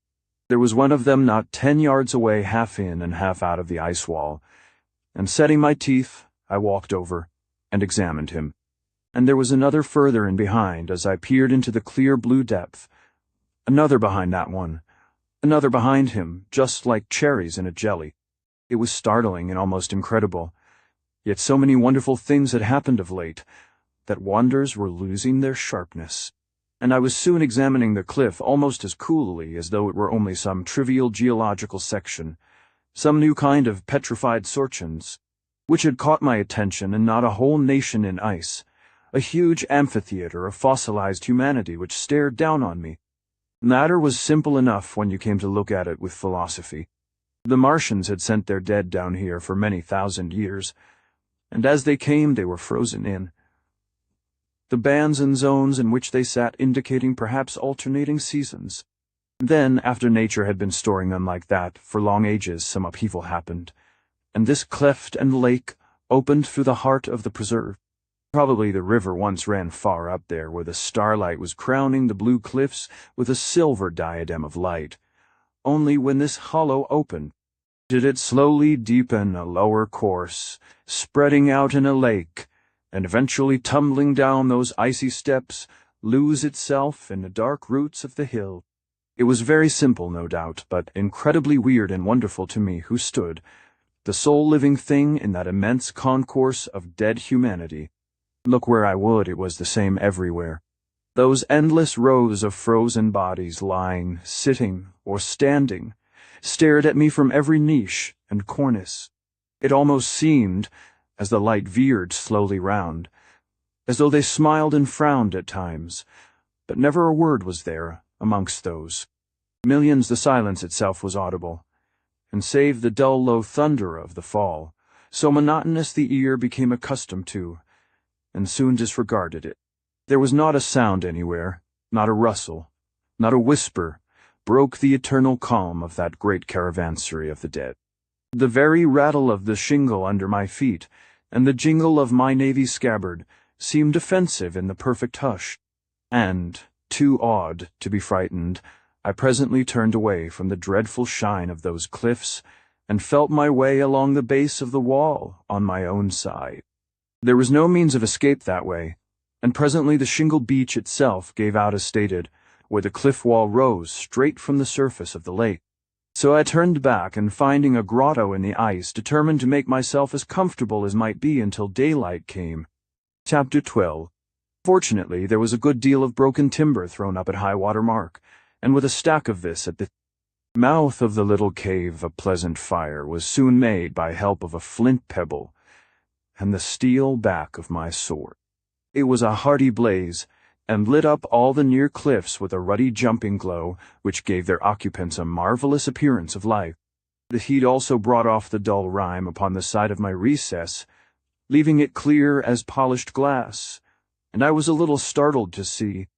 There was one of them not 10 yards away, half in and half out of the ice wall, and setting my teeth, I walked over and examined him. And there was another further in behind as I peered into the clear blue depth, another behind that one, another behind him, just like cherries in a jelly. It was startling and almost incredible, yet so many wonderful things had happened of late that wonders were losing their sharpness, and I was soon examining the cliff almost as coolly as though it were only some trivial geological section, some new kind of petrified sortions, which had caught my attention, and not a whole nation in ice, a huge amphitheater of fossilized humanity which stared down on me. The matter was simple enough when you came to look at it with philosophy. The Martians had sent their dead down here for many thousand years, and as they came they were frozen in, the bands and zones in which they sat indicating perhaps alternating seasons. Then, after nature had been storing them like that for long ages, some upheaval happened, and this cleft and lake opened through the heart of the preserve. Probably the river once ran far up there, where the starlight was crowning the blue cliffs with a silver diadem of light. Only when this hollow opened did it slowly deepen a lower course, spreading out in a lake, and eventually tumbling down those icy steps, lose itself in the dark roots of the hill. It was very simple, no doubt, but incredibly weird and wonderful to me, who stood, the sole living thing in that immense concourse of dead humanity. Look where I would, it was the same everywhere. Those endless rows of frozen bodies lying, sitting, or standing, stared at me from every niche and cornice. It almost seemed, as the light veered slowly round, as though they smiled and frowned at times, but never a word was there amongst those millions. The silence itself was audible, and save the dull low thunder of the fall, so monotonous the ear became accustomed to, and soon disregarded it. There was not a sound anywhere, not a rustle, not a whisper, broke the eternal calm of that great caravansary of the dead. The very rattle of the shingle under my feet, and the jingle of my navy scabbard, seemed offensive in the perfect hush, and, too awed to be frightened, I presently turned away from the dreadful shine of those cliffs, and felt my way along the base of the wall on my own side. There was no means of escape that way, and presently the shingle beach itself gave out as stated, where the cliff wall rose straight from the surface of the lake. So I turned back, and finding a grotto in the ice, determined to make myself as comfortable as might be until daylight came. Chapter 12. Fortunately, there was a good deal of broken timber thrown up at high water mark, and with a stack of this at the mouth of the little cave, a pleasant fire was soon made by help of a flint pebble and the steel back of my sword. It was a hearty blaze, and lit up all the near cliffs with a ruddy jumping glow, which gave their occupants a marvelous appearance of life. The heat also brought off the dull rime upon the side of my recess, leaving it clear as polished glass, and I was a little startled to see,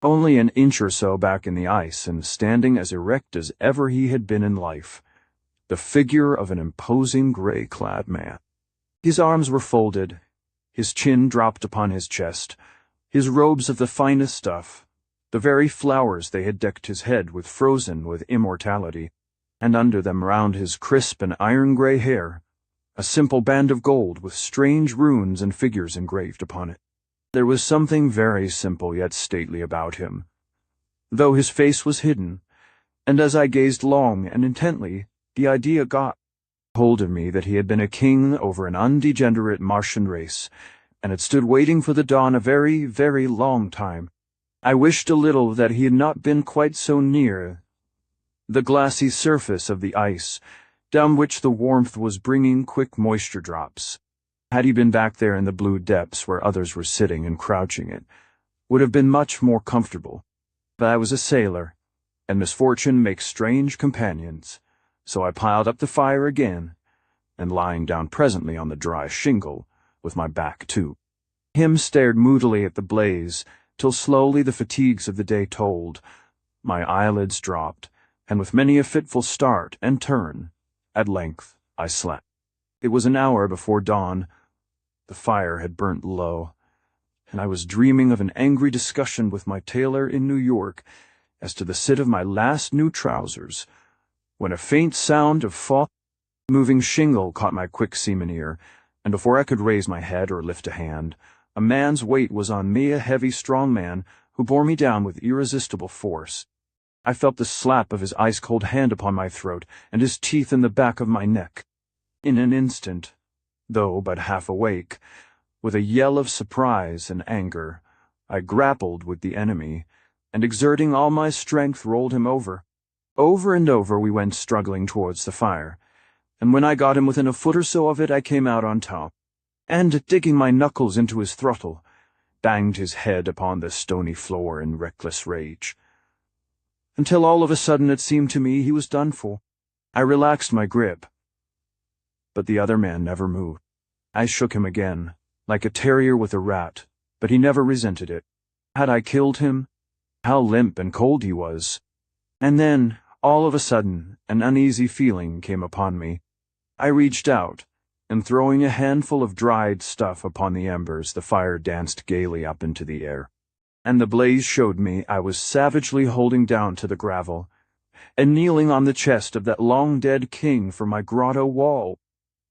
only an inch or so back in the ice, and standing as erect as ever he had been in life, the figure of an imposing gray-clad man. His arms were folded, his chin dropped upon his chest, his robes of the finest stuff, The very flowers they had decked his head with frozen with immortality, and under them round his crisp and iron-grey hair, a simple band of gold with strange runes and figures engraved upon it. There was something very simple yet stately about him, though his face was hidden, and as I gazed long and intently, the idea got hold of me that he had been a king over an undegenerate Martian race, and had stood waiting for the dawn a very, very long time. I wished a little that he had not been quite so near the glassy surface of the ice, down which the warmth was bringing quick moisture drops. Had he been back there in the blue depths where others were sitting and crouching, it would have been much more comfortable. But I was a sailor, and misfortune makes strange companions, so I piled up the fire again, and lying down presently on the dry shingle, with my back to him, stared moodily at the blaze, till slowly the fatigues of the day told. My eyelids dropped, and with many a fitful start and turn, at length I slept. It was an hour before dawn. The fire had burnt low, and I was dreaming of an angry discussion with my tailor in New York as to the sit of my last new trousers, when a faint sound of moving shingle caught my quick seaman ear, and before I could raise my head or lift a hand, a man's weight was on me, a heavy, strong man, who bore me down with irresistible force. I felt the slap of his ice-cold hand upon my throat, and his teeth in the back of my neck. In an instant, though but half awake, with a yell of surprise and anger, I grappled with the enemy, and exerting all my strength rolled him over. Over and over we went struggling towards the fire, and when I got him within a foot or so of it, I came out on top, and, digging my knuckles into his throttle, banged his head upon the stony floor in reckless rage, until all of a sudden it seemed to me he was done for. I relaxed my grip, but the other man never moved. I shook him again, like a terrier with a rat, but he never resented it. Had I killed him? How limp and cold he was! And then, all of a sudden, an uneasy feeling came upon me. I reached out, and throwing a handful of dried stuff upon the embers, the fire danced gaily up into the air, and the blaze showed me I was savagely holding down to the gravel, and kneeling on the chest of that long-dead king from my grotto wall.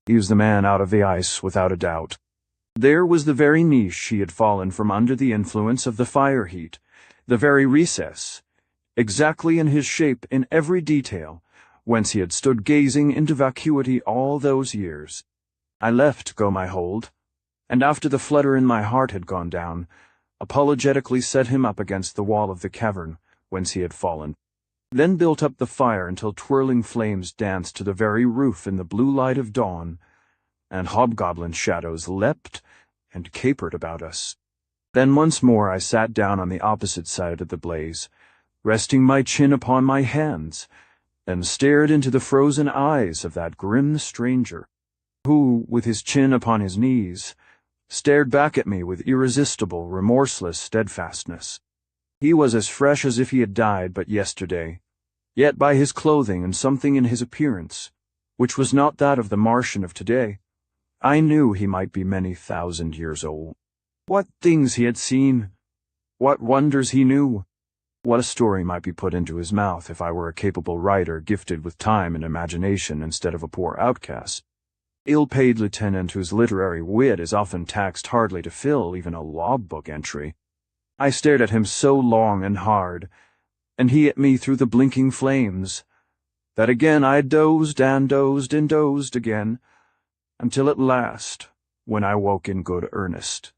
He was the man out of the ice, without a doubt. There was the very niche he had fallen from under the influence of the fire heat, the very recess, exactly in his shape in every detail, whence he had stood gazing into vacuity all those years. I left go my hold, and after the flutter in my heart had gone down, apologetically set him up against the wall of the cavern whence he had fallen, then built up the fire until twirling flames danced to the very roof in the blue light of dawn, and hobgoblin shadows leapt and capered about us. Then once more I sat down on the opposite side of the blaze, resting my chin upon my hands, and stared into the frozen eyes of that grim stranger, who, with his chin upon his knees, stared back at me with irresistible, remorseless steadfastness. He was as fresh as if he had died but yesterday, yet by his clothing and something in his appearance, which was not that of the Martian of today, I knew he might be many 1,000 years old. What things he had seen! What wonders he knew! What a story might be put into his mouth if I were a capable writer gifted with time and imagination instead of a poor outcast, ill-paid lieutenant whose literary wit is often taxed hardly to fill even a logbook entry. I stared at him so long and hard, and he at me through the blinking flames, that again I dozed and dozed and dozed again, until at last, when I woke in good earnest.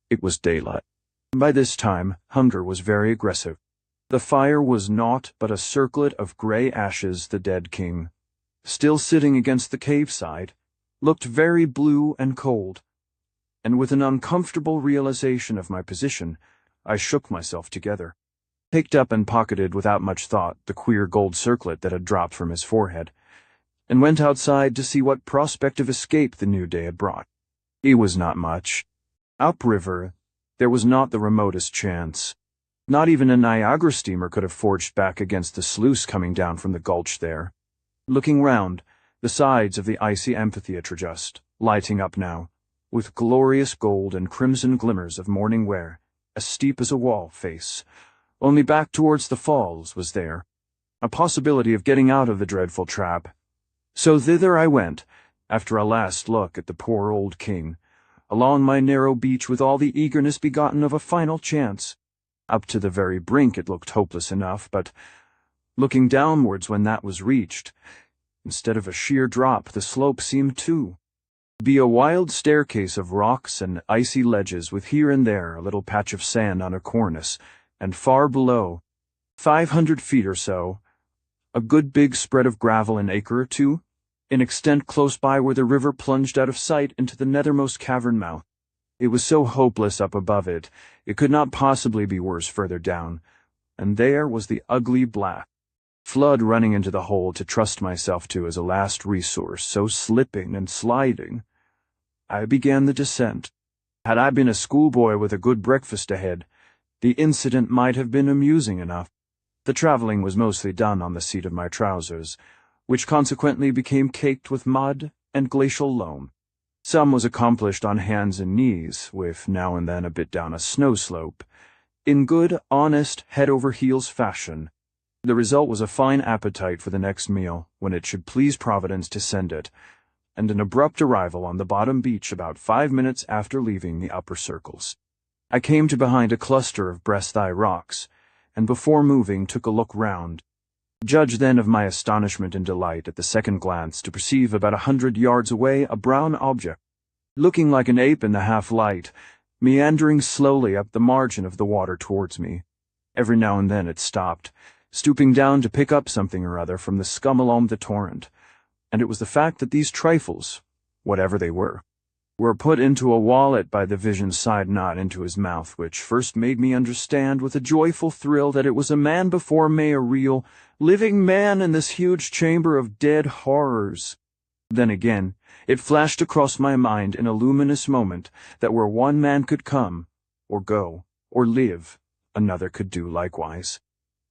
It was daylight. By this time, hunger was very aggressive. The fire was naught but a circlet of grey ashes. The dead king, still sitting against the cave side, looked very blue and cold, and with an uncomfortable realization of my position, I shook myself together, picked up and pocketed without much thought the queer gold circlet that had dropped from his forehead, and went outside to see what prospect of escape the new day had brought. It was not much. Upriver, there was not the remotest chance. Not even a Niagara steamer could have forged back against the sluice coming down from the gulch there. Looking round, the sides of the icy amphitheatre lighting up now, with glorious gold and crimson glimmers of morning wear, as steep as a wall face. Only back towards the falls was there a possibility of getting out of the dreadful trap. So thither I went, after a last look at the poor old king, along my narrow beach with all the eagerness begotten of a final chance. Up to the very brink it looked hopeless enough, but looking downwards when that was reached, instead of a sheer drop, the slope seemed to be a wild staircase of rocks and icy ledges, with here and there a little patch of sand on a cornice, and far below, 500 feet or so, a good big spread of gravel an acre or two, in extent close by where the river plunged out of sight into the nethermost cavern mouth. It was so hopeless up above it, it could not possibly be worse further down, and there was the ugly black flood running into the hole to trust myself to as a last resource, so slipping and sliding. I began the descent. Had I been a schoolboy with a good breakfast ahead, the incident might have been amusing enough. The traveling was mostly done on the seat of my trousers, which consequently became caked with mud and glacial loam. Some was accomplished on hands and knees, with now and then a bit down a snow slope, in good, honest, head-over-heels fashion. The result was a fine appetite for the next meal, when it should please Providence to send it, and an abrupt arrival on the bottom beach about 5 minutes after leaving the upper circles. I came to behind a cluster of breast-high rocks, and before moving took a look round. Judge then of my astonishment and delight at the second glance to perceive about 100 yards away a brown object, looking like an ape in the half-light, meandering slowly up the margin of the water towards me. Every now and then it stopped, stooping down to pick up something or other from the scum along the torrent, and it was the fact that these trifles, whatever they were put into a wallet by the vision's side knot into his mouth, which first made me understand with a joyful thrill that it was a man before me, a real, living man in this huge chamber of dead horrors. Then again, it flashed across my mind in a luminous moment that where one man could come, or go, or live, another could do likewise.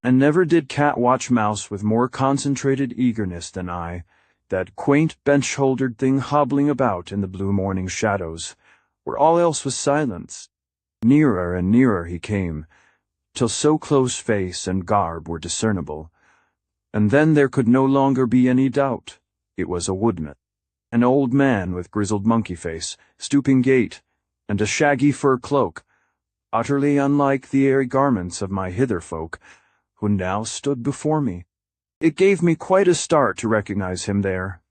And never did cat watch mouse with more concentrated eagerness than I, that quaint bench-shouldered thing hobbling about in the blue morning shadows, where all else was silence. Nearer and nearer he came, till so close face and garb were discernible, and then there could no longer be any doubt. It was a woodman, an old man with grizzled monkey face, stooping gait, and a shaggy fur cloak, utterly unlike the airy garments of my hither folk, who now stood before me. It gave me quite a start to recognize him there,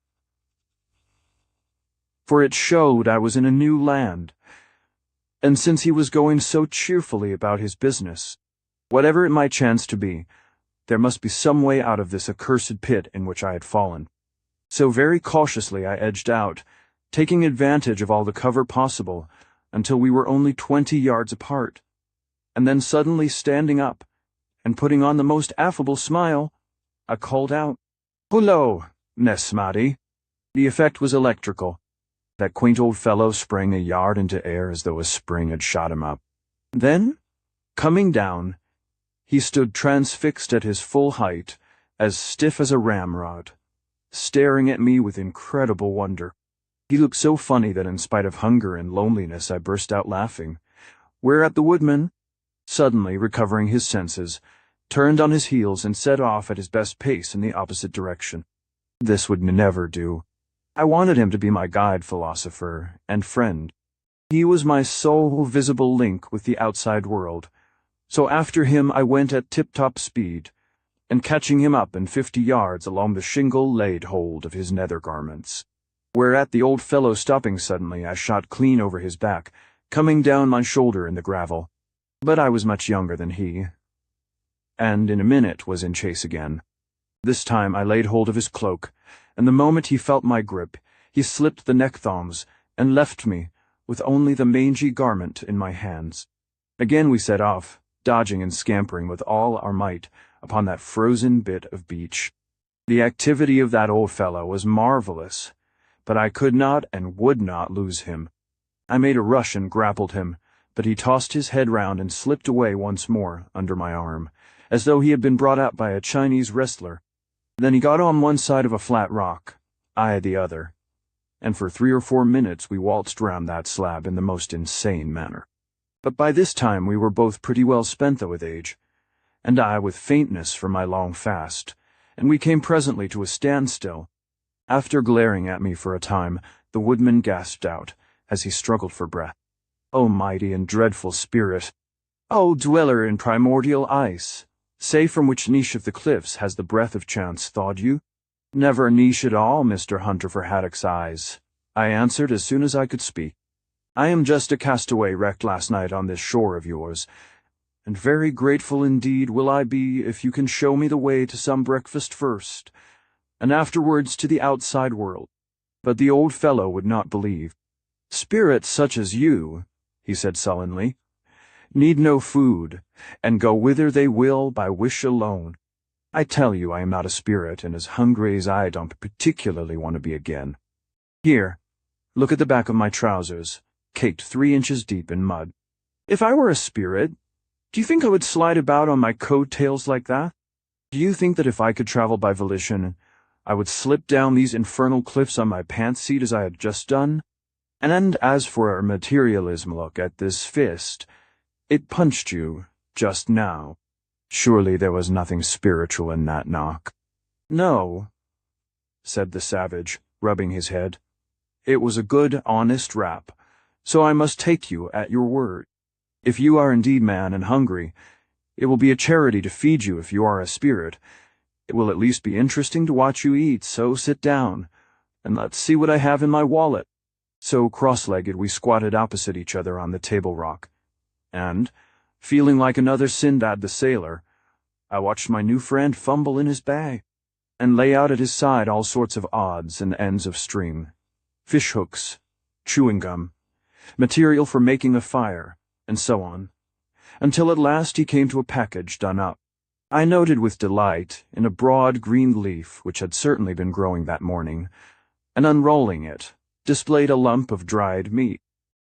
for it showed I was in a new land, and since he was going so cheerfully about his business, whatever it might chance to be, there must be some way out of this accursed pit in which I had fallen. So very cautiously I edged out, taking advantage of all the cover possible, until we were only 20 yards apart, and then suddenly standing up, and putting on the most affable smile, I called out, "Hullo, Nesmati." The effect was electrical. That quaint old fellow sprang a yard into air as though a spring had shot him up. Then, coming down, he stood transfixed at his full height, as stiff as a ramrod, staring at me with incredible wonder. He looked so funny that in spite of hunger and loneliness I burst out laughing, whereat the woodman, suddenly recovering his senses, turned on his heels and set off at his best pace in the opposite direction. This would never do. I wanted him to be my guide, philosopher, and friend. He was my sole visible link with the outside world, so after him I went at tip-top speed, and catching him up in 50 yards along the shingle laid hold of his nether garments. Whereat the old fellow stopping suddenly, I shot clean over his back, coming down my shoulder in the gravel. But I was much younger than he, and in a minute was in chase again. This time I laid hold of his cloak, and the moment he felt my grip, he slipped the neck-thongs and left me with only the mangy garment in my hands. Again we set off, dodging and scampering with all our might upon that frozen bit of beach. The activity of that old fellow was marvelous, but I could not and would not lose him. I made a rush and grappled him, but he tossed his head round and slipped away once more under my arm, as though he had been brought up by a Chinese wrestler. Then he got on one side of a flat rock, I the other, and for 3 or 4 minutes we waltzed round that slab in the most insane manner. But by this time we were both pretty well spent though with age, and I with faintness from my long fast, and we came presently to a standstill. After glaring at me for a time, the woodman gasped out, as he struggled for breath, "O mighty and dreadful spirit! O dweller in primordial ice! Say from which niche of the cliffs has the breath of chance thawed you?" "Never a niche at all, Mr. Hunter for Haddock's eyes," I answered as soon as I could speak. "I am just a castaway wrecked last night on this shore of yours, and very grateful indeed will I be if you can show me the way to some breakfast first, and afterwards to the outside world." But the old fellow would not believe. "Spirits such as you," he said sullenly, "need no food, and go whither they will by wish alone. I tell you I am not a spirit, and as hungry as I don't particularly want to be again. Here, look at the back of my trousers, caked 3 inches deep in mud. If I were a spirit, do you think I would slide about on my coat-tails like that? Do you think that if I could travel by volition, I would slip down these infernal cliffs on my pants seat as I had just done? And as for our materialism, look at this fist. It punched you, just now. Surely there was nothing spiritual in that knock." "No," said the savage, rubbing his head. "It was a good, honest rap, so I must take you at your word. If you are indeed man and hungry, it will be a charity to feed you if you are a spirit. It will at least be interesting to watch you eat, so sit down, and let's see what I have in my wallet." So cross-legged we squatted opposite each other on the table rock, and, feeling like another Sinbad the sailor, I watched my new friend fumble in his bag, and lay out at his side all sorts of odds and ends of string, fish hooks, chewing gum, material for making a fire, and so on, until at last he came to a package done up. I noted with delight, in a broad green leaf which had certainly been growing that morning, and unrolling it, displayed a lump of dried meat,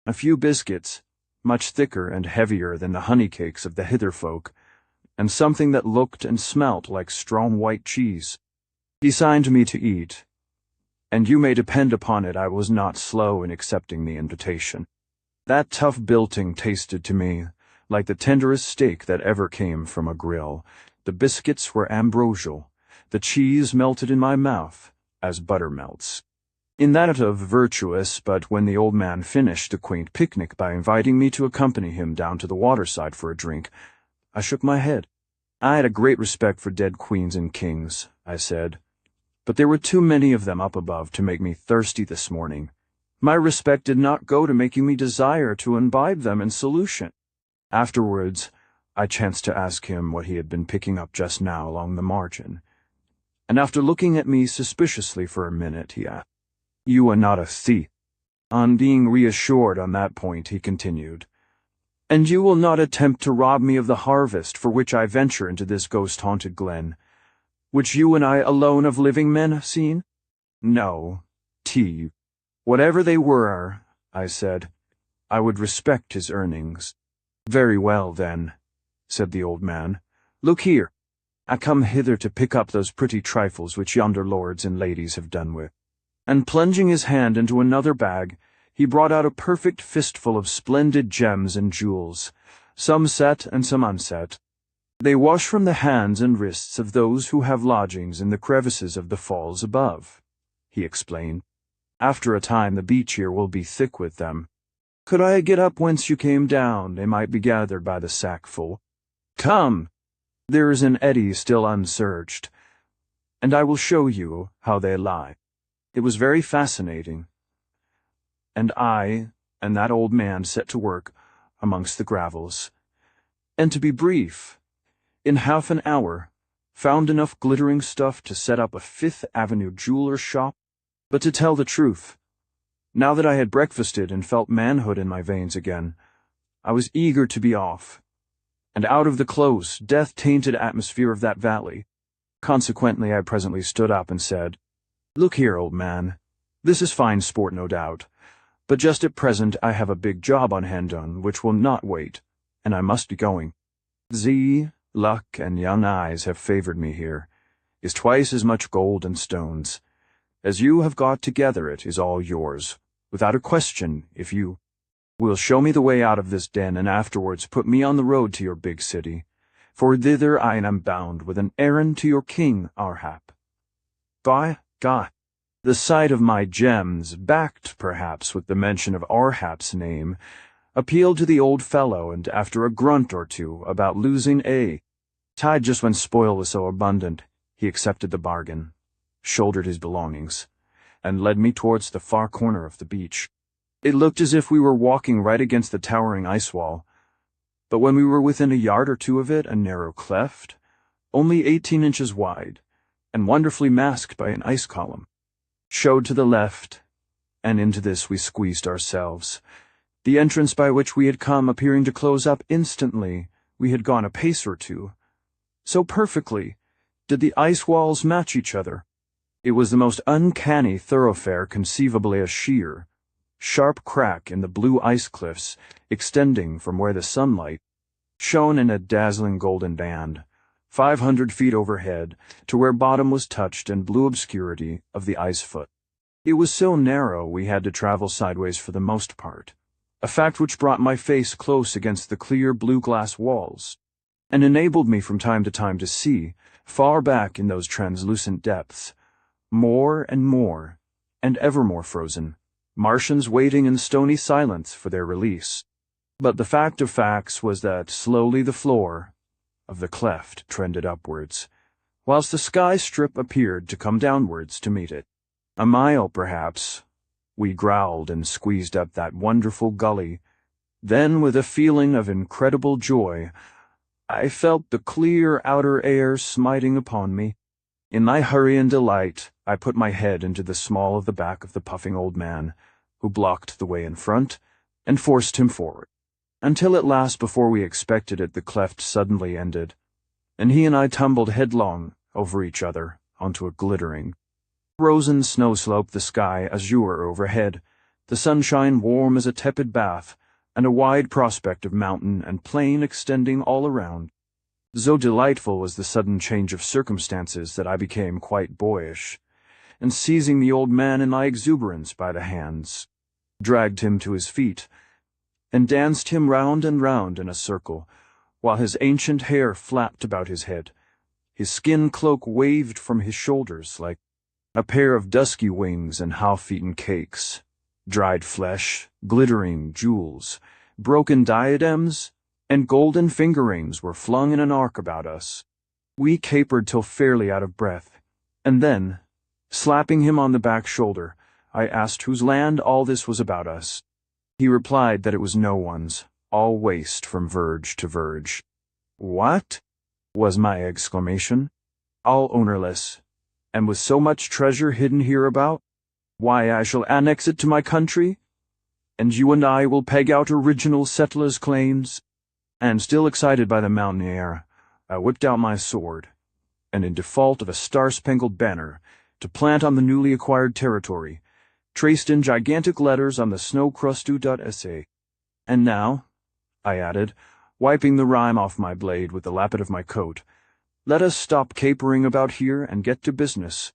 a few biscuits, much thicker and heavier than the honey cakes of the hither folk, and something that looked and smelt like strong white cheese. He signed me to eat, and you may depend upon it I was not slow in accepting the invitation. That tough bilting tasted to me like the tenderest steak that ever came from a grill. The biscuits were ambrosial, the cheese melted in my mouth as butter melts. In that of virtuous, but when the old man finished the quaint picnic by inviting me to accompany him down to the waterside for a drink, I shook my head. I had a great respect for dead queens and kings, I said, but there were too many of them up above to make me thirsty this morning. My respect did not go to making me desire to imbibe them in solution. Afterwards, I chanced to ask him what he had been picking up just now along the margin, and after looking at me suspiciously for a minute, he asked, "You are not a thief?" On being reassured on that point, he continued, "And you will not attempt to rob me of the harvest for which I venture into this ghost-haunted glen, which you and I alone of living men have seen?" "No, T. Whatever they were," I said, "I would respect his earnings." "Very well, then," said the old man. "Look here. I come hither to pick up those pretty trifles which yonder lords and ladies have done with." And plunging his hand into another bag, he brought out a perfect fistful of splendid gems and jewels, some set and some unset. "They wash from the hands and wrists of those who have lodgings in the crevices of the falls above," he explained. "After a time the beach here will be thick with them. Could I get up whence you came down, they might be gathered by the sackful. Come, there is an eddy still unsearched, and I will show you how they lie." It was very fascinating, and I and that old man set to work amongst the gravels, and to be brief, in half an hour, found enough glittering stuff to set up a Fifth Avenue jeweler's shop. But to tell the truth, now that I had breakfasted and felt manhood in my veins again, I was eager to be off, and out of the close, death-tainted atmosphere of that valley. Consequently, I presently stood up and said, "Look here, old man, this is fine sport, no doubt, but just at present I have a big job on hand on which will not wait, and I must be going. Luck and young eyes have favored me here, is twice as much gold and stones. As you have got together it is all yours, without a question, if you Will show me the way out of this den, and afterwards put me on the road to your big city, for thither I am bound with an errand to your king, Arhap. By God, the sight of my gems, backed perhaps with the mention of Arhap's name, appealed to the old fellow, and after a grunt or two about losing a tide just when spoil was so abundant, he accepted the bargain, shouldered his belongings, and led me towards the far corner of the beach. It looked as if we were walking right against the towering ice wall, but when we were within a yard or two of it, a narrow cleft, only 18 inches wide, and wonderfully masked by an ice column, showed to the left, and into this we squeezed ourselves, the entrance by which we had come appearing to close up instantly we had gone a pace or two. So perfectly did the ice walls match each other. It was the most uncanny thoroughfare conceivably a sheer, sharp crack in the blue ice cliffs extending from where the sunlight shone in a dazzling golden band, 500 feet overhead, to where bottom was touched in blue obscurity of the ice foot. It was so narrow we had to travel sideways for the most part, a fact which brought my face close against the clear blue glass walls, and enabled me from time to time to see, far back in those translucent depths, more and ever more frozen, Martians waiting in stony silence for their release. But the fact of facts was that slowly the floor of the cleft trended upwards, whilst the sky strip appeared to come downwards to meet it. A mile, perhaps, we growled and squeezed up that wonderful gully. Then, with a feeling of incredible joy, I felt the clear outer air smiting upon me. In my hurry and delight, I put my head into the small of the back of the puffing old man, who blocked the way in front, and forced him forward, until at last, before we expected it, the cleft suddenly ended, and he and I tumbled headlong over each other onto a glittering, frozen snow slope, the sky azure overhead, the sunshine warm as a tepid bath, and a wide prospect of mountain and plain extending all around. So delightful was the sudden change of circumstances that I became quite boyish, and seizing the old man in my exuberance by the hands, dragged him to his feet, and danced him round and round in a circle, while his ancient hair flapped about his head. His skin cloak waved from his shoulders like a pair of dusky wings and half-eaten cakes, dried flesh, glittering jewels, broken diadems, and golden finger rings were flung in an arc about us. We capered till fairly out of breath, and then, slapping him on the back shoulder, I asked whose land all this was about us. He replied that it was no one's, all waste from verge to verge. What? Was my exclamation. All ownerless, and with so much treasure hidden hereabout? Why, I shall annex it to my country, and you and I will peg out original settlers' claims. And still excited by the mountain air, I whipped out my sword, and in default of a star-spangled banner, to plant on the newly acquired territory, traced in gigantic letters on the snow-crust.sa. And now, I added, wiping the rime off my blade with the lappet of my coat, let us stop capering about here and get to business.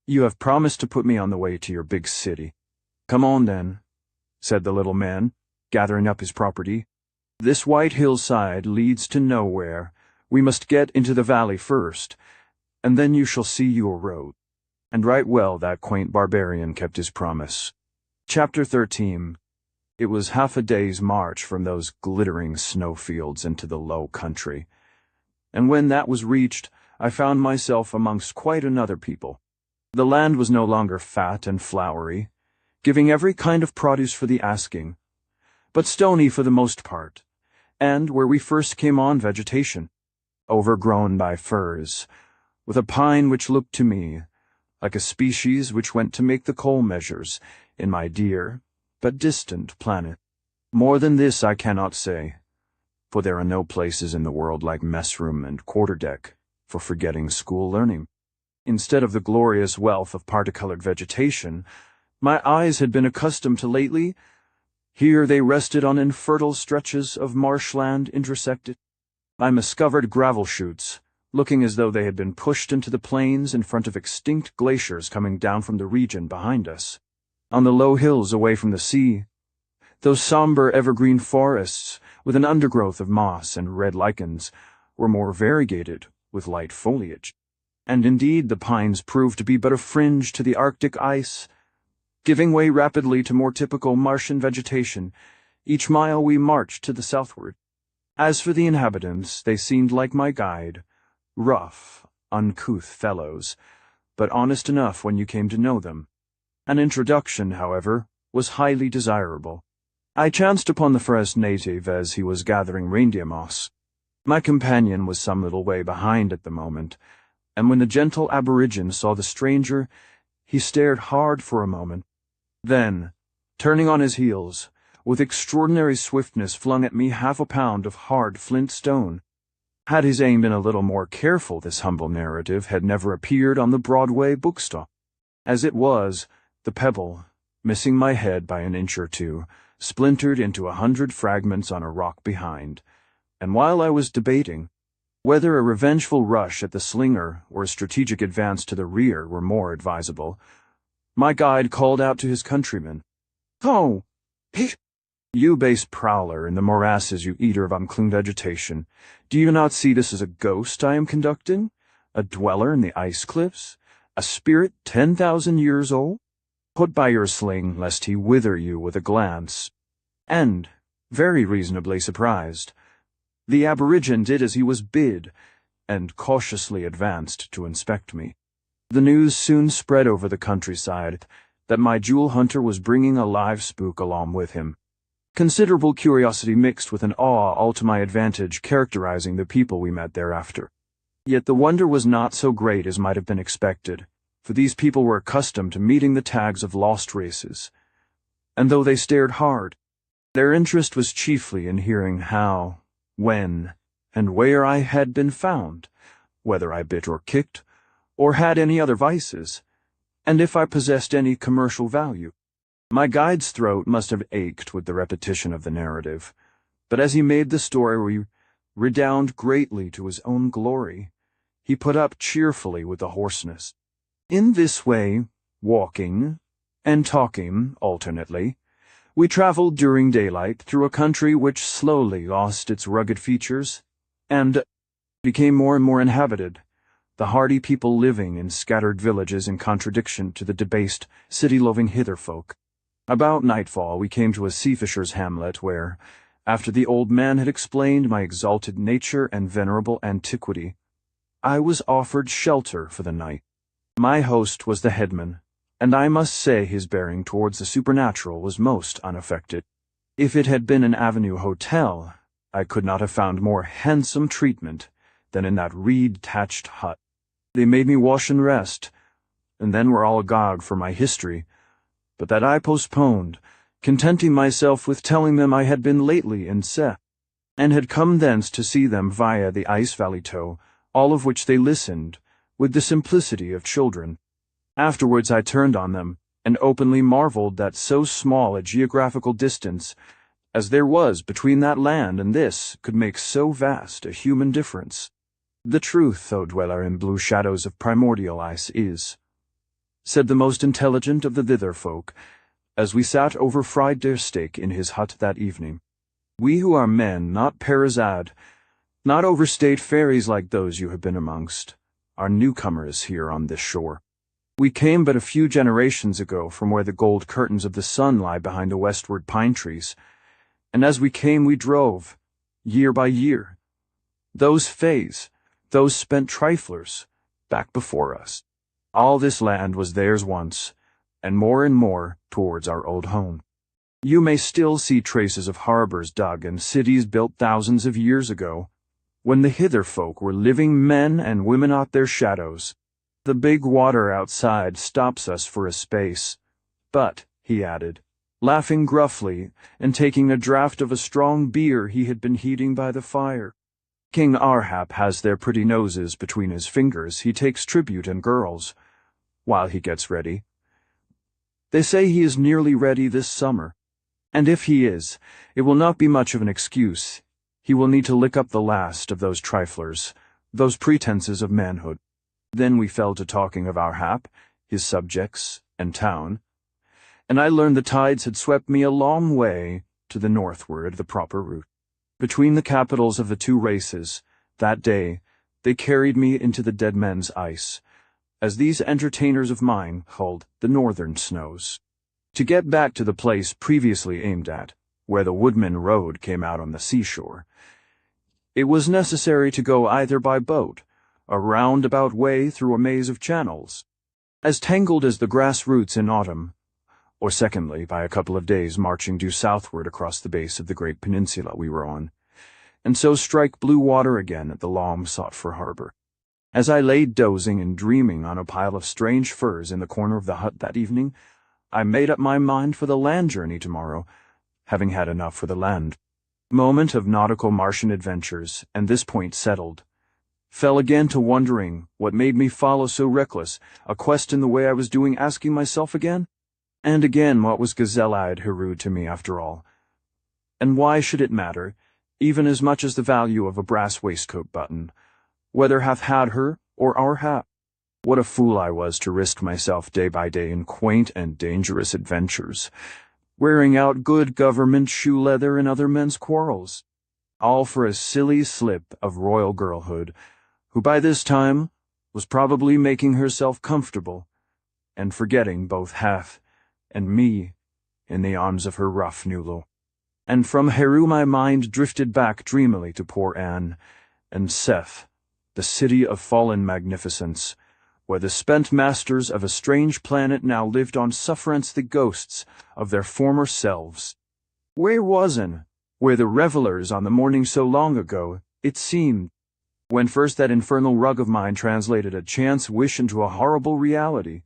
You have promised to put me on the way to your big city. Come on, then, said the little man, gathering up his property. This white hillside leads to nowhere. We must get into the valley first, and then you shall see your road. And right well that quaint barbarian kept his promise. Chapter 13. It was half a day's march from those glittering snowfields into the low country, and when that was reached, I found myself amongst quite another people. The land was no longer fat and flowery, giving every kind of produce for the asking, but stony for the most part, and where we first came on vegetation, overgrown by firs, with a pine which looked to me like a species which went to make the coal measures in my dear but distant planet. More than this I cannot say, for there are no places in the world like messroom and quarterdeck for forgetting school learning. Instead of the glorious wealth of parti-colored vegetation my eyes had been accustomed to lately, here they rested on infertile stretches of marshland intersected by miscovered gravel chutes, looking as though they had been pushed into the plains in front of extinct glaciers coming down from the region behind us. On the low hills away from the sea, Those somber evergreen forests, with an undergrowth of moss and red lichens, were more variegated, with light foliage. And indeed the pines proved to be but a fringe to the Arctic ice, giving way rapidly to more typical Martian vegetation. Each mile we marched to the southward. As for the inhabitants, they seemed like my guide, rough, uncouth fellows, but honest enough when you came to know them. An introduction, however, was highly desirable. I chanced upon the first native as he was gathering reindeer moss. My companion was some little way behind at the moment, and when the gentle aborigine saw the stranger, he stared hard for a moment. Then, turning on his heels, with extraordinary swiftness flung at me 1/2 pound of hard flint stone. Had his aim been a little more careful, this humble narrative had never appeared on the Broadway bookstall. As it was, the pebble, missing my head by an inch or two, splintered into 100 fragments on a rock behind, and while I was debating whether a revengeful rush at the slinger or a strategic advance to the rear were more advisable, my guide called out to his countryman, "Ho! He! You base prowler in the morasses, you eater of unclean vegetation, do you not see this as a ghost I am conducting? A dweller in the ice cliffs? A spirit 10,000 years old? Put by your sling, lest he wither you with a glance." And, very reasonably surprised, the aborigine did as he was bid, and cautiously advanced to inspect me. The news soon spread over the countryside that my jewel hunter was bringing a live spook along with him. Considerable curiosity mixed with an awe all to my advantage characterizing the people we met thereafter. Yet the wonder was not so great as might have been expected, for these people were accustomed to meeting the tags of lost races, and though they stared hard, their interest was chiefly in hearing how, when, and where I had been found, whether I bit or kicked, or had any other vices, and if I possessed any commercial value. My guide's throat must have ached with the repetition of the narrative, but as he made the story redound greatly to his own glory, he put up cheerfully with the hoarseness. In this way, walking and talking alternately, we traveled during daylight through a country which slowly lost its rugged features and became more and more inhabited, the hardy people living in scattered villages in contradiction to the debased, city-loving hither folk. About nightfall we came to a sea-fisher's hamlet where, after the old man had explained my exalted nature and venerable antiquity, I was offered shelter for the night. My host was the headman, and I must say his bearing towards the supernatural was most unaffected. If it had been an Avenue hotel, I could not have found more handsome treatment than in that reed-thatched hut. They made me wash and rest, and then were all agog for my history, but that I postponed, contenting myself with telling them I had been lately in Se, and had come thence to see them via the ice valley tow, all of which they listened, with the simplicity of children. Afterwards I turned on them, and openly marveled that so small a geographical distance as there was between that land and this could make so vast a human difference. "The truth, O dweller in blue shadows of primordial ice, is," said the most intelligent of the thither folk, as we sat over fried deer steak in his hut that evening. "We who are men, not Parizad, not overstayed fairies like those you have been amongst, are newcomers here on this shore. We came but a few generations ago from where the gold curtains of the sun lie behind the westward pine trees, and as we came we drove, year by year, those fays, those spent triflers, back before us. All this land was theirs once, and more towards our old home. You may still see traces of harbors dug and cities built thousands of years ago, when the hither folk were living men and women out their shadows. The big water outside stops us for a space, but," he added, laughing gruffly and taking a draught of a strong beer he had been heating by the fire, "King Arhap has their pretty noses between his fingers. He takes tribute in girls, while he gets ready. They say he is nearly ready this summer, and if he is, it will not be much of an excuse. He will need to lick up the last of those triflers, those pretenses of manhood." Then we fell to talking of Arhap, his subjects, and town, and I learned the tides had swept me a long way to the northward of the proper route. Between the capitals of the two races, that day, they carried me into the dead men's ice, as these entertainers of mine called the northern snows. To get back to the place previously aimed at, where the Woodman Road came out on the seashore, it was necessary to go either by boat, a roundabout way through a maze of channels, as tangled as the grass roots in autumn, or secondly, by a couple of days marching due southward across the base of the great peninsula we were on, and so strike blue water again at the long-sought-for harbor. As I lay dozing and dreaming on a pile of strange furs in the corner of the hut that evening, I made up my mind for the land journey tomorrow, having had enough for the land. Moment of nautical Martian adventures, and this point settled. Fell again to wondering what made me follow so reckless a quest in the way I was doing, asking myself again and again what was gazelle-eyed Heru to me after all. And why should it matter, even as much as the value of a brass waistcoat button, whether hath had her or our hat? What a fool I was to risk myself day by day in quaint and dangerous adventures, wearing out good government shoe leather in other men's quarrels, all for a silly slip of royal girlhood, who by this time was probably making herself comfortable, and forgetting both Hath and me in the arms of her rough Nulo. And from Heru my mind drifted back dreamily to poor Anne, and Seth, the city of fallen magnificence, where the spent masters of a strange planet now lived on sufferance the ghosts of their former selves. Where was U.S.N, where the revelers on the morning so long ago, it seemed, when first that infernal rug of mine translated a chance wish into a horrible reality,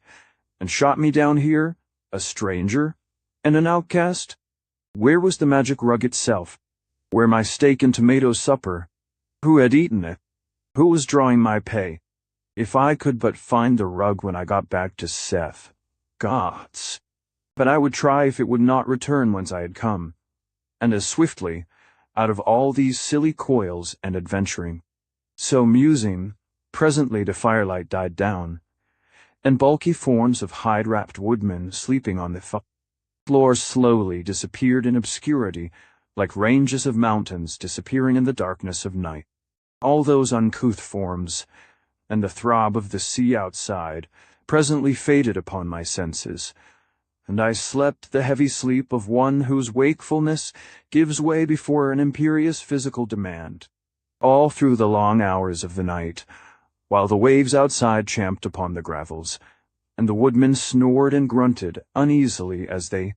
and shot me down here, a stranger, and an outcast? Where was the magic rug itself? Where my steak and tomato supper? Who had eaten it? Who was drawing my pay? If I could but find the rug when I got back to Seth. Gods! But I would try if it would not return whence I had come, and as swiftly, out of all these silly coils and adventuring. So musing, presently the firelight died down, and bulky forms of hide-wrapped woodmen sleeping on the floor slowly disappeared in obscurity, like ranges of mountains disappearing in the darkness of night. All those uncouth forms, and the throb of the sea outside, presently faded upon my senses, and I slept the heavy sleep of one whose wakefulness gives way before an imperious physical demand, all through the long hours of the night, while the waves outside champed upon the gravels, and the woodmen snored and grunted uneasily as they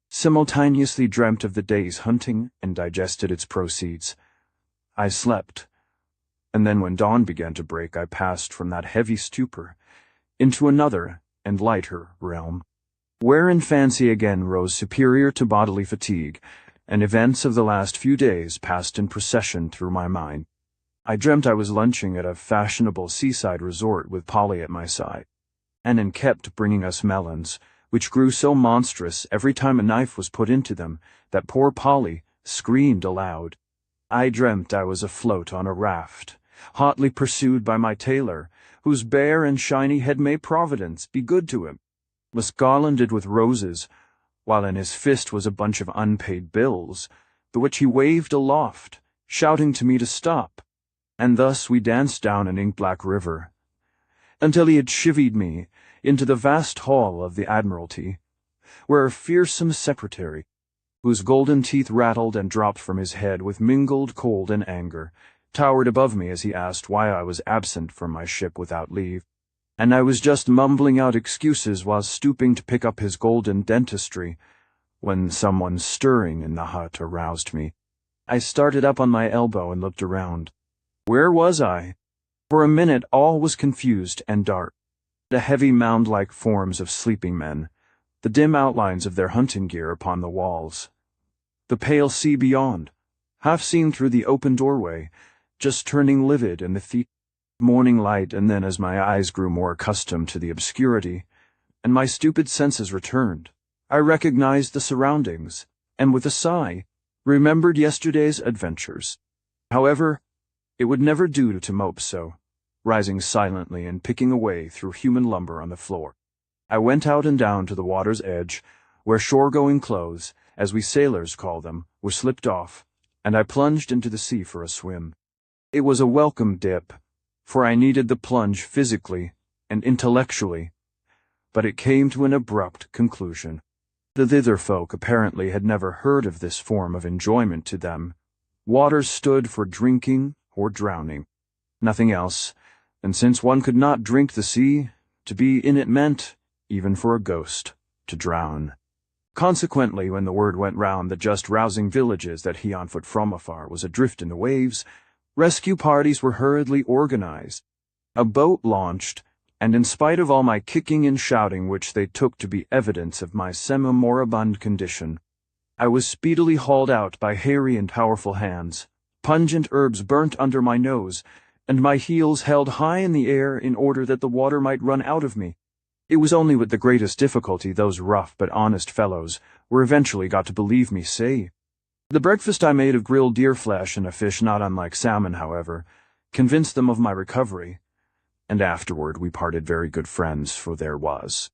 simultaneously dreamt of the day's hunting and digested its proceeds. I slept, and then when dawn began to break I passed from that heavy stupor into another and lighter realm, wherein fancy again rose superior to bodily fatigue, and events of the last few days passed in procession through my mind. I dreamt I was lunching at a fashionable seaside resort with Polly at my side, and kept bringing us melons, which grew so monstrous every time a knife was put into them that poor Polly screamed aloud. I dreamt I was afloat on a raft, hotly pursued by my tailor, whose bare and shiny head may Providence be good to him, was garlanded with roses, while in his fist was a bunch of unpaid bills, the which he waved aloft, shouting to me to stop. And thus we danced down an ink-black river, until he had chivied me into the vast hall of the Admiralty, where a fearsome secretary, whose golden teeth rattled and dropped from his head with mingled cold and anger, towered above me as he asked why I was absent from my ship without leave, and I was just mumbling out excuses while stooping to pick up his golden dentistry, when someone stirring in the hut aroused me. I started up on my elbow and looked around. Where was I? For a minute all was confused and dark. The heavy mound-like forms of sleeping men, the dim outlines of their hunting gear upon the walls, the pale sea beyond, half seen through the open doorway, just turning livid in the thick morning light, and then as my eyes grew more accustomed to the obscurity, and my stupid senses returned, I recognized the surroundings, and with a sigh, remembered yesterday's adventures. However, it would never do to mope so, rising silently and picking away through human lumber on the floor. I went out and down to the water's edge, where shore-going clothes as we sailors call them, were slipped off, and I plunged into the sea for a swim. It was a welcome dip, for I needed the plunge physically and intellectually, but it came to an abrupt conclusion. The thither folk apparently had never heard of this form of enjoyment to them. Water stood for drinking or drowning, nothing else, and since one could not drink the sea, to be in it meant, even for a ghost, to drown. Consequently, when the word went round the just rousing villages that he on foot from afar was adrift in the waves, rescue parties were hurriedly organized, a boat launched, and in spite of all my kicking and shouting which they took to be evidence of my semi-moribund condition, I was speedily hauled out by hairy and powerful hands, pungent herbs burnt under my nose, and my heels held high in the air in order that the water might run out of me. It was only with the greatest difficulty those rough but honest fellows were eventually got to believe me say. The breakfast I made of grilled deer flesh and a fish not unlike salmon, however, convinced them of my recovery, and afterward we parted very good friends, for there was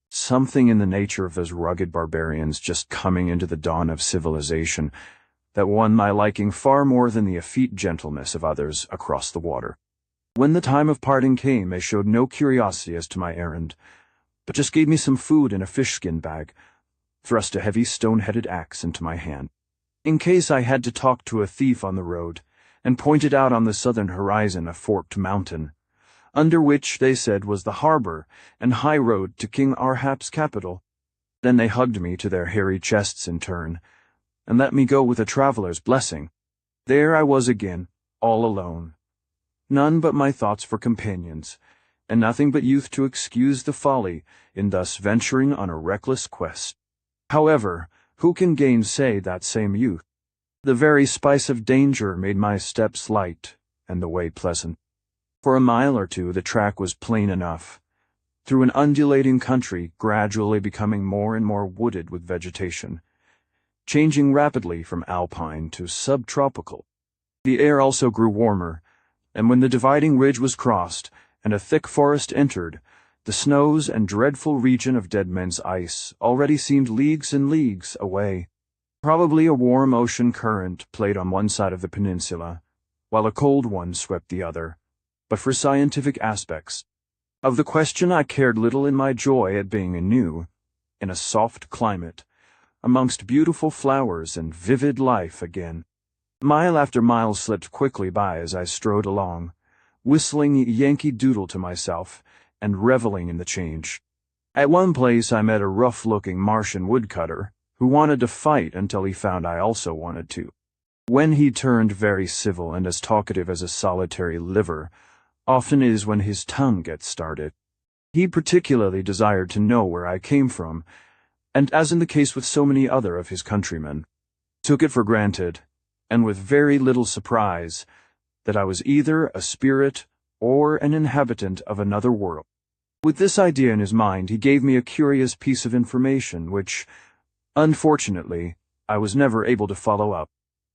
something in the nature of those rugged barbarians just coming into the dawn of civilization that won my liking far more than the effete gentleness of others across the water. When the time of parting came, they showed no curiosity as to my errand, but just gave me some food in a fish-skin bag, thrust a heavy stone-headed axe into my hand, in case I had to talk to a thief on the road, and pointed out on the southern horizon a forked mountain, under which, they said, was the harbor and high road to King Arhap's capital. Then they hugged me to their hairy chests in turn, and let me go with a traveler's blessing. There I was again, all alone. None but my thoughts for companions, and nothing but youth to excuse the folly in thus venturing on a reckless quest. However, who can gainsay that same youth? The very spice of danger made my steps light and the way pleasant. For a mile or two the track was plain enough, through an undulating country gradually becoming more and more wooded with vegetation, changing rapidly from alpine to subtropical. The air also grew warmer, and when the dividing ridge was crossed and a thick forest entered, the snows and dreadful region of dead men's ice already seemed leagues and leagues away. Probably a warm ocean current played on one side of the peninsula, while a cold one swept the other. But for scientific aspects of the question I cared little in my joy at being anew, in a soft climate, amongst beautiful flowers and vivid life again. Mile after mile slipped quickly by as I strode along, whistling Yankee Doodle to myself and reveling in the change. At one place I met a rough-looking Martian woodcutter who wanted to fight until he found I also wanted to. When he turned very civil and as talkative as a solitary liver often is when his tongue gets started. He particularly desired to know where I came from, and as in the case with so many other of his countrymen, took it for granted, and with very little surprise, that I was either a spirit or an inhabitant of another world. With this idea in his mind, he gave me a curious piece of information which, unfortunately, I was never able to follow up.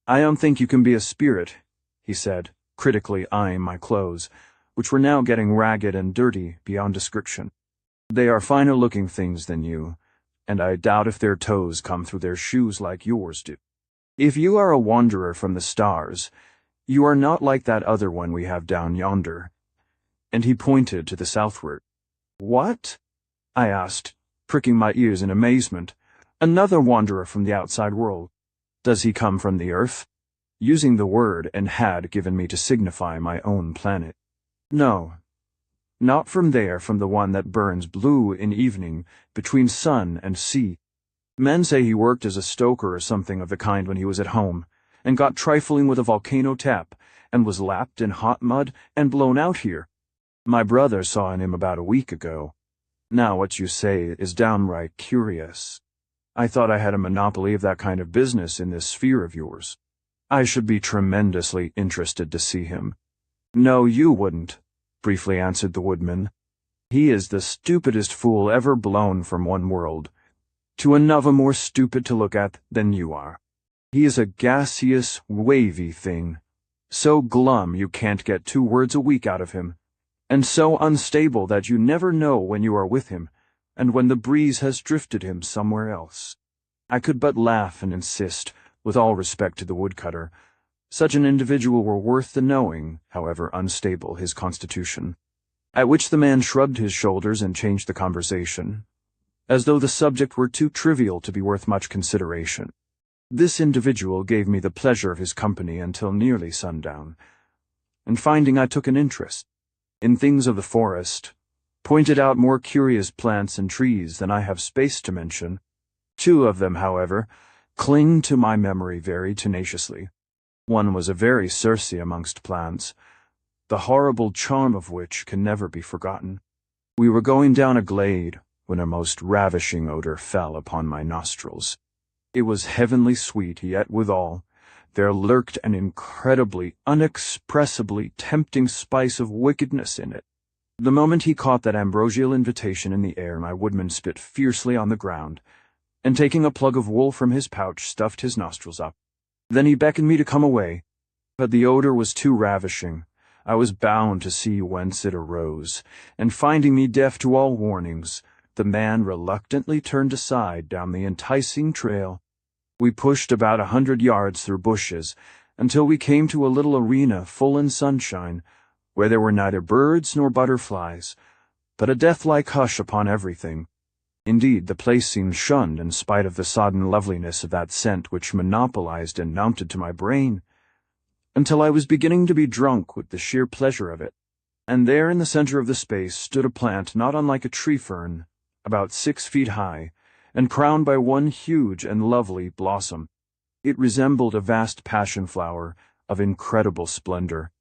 "I don't think you can be a spirit," he said, critically eyeing my clothes, which were now getting ragged and dirty beyond description. "They are finer-looking things than you, and I doubt if their toes come through their shoes like yours do. If you are a wanderer from the stars, you are not like that other one we have down yonder." And he pointed to the southward. "What?" I asked, pricking my ears in amazement. "Another wanderer from the outside world. Does he come from the earth?" Using the word and had given me to signify my own planet. "No, not from there, from the one that burns blue in evening between sun and sea. Men say he worked as a stoker or something of the kind when he was at home, and got trifling with a volcano tap, and was lapped in hot mud and blown out here. My brother saw him about a week ago. Now what you say is downright curious. I thought I had a monopoly of that kind of business in this sphere of yours. I should be tremendously interested to see him." "No, you wouldn't," briefly answered the woodman. "He is the stupidest fool ever blown from one world to another more stupid to look at than you are. He is a gaseous, wavy thing, so glum you can't get 2 words a week out of him, and so unstable that you never know when you are with him and when the breeze has drifted him somewhere else. I could but laugh and insist, with all respect to the woodcutter. Such an individual were worth the knowing, however unstable his constitution. At which the man shrugged his shoulders and changed the conversation, as though the subject were too trivial to be worth much consideration. This individual gave me the pleasure of his company until nearly sundown, and finding I took an interest in things of the forest, pointed out more curious plants and trees than I have space to mention. Two of them, however, cling to my memory very tenaciously. One was a very Circe amongst plants, the horrible charm of which can never be forgotten. We were going down a glade when a most ravishing odor fell upon my nostrils. It was heavenly sweet, yet withal there lurked an incredibly, unexpressibly tempting spice of wickedness in it. The moment he caught that ambrosial invitation in the air, my woodman spit fiercely on the ground, and taking a plug of wool from his pouch, stuffed his nostrils up. Then he beckoned me to come away, but the odor was too ravishing. I was bound to see whence it arose, and finding me deaf to all warnings, the man reluctantly turned aside down the enticing trail. We pushed about 100 yards through bushes, until we came to a little arena full in sunshine, where there were neither birds nor butterflies, but a death-like hush upon everything. Indeed, the place seemed shunned in spite of the sodden loveliness of that scent which monopolized and mounted to my brain, until I was beginning to be drunk with the sheer pleasure of it. And there in the center of the space stood a plant not unlike a tree fern, about 6 feet high, and crowned by one huge and lovely blossom. It resembled a vast passion flower of incredible splendor.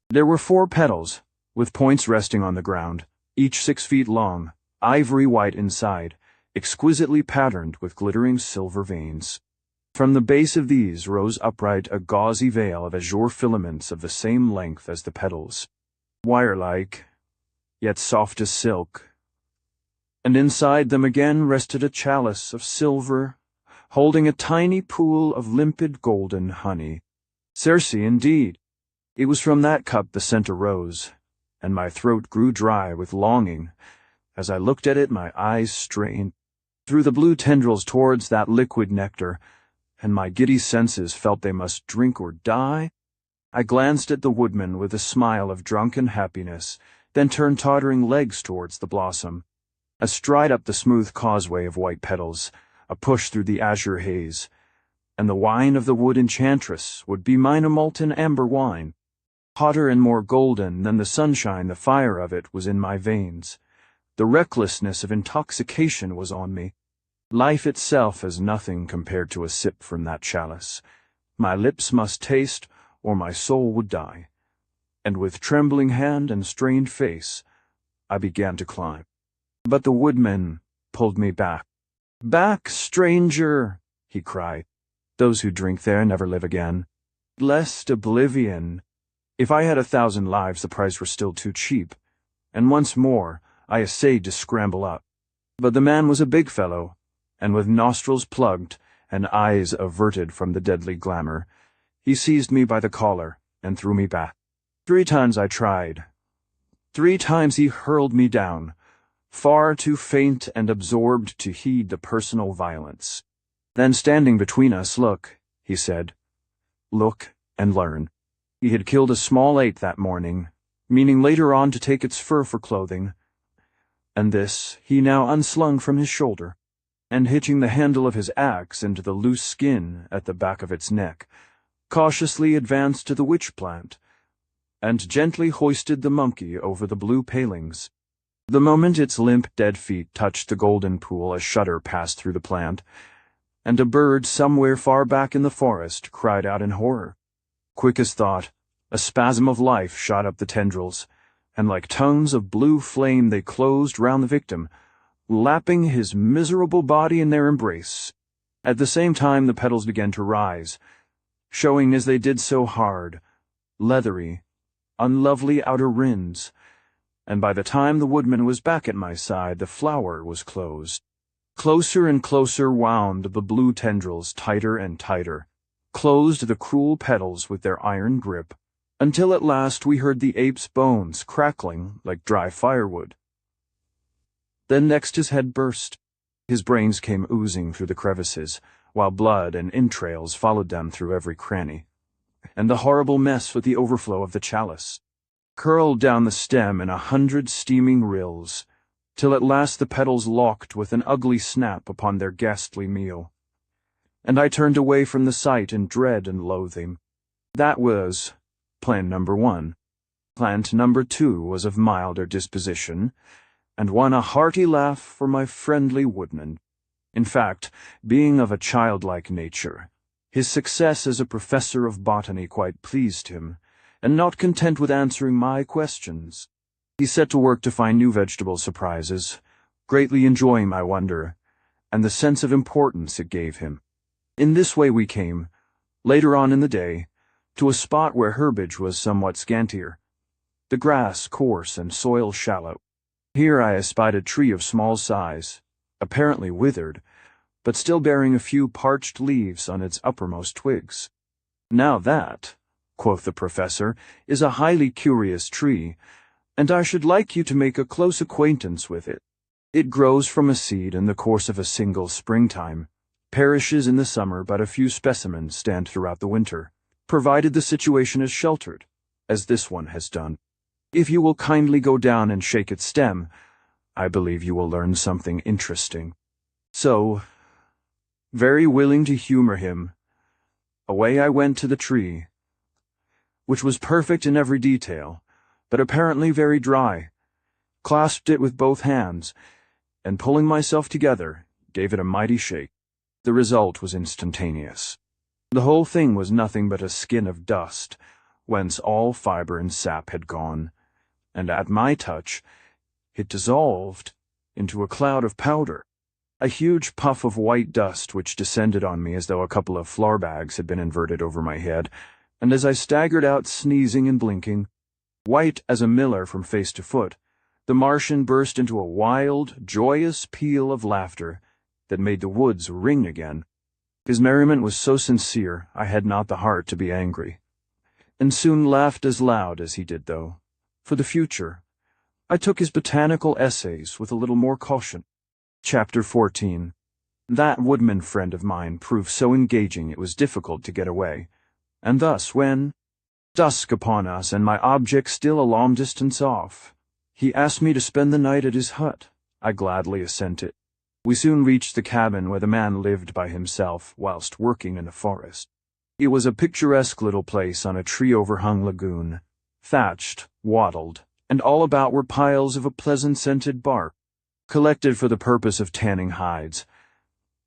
There were 4 petals, with points resting on the ground, each 6 feet long, ivory white inside, exquisitely patterned with glittering silver veins. From the base of these rose upright a gauzy veil of azure filaments of the same length as the petals, wire-like, yet soft as silk, and inside them again rested a chalice of silver, holding a tiny pool of limpid golden honey. Circe, indeed. It was from that cup the scent arose, and my throat grew dry with longing. As I looked at it, my eyes strained through the blue tendrils towards that liquid nectar, and my giddy senses felt they must drink or die. I glanced at the woodman with a smile of drunken happiness, then turned tottering legs towards the blossom. A stride up the smooth causeway of white petals, a push through the azure haze, and the wine of the wood enchantress would be mine, a molten amber wine. Hotter and more golden than the sunshine, the fire of it was in my veins. The recklessness of intoxication was on me. Life itself as nothing compared to a sip from that chalice. My lips must taste, or my soul would die. And with trembling hand and strained face, I began to climb. But the woodman pulled me back. "Back, stranger!" he cried. "Those who drink there never live again. Blessed oblivion! If I had 1,000 lives, the price were still too cheap." And once more I essayed to scramble up. But the man was a big fellow, and with nostrils plugged and eyes averted from the deadly glamour, he seized me by the collar and threw me back. 3 times I tried. 3 times he hurled me down, far too faint and absorbed to heed the personal violence. Then, standing between us, "Look," he said. "Look and learn." He had killed a small ape that morning, meaning later on to take its fur for clothing, and this he now unslung from his shoulder, and hitching the handle of his axe into the loose skin at the back of its neck, cautiously advanced to the witch plant, and gently hoisted the monkey over the blue palings. The moment its limp, dead feet touched the golden pool, a shudder passed through the plant, and a bird somewhere far back in the forest cried out in horror. Quick as thought, a spasm of life shot up the tendrils, and like tongues of blue flame they closed round the victim, lapping his miserable body in their embrace. At the same time the petals began to rise, showing as they did so hard, leathery, unlovely outer rinds, and by the time the woodman was back at my side, the flower was closed. Closer and closer wound the blue tendrils, tighter and tighter, closed the cruel petals with their iron grip, until at last we heard the ape's bones crackling like dry firewood. Then next his head burst, His brains came oozing through the crevices, while blood and entrails followed them through every cranny. And the horrible mess with the overflow of the chalice curled down the stem in 100 steaming rills, till at last the petals locked with an ugly snap upon their ghastly meal. And I turned away from the sight in dread and loathing. That was plan number 1. Plan number 2 was of milder disposition, and won a hearty laugh for my friendly woodman. In fact, being of a childlike nature, his success as a professor of botany quite pleased him, and not content with answering my questions, he set to work to find new vegetable surprises, greatly enjoying my wonder, and the sense of importance it gave him. In this way we came, later on in the day, to a spot where herbage was somewhat scantier, the grass coarse and soil shallow. Here I espied a tree of small size, apparently withered, but still bearing a few parched leaves on its uppermost twigs. "Now that," quoth the professor, "is a highly curious tree, and I should like you to make a close acquaintance with it. It grows from a seed in the course of a single springtime, perishes in the summer, but a few specimens stand throughout the winter, provided the situation is sheltered, as this one has done. If you will kindly go down and shake its stem, I believe you will learn something interesting." So, very willing to humor him, away I went to the tree, which was perfect in every detail, but apparently very dry, clasped it with both hands, and pulling myself together, gave it a mighty shake. The result was instantaneous. The whole thing was nothing but a skin of dust, whence all fiber and sap had gone, and at my touch it dissolved into a cloud of powder, a huge puff of white dust which descended on me as though a couple of flour bags had been inverted over my head, and as I staggered out sneezing and blinking, white as a miller from face to foot, the Martian burst into a wild, joyous peal of laughter that made the woods ring again. His merriment was so sincere I had not the heart to be angry, and soon laughed as loud as he did, though, for the future, I took his botanical essays with a little more caution. Chapter 14. That woodman friend of mine proved so engaging it was difficult to get away, and thus when, dusk upon us and my object still a long distance off, he asked me to spend the night at his hut, I gladly assented. We soon reached the cabin where the man lived by himself whilst working in the forest. It was a picturesque little place on a tree-overhung lagoon, thatched, wattled, and all about were piles of a pleasant-scented bark, collected for the purpose of tanning hides,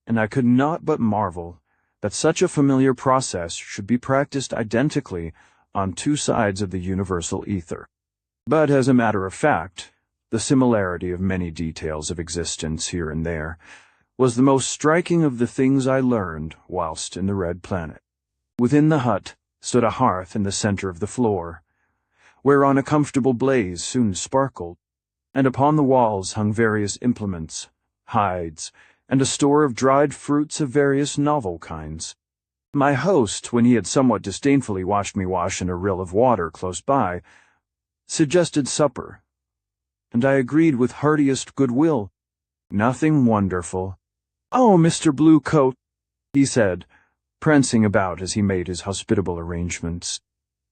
and I could not but marvel that such a familiar process should be practiced identically on two sides of the universal ether. But as a matter of fact, the similarity of many details of existence here and there was the most striking of the things I learned whilst in the Red Planet. Within the hut stood a hearth in the center of the floor, whereon a comfortable blaze soon sparkled, and upon the walls hung various implements, hides, and a store of dried fruits of various novel kinds. My host, when he had somewhat disdainfully watched me wash in a rill of water close by, suggested supper, and I agreed with heartiest goodwill. "Nothing wonderful." "Oh, Mr. Bluecoat," he said, prancing about as he made his hospitable arrangements.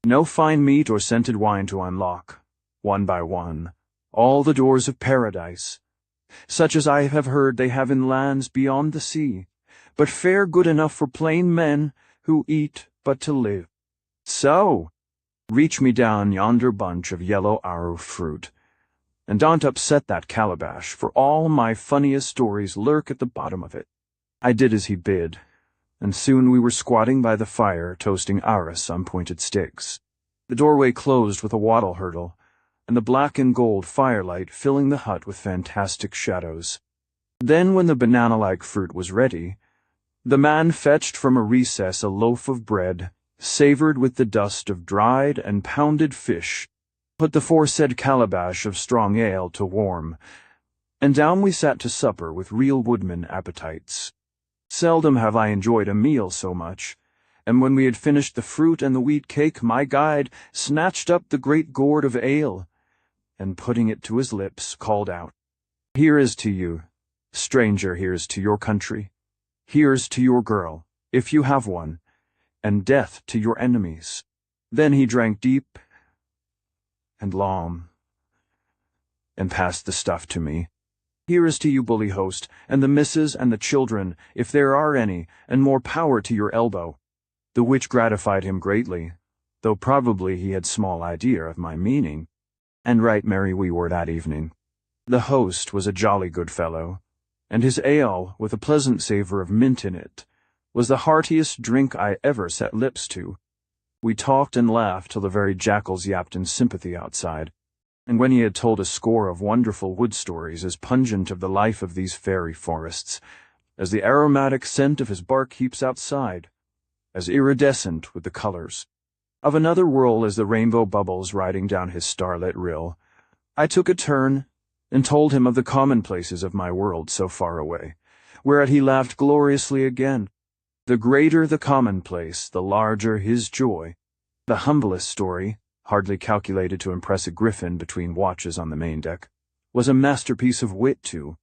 "No fine meat or scented wine to unlock, one by one, all the doors of paradise, such as I have heard they have in lands beyond the sea, but fare good enough for plain men who eat but to live. So, reach me down yonder bunch of yellow arrow fruit, and don't upset that calabash, for all my funniest stories lurk at the bottom of it." I did as he bid, and soon we were squatting by the fire toasting arras on pointed sticks, the doorway closed with a wattle hurdle, and the black and gold firelight filling the hut with fantastic shadows. Then, when the banana-like fruit was ready, the man fetched from a recess a loaf of bread, savored with the dust of dried and pounded fish, put the foresaid calabash of strong ale to warm, and down we sat to supper with real woodman appetites. Seldom have I enjoyed a meal so much, and when we had finished the fruit and the wheat cake, my guide snatched up the great gourd of ale, and putting it to his lips, called out, "Here is to you, Stranger, here's to your country. Here's to your girl, if you have one, and death to your enemies." Then he drank deep and long, and passed the stuff to me. "Here is to you, bully host, and the missus and the children, if there are any, and more power to your elbow." The which gratified him greatly, though probably he had small idea of my meaning. And right merry we were that evening. The host was a jolly good fellow, and his ale, with a pleasant savour of mint in it, was the heartiest drink I ever set lips to. We talked and laughed till the very jackals yapped in sympathy outside, and when he had told a score of wonderful wood stories as pungent of the life of these fairy forests as the aromatic scent of his bark heaps outside, as iridescent with the colours of another world as the rainbow bubbles riding down his starlit rill, I took a turn and told him of the commonplaces of my world so far away, whereat he laughed gloriously again. The greater the commonplace, the larger his joy. The humblest story, hardly calculated to impress a griffin between watches on the main deck, was a masterpiece of wit too.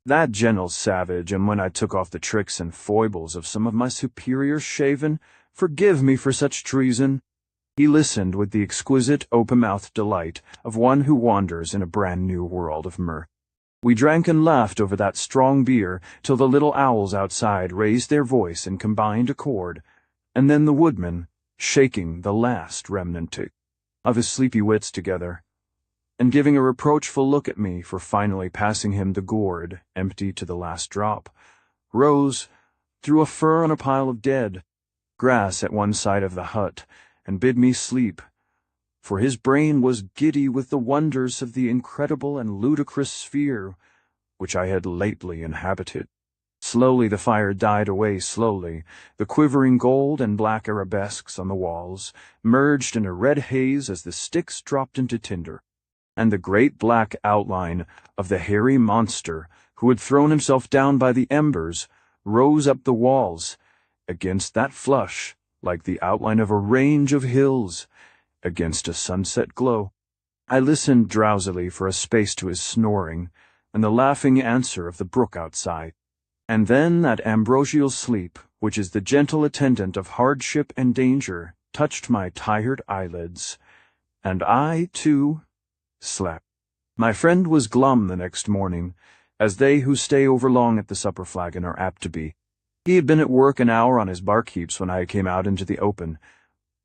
That gentle savage, and when I took off the tricks and foibles of some of my superiors shaven, forgive me for such treason. He listened with the exquisite open-mouthed delight of one who wanders in a brand-new world of mirth. We drank and laughed over that strong beer till the little owls outside raised their voice in combined accord, and then the woodman, shaking the last remnant of his sleepy wits together, and giving a reproachful look at me for finally passing him the gourd, empty to the last drop, rose, threw a fur on a pile of dead grass at one side of the hut, and bid me sleep, for his brain was giddy with the wonders of the incredible and ludicrous sphere which I had lately inhabited. Slowly the fire died away slowly, the quivering gold and black arabesques on the walls merged in a red haze as the sticks dropped into tinder, and the great black outline of the hairy monster who had thrown himself down by the embers rose up the walls, against that flush like the outline of a range of hills, against a sunset glow. I listened drowsily for a space to his snoring, and the laughing answer of the brook outside, and then that ambrosial sleep, which is the gentle attendant of hardship and danger, touched my tired eyelids, and I, too, slept. My friend was glum the next morning, as they who stay overlong at the supper flagon are apt to be. He had been at work an hour on his bark heaps when I came out into the open,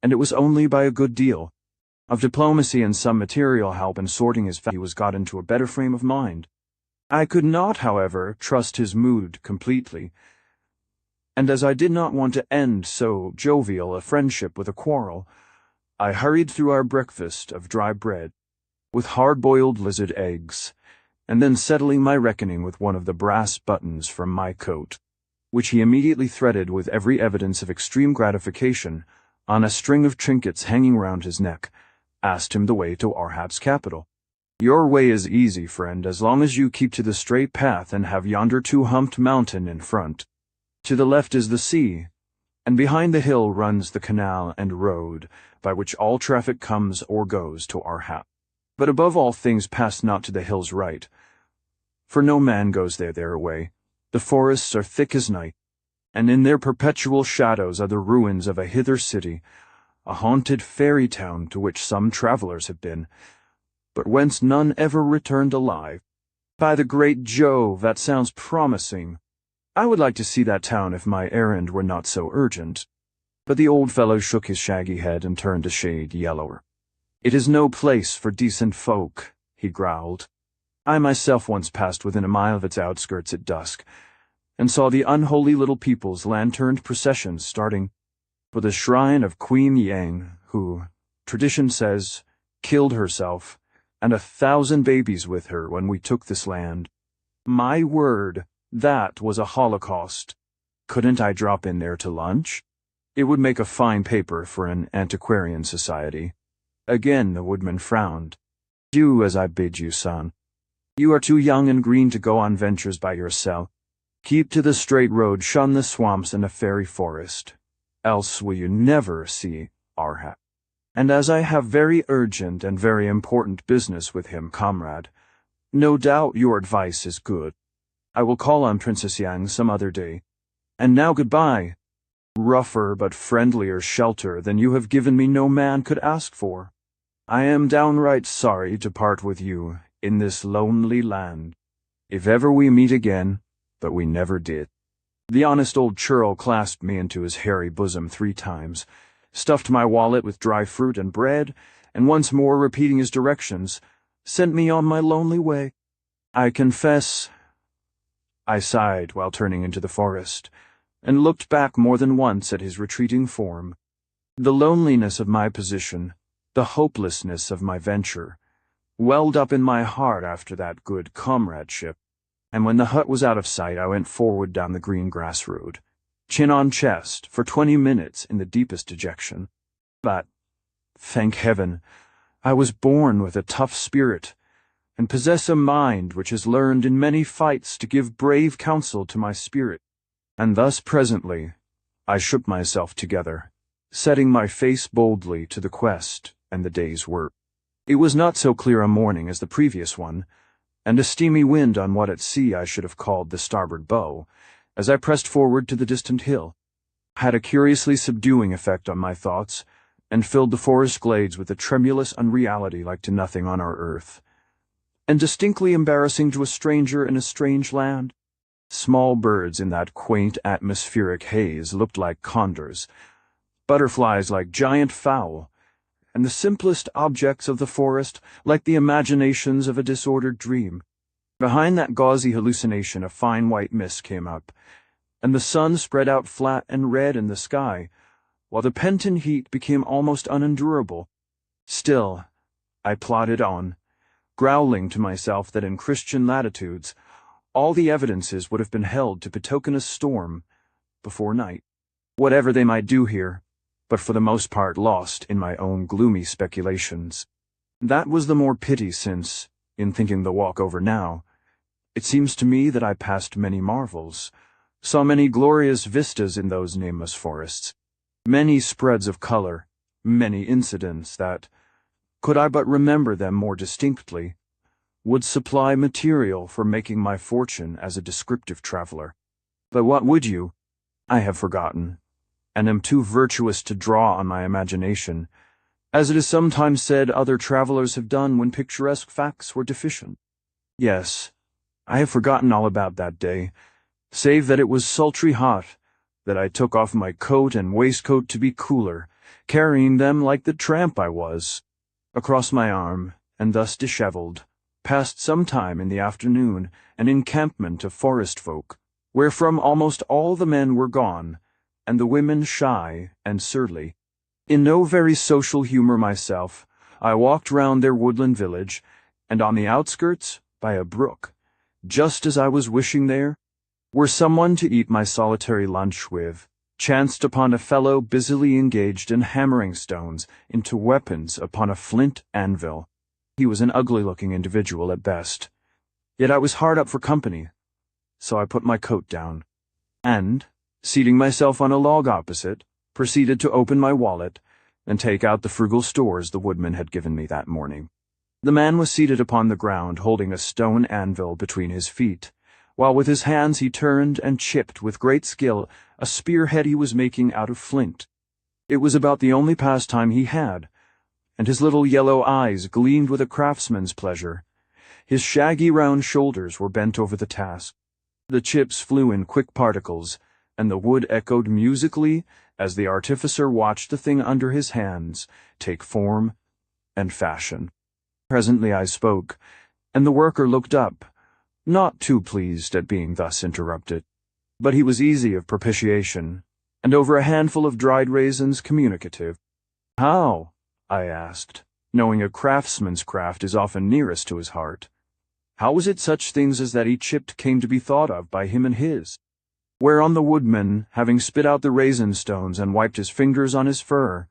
and it was only by a good deal of diplomacy and some material help in sorting his he was got into a better frame of mind. I could not, however, trust his mood completely, and as I did not want to end so jovial a friendship with a quarrel, I hurried through our breakfast of dry bread, with hard-boiled lizard eggs, and then settling my reckoning with one of the brass buttons from my coat, which he immediately threaded with every evidence of extreme gratification on a string of trinkets hanging round his neck, asked him the way to Arhat's capital. "Your way is easy, friend, as long as you keep to the straight path and have yonder two-humped mountain in front. To the left is the sea, and behind the hill runs the canal and road by which all traffic comes or goes to Arhat. But above all things pass not to the hill's right, for no man goes their way. The forests are thick as night, and in their perpetual shadows are the ruins of a hither city, a haunted fairy town to which some travellers have been, but whence none ever returned alive. By the great Jove, that sounds promising. I would like to see that town if my errand were not so urgent." But the old fellow shook his shaggy head and turned a shade yellower. "It is no place for decent folk," he growled. "I myself once passed within a mile of its outskirts at dusk, and saw the unholy little people's lanterned processions starting for the shrine of Queen Yang, who, tradition says, killed herself, and 1,000 babies with her when we took this land. My word, that was a holocaust. Couldn't I drop in there to lunch? It would make a fine paper for an antiquarian society." Again the woodman frowned. "Do as I bid you, son. You are too young and green to go on ventures by yourself. Keep to the straight road, shun the swamps and the fairy forest, else will you never see Arhat. And as I have very urgent and very important business with him, comrade, no doubt your advice is good. I will call on Princess Yang some other day. And now goodbye. Rougher but friendlier shelter than you have given me no man could ask for. I am downright sorry to part with you in this lonely land. If ever we meet again, but we never did." The honest old churl clasped me into his hairy bosom 3 times, stuffed my wallet with dry fruit and bread, and once more repeating his directions, sent me on my lonely way. I confess, I sighed while turning into the forest, and looked back more than once at his retreating form. The loneliness of my position, the hopelessness of my venture, welled up in my heart after that good comradeship, and when the hut was out of sight I went forward down the green grass road, chin on chest, for 20 minutes in the deepest dejection. But, thank heaven, I was born with a tough spirit, and possess a mind which has learned in many fights to give brave counsel to my spirit. And thus presently I shook myself together, setting my face boldly to the quest and the day's work. It was not so clear a morning as the previous one, and a steamy wind on what at sea I should have called the starboard bow, as I pressed forward to the distant hill, had a curiously subduing effect on my thoughts, and filled the forest glades with a tremulous unreality like to nothing on our earth, and distinctly embarrassing to a stranger in a strange land. Small birds in that quaint atmospheric haze looked like condors, butterflies like giant fowl, and the simplest objects of the forest like the imaginations of a disordered dream. Behind that gauzy hallucination a fine white mist came up, and the sun spread out flat and red in the sky, while the pent-in heat became almost unendurable. Still, I plodded on, growling to myself that in Christian latitudes all the evidences would have been held to betoken a storm before night. Whatever they might do here, but for the most part lost in my own gloomy speculations. That was the more pity since, in thinking the walk over now, it seems to me that I passed many marvels, saw many glorious vistas in those nameless forests, many spreads of color, many incidents that, could I but remember them more distinctly, would supply material for making my fortune as a descriptive traveler. But what would you? I have forgotten, and am too virtuous to draw on my imagination, as it is sometimes said other travelers have done when picturesque facts were deficient. Yes, I have forgotten all about that day, save that it was sultry hot, that I took off my coat and waistcoat to be cooler, carrying them like the tramp I was, across my arm, and thus dishevelled, passed some time in the afternoon an encampment of forest folk, wherefrom almost all the men were gone, and the women shy and surly. In no very social humor myself, I walked round their woodland village, and on the outskirts, by a brook, just as I was wishing there, were someone to eat my solitary lunch with, chanced upon a fellow busily engaged in hammering stones into weapons upon a flint anvil. He was an ugly-looking individual at best, yet I was hard up for company, so I put my coat down, and, seating myself on a log opposite, proceeded to open my wallet and take out the frugal stores the woodman had given me that morning. The man was seated upon the ground holding a stone anvil between his feet, while with his hands he turned and chipped with great skill a spearhead he was making out of flint. It was about the only pastime he had, and his little yellow eyes gleamed with a craftsman's pleasure. His shaggy round shoulders were bent over the task. The chips flew in quick particles, and the wood echoed musically as the artificer watched the thing under his hands take form and fashion. Presently I spoke, and the worker looked up, not too pleased at being thus interrupted. But he was easy of propitiation, and over a handful of dried raisins communicative. "How?" I asked, knowing a craftsman's craft is often nearest to his heart. How was it such things as that he chipped came to be thought of by him and his? Whereon the woodman, having spit out the raisin stones and wiped his fingers on his fur,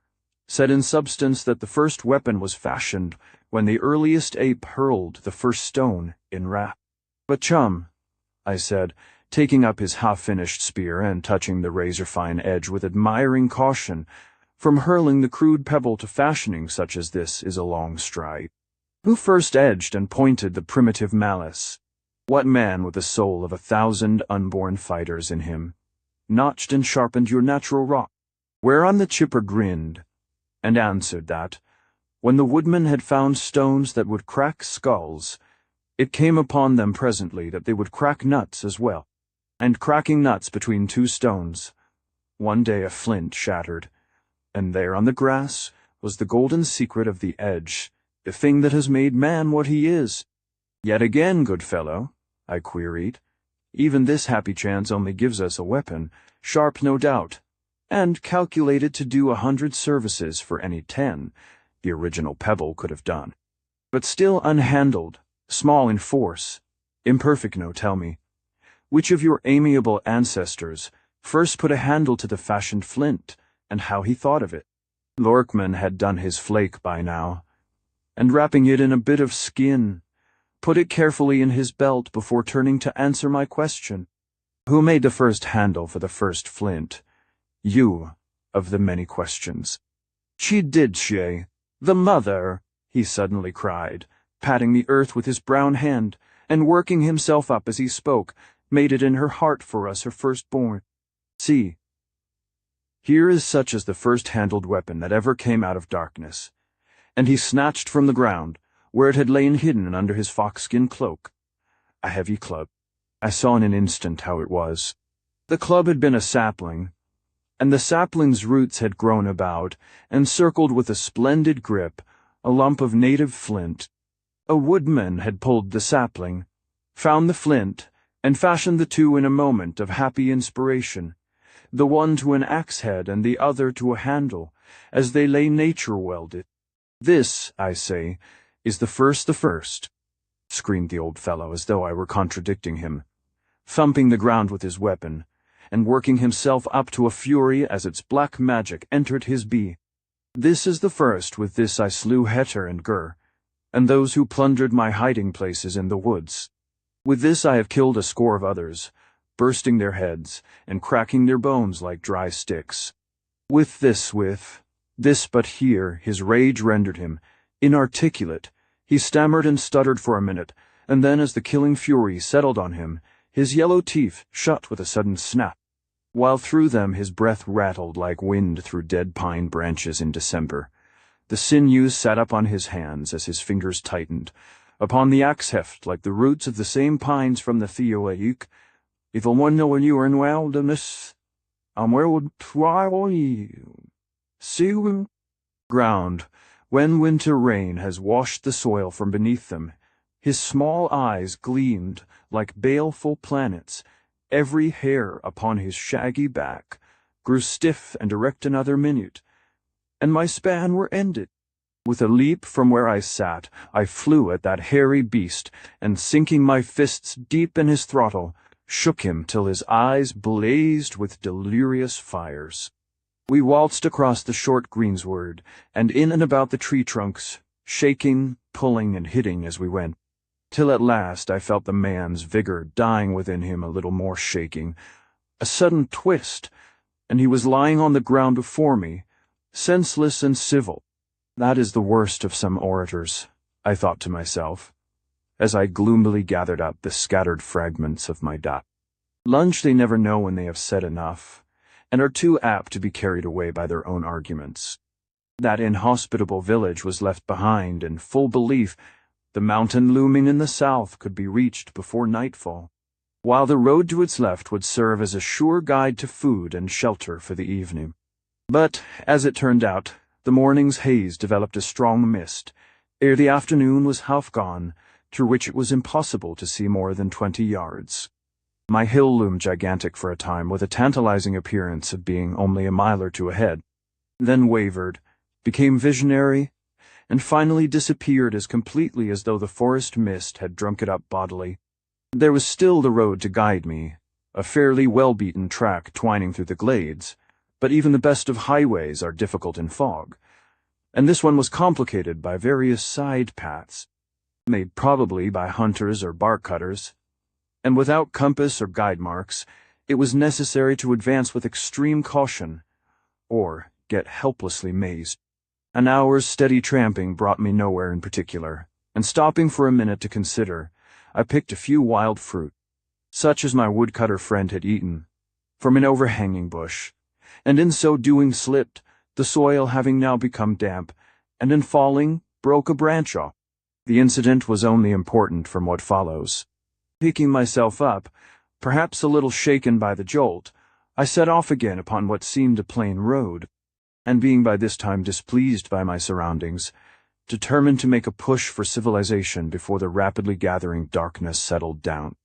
said in substance that the first weapon was fashioned when the earliest ape hurled the first stone in wrath. "But chum," I said, taking up his half-finished spear and touching the razor-fine edge with admiring caution, from hurling the crude pebble to fashioning such as this is a long stride. "Who first edged and pointed the primitive malice?" What man with the soul of 1,000 unborn fighters in him notched and sharpened your natural rock? Whereon the chipper grinned, and answered that, when the woodman had found stones that would crack skulls, it came upon them presently that they would crack nuts as well. And cracking nuts between two stones, one day a flint shattered, and there on the grass was the golden secret of the edge, the thing that has made man what he is. Yet again, good fellow, I queried, even this happy chance only gives us a weapon, sharp no doubt, and calculated to do 100 services for any 10 the original pebble could have done, but still unhandled, small in force, imperfect no tell me. Which of your amiable ancestors first put a handle to the fashioned flint, and how he thought of it? Lorkman had done his flake by now, and wrapping it in a bit of skin, put it carefully in his belt before turning to answer my question. Who made the first handle for the first flint? You, of the many questions. She did, she. The mother, he suddenly cried, patting the earth with his brown hand, and working himself up as he spoke, made it in her heart for us her firstborn. See, here is such as the first-handled weapon that ever came out of darkness. And he snatched from the ground, where it had lain hidden under his fox-skin cloak, a heavy club. I saw in an instant how it was. The club had been a sapling, and the sapling's roots had grown about, and circled with a splendid grip, a lump of native flint. A woodman had pulled the sapling, found the flint, and fashioned the two in a moment of happy inspiration, the one to an axe head and the other to a handle, as they lay nature-welded. This, I say, is the first, screamed the old fellow as though I were contradicting him, thumping the ground with his weapon, and working himself up to a fury as its black magic entered his bee. This is the first, with this I slew Heter and Gur, and those who plundered my hiding places in the woods. With this I have killed a score of others, bursting their heads, and cracking their bones like dry sticks. With this, but here his rage rendered him inarticulate. He stammered and stuttered for a minute, and then as the killing fury settled on him, his yellow teeth shut with a sudden snap, while through them his breath rattled like wind through dead pine branches in December. The sinews sat up on his hands as his fingers tightened, upon the axe heft like the roots of the same pines from the Theoauk. If one know when you are in wilderness, where would try you? See ground, when winter rain has washed the soil from beneath them, his small eyes gleamed like baleful planets. Every hair upon his shaggy back grew stiff and erect another minute, and my span were ended. With a leap from where I sat, I flew at that hairy beast, and sinking my fists deep in his throttle, shook him till his eyes blazed with delirious fires. We waltzed across the short greensward, and in and about the tree trunks, shaking, pulling, and hitting as we went, till at last I felt the man's vigor dying within him, a little more shaking. A sudden twist, and he was lying on the ground before me, senseless and civil. That is the worst of some orators, I thought to myself, as I gloomily gathered up the scattered fragments of my dot. Lunch they never know when they have said enough, and are too apt to be carried away by their own arguments. That inhospitable village was left behind in full belief the mountain looming in the south could be reached before nightfall, while the road to its left would serve as a sure guide to food and shelter for the evening. But, as it turned out, the morning's haze developed a strong mist, ere the afternoon was half gone, through which it was impossible to see more than 20 yards. My hill loomed gigantic for a time, with a tantalizing appearance of being only a mile or two ahead, then wavered, became visionary, and finally disappeared as completely as though the forest mist had drunk it up bodily. There was still the road to guide me, a fairly well-beaten track twining through the glades, but even the best of highways are difficult in fog, and this one was complicated by various side paths, made probably by hunters or bark cutters, and without compass or guide marks, it was necessary to advance with extreme caution, or get helplessly mazed. An hour's steady tramping brought me nowhere in particular, and stopping for a minute to consider, I picked a few wild fruit, such as my woodcutter friend had eaten, from an overhanging bush, and in so doing slipped, the soil having now become damp, and in falling broke a branch off. The incident was only important from what follows. Picking myself up, perhaps a little shaken by the jolt, I set off again upon what seemed a plain road, and being by this time displeased by my surroundings, determined to make a push for civilization before the rapidly gathering darkness settled down.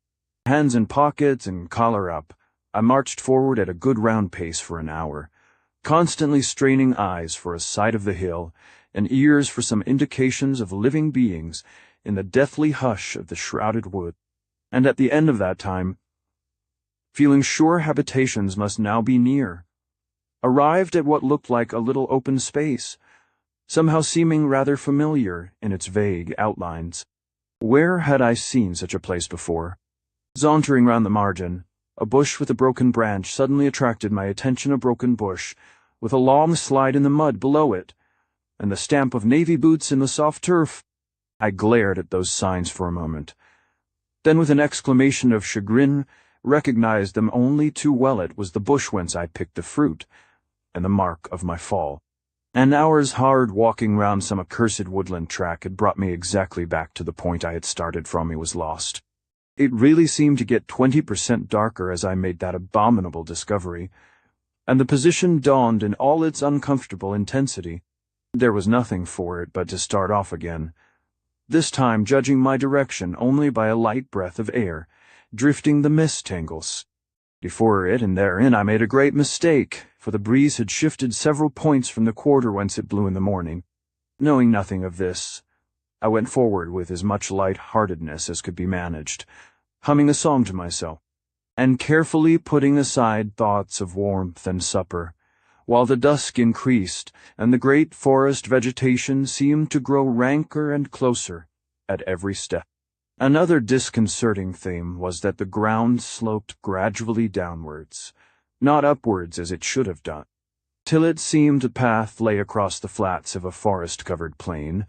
Hands in pockets and collar up, I marched forward at a good round pace for an hour, constantly straining eyes for a sight of the hill and ears for some indications of living beings in the deathly hush of the shrouded wood, and at the end of that time, feeling sure habitations must now be near, arrived at what looked like a little open space, somehow seeming rather familiar in its vague outlines. Where had I seen such a place before? Sauntering round the margin, a bush with a broken branch suddenly attracted my attention. A broken bush, with a long slide in the mud below it, and the stamp of navy boots in the soft turf. I glared at those signs for a moment, then with an exclamation of chagrin recognized them only too well. It was the bush whence I picked the fruit, and the mark of my fall. An hour's hard walking round some accursed woodland track had brought me exactly back to the point I had started from. I was lost. It really seemed to get 20% darker as I made that abominable discovery, and the position dawned in all its uncomfortable intensity. There was nothing for it but to start off again, this time judging my direction only by a light breath of air, drifting the mist tangles. Before it and therein I made a great mistake, for the breeze had shifted several points from the quarter whence it blew in the morning. Knowing nothing of this, I went forward with as much light-heartedness as could be managed, humming a song to myself, and carefully putting aside thoughts of warmth and supper, while the dusk increased and the great forest vegetation seemed to grow ranker and closer at every step. Another disconcerting thing was that the ground sloped gradually downwards, not upwards as it should have done, till it seemed a path lay across the flats of a forest-covered plain,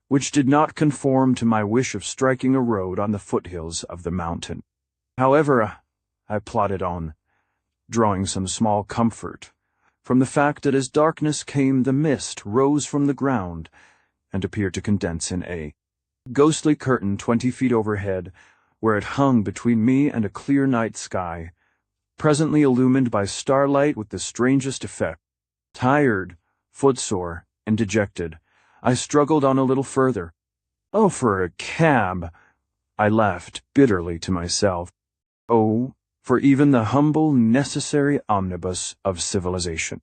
which did not conform to my wish of striking a road on the foothills of the mountain. However, I plodded on, drawing some small comfort from the fact that as darkness came the mist rose from the ground and appeared to condense in a ghostly curtain 20 feet overhead, where it hung between me and a clear night sky, presently illumined by starlight with the strangest effect. Tired, footsore, and dejected, I struggled on a little further. Oh, for a cab! I laughed bitterly to myself. Oh, for even the humble, necessary omnibus of civilization.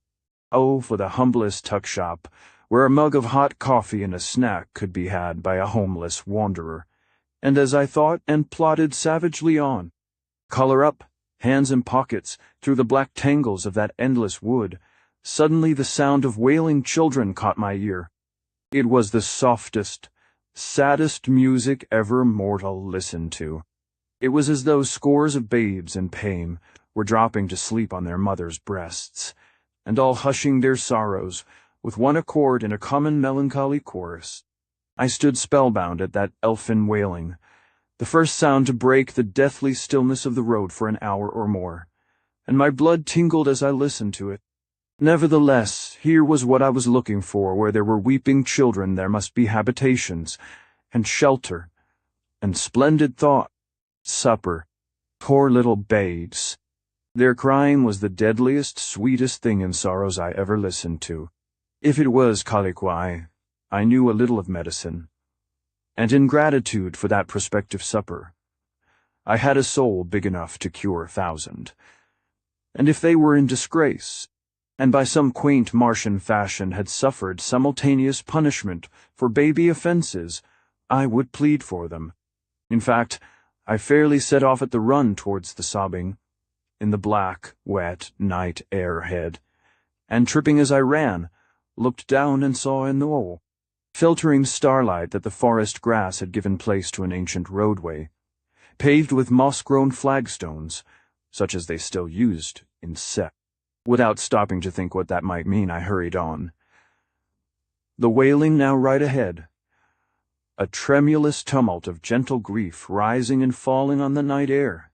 Oh, for the humblest tuck shop, where a mug of hot coffee and a snack could be had by a homeless wanderer. And as I thought and plodded savagely on, collar up, hands in pockets, through the black tangles of that endless wood, suddenly the sound of wailing children caught my ear. It was the softest, saddest music ever mortal listened to. It was as though scores of babes in pain were dropping to sleep on their mothers' breasts, and all hushing their sorrows with one accord in a common melancholy chorus. I stood spellbound at that elfin wailing, the first sound to break the deathly stillness of the road for an hour or more, and my blood tingled as I listened to it. Nevertheless, here was what I was looking for. Where there were weeping children there must be habitations, and shelter, and splendid thought. Supper. Poor little babes. Their crying was the deadliest, sweetest thing in sorrows I ever listened to. If it was colloquy, I knew a little of medicine, and in gratitude for that prospective supper, I had a soul big enough to cure 1,000. And if they were in disgrace, and by some quaint Martian fashion had suffered simultaneous punishment for baby offenses, I would plead for them. In fact, I fairly set off at the run towards the sobbing, in the black, wet night air ahead, and tripping as I ran, looked down and saw in the filtering starlight that the forest grass had given place to an ancient roadway, paved with moss-grown flagstones, such as they still used in Set. Without stopping to think what that might mean, I hurried on. The wailing now right ahead. a tremulous tumult of gentle grief rising and falling on the night air,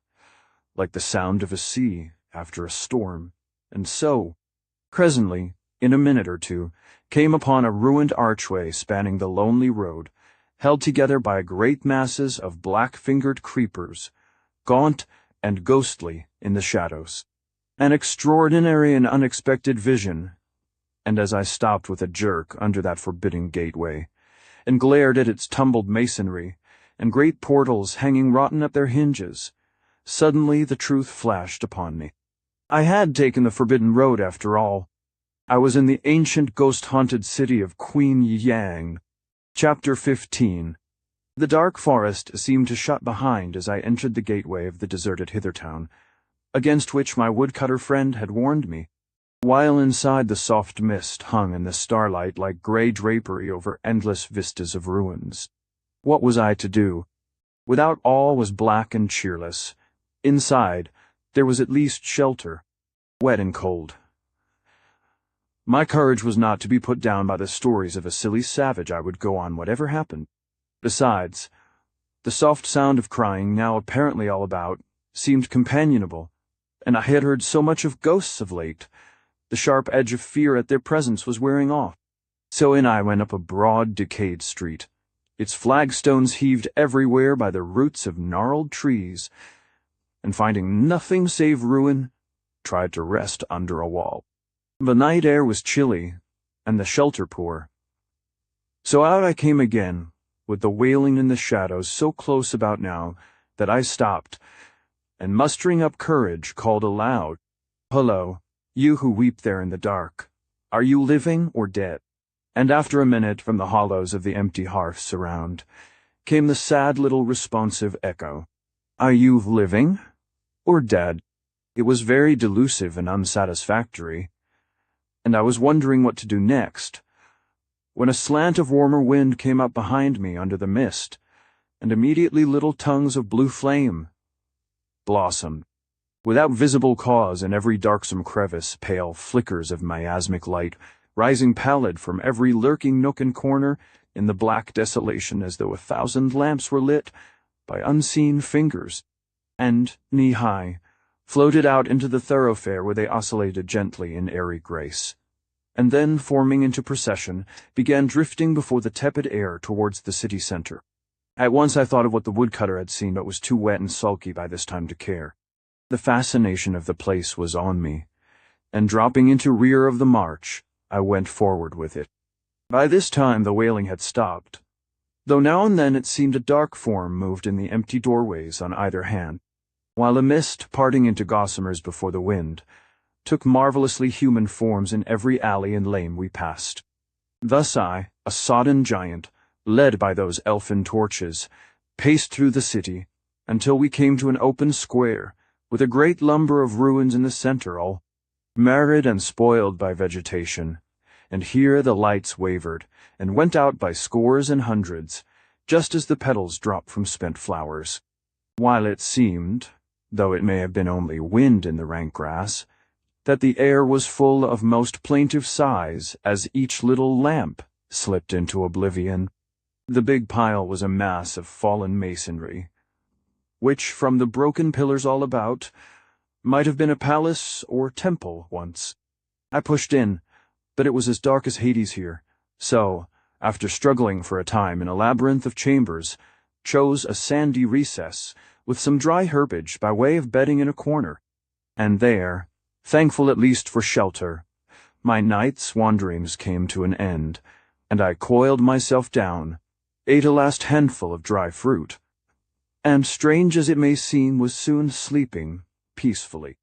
like the sound of a sea after a storm. And so, presently, in a minute or two, came upon a ruined archway spanning the lonely road, held together by great masses of black-fingered creepers, gaunt and ghostly in the shadows. An extraordinary and unexpected vision, and as I stopped with a jerk under that forbidding gateway, and glared at its tumbled masonry, and great portals hanging rotten at their hinges, suddenly the truth flashed upon me. I had taken the forbidden road after all. I was in the ancient ghost-haunted city of Queen Yang. Chapter 15. The dark forest seemed to shut behind as I entered the gateway of the deserted Hithertown, against which my woodcutter friend had warned me, while inside the soft mist hung in the starlight like grey drapery over endless vistas of ruins. What was I to do? Without, all was black and cheerless. Inside, there was at least shelter, wet and cold. My courage was not to be put down by the stories of a silly savage. I would go on whatever happened. Besides, the soft sound of crying, now apparently all about, seemed companionable, and I had heard so much of ghosts of late. The sharp edge of fear at their presence was wearing off. So in I went up a broad, decayed street, its flagstones heaved everywhere by the roots of gnarled trees, and finding nothing save ruin, tried to rest under a wall. The night air was chilly, and the shelter poor. So out I came again, with the wailing in the shadows so close about now that I stopped, and mustering up courage, called aloud, "Hello, you who weep there in the dark, are you living or dead?" And after a minute, from the hollows of the empty hearths around, came the sad little responsive echo, "Are you living or dead?" It was very delusive and unsatisfactory, and I was wondering what to do next, when a slant of warmer wind came up behind me under the mist, and immediately little tongues of blue flame blossomed. Without visible cause, in every darksome crevice, pale flickers of miasmic light, rising pallid from every lurking nook and corner in the black desolation, as though 1,000 lamps were lit by unseen fingers, and, knee-high, floated out into the thoroughfare where they oscillated gently in airy grace, and then, forming into procession, began drifting before the tepid air towards the city center. At once I thought of what the woodcutter had seen, but was too wet and sulky by this time to care. The fascination of the place was on me, and dropping into rear of the march, I went forward with it. By this time the wailing had stopped, though now and then it seemed a dark form moved in the empty doorways on either hand, while a mist, parting into gossamers before the wind, took marvelously human forms in every alley and lane we passed. Thus I, a sodden giant, led by those elfin torches, paced through the city, until we came to an open square, with a great lumber of ruins in the center, all marred and spoiled by vegetation, and here the lights wavered, and went out by scores and hundreds, just as the petals drop from spent flowers, while it seemed, though it may have been only wind in the rank grass, that the air was full of most plaintive sighs as each little lamp slipped into oblivion. The big pile was a mass of fallen masonry, which, from the broken pillars all about, might have been a palace or temple once. I pushed in, but it was as dark as Hades here, so, after struggling for a time in a labyrinth of chambers, chose a sandy recess with some dry herbage by way of bedding in a corner, and there, thankful at least for shelter, my night's wanderings came to an end, and I coiled myself down, ate a last handful of dry fruit, and, strange as it may seem, was soon sleeping peacefully.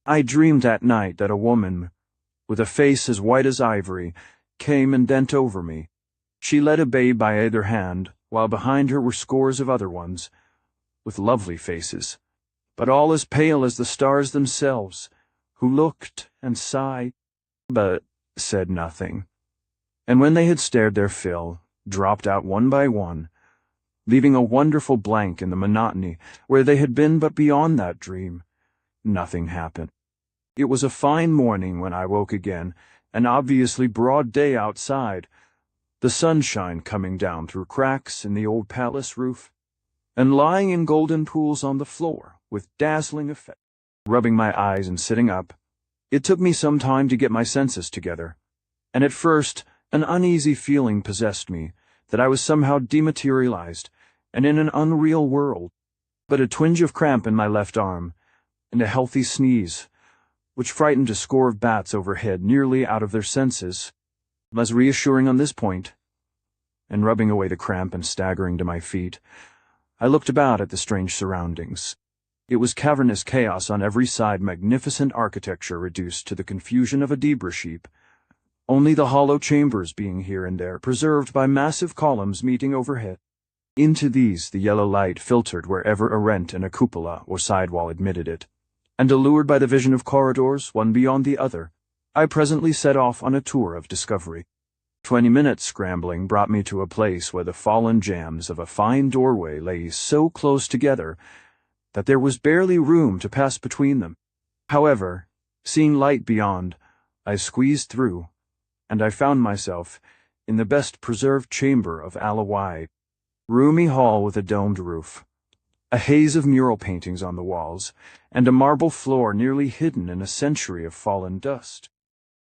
I dreamed at night that a woman, with a face as white as ivory, came and bent over me. She led a babe by either hand, while behind her were scores of other ones, with lovely faces, but all as pale as the stars themselves, who looked and sighed, but said nothing, and when they had stared their fill, dropped out one by one, leaving a wonderful blank in the monotony where they had been. But beyond that dream, nothing happened. It was a fine morning when I woke again, and obviously broad day outside. the sunshine coming down through cracks in the old palace roof, and lying in golden pools on the floor with dazzling effect. Rubbing my eyes and sitting up, it took me some time to get my senses together, and at first an uneasy feeling possessed me that I was somehow dematerialized and in an unreal world. But a twinge of cramp in my left arm, and a healthy sneeze, which frightened a score of bats overhead nearly out of their senses, was reassuring on this point. And rubbing away the cramp and staggering to my feet, I looked about at the strange surroundings. It was cavernous chaos on every side, magnificent architecture reduced to the confusion of a debris heap, only the hollow chambers being here and there preserved by massive columns meeting overhead. Into these the yellow light filtered wherever a rent in a cupola or sidewall admitted it, and allured by the vision of corridors, one beyond the other, I presently set off on a tour of discovery. 20 minutes scrambling brought me to a place where the fallen jambs of a fine doorway lay so close together that there was barely room to pass between them. However, seeing light beyond, I squeezed through, and I found myself in the best preserved chamber of Alawai, roomy hall with a domed roof, a haze of mural paintings on the walls, and a marble floor nearly hidden in a century of fallen dust.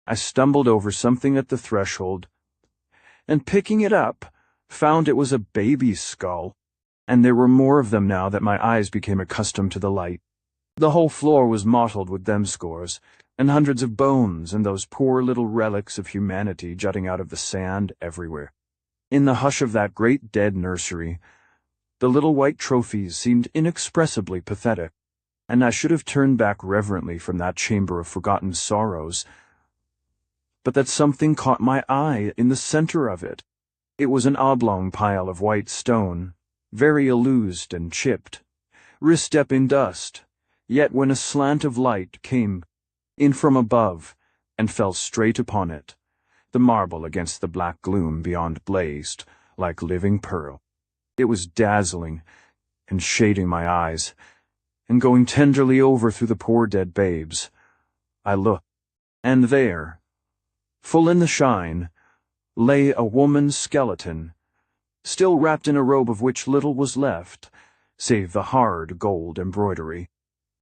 I stumbled over something at the threshold, and picking it up, found it was a baby's skull, and there were more of them now that my eyes became accustomed to the light. The whole floor was mottled with them scores, and hundreds of bones and those poor little relics of humanity jutting out of the sand everywhere. In the hush of that great dead nursery, the little white trophies seemed inexpressibly pathetic, and I should have turned back reverently from that chamber of forgotten sorrows, but that something caught my eye in the center of it. It was an oblong pile of white stone, very illused and chipped, wrist-deep in dust, yet when a slant of light came in from above and fell straight upon it, the marble against the black gloom beyond blazed like living pearl. It was dazzling and shading my eyes, and going tenderly over through the poor dead babes, I looked, and there, full in the shine, lay a woman's skeleton, still wrapped in a robe of which little was left, save the hard gold embroidery.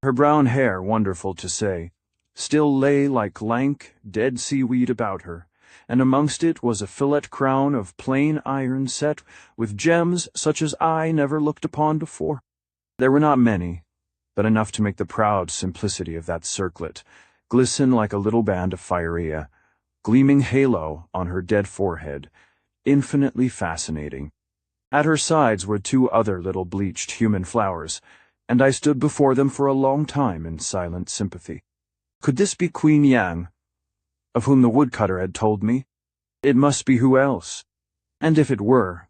Her brown hair, wonderful to say, still lay like lank, dead seaweed about her, and amongst it was a fillet crown of plain iron set with gems such as I never looked upon before. There were not many, but enough to make the proud simplicity of that circlet glisten like a little band of fiery, gleaming halo on her dead forehead, infinitely fascinating. At her sides were two other little bleached human flowers, and I stood before them for a long time in silent sympathy. Could this be Queen Yang, of whom the woodcutter had told me? It must be who else. And if it were,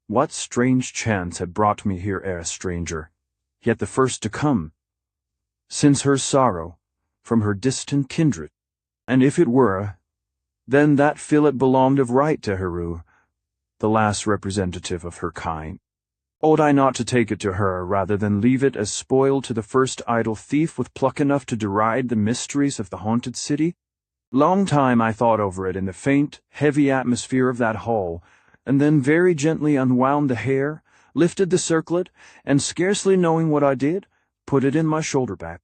what strange chance had brought me here a stranger, yet the first to come, since her sorrow, from her distant kindred? And if it were, then that fillet belonged of right to Heru, the last representative of her kind. Ought I not to take it to her rather than leave it as spoil to the first idle thief with pluck enough to deride the mysteries of the haunted city? Long time I thought over it in the faint, heavy atmosphere of that hall, and then very gently unwound the hair, lifted the circlet, and scarcely knowing what I did, put it in my shoulder bag.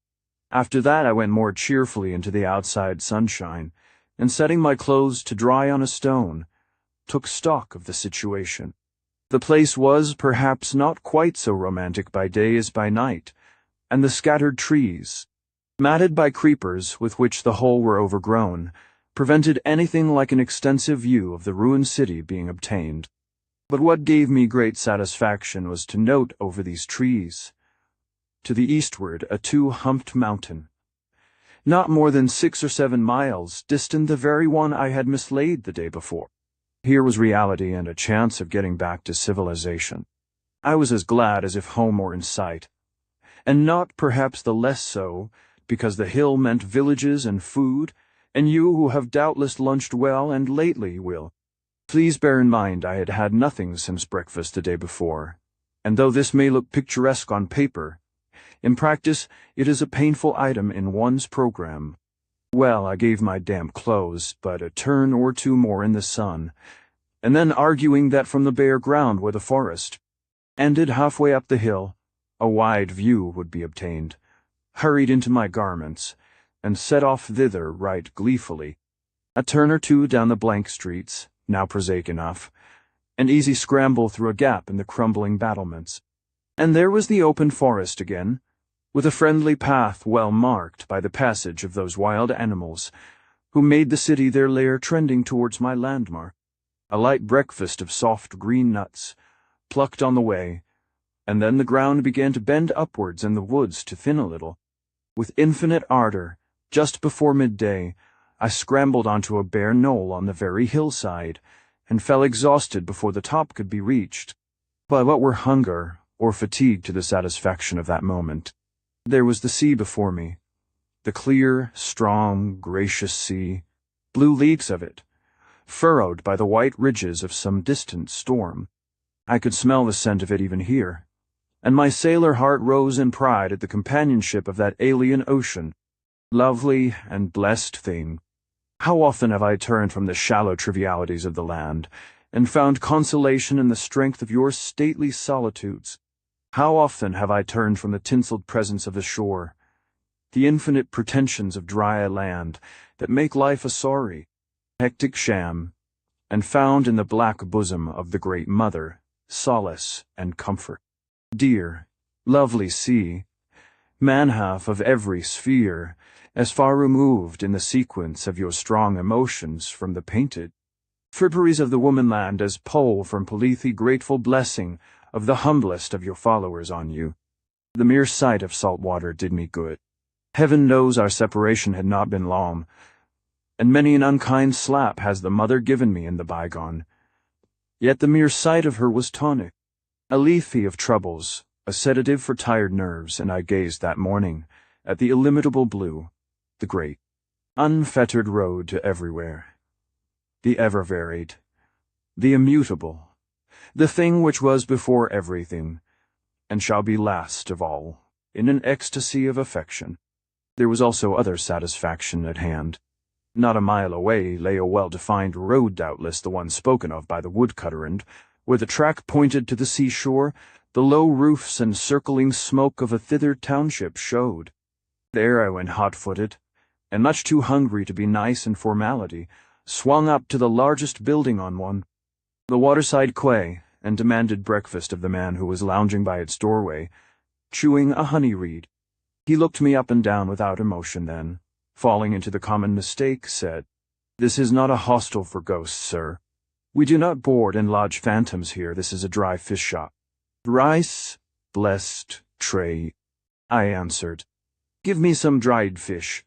After that I went more cheerfully into the outside sunshine, and setting my clothes to dry on a stone, took stock of the situation. The place was, perhaps, not quite so romantic by day as by night, and the scattered trees, matted by creepers with which the whole were overgrown, prevented anything like an extensive view of the ruined city being obtained. But what gave me great satisfaction was to note over these trees, to the eastward, a two-humped mountain, not more than 6 or 7 miles distant the very one I had mislaid the day before. Here was reality and a chance of getting back to civilization. I was as glad as if home were in sight, and not perhaps the less so because the hill meant villages and food, and you who have doubtless lunched well and lately will. Please bear in mind I had had nothing since breakfast the day before, and though this may look picturesque on paper, in practice it is a painful item in one's program. Well, I gave my damp clothes but a turn or two more in the sun, and then arguing that from the bare ground where the forest ended halfway up the hill, a wide view would be obtained, hurried into my garments, and set off thither right gleefully. A turn or two down the blank streets, now prosaic enough, an easy scramble through a gap in the crumbling battlements, and there was the open forest again, with a friendly path well marked by the passage of those wild animals who made the city their lair, trending towards my landmark. A light breakfast of soft green nuts, plucked on the way, and then the ground began to bend upwards and the woods to thin a little. With infinite ardor, just before midday, I scrambled onto a bare knoll on the very hillside, and fell exhausted before the top could be reached. But what were hunger or fatigue to the satisfaction of that moment? There was the sea before me, the clear, strong, gracious sea, blue leagues of it, furrowed by the white ridges of some distant storm. I could smell the scent of it even here, and my sailor heart rose in pride at the companionship of that alien ocean. Lovely and blessed thing, how often have I turned from the shallow trivialities of the land, and found consolation in the strength of your stately solitudes. How often have I turned from the tinselled presence of the shore, the infinite pretensions of dry land that make life a sorry, hectic sham, and found in the black bosom of the great mother solace and comfort. Dear, lovely sea, man-half of every sphere, as far removed in the sequence of your strong emotions from the painted fripperies of the womanland as pole from Lethe grateful blessing of the humblest of your followers on you. The mere sight of salt water did me good. Heaven knows our separation had not been long, and many an unkind slap has the mother given me in the bygone. Yet the mere sight of her was tonic, a lethe of troubles, a sedative for tired nerves, and I gazed that morning at the illimitable blue, the great, unfettered road to everywhere, the ever-varied, the immutable, the thing which was before everything, and shall be last of all, in an ecstasy of affection. There was also other satisfaction at hand. Not a mile away lay a well-defined road, doubtless the one spoken of by the woodcutter, and, where the track pointed to the seashore, the low roofs and circling smoke of a thither township showed. There I went hot-footed, and much too hungry to be nice in formality, swung up to the largest building on one, the waterside quay, and demanded breakfast of the man who was lounging by its doorway, chewing a honey reed. He looked me up and down without emotion, then, falling into the common mistake, said, "This is not a hostel for ghosts, sir. We do not board and lodge phantoms here. This is a dry fish shop." "Rice, blessed tray," I answered. "Give me some dried fish,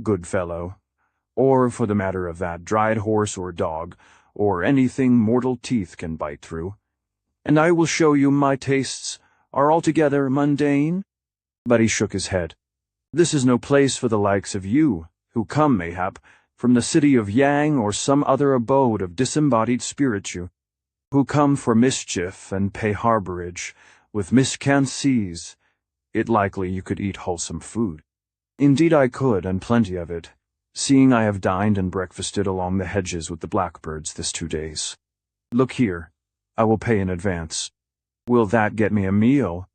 good fellow, or, for the matter of that, dried horse or dog, or anything mortal teeth can bite through, and I will show you my tastes are altogether mundane." But he shook his head. "This is no place for the likes of you, who come, mayhap, from the city of Yang or some other abode of disembodied spiritu, who come for mischief and pay harborage with miscant seas. It likely you could eat wholesome food. Indeed I could, and plenty of it, seeing I have dined and breakfasted along the hedges with the blackbirds this 2 days. Look here, I will pay in advance. Will that get me a meal?"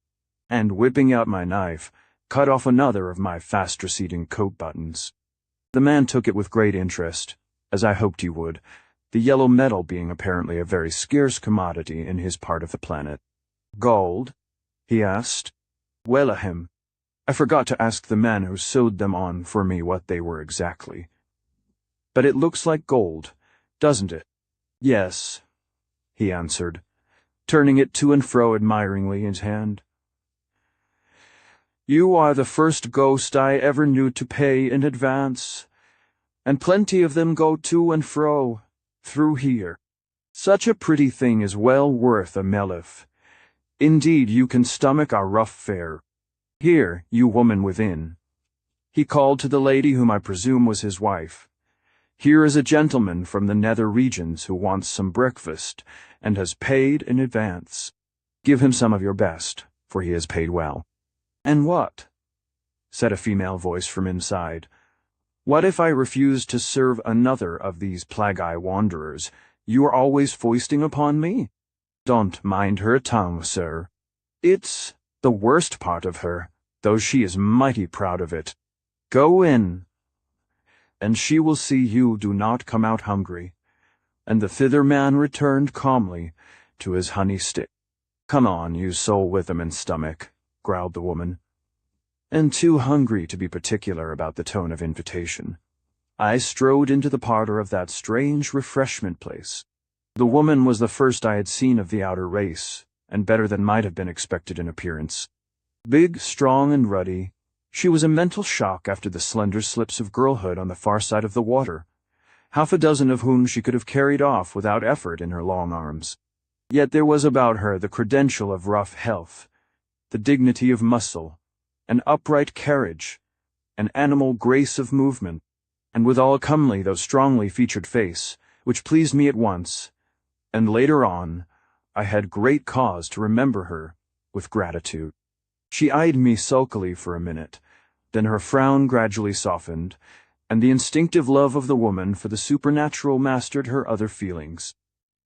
And whipping out my knife, cut off another of my fast-receding coat buttons. The man took it with great interest, as I hoped he would, the yellow metal being apparently a very scarce commodity in his part of the planet. "Gold?" he asked. "Well, ahem. I forgot to ask the man who sewed them on for me what they were exactly. But it looks like gold, doesn't it?" "Yes," he answered, turning it to and fro admiringly in his hand. "You are the first ghost I ever knew to pay in advance, and plenty of them go to and fro, through here. Such a pretty thing is well worth a melif. Indeed, you can stomach our rough fare. Here, you woman within." He called to the lady whom I presume was his wife. "Here is a gentleman from the nether regions who wants some breakfast, and has paid in advance. Give him some of your best, for he has paid well." "And what?" said a female voice from inside. "What if I refuse to serve another of these plague-eye wanderers, You are always foisting upon me. Don't mind her tongue, sir. It's the worst part of her, though she is mighty proud of it. Go in, and she will see you do not come out hungry. And the thither man returned calmly to his honey stick. Come on, you soul with 'em and stomach, growled the woman, and too hungry to be particular about the tone of invitation. I strode into the parlor of that strange refreshment place. The woman was the first I had seen of the outer race, and better than might have been expected in appearance. Big, strong, and ruddy, she was a mental shock after the slender slips of girlhood on the far side of the water, half a dozen of whom she could have carried off without effort in her long arms. Yet there was about her the credential of rough health, the dignity of muscle, an upright carriage, an animal grace of movement, and withal a comely though strongly featured face, which pleased me at once, and later on I had great cause to remember her with gratitude. She eyed me sulkily for a minute, then her frown gradually softened, and the instinctive love of the woman for the supernatural mastered her other feelings.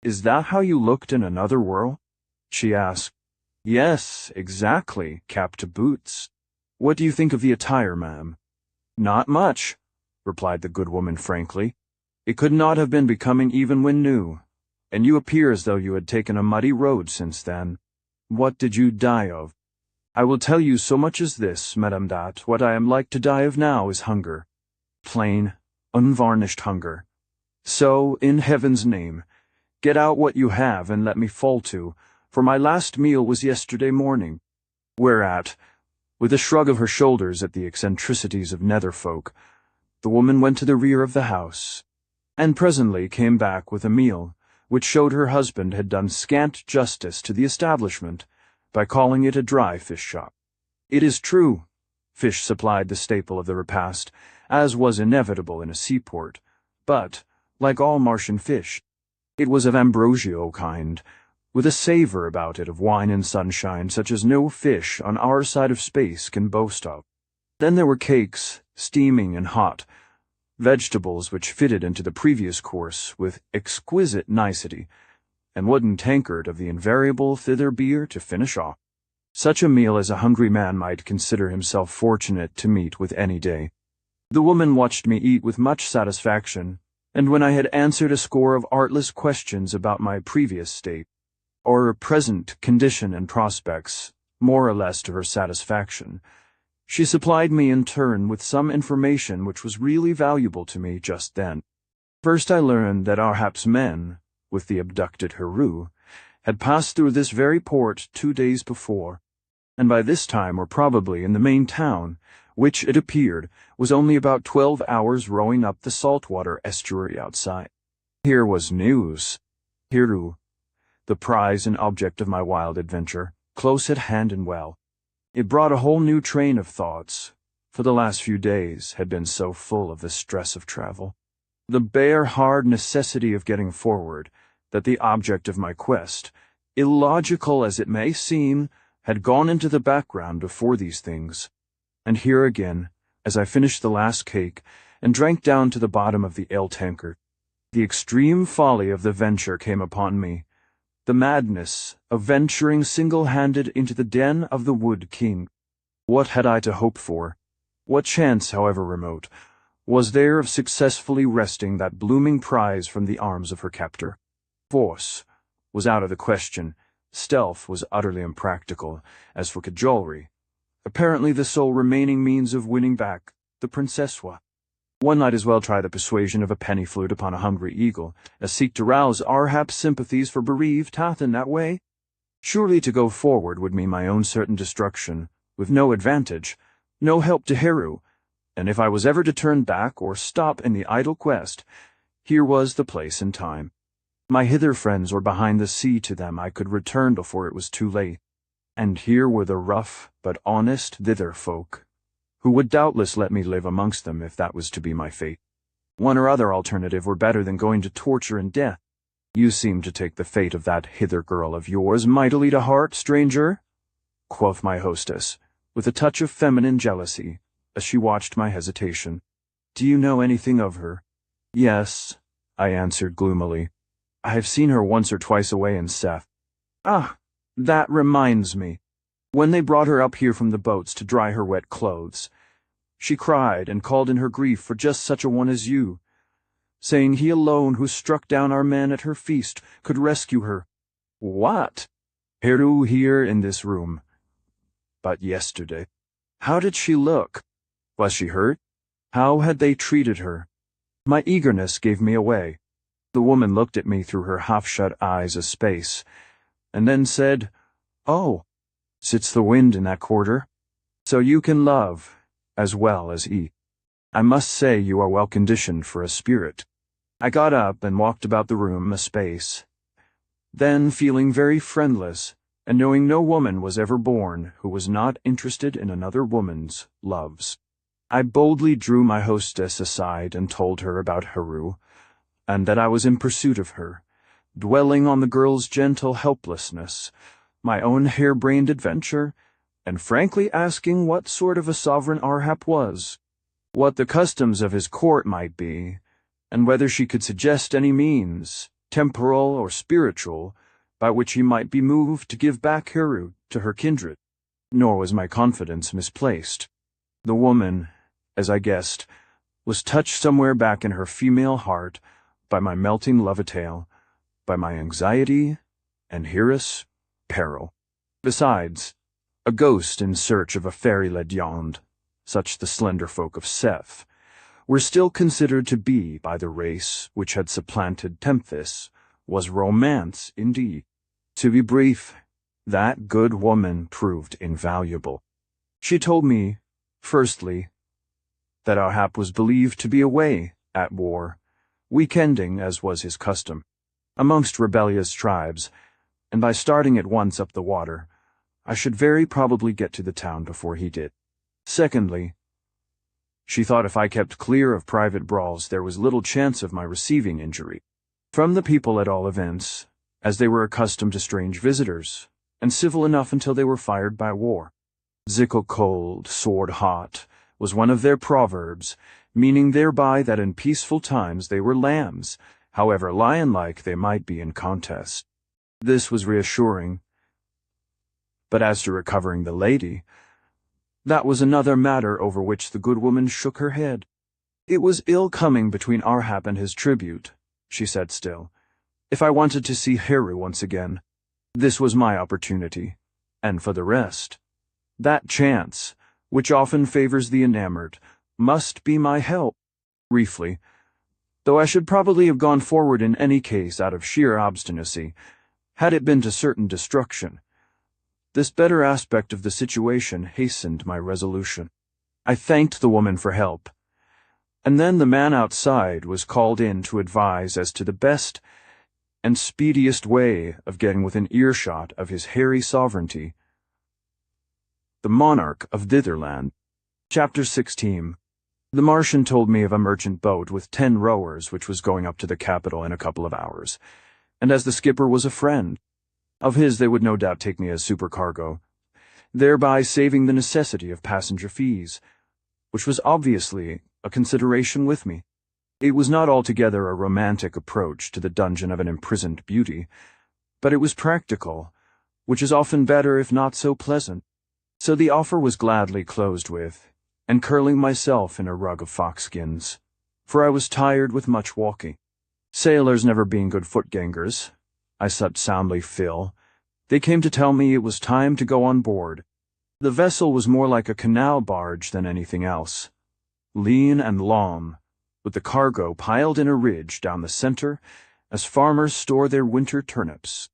"Is that how you looked in another world?" she asked. "Yes, exactly, cap to boots. What do you think of the attire, ma'am?" "Not much," replied the good woman frankly. "It could not have been becoming even when new, and you appear as though you had taken a muddy road since then. What did you die of?" "I will tell you so much as this, madame, that what I am like to die of now is hunger. Plain, unvarnished hunger. So, in heaven's name, get out what you have and let me fall to, for my last meal was yesterday morning." Whereat, with a shrug of her shoulders at the eccentricities of nether folk, the woman went to the rear of the house, and presently came back with a meal, which showed her husband had done scant justice to the establishment by calling it a dry fish shop. It is true, fish supplied the staple of the repast, as was inevitable in a seaport, but, like all Martian fish, it was of ambrosio kind, with a savor about it of wine and sunshine such as no fish on our side of space can boast of. Then there were cakes, steaming and hot, vegetables which fitted into the previous course with exquisite nicety, and wooden tankard of the invariable thither beer to finish off. Such a meal as a hungry man might consider himself fortunate to meet with any day. The woman watched me eat with much satisfaction, and when I had answered a score of artless questions about my previous state, or present condition and prospects, more or less to her satisfaction, she supplied me in turn with some information which was really valuable to me just then. First I learned that our U.S.N, with the abducted Heru, had passed through this very port 2 days before, and by this time were probably in the main town, which, it appeared, was only about 12 hours rowing up the saltwater estuary outside. Here was news. Heru, the prize and object of my wild adventure, close at hand and well. It brought a whole new train of thoughts, for the last few days had been so full of the stress of travel, the bare hard necessity of getting forward, that the object of my quest, illogical as it may seem, had gone into the background before these things. And here again, as I finished the last cake and drank down to the bottom of the ale tankard, the extreme folly of the venture came upon me, the madness of venturing single-handed into the den of the Wood King. What had I to hope for? What chance, however remote, was there of successfully wresting that blooming prize from the arms of her captor? Force was out of the question. Stealth was utterly impractical. As for cajolery, apparently the sole remaining means of winning back the princess. One might as well try the persuasion of a penny flute upon a hungry eagle, as seek to rouse our Hap's sympathies for bereaved Tath in that way. Surely to go forward would mean my own certain destruction, with no advantage, no help to Heru, and if I was ever to turn back or stop in the idle quest, here was the place and time. My hither friends were behind the sea. To them I could return before it was too late, and here were the rough but honest thither folk, who would doubtless let me live amongst them if that was to be my fate. One or other alternative were better than going to torture and death. You seem to take the fate of that hither girl of yours mightily to heart, stranger, quoth my hostess, with a touch of feminine jealousy, as she watched my hesitation. Do you know anything of her? Yes, I answered gloomily. I have seen her once or twice away in Seth. Ah, that reminds me. When they brought her up here from the boats to dry her wet clothes, she cried and called in her grief for just such a one as you, saying he alone who struck down our men at her feast could rescue her. What? Heru here in this room. But yesterday. How did she look? Was she hurt? How had they treated her? My eagerness gave me away. The woman looked at me through her half-shut eyes a space, and then said, "Oh, sits the wind in that quarter? So you can love, as well as eat. I must say you are well conditioned for a spirit." I got up and walked about the room a space. Then, feeling very friendless, and knowing no woman was ever born who was not interested in another woman's loves, I boldly drew my hostess aside and told her about Heru, and that I was in pursuit of her, dwelling on the girl's gentle helplessness, my own harebrained adventure, and frankly asking what sort of a sovereign Arhap was, what the customs of his court might be, and whether she could suggest any means, temporal or spiritual, by which he might be moved to give back Heru to her kindred. Nor was my confidence misplaced. The woman, as I guessed, was touched somewhere back in her female heart by my melting love-a-tale, by my anxiety, and Hearus, peril. Besides, a ghost in search of a fairy legend, such the slender folk of Seth, were still considered to be by the race which had supplanted Temphis, was romance indeed. To be brief, that good woman proved invaluable. She told me, firstly, that Arhap was believed to be away at war, weekending as was his custom, amongst rebellious tribes, and by starting at once up the water, I should very probably get to the town before he did. Secondly, she thought if I kept clear of private brawls there was little chance of my receiving injury from the people at all events, as they were accustomed to strange visitors, and civil enough until they were fired by war. Zickle cold, sword hot, was one of their proverbs, meaning thereby that in peaceful times they were lambs, however lion-like they might be in contest. This was reassuring. But as to recovering the lady, that was another matter over which the good woman shook her head. It was ill coming between Arhap and his tribute, she said still, if I wanted to see Heru once again. This was my opportunity, and for the rest, that chance, which often favors the enamored, must be my help. Briefly, though I should probably have gone forward in any case out of sheer obstinacy, had it been to certain destruction, this better aspect of the situation hastened my resolution. I thanked the woman for help, and then the man outside was called in to advise as to the best and speediest way of getting within earshot of his hairy sovereignty, the monarch of Thitherland. Chapter 16. The Martian told me of a merchant boat with 10 rowers which was going up to the capital in a couple of hours, and as the skipper was a friend of his, they would no doubt take me as supercargo, thereby saving the necessity of passenger fees, which was obviously a consideration with me. It was not altogether a romantic approach to the dungeon of an imprisoned beauty, but it was practical, which is often better if not so pleasant. So the offer was gladly closed with, and curling myself in a rug of foxskins, for I was tired with much walking. Sailors never being good footgangers, I slept soundly fill. They came to tell me it was time to go on board. The vessel was more like a canal barge than anything else, lean and long, with the cargo piled in a ridge down the center as farmers store their winter turnips.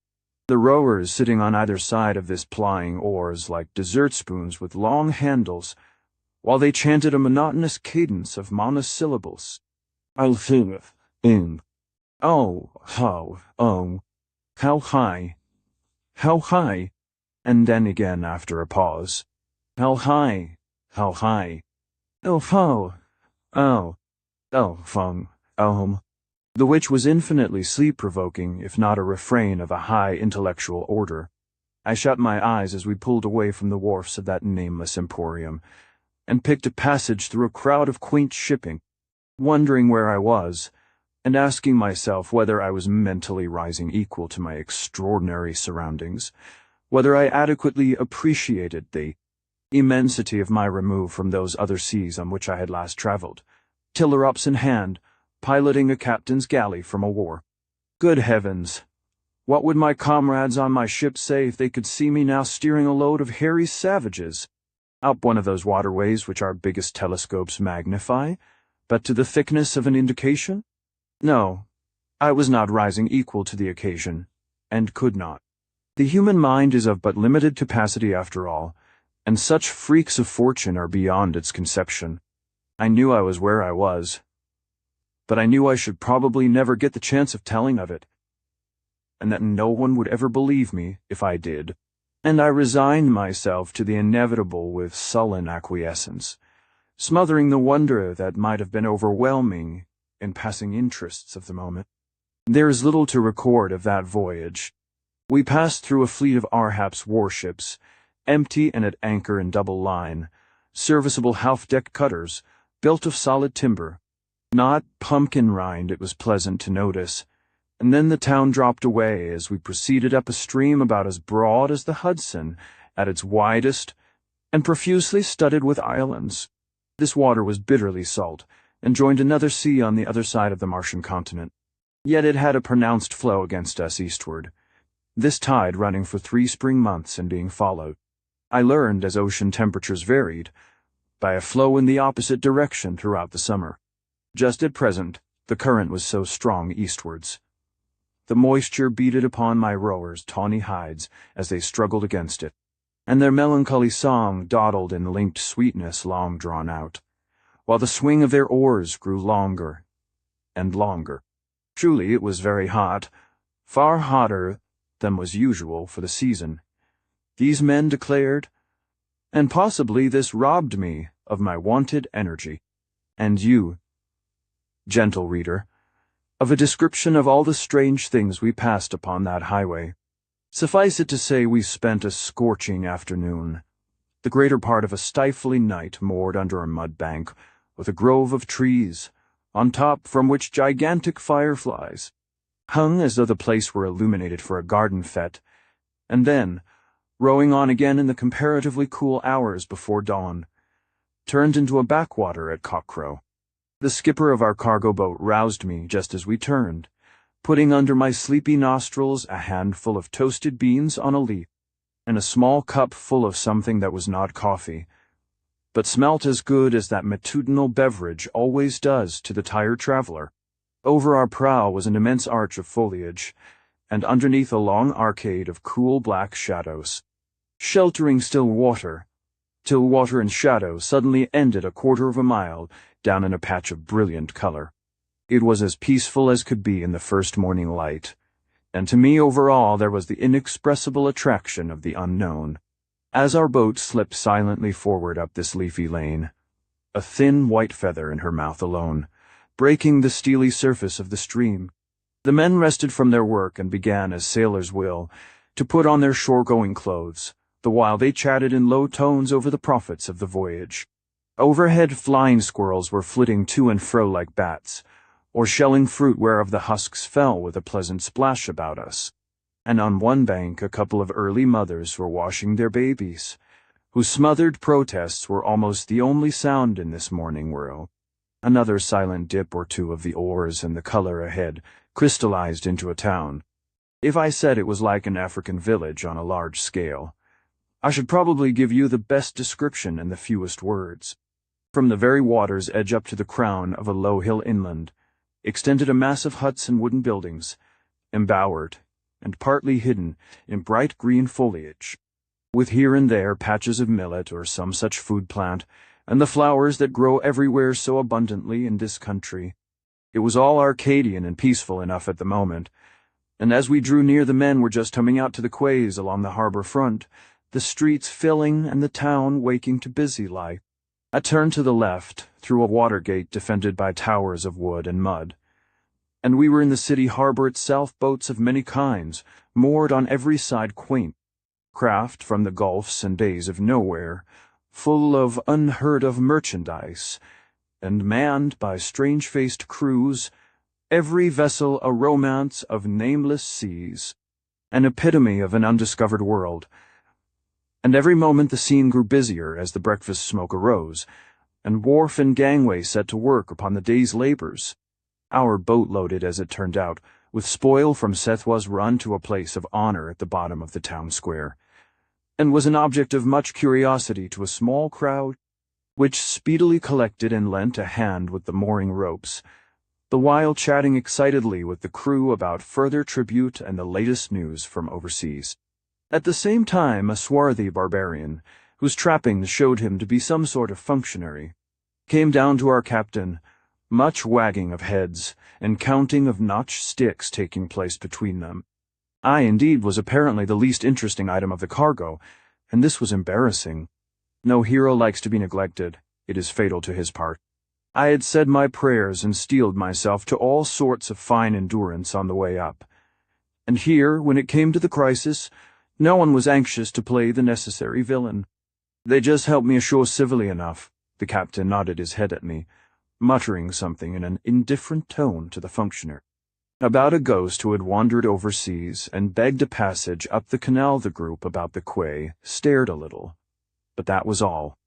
The rowers sitting on either side of this plying oars like dessert spoons with long handles, while they chanted a monotonous cadence of monosyllables. I'll sing in. Oh, how, oh, how high, and then again after a pause. How high, oh, ho, fung, the which was infinitely sleep-provoking, if not a refrain of a high intellectual order. I shut my eyes as we pulled away from the wharfs of that nameless emporium, and picked a passage through a crowd of quaint shipping, wondering where I was, and asking myself whether I was mentally rising equal to my extraordinary surroundings, whether I adequately appreciated the immensity of my remove from those other seas on which I had last traveled, tiller-ups in hand, piloting a captain's galley from a war. Good heavens! What would my comrades on my ship say if they could see me now steering a load of hairy savages up one of those waterways which our biggest telescopes magnify, but to the thickness of an indication? No, I was not rising equal to the occasion, and could not. The human mind is of but limited capacity after all, and such freaks of fortune are beyond its conception. I knew I was where I was, but I knew I should probably never get the chance of telling of it, and that no one would ever believe me if I did, and I resigned myself to the inevitable with sullen acquiescence, smothering the wonder that might have been overwhelming in passing interests of the moment. There is little to record of that voyage. We passed through a fleet of Arhap's warships, empty and at anchor in double line, serviceable half-decked cutters, built of solid timber. Not pumpkin rind, it was pleasant to notice. And then the town dropped away as we proceeded up a stream about as broad as the Hudson, at its widest, and profusely studded with islands. This water was bitterly salt, and joined another sea on the other side of the Martian continent. Yet it had a pronounced flow against us eastward, this tide running for 3 spring months and being followed, I learned as ocean temperatures varied, by a flow in the opposite direction throughout the summer. Just at present, the current was so strong eastwards. The moisture beaded upon my rowers' tawny hides as they struggled against it, and their melancholy song dawdled in linked sweetness long drawn out, while the swing of their oars grew longer and longer. Truly it was very hot, far hotter than was usual for the season, these men declared, and possibly this robbed me of my wonted energy. And you, gentle reader, of a description of all the strange things we passed upon that highway. Suffice it to say we spent a scorching afternoon, the greater part of a stifling night moored under a mud bank, with a grove of trees, on top from which gigantic fireflies hung as though the place were illuminated for a garden fete, and then, rowing on again in the comparatively cool hours before dawn, turned into a backwater at cockcrow. The skipper of our cargo boat roused me just as we turned, putting under my sleepy nostrils a handful of toasted beans on a leaf, and a small cup full of something that was not coffee, but smelt as good as that matutinal beverage always does to the tired traveler. Over our prow was an immense arch of foliage, and underneath a long arcade of cool black shadows, sheltering still water, till water and shadow suddenly ended a quarter of a mile down in a patch of brilliant color. It was as peaceful as could be in the first morning light, and to me over all there was the inexpressible attraction of the unknown. As our boat slipped silently forward up this leafy lane, a thin white feather in her mouth alone, breaking the steely surface of the stream, the men rested from their work and began, as sailors will, to put on their shore-going clothes, the while they chatted in low tones over the profits of the voyage. Overhead flying squirrels were flitting to and fro like bats, or shelling fruit whereof the husks fell with a pleasant splash about us, and on one bank a couple of early mothers were washing their babies, whose smothered protests were almost the only sound in this morning whirl. Another silent dip or two of the oars and the color ahead crystallized into a town. If I said it was like an African village on a large scale, I should probably give you the best description in the fewest words. From the very water's edge up to the crown of a low hill inland extended a mass of huts and wooden buildings, embowered and partly hidden in bright green foliage, with here and there patches of millet or some such food plant, and the flowers that grow everywhere so abundantly in this country. It was all Arcadian and peaceful enough at the moment, and as we drew near the men were just coming out to the quays along the harbor front, the streets filling and the town waking to busy life. I turned to the left, through a water gate defended by towers of wood and mud, and we were in the city harbor itself, boats of many kinds, moored on every side quaint craft from the gulfs and bays of nowhere, full of unheard-of merchandise, and manned by strange-faced crews, every vessel a romance of nameless seas, an epitome of an undiscovered world. And every moment the scene grew busier as the breakfast smoke arose, and wharf and gangway set to work upon the day's labors. Our boat loaded, as it turned out, with spoil from Sethwa's run to a place of honor at the bottom of the town square, and was an object of much curiosity to a small crowd, which speedily collected and lent a hand with the mooring ropes, the while chatting excitedly with the crew about further tribute and the latest news from overseas. At the same time, a swarthy barbarian, whose trappings showed him to be some sort of functionary, came down to our captain, much wagging of heads and counting of notched sticks taking place between them. I, indeed, was apparently the least interesting item of the cargo, and this was embarrassing. No hero likes to be neglected. It is fatal to his part. I had said my prayers and steeled myself to all sorts of fine endurance on the way up. And here, when it came to the crisis, no one was anxious to play the necessary villain. They just helped me ashore civilly enough. The captain nodded his head at me, muttering something in an indifferent tone to the functionary about a ghost who had wandered overseas and begged a passage up the canal. The group about the quay stared a little, but that was all.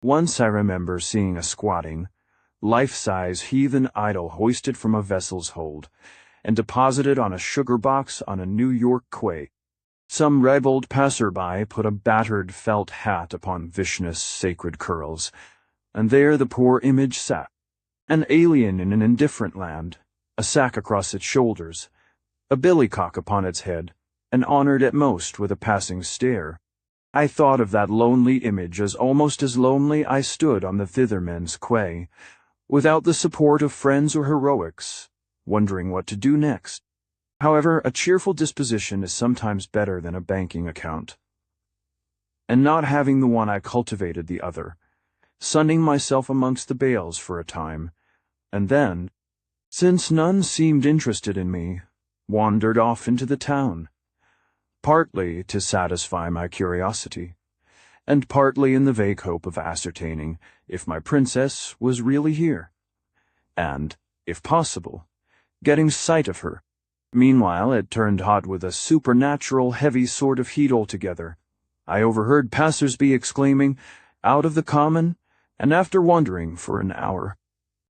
Once I remember seeing a squatting, life-size heathen idol hoisted from a vessel's hold and deposited on a sugar box on a New York quay. Some ribald passer-by put a battered felt hat upon Vishnu's sacred curls, and there the poor image sat, an alien in an indifferent land, a sack across its shoulders, a billycock upon its head, and honored at most with a passing stare. I thought of that lonely image as almost as lonely I stood on the thithermen's quay, without the support of friends or heroics, wondering what to do next. However, a cheerful disposition is sometimes better than a banking account. And not having the one I cultivated the other, sunning myself amongst the bales for a time, and then, since none seemed interested in me, wandered off into the town, partly to satisfy my curiosity, and partly in the vague hope of ascertaining if my princess was really here, and, if possible, getting sight of her. Meanwhile, it turned hot with a supernatural heavy sort of heat altogether. I overheard passers-by exclaiming, "Out of the common," and after wandering for an hour,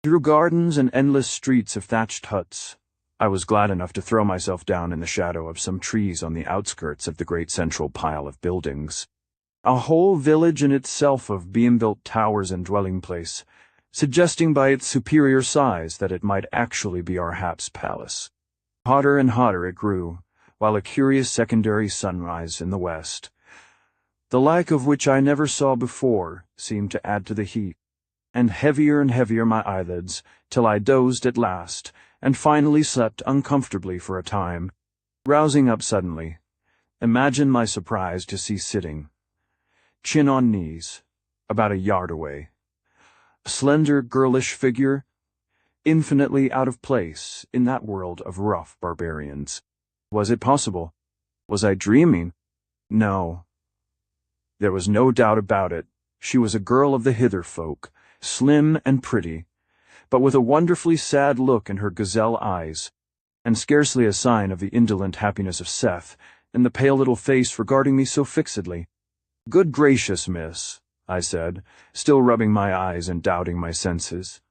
through gardens and endless streets of thatched huts, I was glad enough to throw myself down in the shadow of some trees on the outskirts of the great central pile of buildings. A whole village in itself of beam-built towers and dwelling-place, suggesting by its superior size that it might actually be our Hap's palace. Hotter and hotter it grew, while a curious secondary sunrise in the west, the like of which I never saw before, seemed to add to the heat, and heavier my eyelids, till I dozed at last, and finally slept uncomfortably for a time, rousing up suddenly. Imagine my surprise to see sitting, chin on knees, about a yard away, a slender, girlish figure, infinitely out of place in that world of rough barbarians. Was it possible? Was I dreaming? No. There was no doubt about it. She was a girl of the hither folk, slim and pretty, but with a wonderfully sad look in her gazelle eyes, and scarcely a sign of the indolent happiness of Seth in the pale little face regarding me so fixedly. "Good gracious, miss," I said, still rubbing my eyes and doubting my senses.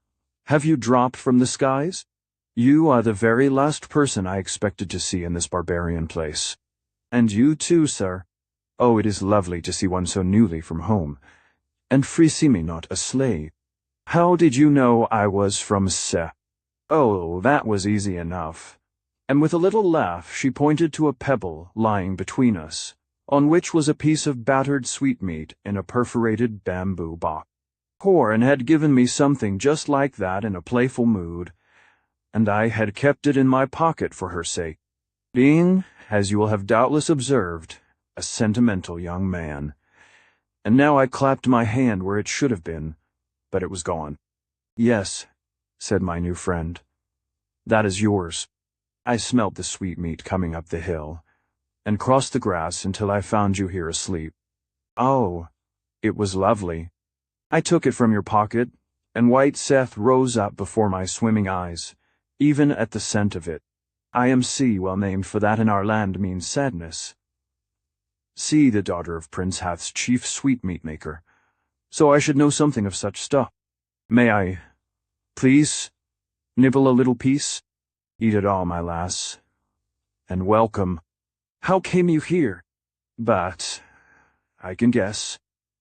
"Have you dropped from the skies? You are the very last person I expected to see in this barbarian place. And you too, sir. Oh, it is lovely to see one so newly from home. And frissime not a slave. How did you know I was from Se? Oh, that was easy enough." And with a little laugh she pointed to a pebble lying between us, on which was a piece of battered sweetmeat in a perforated bamboo box. Corin had given me something just like that in a playful mood, and I had kept it in my pocket for her sake, being, as you will have doubtless observed, a sentimental young man. And now I clapped my hand where it should have been, but it was gone. "Yes," said my new friend, "that is yours." I smelt the sweetmeat coming up the hill, and crossed the grass until I found you here asleep. Oh, it was lovely. I took it from your pocket, and white Seth rose up before my swimming eyes, even at the scent of it. I am C, well named, for that in our land means sadness. C, the daughter of Prince Hath's chief sweetmeat maker. So I should know something of such stuff. May I, please, nibble a little piece? Eat it all, my lass. And welcome. How came you here? But I can guess.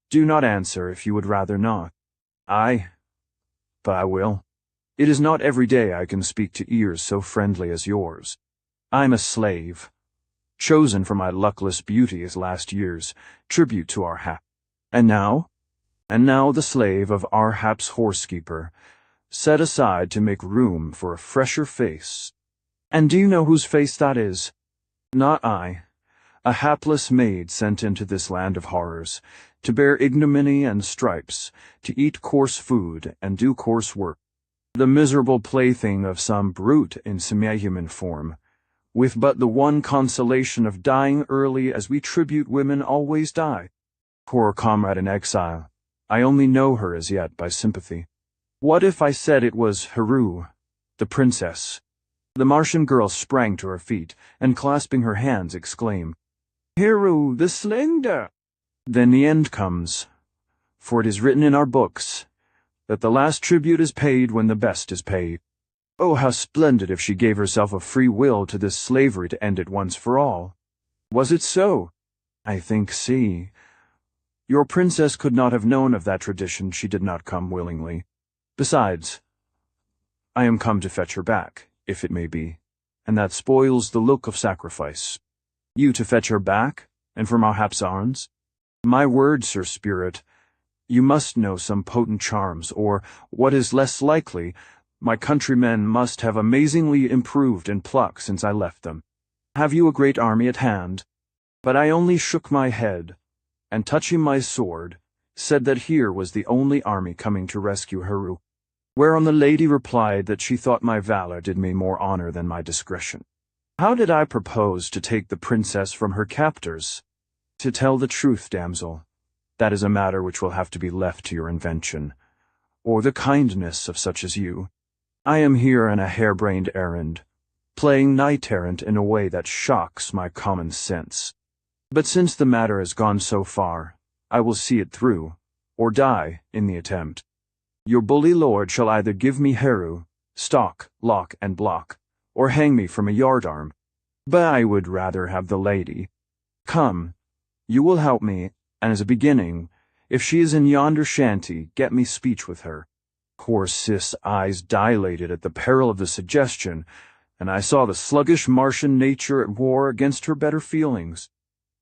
Do not answer if you would rather not. But I will. It is not every day I can speak to ears so friendly as yours. I'm a slave, chosen for my luckless beauty as last year's tribute to our hap. And now the slave of our hap's horsekeeper, set aside to make room for a fresher face. And do you know whose face that is? Not I. A hapless maid sent into this land of horrors, to bear ignominy and stripes, to eat coarse food and do coarse work. The miserable plaything of some brute in semi-human form, with but the one consolation of dying early as we tribute women always die. Poor comrade in exile, I only know her as yet by sympathy. What if I said it was Heru, the princess? The Martian girl sprang to her feet, and clasping her hands exclaimed, Heru the slender! Then the end comes, for it is written in our books that the last tribute is paid when the best is paid. Oh, how splendid if she gave herself a free will to this slavery to end it once for all. Was it so? I think, see. Your princess could not have known of that tradition, she did not come willingly. Besides, I am come to fetch her back, if it may be, and that spoils the look of sacrifice. You to fetch her back, and from our hap's arms? My word, Sir Spirit, you must know some potent charms, or, what is less likely, my countrymen must have amazingly improved in pluck since I left them. Have you a great army at hand? But I only shook my head, and touching my sword, said that here was the only army coming to rescue Heru. Whereon the lady replied that she thought my valor did me more honor than my discretion. How did I propose to take the princess from her captors? To tell the truth, damsel, that is a matter which will have to be left to your invention, or the kindness of such as you. I am here on a harebrained errand, playing knight-errant in a way that shocks my common sense. But since the matter has gone so far, I will see it through, or die in the attempt. Your bully lord shall either give me Heru, stock, lock, and block, or hang me from a yardarm. But I would rather have the lady. Come, you will help me, and as a beginning, if she is in yonder shanty, get me speech with her. Poor Sis' eyes dilated at the peril of the suggestion, and I saw the sluggish Martian nature at war against her better feelings.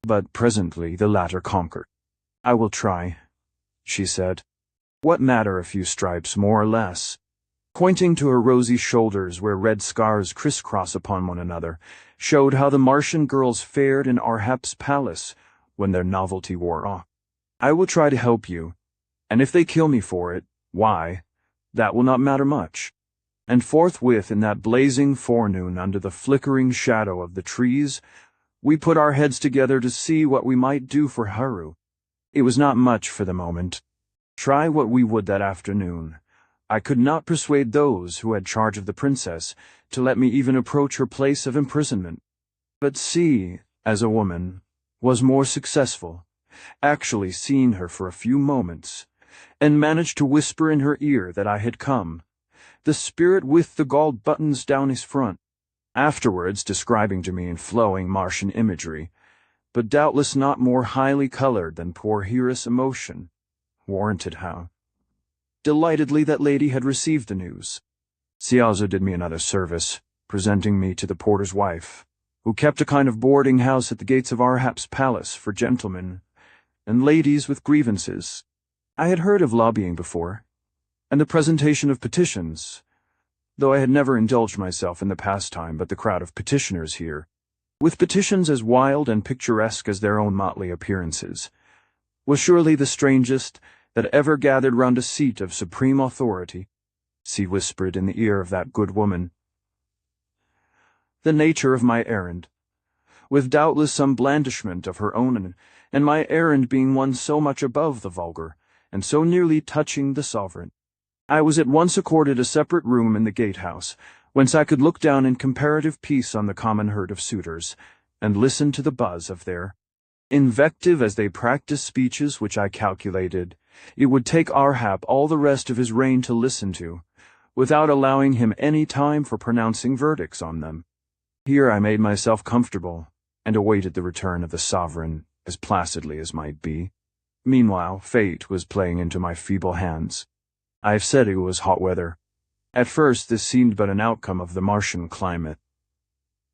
But presently the latter conquered. I will try, she said. What matter a few stripes, more or less? Pointing to her rosy shoulders where red scars crisscross upon one another, showed how the Martian girls fared in Arhap's palace when their novelty wore off. I will try to help you, and if they kill me for it, why, that will not matter much. And forthwith in that blazing forenoon under the flickering shadow of the trees, we put our heads together to see what we might do for Heru. It was not much for the moment. Try what we would that afternoon, I could not persuade those who had charge of the princess to let me even approach her place of imprisonment. But C, as a woman, was more successful, actually seeing her for a few moments, and managed to whisper in her ear that I had come, the spirit with the gold buttons down his front, afterwards describing to me in flowing Martian imagery, but doubtless not more highly colored than poor Hera's emotion warranted how delightedly that lady had received the news. She also did me another service, presenting me to the porter's wife, who kept a kind of boarding house at the gates of Arhap's palace for gentlemen and ladies with grievances. I had heard of lobbying before, and the presentation of petitions, though I had never indulged myself in the pastime but the crowd of petitioners here, with petitions as wild and picturesque as their own motley appearances, was surely the strangest that ever gathered round a seat of supreme authority. She whispered in the ear of that good woman the nature of my errand, with doubtless some blandishment of her own, and my errand being one so much above the vulgar, and so nearly touching the sovereign. I was at once accorded a separate room in the gatehouse, whence I could look down in comparative peace on the common herd of suitors, and listen to the buzz of their invective as they practiced speeches which I calculated it would take Arhap all the rest of his reign to listen to, without allowing him any time for pronouncing verdicts on them. Here I made myself comfortable, and awaited the return of the sovereign as placidly as might be. Meanwhile, fate was playing into my feeble hands. I have said it was hot weather. At first this seemed but an outcome of the Martian climate.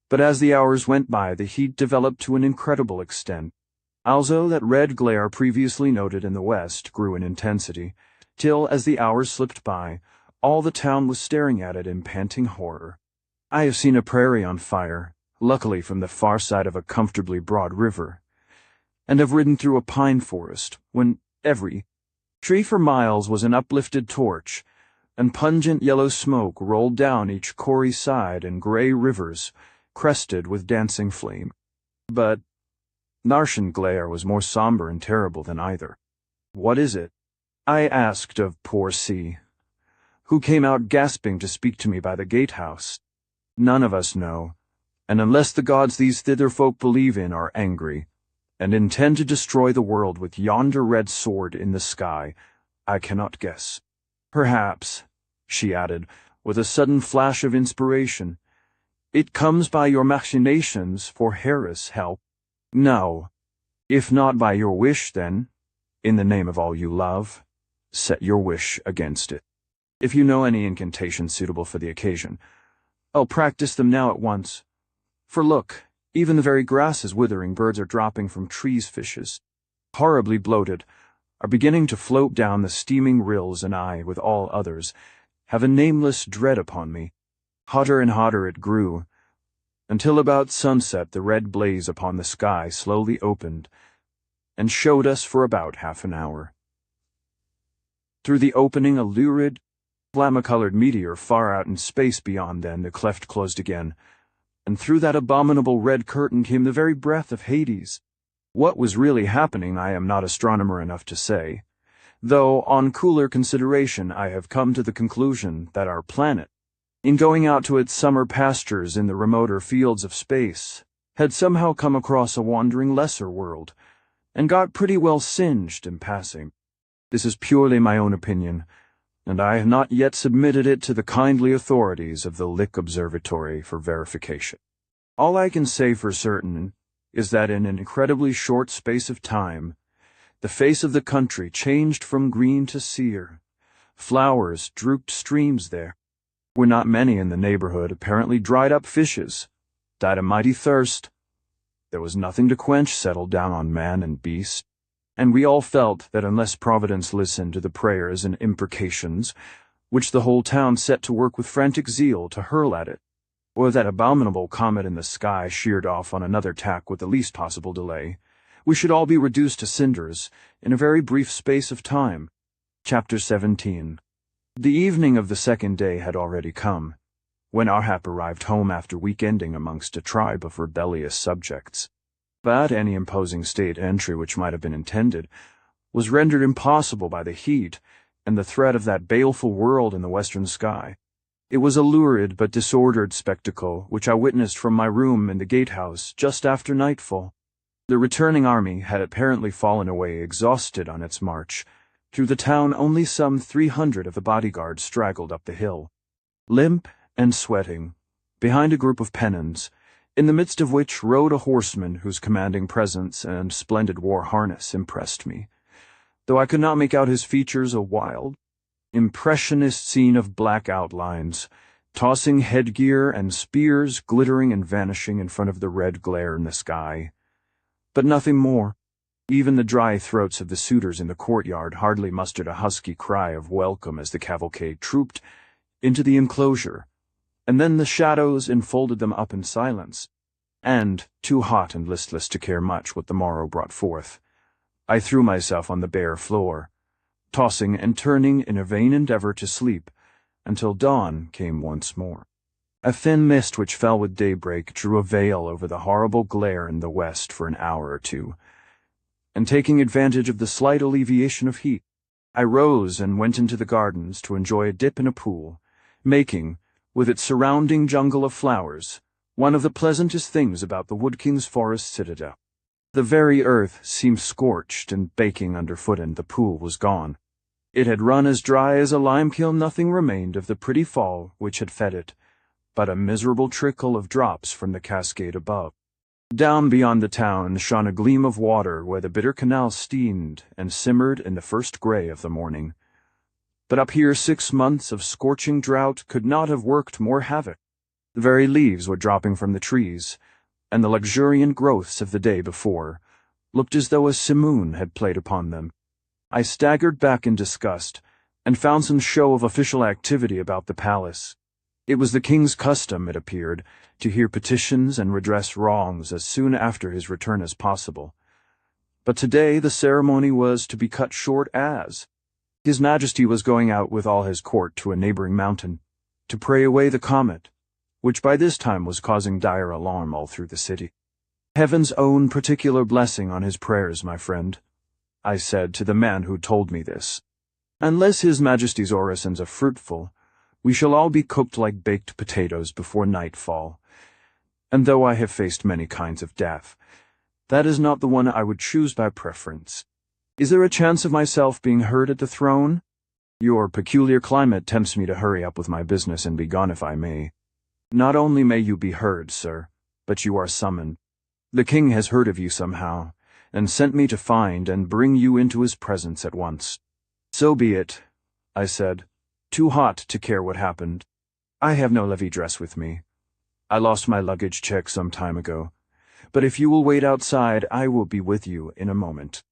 But as the hours went by, the heat developed to an incredible extent. Also, that red glare previously noted in the west grew in intensity, till, as the hours slipped by, all the town was staring at it in panting horror. I have seen a prairie on fire, luckily from the far side of a comfortably broad river, and have ridden through a pine forest, when every tree for miles was an uplifted torch, and pungent yellow smoke rolled down each corey side in gray rivers, crested with dancing flame. But Martian glare was more somber and terrible than either. "What is it?" I asked of poor C, who came out gasping to speak to me by the gatehouse. "None of us know, and unless the gods these thither folk believe in are angry, and intend to destroy the world with yonder red sword in the sky, I cannot guess. Perhaps," she added, with a sudden flash of inspiration, "it comes by your machinations for Hera's help. No, if not by your wish, then, in the name of all you love, set your wish against it. If you know any incantations suitable for the occasion, I'll practice them now at once. For look, even the very grass is withering, birds are dropping from trees, fishes, horribly bloated, are beginning to float down the steaming rills, and I, with all others, have a nameless dread upon me." Hotter and hotter it grew, until about sunset the red blaze upon the sky slowly opened, and showed us for about half an hour. Through the opening a lurid, flame-colored meteor far out in space beyond. Then the cleft closed again, and through that abominable red curtain came the very breath of Hades. What was really happening I am not astronomer enough to say, though on cooler consideration I have come to the conclusion that our planet, in going out to its summer pastures in the remoter fields of space, had somehow come across a wandering lesser world, and got pretty well singed in passing. This is purely my own opinion, and I have not yet submitted it to the kindly authorities of the Lick Observatory for verification. All I can say for certain is that in an incredibly short space of time, the face of the country changed from green to sere. Flowers drooped streams there. Were not many in the neighborhood, apparently dried-up fishes died a mighty thirst. There was nothing to quench settled down on man and beast, and we all felt that unless Providence listened to the prayers and imprecations which the whole town set to work with frantic zeal to hurl at it, or that abominable comet in the sky sheared off on another tack with the least possible delay, we should all be reduced to cinders in a very brief space of time. Chapter 17. The evening of the second day had already come, when Arhap arrived home after week-ending amongst a tribe of rebellious subjects. But any imposing state entry which might have been intended was rendered impossible by the heat and the threat of that baleful world in the western sky. It was a lurid but disordered spectacle which I witnessed from my room in the gatehouse just after nightfall. The returning army had apparently fallen away exhausted on its march. Through the town only some 300 of the bodyguards straggled up the hill, limp and sweating, behind a group of pennons, in the midst of which rode a horseman whose commanding presence and splendid war harness impressed me, though I could not make out his features. A wild, impressionist scene of black outlines, tossing headgear and spears glittering and vanishing in front of the red glare in the sky. But nothing more. Even the dry throats of the suitors in the courtyard hardly mustered a husky cry of welcome as the cavalcade trooped into the enclosure, and then the shadows enfolded them up in silence, and, too hot and listless to care much what the morrow brought forth, I threw myself on the bare floor, tossing and turning in a vain endeavor to sleep, until dawn came once more. A thin mist which fell with daybreak drew a veil over the horrible glare in the west for an hour or two, and taking advantage of the slight alleviation of heat, I rose and went into the gardens to enjoy a dip in a pool, making, with its surrounding jungle of flowers, one of the pleasantest things about the Wood King's forest citadel. The very earth seemed scorched and baking underfoot, and the pool was gone. It had run as dry as a limekiln. Nothing remained of the pretty fall which had fed it, but a miserable trickle of drops from the cascade above. Down beyond the town shone a gleam of water where the bitter canal steamed and simmered in the first gray of the morning. But up here 6 months of scorching drought could not have worked more havoc. The very leaves were dropping from the trees, and the luxuriant growths of the day before looked as though a simoon had played upon them. I staggered back in disgust, and found some show of official activity about the palace. It was the king's custom, it appeared, to hear petitions and redress wrongs as soon after his return as possible. But today the ceremony was to be cut short as His Majesty was going out with all his court to a neighboring mountain, to pray away the comet, which by this time was causing dire alarm all through the city. Heaven's own particular blessing on his prayers, my friend, I said to the man who told me this. Unless His Majesty's orisons are fruitful, we shall all be cooked like baked potatoes before nightfall. And though I have faced many kinds of death, that is not the one I would choose by preference. Is there a chance of myself being heard at the throne? Your peculiar climate tempts me to hurry up with my business and be gone if I may. Not only may you be heard, sir, but you are summoned. The king has heard of you somehow, and sent me to find and bring you into his presence at once. So be it, I said, too hot to care what happened. I have no levee dress with me. I lost my luggage check some time ago, but if you will wait outside, I will be with you in a moment.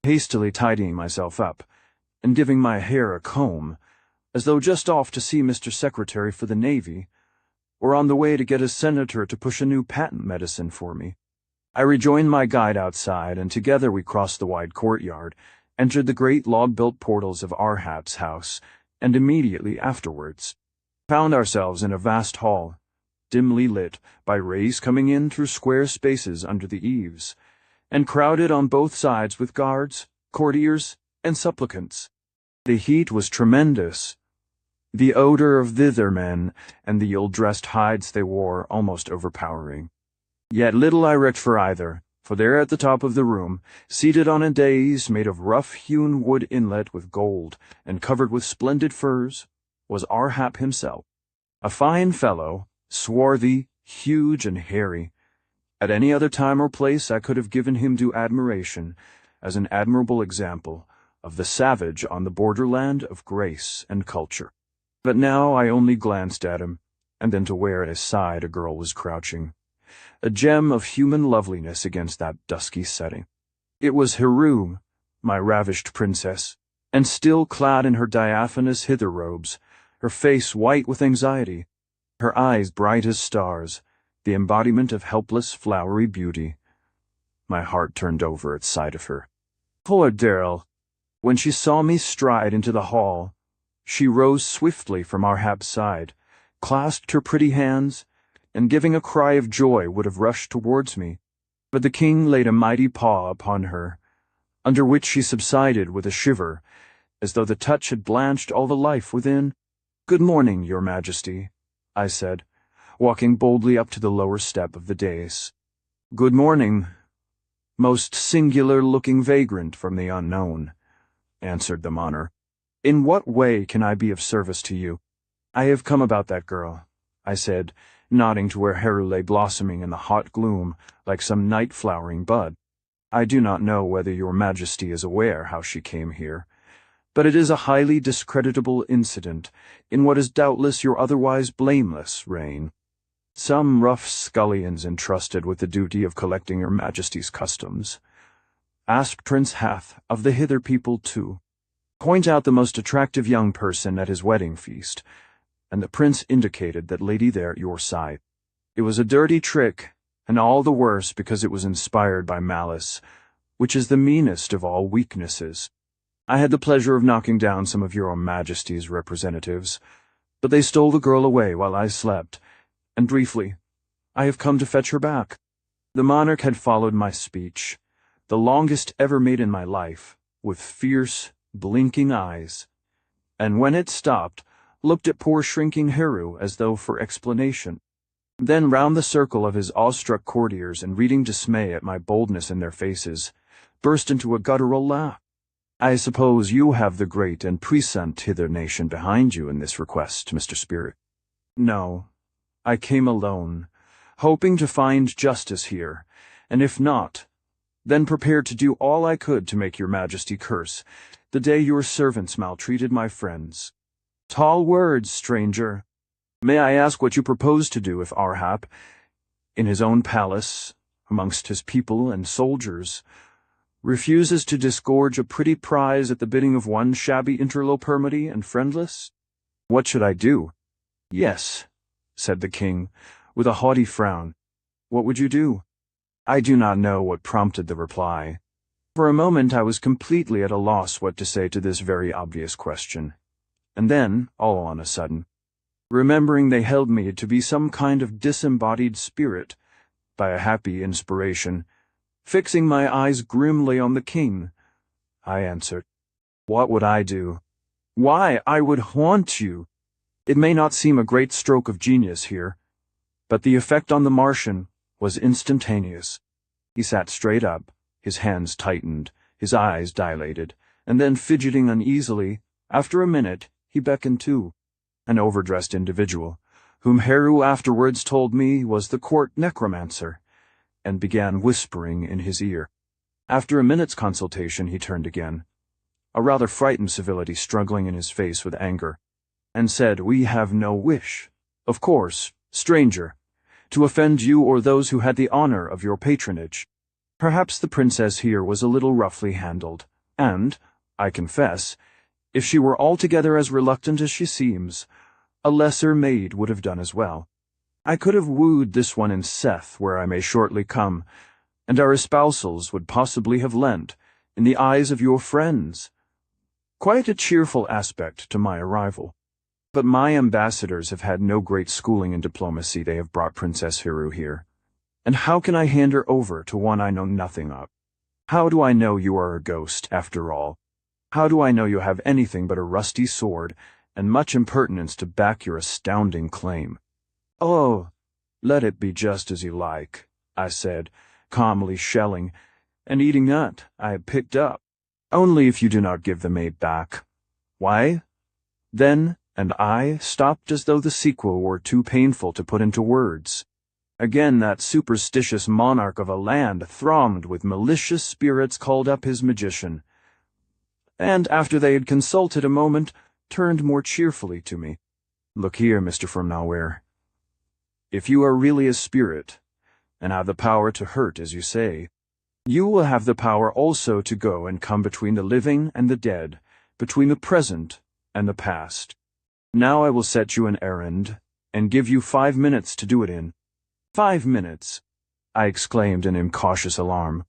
Hastily tidying myself up, and giving my hair a comb, as though just off to see Mr. Secretary for the Navy, or on the way to get a senator to push a new patent medicine for me, I rejoined my guide outside, and together we crossed the wide courtyard, entered the great log-built portals of Arhap's house, and immediately afterwards found ourselves in a vast hall, dimly lit by rays coming in through square spaces under the eaves, and crowded on both sides with guards, courtiers, and supplicants. The heat was tremendous, the odor of thither men and the ill-dressed hides they wore almost overpowering. Yet little I recked for either, for there at the top of the room, seated on a dais made of rough-hewn wood inlet with gold and covered with splendid furs, was Arhap himself, a fine fellow, swarthy, huge, and hairy. At any other time or place I could have given him due admiration as an admirable example of the savage on the borderland of grace and culture. But now I only glanced at him, and then to where at his side a girl was crouching, a gem of human loveliness against that dusky setting. It was Heru, my ravished princess, and still clad in her diaphanous hither robes, her face white with anxiety, her eyes bright as stars, the embodiment of helpless, flowery beauty. My heart turned over at sight of her. Poor Darrell! When she saw me stride into the hall, she rose swiftly from Arhap's side, clasped her pretty hands, and giving a cry of joy would have rushed towards me. But the king laid a mighty paw upon her, under which she subsided with a shiver, as though the touch had blanched all the life within. "Good morning, your majesty," I said, walking boldly up to the lower step of the dais. "Good morning, most singular-looking vagrant from the unknown," answered the monarch. "In what way can I be of service to you?" "I have come about that girl," I said, nodding to where Heru lay blossoming in the hot gloom like some night-flowering bud. "I do not know whether your majesty is aware how she came here, but it is a highly discreditable incident in what is doubtless your otherwise blameless reign. Some rough scullions entrusted with the duty of collecting your majesty's customs asked Prince Hath of the hither people to point out the most attractive young person at his wedding feast, and the prince indicated that lady there at your side. It was a dirty trick, and all the worse because it was inspired by malice, which is the meanest of all weaknesses. I had the pleasure of knocking down some of your majesty's representatives, but they stole the girl away while I slept, and briefly, I have come to fetch her back." The monarch had followed my speech, the longest ever made in my life, with fierce, blinking eyes, and when it stopped, looked at poor shrinking Heru as though for explanation. Then round the circle of his awestruck courtiers, and reading dismay at my boldness in their faces, burst into a guttural laugh. "I suppose you have the great and puissant hither nation behind you in this request, Mr. Spirit." "No, I came alone, hoping to find justice here, and if not, then prepared to do all I could to make your majesty curse the day your servants maltreated my friends." "Tall words, stranger. May I ask what you propose to do if Arhap, in his own palace, amongst his people and soldiers, refuses to disgorge a pretty prize at the bidding of one shabby interloper and friendless?" "What should I do?" "Yes," said the king, with a haughty frown. "What would you do?" I do not know what prompted the reply. For a moment I was completely at a loss what to say to this very obvious question. And then, all on a sudden, remembering they held me to be some kind of disembodied spirit, by a happy inspiration, fixing my eyes grimly on the king, I answered, "What would I do? Why, I would haunt you." It may not seem a great stroke of genius here, but the effect on the Martian was instantaneous. He sat straight up, his hands tightened, his eyes dilated, and then fidgeting uneasily, after a minute, he beckoned to an overdressed individual, whom Heru afterwards told me was the court necromancer, and began whispering in his ear. After a minute's consultation he turned again, a rather frightened civility struggling in his face with anger, and said, "We have no wish, of course, stranger, to offend you or those who had the honor of your patronage. Perhaps the princess here was a little roughly handled, and, I confess, if she were altogether as reluctant as she seems, a lesser maid would have done as well. I could have wooed this one in Seth, where I may shortly come, and our espousals would possibly have lent, in the eyes of your friends, quite a cheerful aspect to my arrival. But my ambassadors have had no great schooling in diplomacy. They have brought Princess Heru here. And how can I hand her over to one I know nothing of? How do I know you are a ghost, after all? How do I know you have anything but a rusty sword and much impertinence to back your astounding claim?" "Oh, let it be just as you like," I said, calmly shelling, and eating that I had picked up. "Only if you do not give the maid back." "Why?" Then and I stopped as though the sequel were too painful to put into words. Again that superstitious monarch of a land thronged with malicious spirits called up his magician, and after they had consulted a moment, turned more cheerfully to me. "Look here, Mr. from Nowhere. If you are really a spirit, and have the power to hurt as you say, you will have the power also to go and come between the living and the dead, between the present and the past. Now I will set you an errand, and give you 5 minutes to do it in." "5 minutes?" I exclaimed in incautious alarm.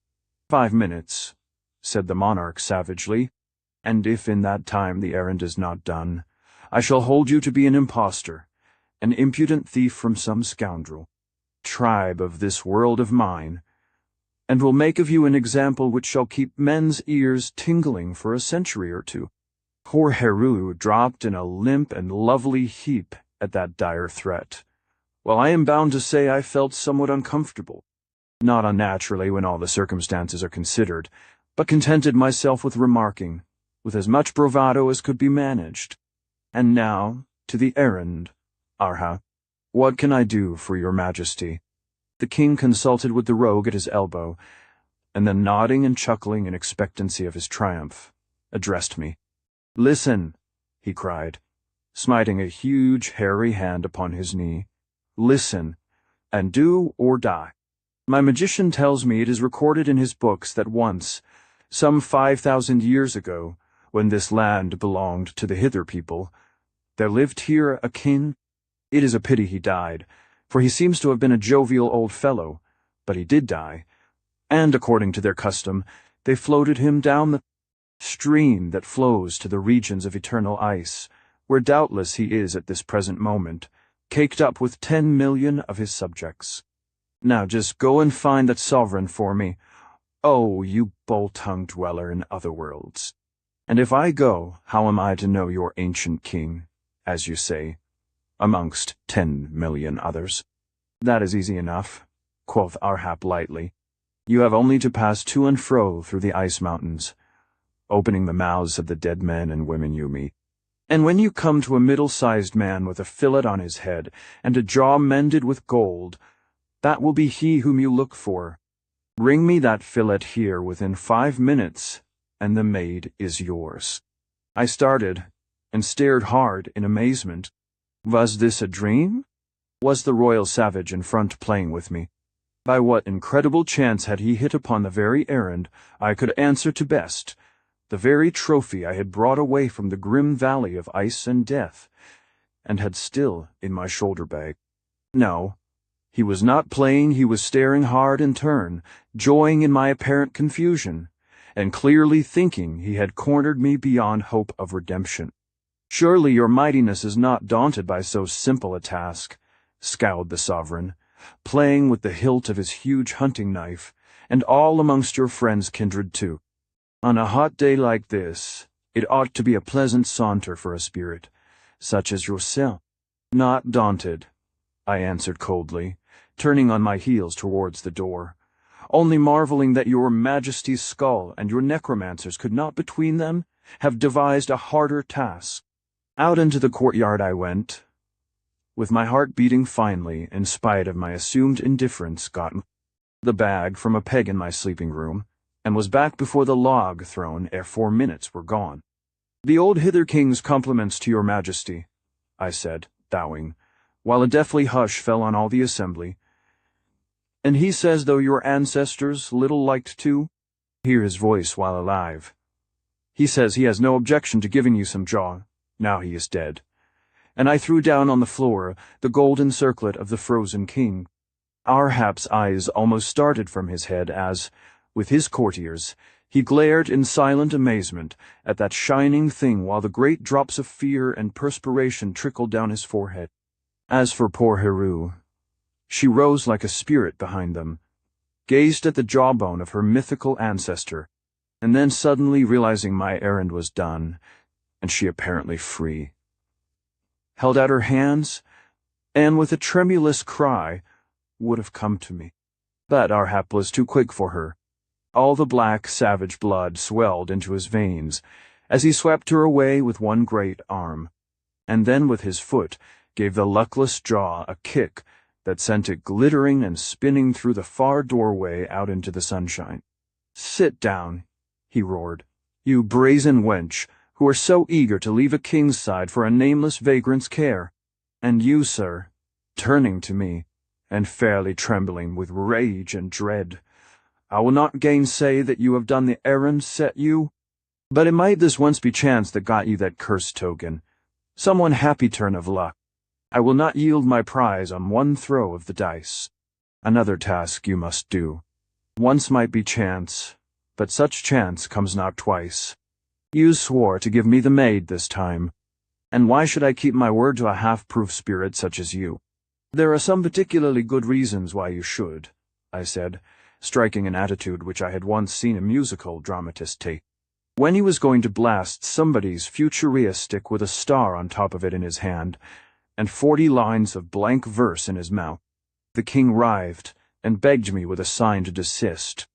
"5 minutes," said the monarch savagely, "and if in that time the errand is not done, I shall hold you to be an impostor, an impudent thief from some scoundrel, tribe of this world of mine, and will make of you an example which shall keep men's ears tingling for a century or two." Poor Heru dropped in a limp and lovely heap at that dire threat, while I am bound to say I felt somewhat uncomfortable, not unnaturally when all the circumstances are considered, but contented myself with remarking, with as much bravado as could be managed, "And now, to the errand, Arha. What can I do for your majesty?" The king consulted with the rogue at his elbow, and then nodding and chuckling in expectancy of his triumph, addressed me. "Listen," he cried, smiting a huge hairy hand upon his knee. "Listen, and do or die. My magician tells me it is recorded in his books that once, some 5,000 years ago, when this land belonged to the Hither people, there lived here a king. It is a pity he died, for he seems to have been a jovial old fellow, but he did die, and according to their custom, they floated him down the stream that flows to the regions of eternal ice, where doubtless he is at this present moment, caked up with 10 million of his subjects. Now just go and find that sovereign for me, oh, you bold-tongued dweller in other worlds. And if I go, how am I to know your ancient king, as you say, amongst 10 million others. That is easy enough, quoth Arhap lightly. You have only to pass to and fro through the ice mountains, opening the mouths of the dead men and women you meet. And when you come to a middle-sized man with a fillet on his head and a jaw mended with gold, that will be he whom you look for. Bring me that fillet here within 5 minutes, and the maid is yours. I started, and stared hard in amazement. Was this a dream? Was the royal savage in front playing with me? By what incredible chance had he hit upon the very errand I could answer to best, the very trophy I had brought away from the grim valley of ice and death, and had still in my shoulder bag? No, he was not playing, he was staring hard in turn, joying in my apparent confusion, and clearly thinking he had cornered me beyond hope of redemption. Surely your mightiness is not daunted by so simple a task, scowled the sovereign, playing with the hilt of his huge hunting knife, and all amongst your friends kindred too. On a hot day like this, it ought to be a pleasant saunter for a spirit, such as yourself. Not daunted, I answered coldly, turning on my heels towards the door, only marveling that your Majesty's skull and your necromancers could not between them have devised a harder task. Out into the courtyard I went, with my heart beating finely in spite of my assumed indifference, got the bag from a peg in my sleeping room, and was back before the log throne ere 4 minutes were gone. The old Hither King's compliments to your Majesty, I said, bowing, while a deathly hush fell on all the assembly. And he says though your ancestors little liked to hear his voice while alive. He says he has no objection to giving you some jaw, now he is dead. And I threw down on the floor the golden circlet of the frozen king. Arhap's eyes almost started from his head as, with his courtiers, he glared in silent amazement at that shining thing while the great drops of fear and perspiration trickled down his forehead. As for poor Heru, she rose like a spirit behind them, gazed at the jawbone of her mythical ancestor, and then suddenly realizing my errand was done, and she apparently free, held out her hands, and with a tremulous cry would have come to me. But Arhap was too quick for her. All the black, savage blood swelled into his veins as he swept her away with one great arm, and then with his foot gave the luckless jaw a kick that sent it glittering and spinning through the far doorway out into the sunshine. "Sit down," he roared, "you brazen wench, who are so eager to leave a king's side for a nameless vagrant's care. And you, sir," turning to me, and fairly trembling with rage and dread, "I will not gainsay that you have done the errand set you, but it might this once be chance that got you that cursed token, some one happy turn of luck. I will not yield my prize on one throw of the dice. Another task you must do. Once might be chance, but such chance comes not twice. You swore to give me the maid this time, and why should I keep my word to a half-proof spirit such as you?" "There are some particularly good reasons why you should," I said, striking an attitude which I had once seen a musical dramatist take. When he was going to blast somebody's futuria stick with a star on top of it in his hand, and 40 lines of blank verse in his mouth, the king writhed and begged me with a sign to desist.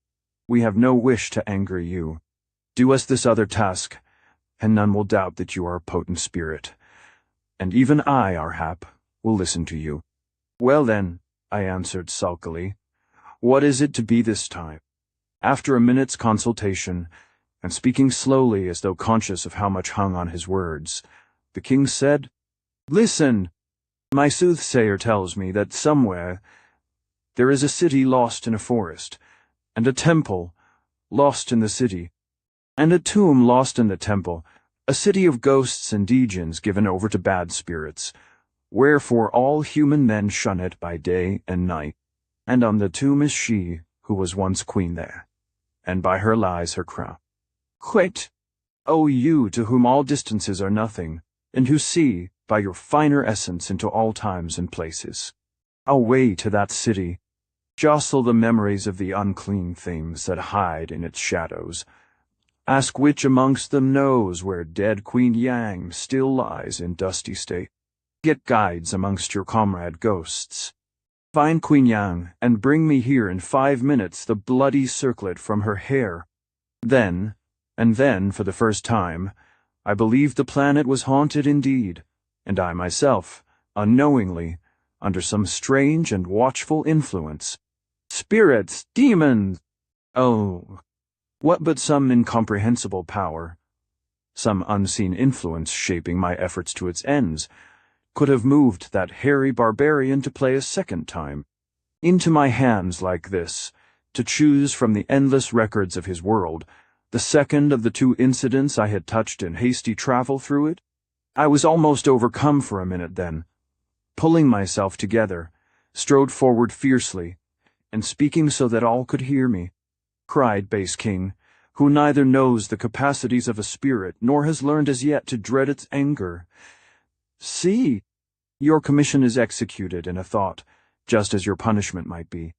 "We have no wish to anger you. Do us this other task, and none will doubt that you are a potent spirit. And even I, Arhap, will listen to you." "Well then," I answered sulkily, "what is it to be this time?" After a minute's consultation, and speaking slowly as though conscious of how much hung on his words, the king said, "Listen! My soothsayer tells me that somewhere there is a city lost in a forest, and a temple lost in the city, and a tomb lost in the temple, a city of ghosts and djinns given over to bad spirits, wherefore all human men shun it by day and night. And on the tomb is she who was once queen there, and by her lies her crown. Quit, O you to whom all distances are nothing, and who see, by your finer essence into all times and places. Away to that city, jostle the memories of the unclean things that hide in its shadows, Ask which amongst them knows where dead Queen Yang still lies in dusty state. Get guides amongst your comrade ghosts. Find Queen Yang and bring me here in 5 minutes the bloody circlet from her hair. Then, and then, for the first time, I believed the planet was haunted indeed, and I myself, unknowingly, under some strange and watchful influence. Spirits, demons! Oh, what but some incomprehensible power, some unseen influence shaping my efforts to its ends, could have moved that hairy barbarian to play a second time into my hands like this, to choose from the endless records of his world the second of the 2 incidents I had touched in hasty travel through it? I was almost overcome for a minute then, pulling myself together, strode forward fiercely, and speaking so that all could hear me, cried base king, who neither knows the capacities of a spirit nor has learned as yet to dread its anger. See, your commission is executed in a thought, just as your punishment might be.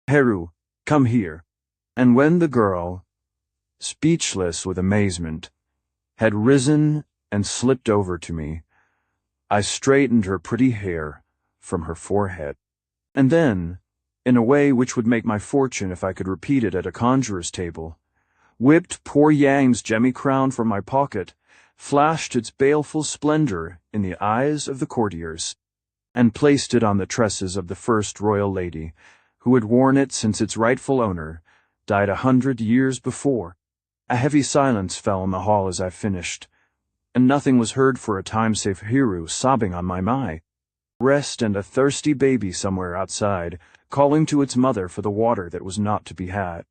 Heru, come here. And when the girl, speechless with amazement, had risen and slipped over to me, I straightened her pretty hair from her forehead, and then, in a way which would make my fortune if I could repeat it at a conjurer's table, whipped poor Yang's gemmy crown from my pocket, flashed its baleful splendor in the eyes of the courtiers, and placed it on the tresses of the first royal lady, who had worn it since its rightful owner died 100 years before. A heavy silence fell in the hall as I finished, and nothing was heard for a time save Hiru sobbing on my mai, rest and a thirsty baby somewhere outside, calling to its mother for the water that was not to be had.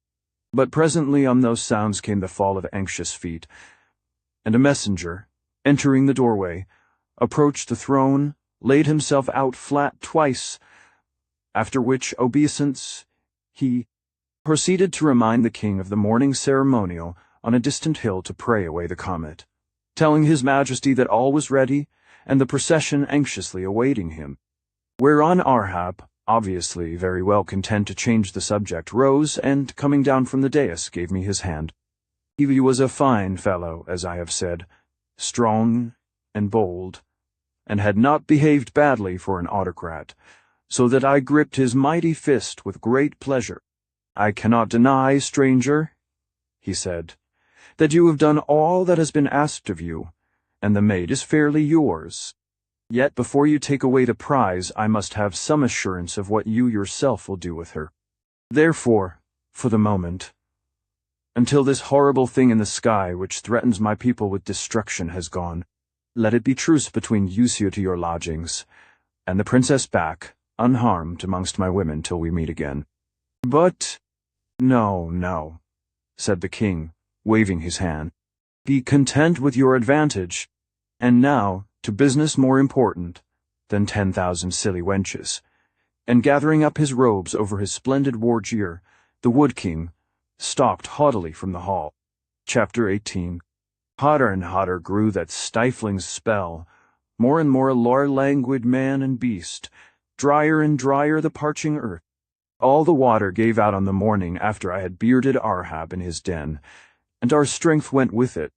But presently on those sounds came the fall of anxious feet, and a messenger, entering the doorway, approached the throne, laid himself out flat twice, after which obeisance he proceeded to remind the king of the morning ceremonial on a distant hill to pray away the comet, telling his majesty that all was ready and the procession anxiously awaiting him. Whereon Arhap, obviously very well content to change the subject, rose and, coming down from the dais, gave me his hand. He was a fine fellow, as I have said, strong and bold, and had not behaved badly for an autocrat, so that I gripped his mighty fist with great pleasure. I cannot deny, stranger, he said, that you have done all that has been asked of you, and the maid is fairly yours. Yet before you take away the prize, I must have some assurance of what you yourself will do with her. Therefore, for the moment, until this horrible thing in the sky which threatens my people with destruction has gone, let it be truce between you to your lodgings, and the princess back, unharmed amongst my women till we meet again. But, no, said the king, waving his hand. Be content with your advantage, and now, to business more important than 10,000 silly wenches. And gathering up his robes over his splendid war gear, the Wood King stalked haughtily from the hall. Chapter 18. Hotter and hotter grew that stifling spell, more and more lore languid man and beast, drier and drier the parching earth. All the water gave out on the morning after I had bearded Arhab in his den, and our strength went with it.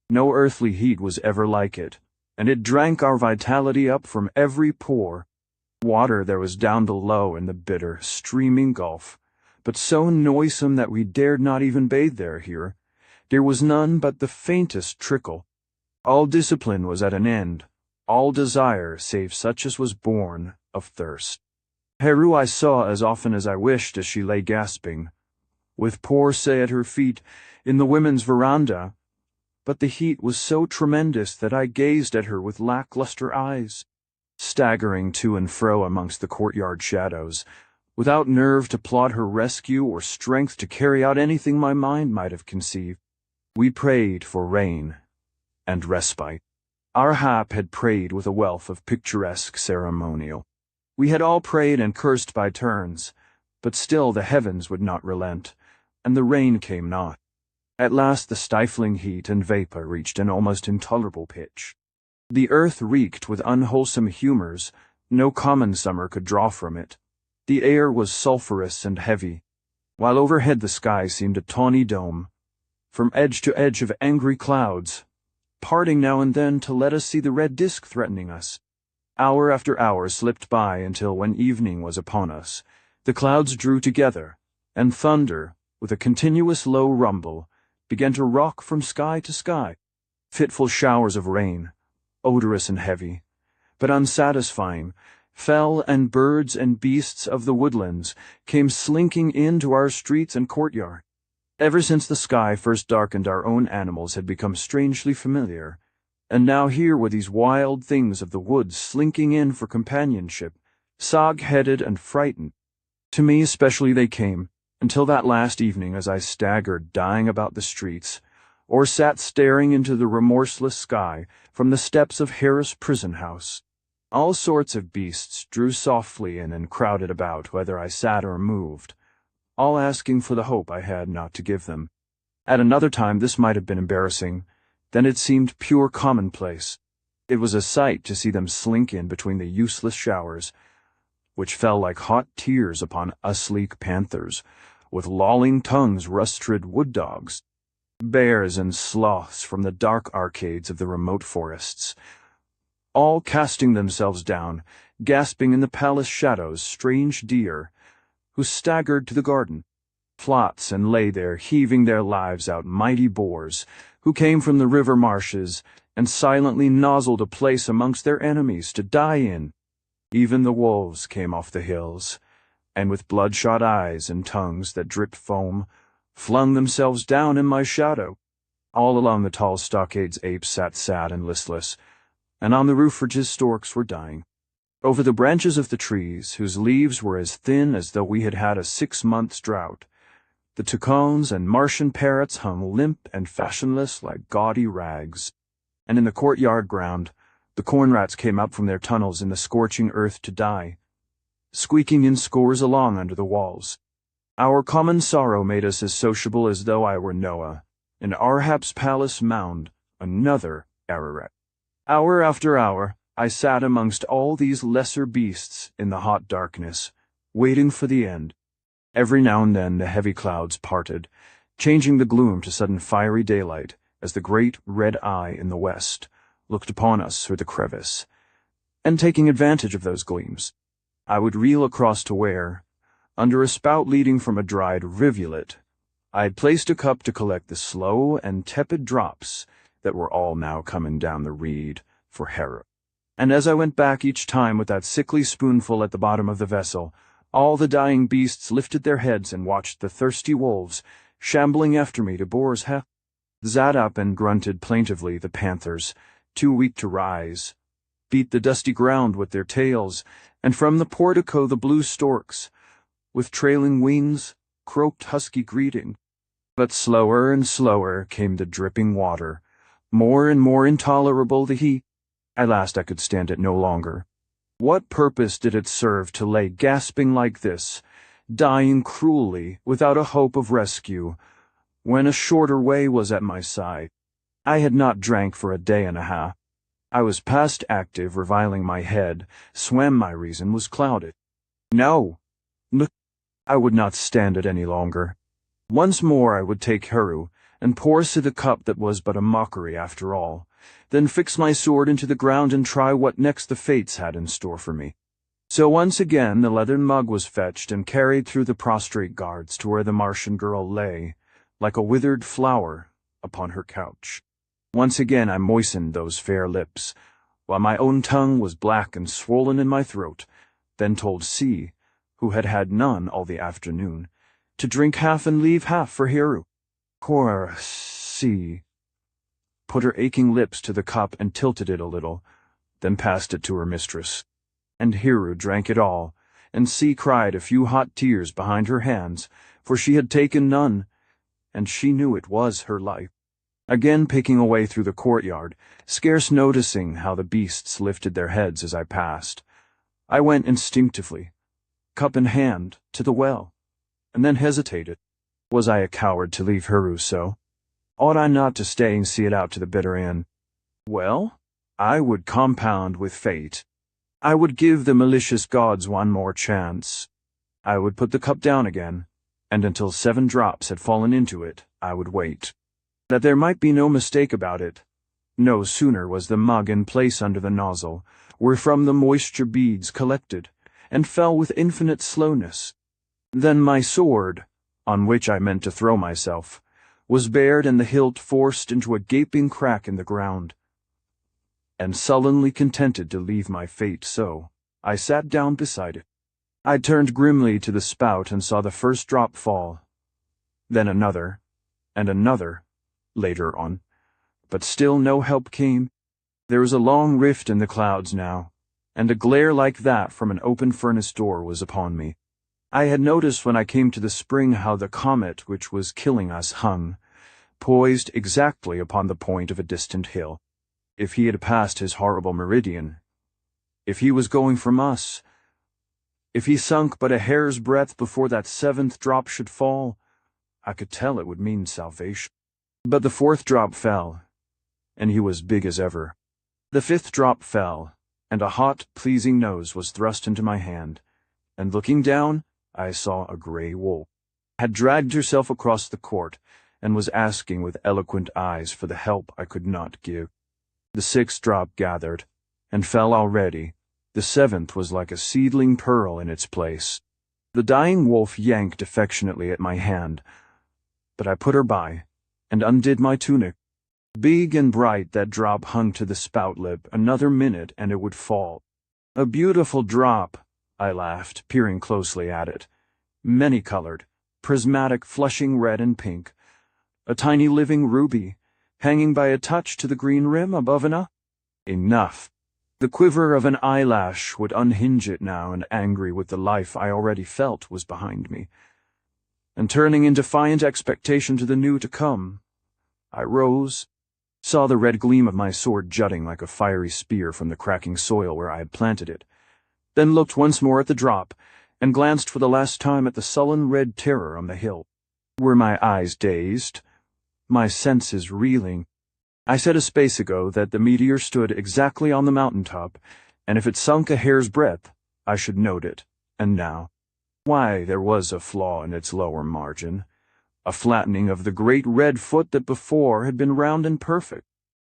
No earthly heat was ever like it, and it drank our vitality up from every pore. Water there was down below in the bitter, streaming gulf, but so noisome that we dared not even bathe there here. There was none but the faintest trickle. All discipline was at an end, all desire save such as was born of thirst. Heru I saw as often as I wished as she lay gasping, with poor Say at her feet, in the women's veranda, but the heat was so tremendous that I gazed at her with lackluster eyes, staggering to and fro amongst the courtyard shadows, without nerve to plot her rescue or strength to carry out anything my mind might have conceived. We prayed for rain and respite. Arhap had prayed with a wealth of picturesque ceremonial. We had all prayed and cursed by turns, but still the heavens would not relent, and the rain came not. At last the stifling heat and vapor reached an almost intolerable pitch. The earth reeked with unwholesome humors no common summer could draw from it. The air was sulphurous and heavy, while overhead the sky seemed a tawny dome. from edge to edge of angry clouds, parting now and then to let us see the red disk threatening us. Hour after hour slipped by until, when evening was upon us, the clouds drew together, and thunder, with a continuous low rumble, began to rock from sky to sky. Fitful showers of rain, odorous and heavy, but unsatisfying, fell, and birds and beasts of the woodlands came slinking into our streets and courtyard. Ever since the sky first darkened, our own animals had become strangely familiar, and now here were these wild things of the woods slinking in for companionship, sog-headed and frightened. To me especially they came, until that last evening as I staggered dying about the streets, or sat staring into the remorseless sky from the steps of Harris prison house. All sorts of beasts drew softly in and crowded about whether I sat or moved, all asking for the hope I had not to give them. At another time this might have been embarrassing, then it seemed pure commonplace. It was a sight to see them slink in between the useless showers, which fell like hot tears upon sleek panthers, with lolling tongues rustred wood dogs, bears and sloths from the dark arcades of the remote forests, all casting themselves down, gasping in the palace shadows, strange deer, who staggered to the garden, plots, and lay there heaving their lives out, mighty boars, who came from the river marshes, and silently nozzled a place amongst their enemies to die in. Even the wolves came off the hills, and with bloodshot eyes and tongues that dripped foam, flung themselves down in my shadow. All along the tall stockades apes sat sad and listless, and on the roof ridges storks were dying. Over the branches of the trees, whose leaves were as thin as though we had had a 6 months' drought, the toucans and Martian parrots hung limp and fashionless like gaudy rags, and in the courtyard ground the corn rats came up from their tunnels in the scorching earth to die, squeaking in scores along under the walls. Our common sorrow made us as sociable as though I were Noah, in Arhab's palace mound, another Ararat. Hour after hour, I sat amongst all these lesser beasts in the hot darkness, waiting for the end. Every now and then the heavy clouds parted, changing the gloom to sudden fiery daylight as the great red eye in the west looked upon us through the crevice. And taking advantage of those gleams, I would reel across to where, under a spout leading from a dried rivulet, I had placed a cup to collect the slow and tepid drops that were all now coming down the reed for Hera. And as I went back each time with that sickly spoonful at the bottom of the vessel, all the dying beasts lifted their heads and watched the thirsty wolves shambling after me to Boar's Heath. Sat up and grunted plaintively the panthers, too weak to rise, beat the dusty ground with their tails, and from the portico the blue storks, with trailing wings, croaked husky greeting. But slower and slower came the dripping water, more and more intolerable the heat. At last I could stand it no longer. What purpose did it serve to lay gasping like this, dying cruelly without a hope of rescue, when a shorter way was at my side? I had not drank for a day and a half. I was past active, reviling my head, swam my reason was clouded. No, I would not stand it any longer. Once more I would take Heru, and pour to the cup that was but a mockery after all, then fix my sword into the ground and try what next the fates had in store for me. So once again the leathern mug was fetched and carried through the prostrate guards to where the Martian girl lay, like a withered flower, upon her couch. Once again I moistened those fair lips, while my own tongue was black and swollen in my throat, then told C, who had had none all the afternoon, to drink half and leave half for Heru. Poor C put her aching lips to the cup and tilted it a little, then passed it to her mistress. And Heru drank it all, and C cried a few hot tears behind her hands, for she had taken none, and she knew it was her life. Again picking a way through the courtyard, scarce noticing how the beasts lifted their heads as I passed, I went instinctively, cup in hand, to the well, and then hesitated. Was I a coward to leave Heru so? Ought I not to stay and see it out to the bitter end? Well, I would compound with fate. I would give the malicious gods one more chance. I would put the cup down again, and until 7 drops had fallen into it, I would wait. That there might be no mistake about it, no sooner was the mug in place under the nozzle, wherefrom the moisture beads collected, and fell with infinite slowness, than my sword, on which I meant to throw myself, was bared and the hilt forced into a gaping crack in the ground. And sullenly contented to leave my fate so, I sat down beside it. I turned grimly to the spout and saw the first drop fall, then another, and another, later on, but still no help came. There was a long rift in the clouds now, and a glare like that from an open furnace door was upon me. I had noticed when I came to the spring how the comet which was killing us hung, poised exactly upon the point of a distant hill. If he had passed his horrible meridian, if he was going from us, if he sunk but a hair's breadth before that seventh drop should fall, I could tell it would mean salvation. But the fourth drop fell, and he was big as ever. The fifth drop fell, and a hot, pleasing nose was thrust into my hand, and looking down, I saw a grey wolf had dragged herself across the court, and was asking with eloquent eyes for the help I could not give. The sixth drop gathered, and fell already. The seventh was like a seedling pearl in its place. The dying wolf yanked affectionately at my hand, but I put her by, and undid my tunic. Big and bright that drop hung to the spout lip. Another minute and it would fall. A beautiful drop, I laughed, peering closely at it. Many-colored, prismatic, flushing red and pink. A tiny living ruby, hanging by a touch to the green rim above an eye. Enough. The quiver of an eyelash would unhinge it now, and angry with the life I already felt was behind me. And turning in defiant expectation to the new to come, I rose, saw the red gleam of my sword jutting like a fiery spear from the cracking soil where I had planted it, then looked once more at the drop, and glanced for the last time at the sullen red terror on the hill. Were my eyes dazed? My senses reeling? I said a space ago that the meteor stood exactly on the mountain-top, and if it sunk a hair's breadth, I should note it. And now, why, there was a flaw in its lower margin, a flattening of the great red foot that before had been round and perfect.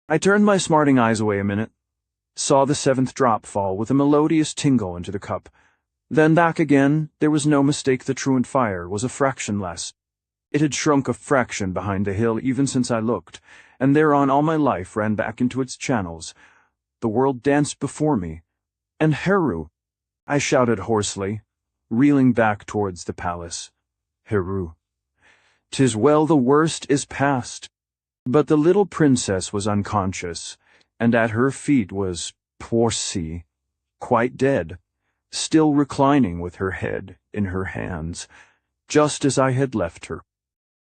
I turned my smarting eyes away a minute, saw the seventh drop fall with a melodious tingle into the cup. Then back again. There was no mistake, the truant fire was a fraction less. It had shrunk a fraction behind the hill even since I looked, and thereon all my life ran back into its channels. The world danced before me. And Heru! I shouted hoarsely, reeling back towards the palace. Heru! 'Tis well, the worst is past. But the little princess was unconscious, and at her feet was Porcy, quite dead, still reclining with her head in her hands, just as I had left her.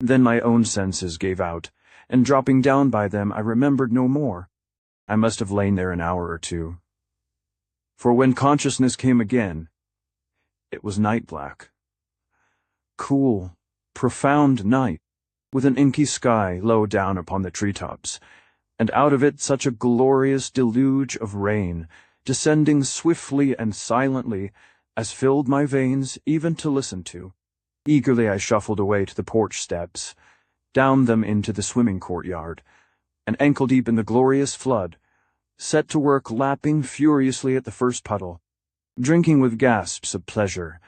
Then my own senses gave out, and dropping down by them I remembered no more. I must have lain there an hour or two. For when consciousness came again, it was night-black. Cool, profound night, with an inky sky low down upon the treetops, and out of it such a glorious deluge of rain, descending swiftly and silently, as filled my veins even to listen to. Eagerly I shuffled away to the porch steps, down them into the swimming courtyard, and ankle-deep in the glorious flood, set to work lapping furiously at the first puddle, drinking with gasps of pleasure,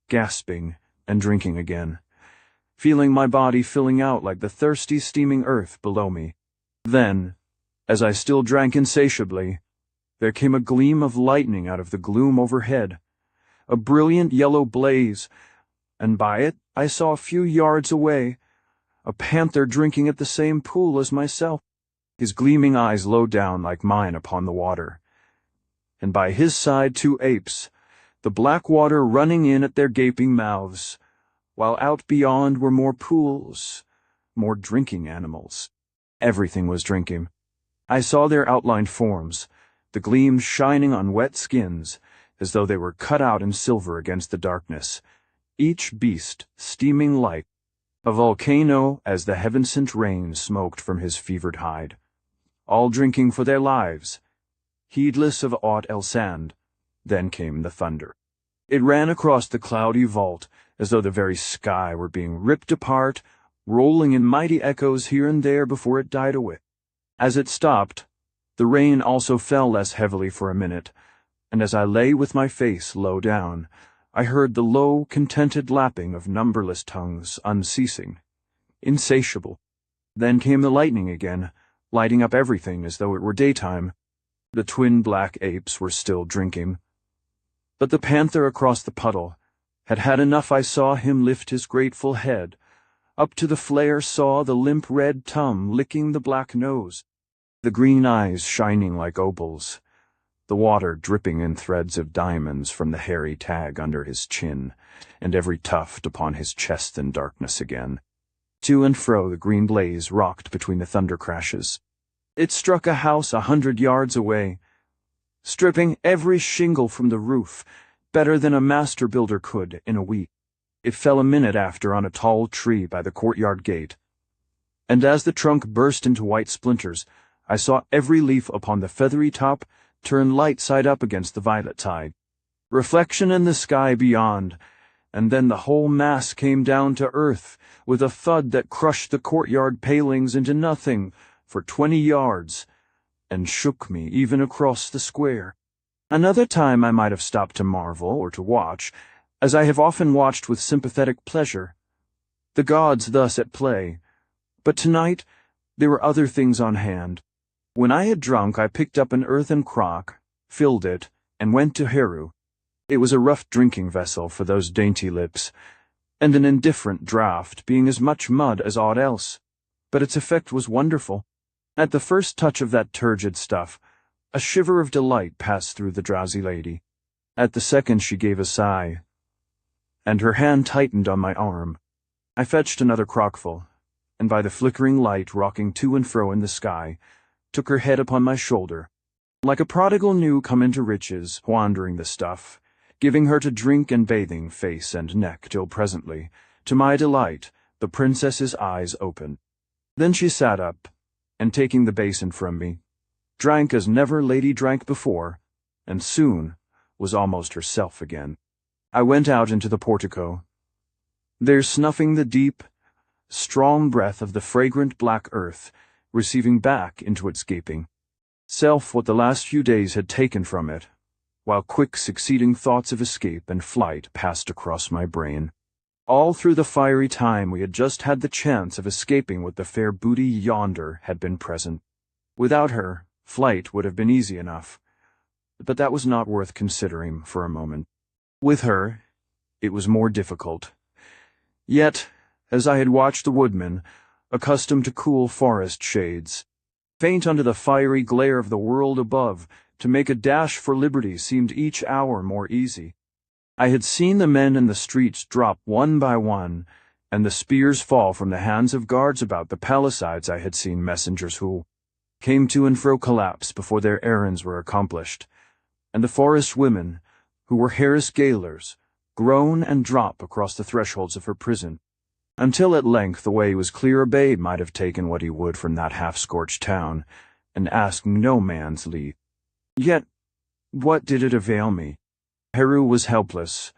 gasping and drinking again, feeling my body filling out like the thirsty, steaming earth below me. Then, as I still drank insatiably, there came a gleam of lightning out of the gloom overhead, a brilliant yellow blaze, and by it I saw a few yards away a panther drinking at the same pool as myself, his gleaming eyes low down like mine upon the water, and by his side 2 apes, the black water running in at their gaping mouths, while out beyond were more pools, more drinking animals. Everything was drinking. I saw their outlined forms, the gleams shining on wet skins, as though they were cut out in silver against the darkness, each beast steaming like a volcano as the heaven-sent rain smoked from his fevered hide, all drinking for their lives, heedless of aught else. And then came the thunder. It ran across the cloudy vault as though the very sky were being ripped apart, rolling in mighty echoes here and there before it died away. As it stopped, the rain also fell less heavily for a minute, and as I lay with my face low down, I heard the low, contented lapping of numberless tongues, unceasing, insatiable. Then came the lightning again, lighting up everything as though it were daytime. The twin black apes were still drinking. But the panther across the puddle had had enough. I saw him lift his grateful head. Up to the flare saw the limp red tongue licking the black nose, the green eyes shining like opals, the water dripping in threads of diamonds from the hairy tag under his chin, and every tuft upon his chest in darkness again. To and fro the green blaze rocked between the thunder crashes. It struck a house 100 yards away, stripping every shingle from the roof, better than a master builder could in a week. It fell a minute after on a tall tree by the courtyard gate, and as the trunk burst into white splinters, I saw every leaf upon the feathery top turn light side up against the violet tide. Reflection in the sky beyond, and then the whole mass came down to earth with a thud that crushed the courtyard palings into nothing for 20 yards, and shook me even across the square. Another time I might have stopped to marvel or to watch, as I have often watched with sympathetic pleasure, the gods thus at play. But tonight there were other things on hand. When I had drunk, I picked up an earthen crock, filled it, and went to Heru. It was a rough drinking vessel for those dainty lips, and an indifferent draught, being as much mud as aught else. But its effect was wonderful. At the first touch of that turgid stuff, a shiver of delight passed through the drowsy lady. At the second she gave a sigh, and her hand tightened on my arm. I fetched another crockful, and by the flickering light rocking to and fro in the sky, took her head upon my shoulder, like a prodigal new come into riches, wandering the stuff, giving her to drink and bathing face and neck, till presently, to my delight, the princess's eyes opened. Then she sat up, and taking the basin from me, drank as never lady drank before, and soon was almost herself again. I went out into the portico. There, snuffing the deep, strong breath of the fragrant black earth, receiving back into its gaping self what the last few days had taken from it, while quick succeeding thoughts of escape and flight passed across my brain. All through the fiery time we had just had the chance of escaping with the fair booty yonder had been present. Without her, flight would have been easy enough, but that was not worth considering for a moment. With her, it was more difficult. Yet, as I had watched the woodmen, accustomed to cool forest shades, faint under the fiery glare of the world above, to make a dash for liberty seemed each hour more easy. I had seen the men in the streets drop one by one, and the spears fall from the hands of guards about the palisades. I had seen messengers who came to and fro collapse before their errands were accomplished, and the forest women, who were harassed gaolers, groan and drop across the thresholds of her prison, until at length the way was clear. A babe might have taken what he would from that half-scorched town, and asked no man's leave. Yet, what did it avail me? Heru was helpless,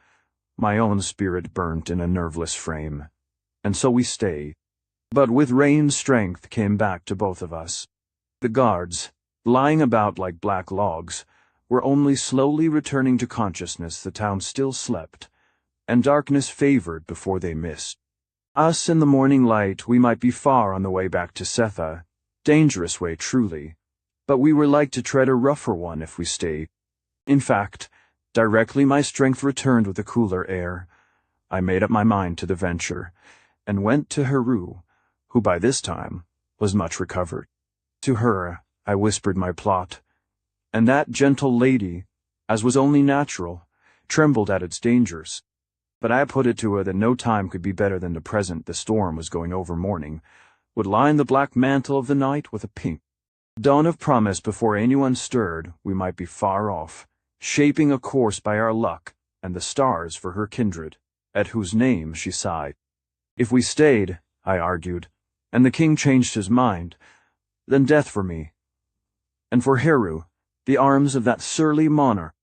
my own spirit burnt in a nerveless frame, and so we stayed. But with rain strength came back to both of us. The guards, lying about like black logs, were only slowly returning to consciousness. The town still slept, and darkness favored before they missed. Us in the morning light, we might be far on the way back to Setha, dangerous way truly, but we were like to tread a rougher one if we stayed. In fact, directly my strength returned with the cooler air, I made up my mind to the venture, and went to Heru, who by this time was much recovered. To her I whispered my plot, and that gentle lady, as was only natural, trembled at its dangers. But I put it to her that no time could be better than the present. The storm was going over morning, would line the black mantle of the night with a pink dawn of promise. Before anyone stirred, we might be far off, shaping a course by our luck and the stars for her kindred, at whose name she sighed. If we stayed, I argued, and the king changed his mind, then death for me, and for Heru, the arms of that surly monarch,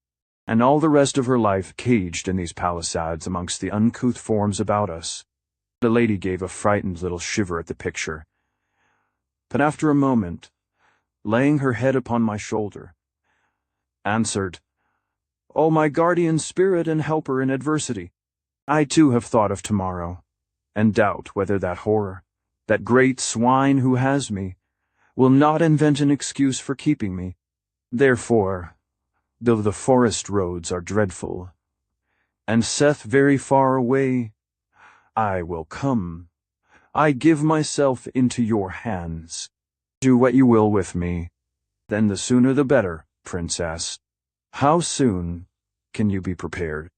and all the rest of her life caged in these palisades amongst the uncouth forms about us. The lady gave a frightened little shiver at the picture. But after a moment, laying her head upon my shoulder, answered, "O my guardian spirit and helper in adversity, I too have thought of tomorrow, and doubt whether that horror, that great swine who has me, will not invent an excuse for keeping me. Therefore, though the forest roads are dreadful, and Seth very far away, I will come. I give myself into your hands. Do what you will with me. Then the sooner the better, princess. How soon can you be prepared?"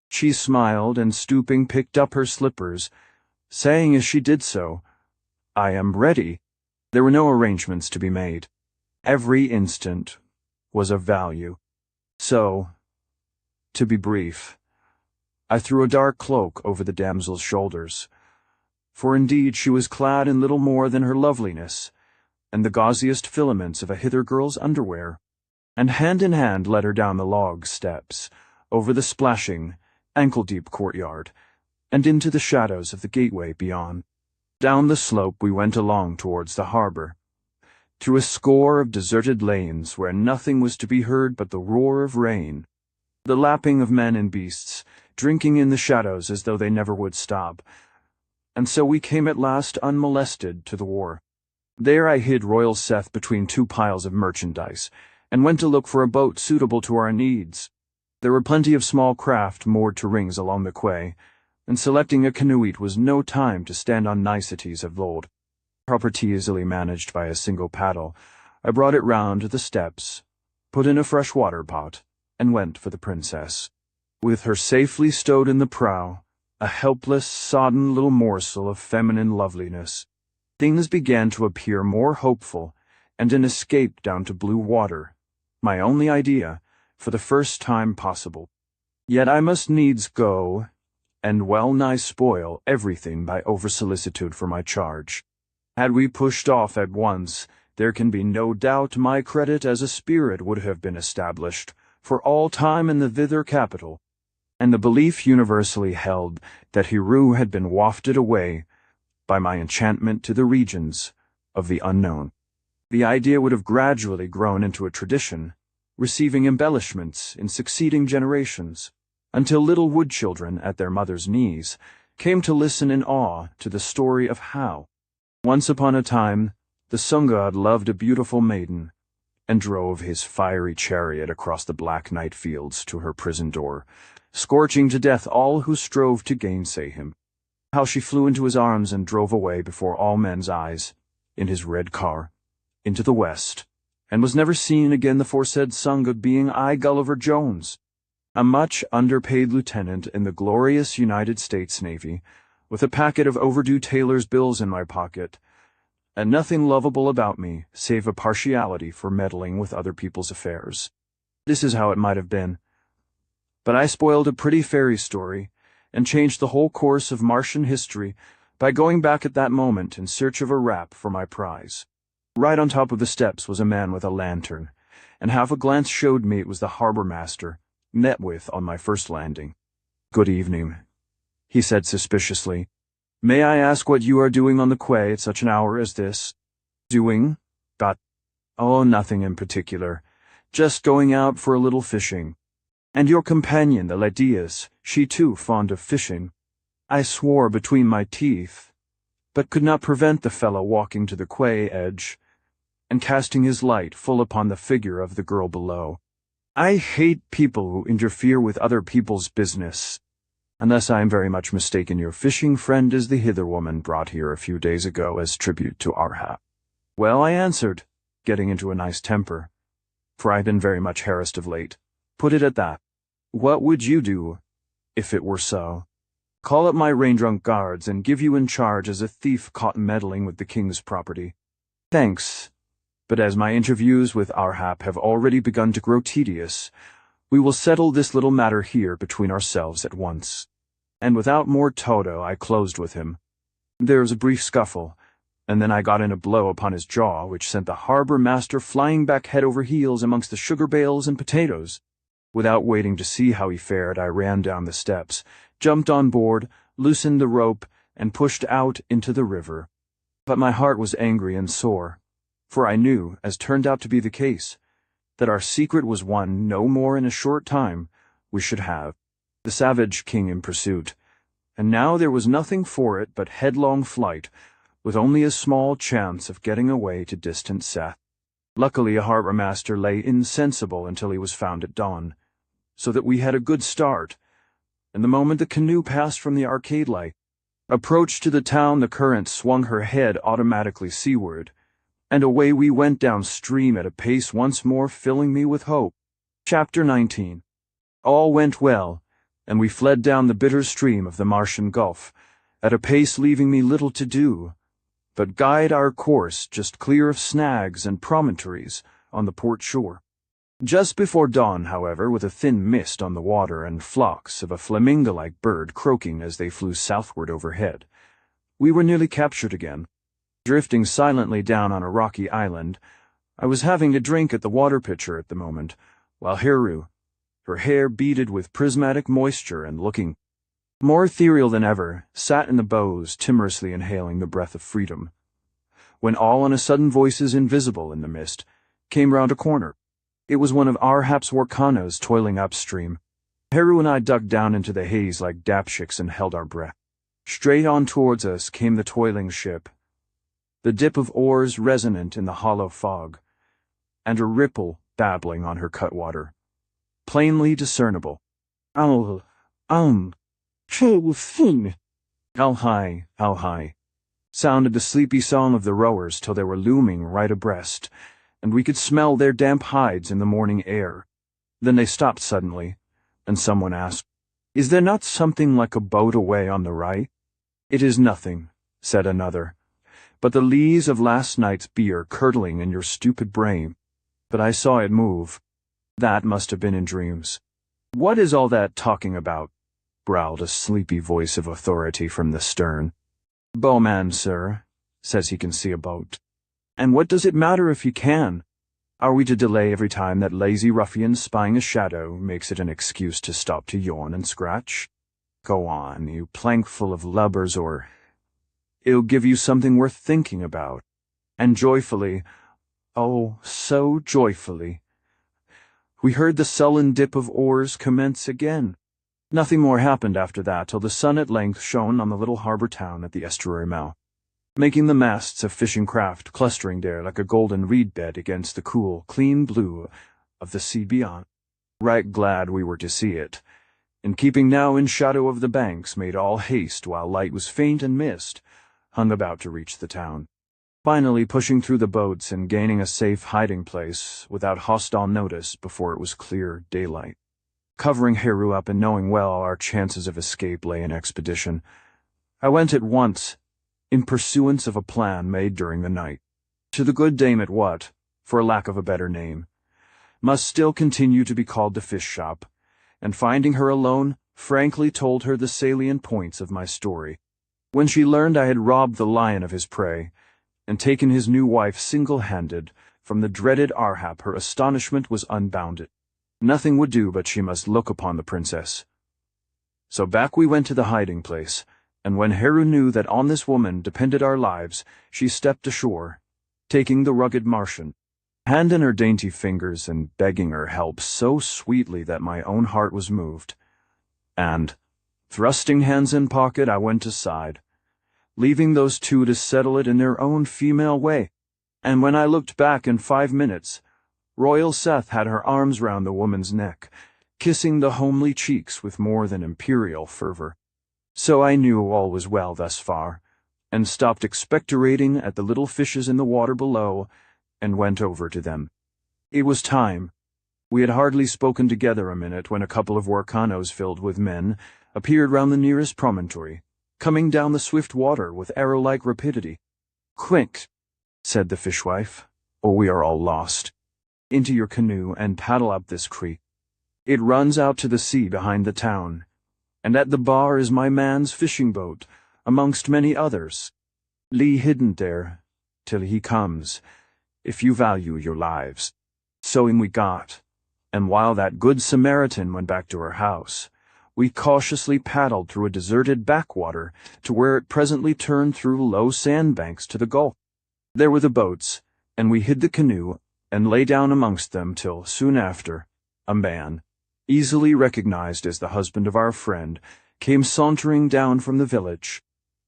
She smiled and, stooping, picked up her slippers, saying as she did so, "I am ready." There were no arrangements to be made. Every instant was of value. So, to be brief, I threw a dark cloak over the damsel's shoulders, for indeed she was clad in little more than her loveliness, and the gauziest filaments of a hither girl's underwear, and hand in hand led her down the log steps, over the splashing, ankle-deep courtyard, and into the shadows of the gateway beyond. Down the slope we went along towards the harbor, through a score of deserted lanes where nothing was to be heard but the roar of rain, the lapping of men and beasts, drinking in the shadows as though they never would stop. And so we came at last unmolested to the wharf. There I hid Royal Seth between two piles of merchandise, and went to look for a boat suitable to our needs. There were plenty of small craft moored to rings along the quay, and selecting a canoe was no time to stand on niceties of old. Property easily managed by a single paddle, I brought it round to the steps, put in a fresh water pot, and went for the princess. With her safely stowed in the prow, a helpless, sodden little morsel of feminine loveliness, things began to appear more hopeful, and an escape down to blue water, my only idea, for the first time possible. Yet I must needs go, and well-nigh spoil everything by over-solicitude for my charge. Had we pushed off at once, there can be no doubt my credit as a spirit would have been established for all time in the thither capital, and the belief universally held that Hiru had been wafted away by my enchantment to the regions of the unknown. The idea would have gradually grown into a tradition, receiving embellishments in succeeding generations, until little wood children at their mothers' knees came to listen in awe to the story of how, once upon a time, the sun god loved a beautiful maiden, and drove his fiery chariot across the black night fields to her prison door, scorching to death all who strove to gainsay him. How she flew into his arms and drove away before all men's eyes, in his red car, into the west, and was never seen again, the foresaid sun god being I, Gulliver Jones, a much underpaid lieutenant in the glorious United States Navy, with a packet of overdue tailor's bills in my pocket, and nothing lovable about me save a partiality for meddling with other people's affairs. This is how it might have been. But I spoiled a pretty fairy story, and changed the whole course of Martian history by going back at that moment in search of a wrap for my prize. Right on top of the steps was a man with a lantern, and half a glance showed me it was the harbor master, met with on my first landing. "Good evening," he said suspiciously. "May I ask what you are doing on the quay at such an hour as this?" "Doing? Oh, nothing in particular. Just going out for a little fishing. And your companion, the Ladias, she too fond of fishing?" I swore between my teeth, but could not prevent the fellow walking to the quay edge and casting his light full upon the figure of the girl below. I hate people who interfere with other people's business. Unless I am very much mistaken, your fishing friend is the hither woman brought here a few days ago as tribute to Arhap. "Well," I answered, getting into a nice temper, for I had been very much harassed of late. "Put it at that. What would you do, if it were so? Call up my rain-drunk guards and give you in charge as a thief caught meddling with the king's property." "Thanks, but as my interviews with Arhap have already begun to grow tedious, we will settle this little matter here between ourselves at once." And without more todo I closed with him. There was a brief scuffle, and then I got in a blow upon his jaw which sent the harbor master flying back head over heels amongst the sugar bales and potatoes. Without waiting to see how he fared, I ran down the steps, jumped on board, loosened the rope, and pushed out into the river. But my heart was angry and sore, for I knew, as turned out to be the case, that our secret was won no more in a short time we should have the savage king in pursuit, and now there was nothing for it but headlong flight, with only a small chance of getting away to distant Seth. Luckily, a harbour master lay insensible until he was found at dawn, so that we had a good start, and the moment the canoe passed from the arcade light, approached to the town, the current swung her head automatically seaward, and away we went downstream at a pace once more filling me with hope. Chapter 19. All went well, and we fled down the bitter stream of the Martian Gulf, at a pace leaving me little to do but guide our course just clear of snags and promontories on the port shore. Just before dawn, however, with a thin mist on the water and flocks of a flamingo-like bird croaking as they flew southward overhead, we were nearly captured again. Drifting silently down on a rocky island, I was having a drink at the water pitcher at the moment, while Heru, her hair beaded with prismatic moisture and looking more ethereal than ever, sat in the bows, timorously inhaling the breath of freedom, when all on a sudden voices invisible in the mist came round a corner. It was one of Arhap's Warkanos toiling upstream. Heru and I ducked down into the haze like dapshiks and held our breath. Straight on towards us came the toiling ship, the dip of oars resonant in the hollow fog, and a ripple babbling on her cutwater, plainly discernible. How high, sounded the sleepy song of the rowers till they were looming right abreast, and we could smell their damp hides in the morning air. Then they stopped suddenly, and someone asked, "Is there not something like a boat away on the right?" "It is nothing," said another, "but the lees of last night's beer curdling in your stupid brain. But I saw it move. That must have been in dreams." "What is all that talking about?" growled a sleepy voice of authority from the stern. "Bowman, sir, says he can see a boat. And what does it matter if he can? Are we to delay every time that lazy ruffian spying a shadow makes it an excuse to stop to yawn and scratch? Go on, you plankful of lubbers, or it'll give you something worth thinking about." And joyfully, oh, so joyfully, we heard the sullen dip of oars commence again. Nothing more happened after that till the sun at length shone on the little harbour town at the estuary mouth, making the masts of fishing craft clustering there like a golden reed bed against the cool, clean blue of the sea beyond. Right glad we were to see it, and keeping now in shadow of the banks, made all haste while light was faint and mist hung about to reach the town. Finally pushing through the boats and gaining a safe hiding place without hostile notice before it was clear daylight. Covering Heru up and knowing well our chances of escape lay in expedition, I went at once, in pursuance of a plan made during the night, to the good dame at what, for lack of a better name, must still continue to be called the fish shop, and finding her alone, frankly told her the salient points of my story. When she learned I had robbed the lion of his prey, and taken his new wife single-handed from the dreaded Arhap, her astonishment was unbounded. Nothing would do but she must look upon the princess. So back we went to the hiding place, and when Heru knew that on this woman depended our lives, she stepped ashore, taking the rugged Martian hand in her dainty fingers and begging her help so sweetly that my own heart was moved. And, thrusting hands in pocket, I went aside, leaving those two to settle it in their own female way. And when I looked back in 5 minutes, Royal Seth had her arms round the woman's neck, kissing the homely cheeks with more than imperial fervor. So I knew all was well thus far, and stopped expectorating at the little fishes in the water below, and went over to them. It was time. We had hardly spoken together a minute when a couple of Warkanos filled with men appeared round the nearest promontory, coming down the swift water with arrow-like rapidity. "Quick," said the fishwife, "or we are all lost. Into your canoe and paddle up this creek. It runs out to the sea behind the town, and at the bar is my man's fishing boat, amongst many others. Lie hidden there, till he comes, if you value your lives." So in we got, and while that good Samaritan went back to her house, we cautiously paddled through a deserted backwater to where it presently turned through low sandbanks to the gulf. There were the boats, and we hid the canoe and lay down amongst them till, soon after, a man, easily recognized as the husband of our friend, came sauntering down from the village.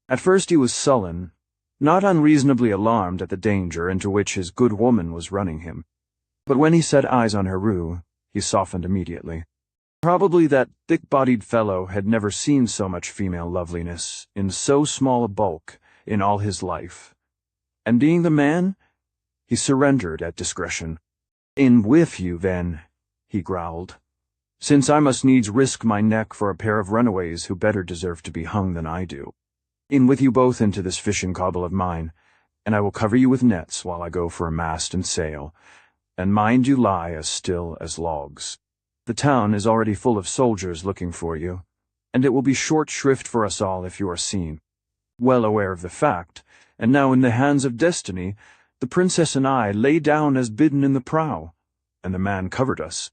At first he was sullen, not unreasonably alarmed at the danger into which his good woman was running him. But when he set eyes on Heru, he softened immediately. Probably that thick-bodied fellow had never seen so much female loveliness in so small a bulk in all his life. And being the man, he surrendered at discretion. "In with you, then," he growled, "since I must needs risk my neck for a pair of runaways who better deserve to be hung than I do. In with you both into this fishing cobble of mine, and I will cover you with nets while I go for a mast and sail, and mind you lie as still as logs. The town is already full of soldiers looking for you, and it will be short shrift for us all if you are seen. Well aware of the fact, and now in the hands of destiny, the princess and I lay down as bidden in the prow, and the man covered us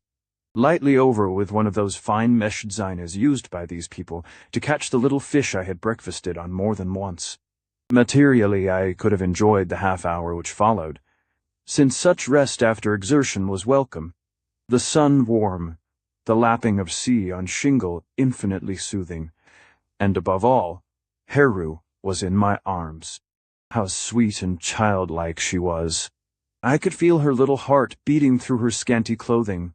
lightly over with one of those fine meshed zeinas used by these people to catch the little fish I had breakfasted on more than once. Materially, I could have enjoyed the half-hour which followed, since such rest after exertion was welcome, the sun warm, the lapping of sea on shingle infinitely soothing, and above all, Heru was in my arms. How sweet and childlike she was! I could feel her little heart beating through her scanty clothing,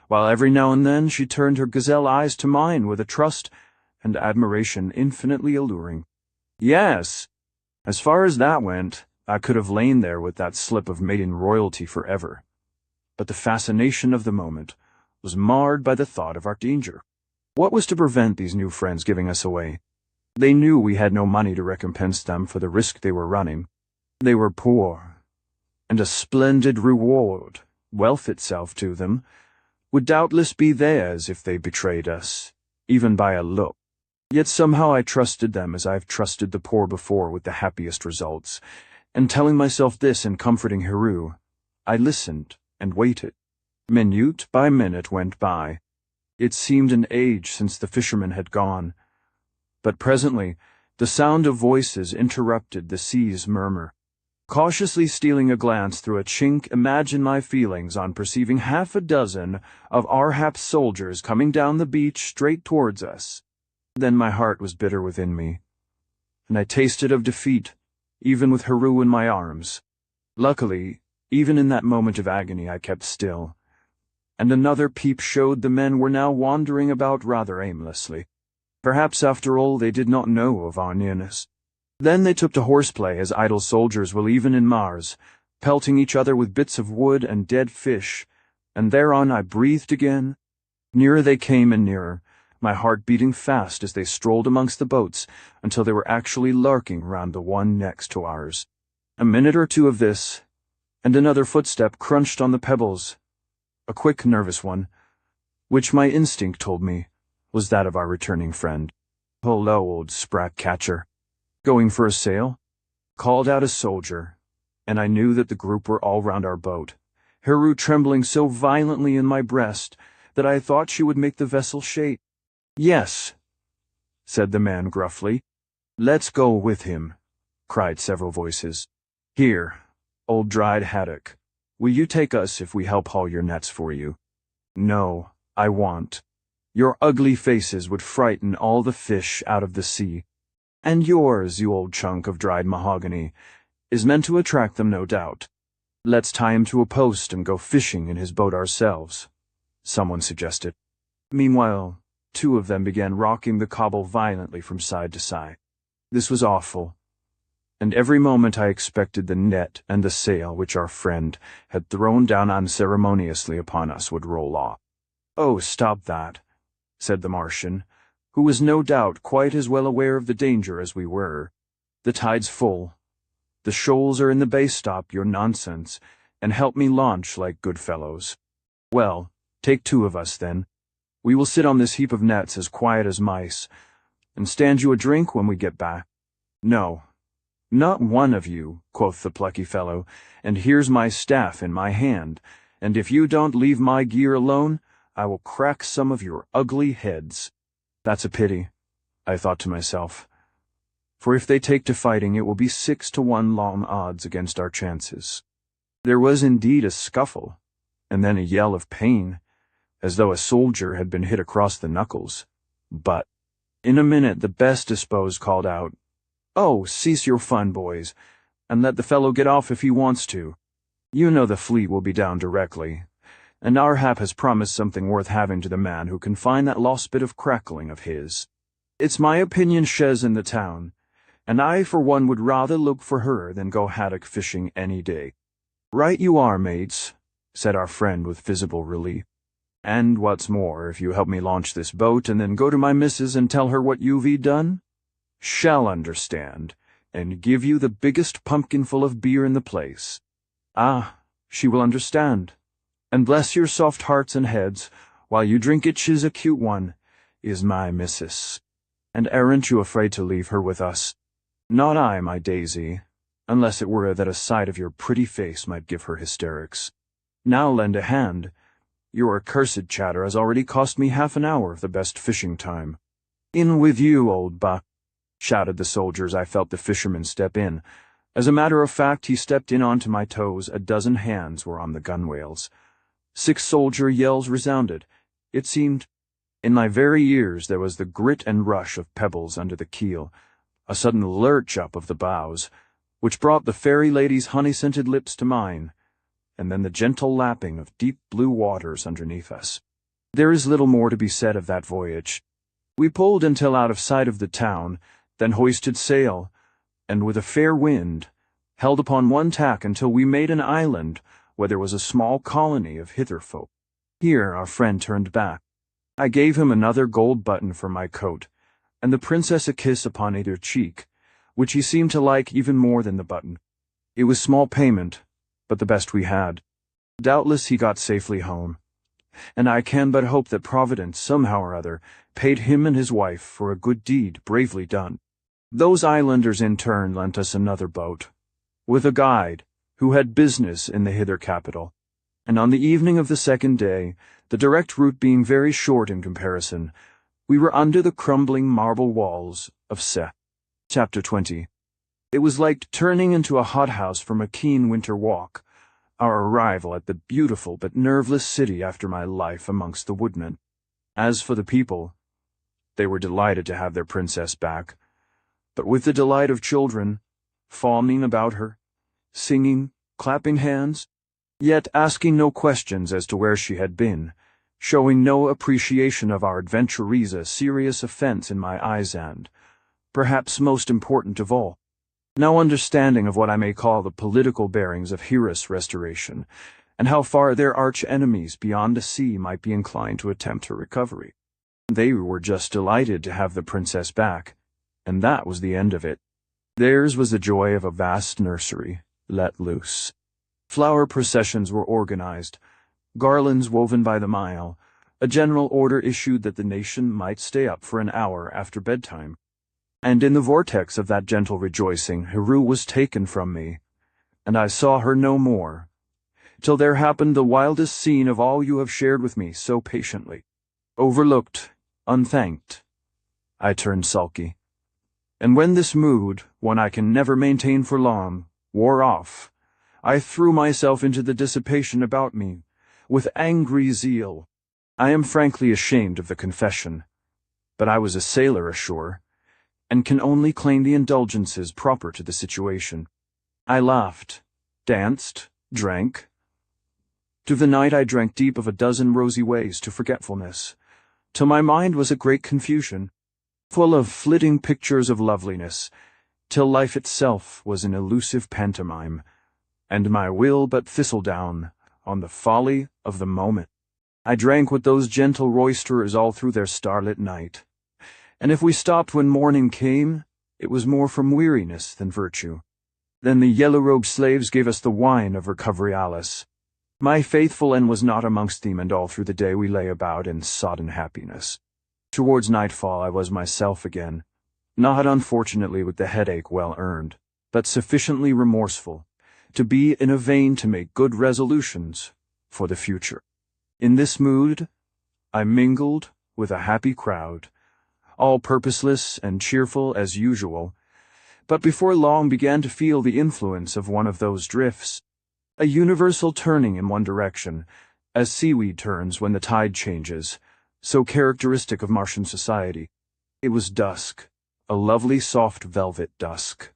while every now and then she turned her gazelle eyes to mine with a trust and admiration infinitely alluring. Yes, as far as that went, I could have lain there with that slip of maiden royalty forever. But the fascination of the moment was marred by the thought of our danger. What was to prevent these new friends giving us away? They knew we had no money to recompense them for the risk they were running. They were poor, and a splendid reward, wealth itself to them, would doubtless be theirs if they betrayed us, even by a look. Yet somehow I trusted them as I have trusted the poor before with the happiest results, and telling myself this and comforting Heru, I listened and waited. Minute by minute went by. It seemed an age since the fishermen had gone, but presently the sound of voices interrupted the sea's murmur. Cautiously stealing a glance through a chink, imagine my feelings on perceiving half a dozen of Arhap's soldiers coming down the beach straight towards us. Then my heart was bitter within me, and I tasted of defeat, even with Heru in my arms. Luckily, even in that moment of agony I kept still, and another peep showed the men were now wandering about rather aimlessly. Perhaps after all they did not know of our nearness. Then they took to horseplay as idle soldiers will even in Mars, pelting each other with bits of wood and dead fish, and thereon I breathed again. Nearer they came and nearer, my heart beating fast as they strolled amongst the boats until they were actually larking round the one next to ours. A minute or two of this, and another footstep crunched on the pebbles, a quick, nervous one, which my instinct told me was that of our returning friend. "Hullo, old sprat catcher. Going for a sail?" called out a soldier, and I knew that the group were all round our boat, Heru trembling so violently in my breast that I thought she would make the vessel shake. "Yes," said the man gruffly. "Let's go with him," cried several voices. "Here, old dried haddock, will you take us if we help haul your nets for you?" "No, I want. Your ugly faces would frighten all the fish out of the sea. And yours, you old chunk of dried mahogany, is meant to attract them, no doubt. Let's tie him to a post and go fishing in his boat ourselves," someone suggested. Meanwhile, two of them began rocking the cobble violently from side to side. This was awful, and every moment I expected the net and the sail which our friend had thrown down unceremoniously upon us would roll off. "Oh, stop that," said the Martian, who was no doubt quite as well aware of the danger as we were. "The tide's full. The shoals are in the bay. Stop your nonsense, and help me launch like good fellows." "Well, take two of us, then. We will sit on this heap of nets as quiet as mice, and stand you a drink when we get back." "No, not one of you," quoth the plucky fellow, "and here's my staff in my hand, and if you don't leave my gear alone, I will crack some of your ugly heads." That's a pity, I thought to myself. For if they take to fighting, it will be 6-to-1 long odds against our chances. There was indeed a scuffle, and then a yell of pain, as though a soldier had been hit across the knuckles. But in a minute the best disposed called out, "Oh, cease your fun, boys, and let the fellow get off if he wants to. You know the fleet will be down directly, and our hap has promised something worth having to the man who can find that lost bit of crackling of his. It's my opinion she's in the town, and I for one would rather look for her than go haddock fishing any day." "Right you are, mates," said our friend with visible relief. "And what's more, if you help me launch this boat and then go to my missus and tell her what you've done, she'll understand, and give you the biggest pumpkinful of beer in the place. Ah, she will understand, and bless your soft hearts and heads, while you drink it she's a cute one, is my missus. And aren't you afraid to leave her with us?" "Not I, my daisy, unless it were that a sight of your pretty face might give her hysterics. Now lend a hand. Your accursed chatter has already cost me half an hour of the best fishing time." "In with you, old buck," shouted the soldier as I felt the fisherman step in. As a matter of fact, he stepped in onto my toes. A dozen hands were on the gunwales. 6 soldier yells resounded. It seemed, in my very ears there was the grit and rush of pebbles under the keel, a sudden lurch up of the bows, which brought the fairy lady's honey-scented lips to mine, and then the gentle lapping of deep blue waters underneath us. There is little more to be said of that voyage. We pulled until out of sight of the town, then hoisted sail, and with a fair wind, held upon one tack until we made an island where there was a small colony of hither folk. Here our friend turned back. I gave him another gold button for my coat, and the princess a kiss upon either cheek, which he seemed to like even more than the button. It was small payment, but the best we had. Doubtless he got safely home, and I can but hope that Providence, somehow or other, paid him and his wife for a good deed bravely done. Those islanders in turn lent us another boat, with a guide, who had business in the hither capital, and on the evening of the second day, the direct route being very short in comparison, we were under the crumbling marble walls of Se. Chapter 20. It was like turning into a hothouse from a keen winter walk, our arrival at the beautiful but nerveless city after my life amongst the woodmen. As for the people, they were delighted to have their princess back, but with the delight of children, fawning about her, singing, clapping hands, yet asking no questions as to where she had been, showing no appreciation of our adventure, a serious offense in my eyes, and, perhaps most important of all, no understanding of what I may call the political bearings of Hearus restoration, and how far their arch-enemies beyond the sea might be inclined to attempt her recovery. They were just delighted to have the princess back, and that was the end of it. Theirs was the joy of a vast nursery, let loose. Flower processions were organized, garlands woven by the mile, a general order issued that the nation might stay up for an hour after bedtime. And in the vortex of that gentle rejoicing, Heru was taken from me, and I saw her no more, till there happened the wildest scene of all you have shared with me so patiently. Overlooked, unthanked, I turned sulky. And when this mood, one I can never maintain for long, wore off, I threw myself into the dissipation about me, with angry zeal. I am frankly ashamed of the confession, but I was a sailor ashore, and can only claim the indulgences proper to the situation. I laughed, danced, drank. To the night I drank deep of a dozen rosy ways to forgetfulness, till my mind was a great confusion, full of flitting pictures of loveliness, till life itself was an elusive pantomime, and my will but thistledown on the folly of the moment. I drank with those gentle roisterers all through their starlit night, and if we stopped when morning came, it was more from weariness than virtue. Then the yellow-robed slaves gave us the wine of recovery-alice. My faithful N was not amongst them, and all through the day we lay about in sodden happiness. Towards nightfall I was myself again, not unfortunately with the headache well earned, but sufficiently remorseful to be in a vein to make good resolutions for the future. In this mood, I mingled with a happy crowd, all purposeless and cheerful as usual, but before long began to feel the influence of one of those drifts, a universal turning in one direction, as seaweed turns when the tide changes, so characteristic of Martian society. It was dusk, a lovely soft velvet dusk,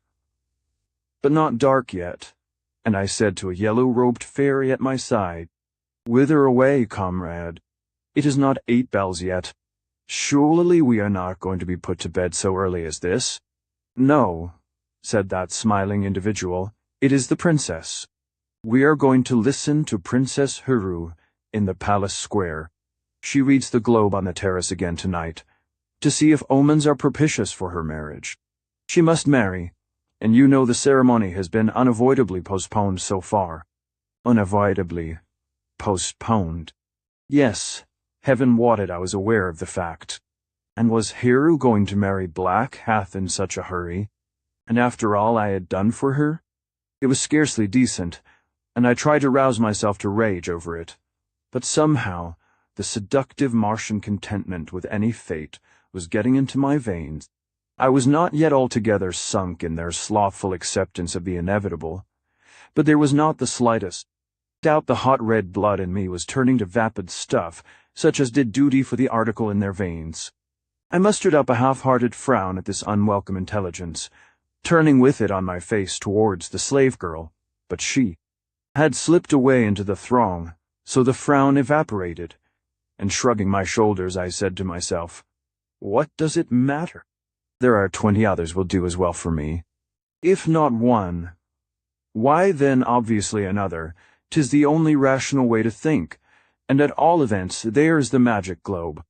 but not dark yet, and I said to a yellow-robed fairy at my side, "Whither away, comrade? It is not 8 bells yet. Surely we are not going to be put to bed so early as this?" "No," said that smiling individual, "it is the princess. We are going to listen to Princess Huru in the palace square. She reads the globe on the terrace again tonight, to see if omens are propitious for her marriage. She must marry, and you know the ceremony has been unavoidably postponed so far." Unavoidably postponed. Yes, heaven wotted I was aware of the fact. And was Hero going to marry Black Hath in such a hurry? And after all I had done for her? It was scarcely decent, and I tried to rouse myself to rage over it. But somehow, the seductive Martian contentment with any fate was getting into my veins. I was not yet altogether sunk in their slothful acceptance of the inevitable, but there was not the slightest doubt the hot red blood in me was turning to vapid stuff, such as did duty for the article in their veins. I mustered up a half-hearted frown at this unwelcome intelligence, turning with it on my face towards the slave girl, but she had slipped away into the throng, so the frown evaporated, and shrugging my shoulders I said to myself, "What does it matter? There are 20 others will do as well for me. If not one, why then obviously another. 'Tis the only rational way to think, and at all events there's the magic globe.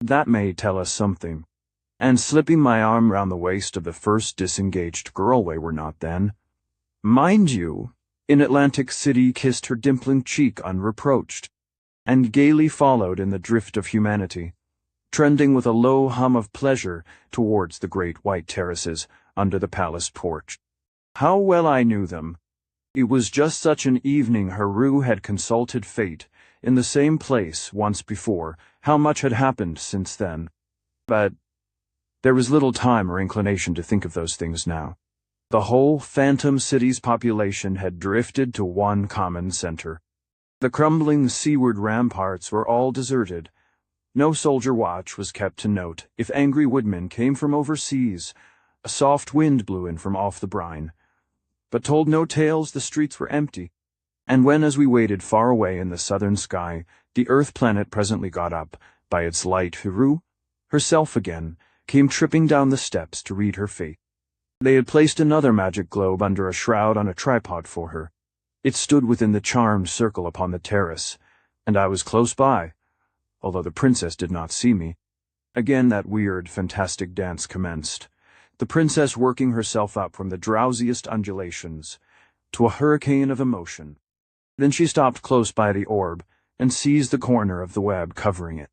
That may tell us something." And slipping my arm round the waist of the first disengaged girl we were not then, mind you, in Atlantic City kissed her dimpling cheek unreproached, and gaily followed in the drift of humanity, trending with a low hum of pleasure towards the great white terraces under the palace porch. How well I knew them. It was just such an evening Haru had consulted fate, in the same place once before. How much had happened since then? But there was little time or inclination to think of those things now. The whole phantom city's population had drifted to one common center. The crumbling seaward ramparts were all deserted. No soldier watch was kept to note if angry woodmen came from overseas. A soft wind blew in from off the brine, but told no tales. The streets were empty. And when, as we waited far away in the southern sky, the Earth planet presently got up, by its light Huru, herself again, came tripping down the steps to read her fate. They had placed another magic globe under a shroud on a tripod for her. It stood within the charmed circle upon the terrace, and I was close by, although the princess did not see me. Again that weird, fantastic dance commenced, the princess working herself up from the drowsiest undulations to a hurricane of emotion. Then she stopped close by the orb and seized the corner of the web covering it.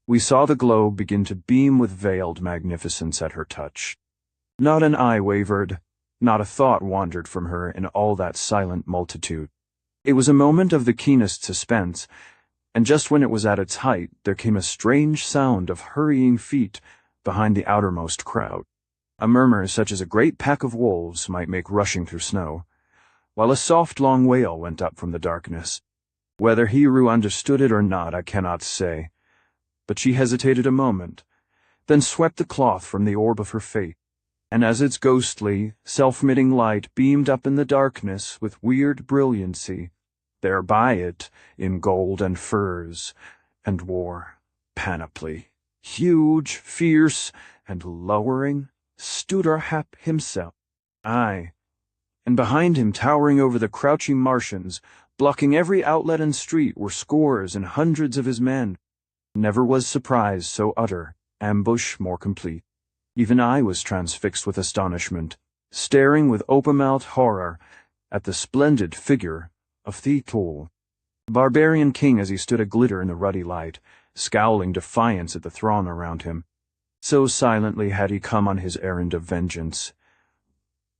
We saw the globe begin to beam with veiled magnificence at her touch. Not an eye wavered, not a thought wandered from her in all that silent multitude. It was a moment of the keenest suspense, and just when it was at its height, there came a strange sound of hurrying feet behind the outermost crowd, a murmur such as a great pack of wolves might make rushing through snow, while a soft long wail went up from the darkness. Whether Hero understood it or not I cannot say, but she hesitated a moment, then swept the cloth from the orb of her fate, and as its ghostly, self-emitting light beamed up in the darkness with weird brilliancy, there by it, in gold and furs, and wore panoply, huge, fierce, and lowering, stood Arhap himself. Aye, and behind him, towering over the crouching Martians, blocking every outlet and street, were scores and hundreds of his men. Never was surprise so utter, ambush more complete. Even I was transfixed with astonishment, staring with open-mouthed horror at the splendid figure of the tall, barbarian king as he stood a-glitter in the ruddy light, scowling defiance at the throng around him. So silently had he come on his errand of vengeance.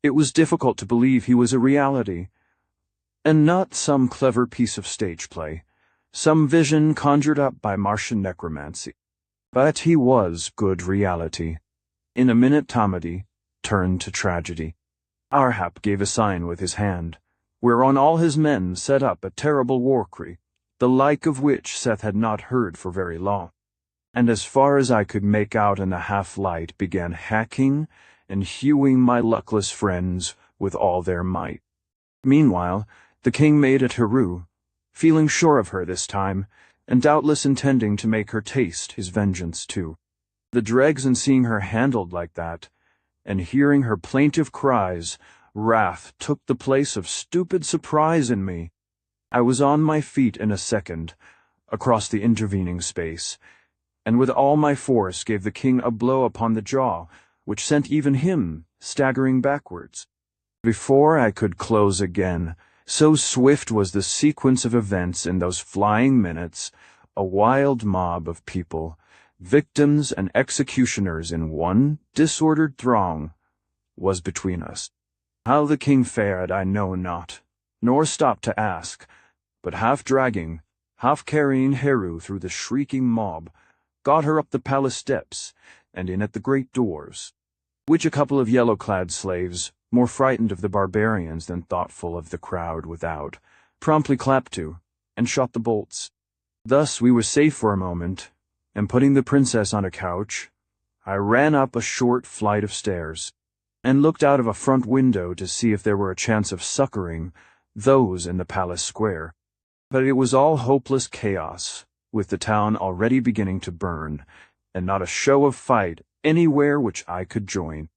It was difficult to believe he was a reality, and not some clever piece of stage play, some vision conjured up by Martian necromancy. But he was good reality. In a minute comedy turned to tragedy. Arhap gave a sign with his hand, whereon all his men set up a terrible war cry, the like of which Seth had not heard for very long, and as far as I could make out in the half-light began hacking and hewing my luckless friends with all their might. Meanwhile, the king made at Heru, feeling sure of her this time, and doubtless intending to make her taste his vengeance too. The dregs in seeing her handled like that, and hearing her plaintive cries, wrath took the place of stupid surprise in me. I was on my feet in a second, across the intervening space, and with all my force gave the king a blow upon the jaw, which sent even him staggering backwards. Before I could close again, so swift was the sequence of events in those flying minutes, a wild mob of people, victims and executioners in one disordered throng, was between us. How the king fared I know not, nor stopped to ask, but half dragging, half carrying Heru through the shrieking mob, got her up the palace steps, and in at the great doors, which a couple of yellow-clad slaves, more frightened of the barbarians than thoughtful of the crowd without, promptly clapped to, and shot the bolts. Thus we were safe for a moment, and putting the princess on a couch, I ran up a short flight of stairs, and looked out of a front window to see if there were a chance of succoring those in the palace square. But it was all hopeless chaos, with the town already beginning to burn, and not a show of fight anywhere which I could join.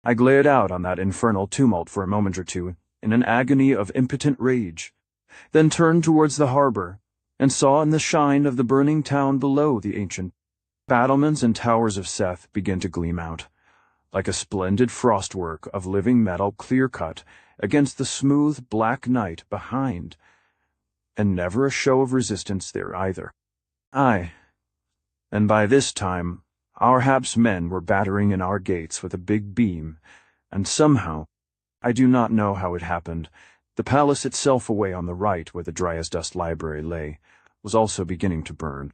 I glared out on that infernal tumult for a moment or two, in an agony of impotent rage, then turned towards the harbor, and saw in the shine of the burning town below the ancient battlements and towers of Seth begin to gleam out, like a splendid frostwork of living metal clear-cut against the smooth black night behind, and never a show of resistance there either. Aye, and by this time Arhap's men were battering in our gates with a big beam, and somehow, I do not know how it happened, the palace itself away on the right where the dry-as-dust library lay, was also beginning to burn.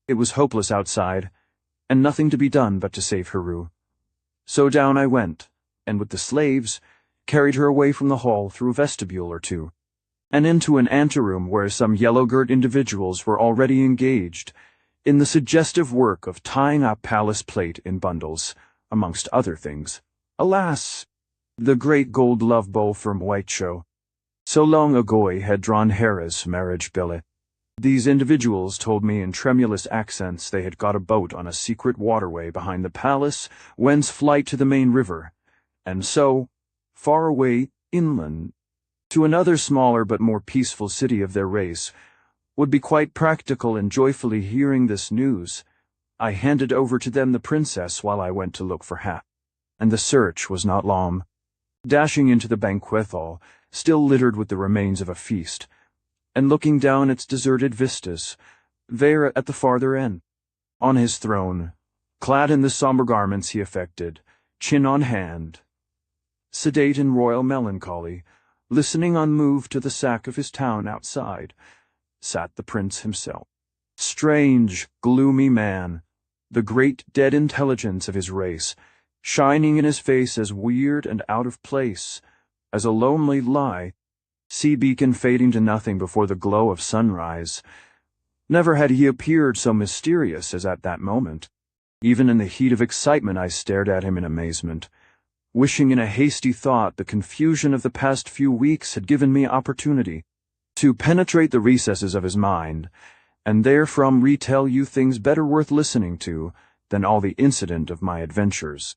It was hopeless outside, and nothing to be done but to save Heru. So down I went, and with the slaves, carried her away from the hall through a vestibule or two, and into an anteroom where some yellow-girt individuals were already engaged in the suggestive work of tying up palace plate in bundles, amongst other things. Alas, the great gold love bowl from Whiteshow. So long ago I had drawn Hera's marriage billet. These individuals told me in tremulous accents they had got a boat on a secret waterway behind the palace, whence flight to the main river, and so, far away inland, to another smaller but more peaceful city of their race, would be quite practical in joyfully hearing this news. I handed over to them the princess while I went to look for Hap, and the search was not long. Dashing into the banquet hall, still littered with the remains of a feast, and looking down its deserted vistas, there at the farther end, on his throne, clad in the somber garments he affected, chin on hand, sedate in royal melancholy, listening unmoved to the sack of his town outside, sat the prince himself. Strange, gloomy man, the great dead intelligence of his race, shining in his face as weird and out of place as a lonely lie, sea beacon fading to nothing before the glow of sunrise. Never had he appeared so mysterious as at that moment. Even in the heat of excitement I stared at him in amazement, wishing in a hasty thought the confusion of the past few weeks had given me opportunity to penetrate the recesses of his mind, and therefrom retell you things better worth listening to than all the incident of my adventures.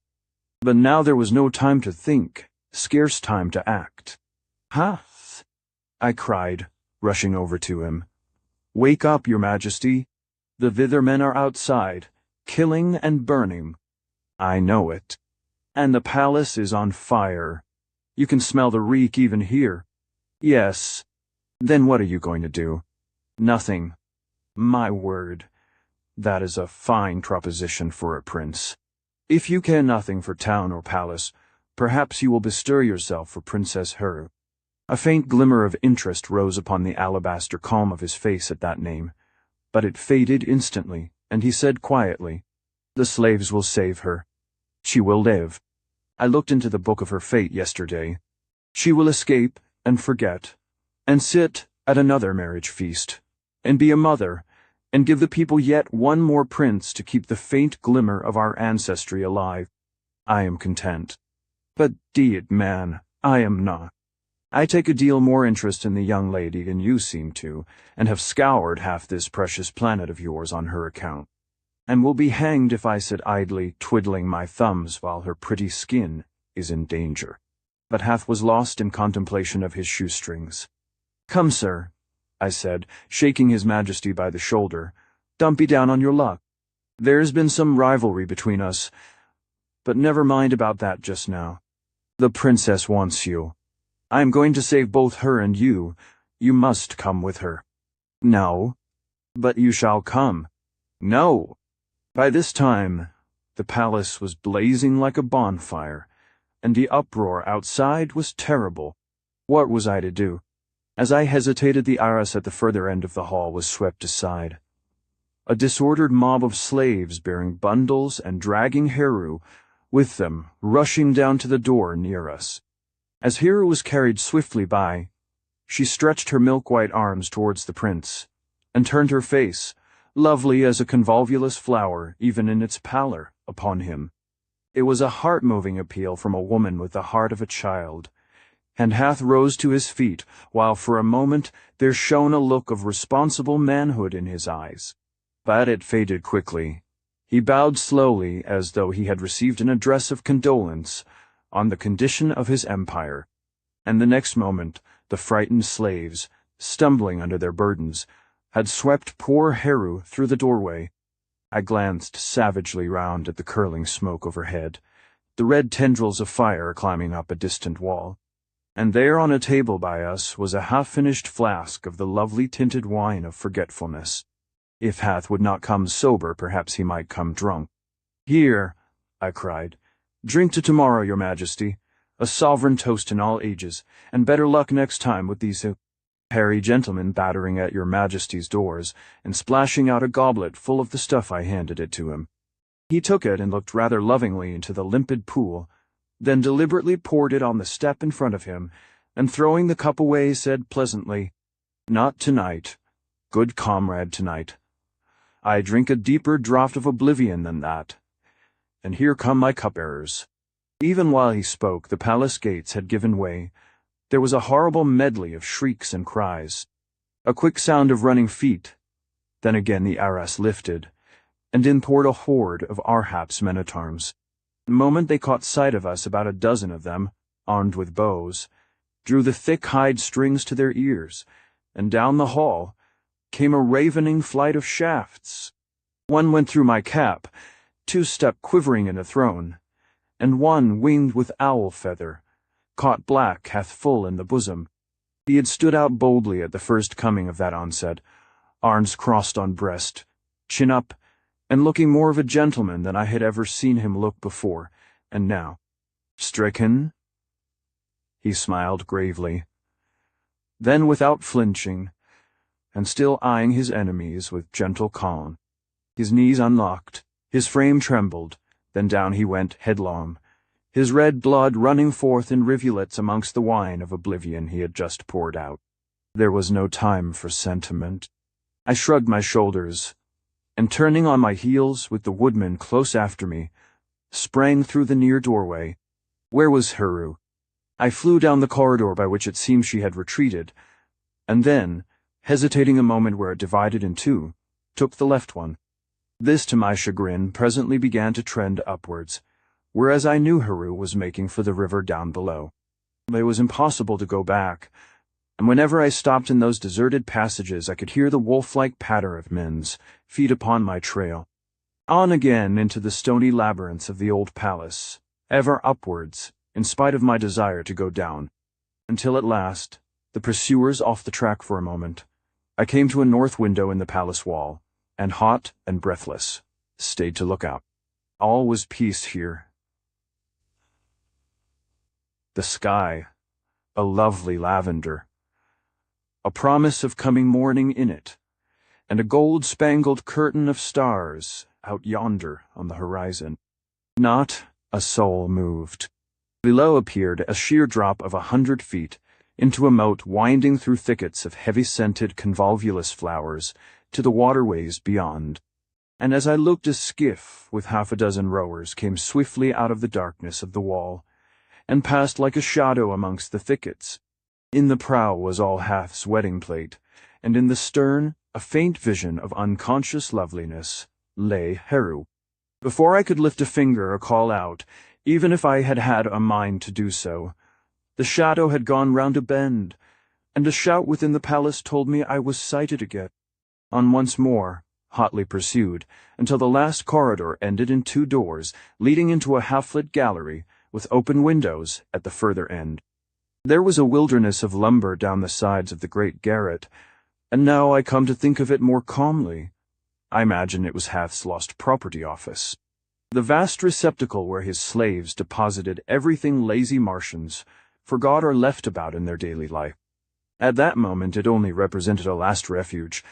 But now there was no time to think, scarce time to act. "Ha!" I cried, rushing over to him. "Wake up, your majesty. The thither men are outside, killing and burning. I know it. And the palace is on fire. You can smell the reek even here." "Yes. Then what are you going to do?" "Nothing. My word, that is a fine proposition for a prince. If you care nothing for town or palace, perhaps you will bestir yourself for Princess Heru." A faint glimmer of interest rose upon the alabaster calm of his face at that name, but it faded instantly, and he said quietly, The slaves will save her. She will live. I looked into the book of her fate yesterday. She will escape and forget, and sit at another marriage feast, and be a mother, and give the people yet one more prince to keep the faint glimmer of our ancestry alive. I am content. But, deed man, I am not. I take a deal more interest in the young lady than you seem to, and have scoured half this precious planet of yours on her account, and will be hanged if I sit idly twiddling my thumbs while her pretty skin is in danger. But Hath was lost in contemplation of his shoestrings. Come, sir, I said, shaking His Majesty by the shoulder, don't be down on your luck. There's been some rivalry between us, but never mind about that just now. The princess wants you. I am going to save both her and you. You must come with her. No. But you shall come. No. By this time, the palace was blazing like a bonfire, and the uproar outside was terrible. What was I to do? As I hesitated, the arras at the further end of the hall was swept aside. A disordered mob of slaves bearing bundles and dragging Heru with them, rushing down to the door near us. As Heru was carried swiftly by, she stretched her milk-white arms towards the prince, and turned her face, lovely as a convolvulus flower even in its pallor, upon him. It was a heart-moving appeal from a woman with the heart of a child, and Hath rose to his feet, while for a moment there shone a look of responsible manhood in his eyes. But it faded quickly. He bowed slowly as though he had received an address of condolence on the condition of his empire, and the next moment the frightened slaves, stumbling under their burdens, had swept poor Heru through the doorway. I glanced savagely round at the curling smoke overhead, the red tendrils of fire climbing up a distant wall, and there on a table by us was a half-finished flask of the lovely tinted wine of forgetfulness. If Hath would not come sober, perhaps he might come drunk. Here, I cried, drink to tomorrow, your majesty, a sovereign toast in all ages, and better luck next time with these hairy gentlemen battering at your majesty's doors and splashing out a goblet full of the stuff. I handed it to him. He took it and looked rather lovingly into the limpid pool, then deliberately poured it on the step in front of him, and throwing the cup away said pleasantly, Not tonight, good comrade, tonight. I drink a deeper draught of oblivion than that. And here come my cup-bearers. Even while he spoke, the palace gates had given way. There was a horrible medley of shrieks and cries, a quick sound of running feet. Then again the arras lifted, and in poured a horde of Arhap's men-at-arms. The moment they caught sight of us, about a dozen of them, armed with bows, drew the thick hide strings to their ears, and down the hall came a ravening flight of shafts. One went through my cap, two stuck quivering in a throne, and one, winged with owl feather, caught Black Hath full in the bosom. He had stood out boldly at the first coming of that onset, arms crossed on breast, chin up, and looking more of a gentleman than I had ever seen him look before, and now, stricken? He smiled gravely. Then, without flinching, and still eyeing his enemies with gentle calm, his knees unlocked, his frame trembled, then down he went headlong, his red blood running forth in rivulets amongst the wine of oblivion he had just poured out. There was no time for sentiment. I shrugged my shoulders, and turning on my heels with the woodman close after me, sprang through the near doorway. Where was Heru? I flew down the corridor by which it seemed she had retreated, and then, hesitating a moment where it divided in two, took the left one. This, to my chagrin, presently began to trend upwards, whereas I knew Heru was making for the river down below. It was impossible to go back, and whenever I stopped in those deserted passages I could hear the wolf-like patter of men's feet upon my trail. On again into the stony labyrinths of the old palace, ever upwards, in spite of my desire to go down, until at last, the pursuers off the track for a moment, I came to a north window in the palace wall, and hot and breathless, stayed to look out. All was peace here. The sky, a lovely lavender, a promise of coming morning in it, and a gold-spangled curtain of stars out yonder on the horizon. Not a soul moved. Below appeared a sheer drop of 100 feet into a moat winding through thickets of heavy-scented convolvulus flowers to the waterways beyond. And as I looked, a skiff with half a dozen rowers came swiftly out of the darkness of the wall and passed like a shadow amongst the thickets. In the prow was all Hath's wedding plate, and in the stern, a faint vision of unconscious loveliness, lay Heru. Before I could lift a finger or call out, even if I had had a mind to do so, the shadow had gone round a bend, and a shout within the palace told me I was sighted again. On once more, hotly pursued, until the last corridor ended in 2 doors, leading into a half-lit gallery with open windows at the further end. There was a wilderness of lumber down the sides of the great garret, and now I come to think of it more calmly, I imagine it was Hath's lost property office. The vast receptacle where his slaves deposited everything lazy Martians forgot or left about in their daily life. At that moment it only represented a last refuge,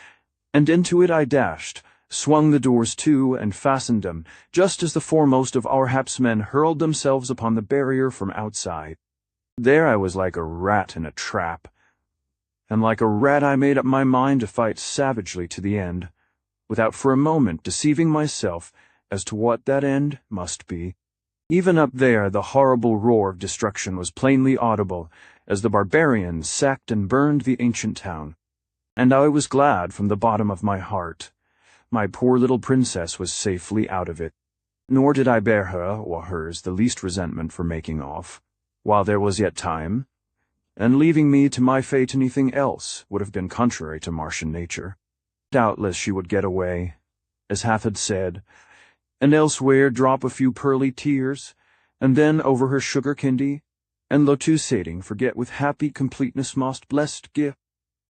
and into it I dashed, swung the doors to, and fastened them, just as the foremost of our Hap's men hurled themselves upon the barrier from outside. There I was like a rat in a trap, and like a rat I made up my mind to fight savagely to the end, without for a moment deceiving myself as to what that end must be. Even up there the horrible roar of destruction was plainly audible as the barbarians sacked and burned the ancient town, and I was glad from the bottom of my heart. My poor little princess was safely out of it, nor did I bear her or hers the least resentment for making off, while there was yet time, and leaving me to my fate. Anything else would have been contrary to Martian nature. Doubtless she would get away, as Hath had said, and elsewhere drop a few pearly tears, and then over her sugar candy, and lotusating forget with happy completeness most blessed gift.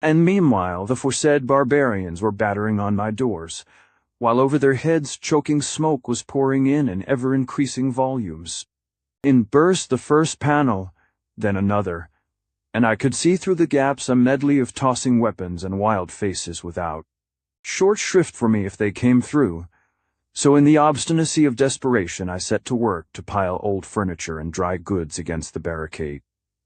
And meanwhile the foresaid barbarians were battering on my doors, while over their heads choking smoke was pouring in ever-increasing volumes. In burst the first panel, then another, and I could see through the gaps a medley of tossing weapons and wild faces without. Short shrift for me if they came through, so in the obstinacy of desperation I set to work to pile old furniture and dry goods against the barricade.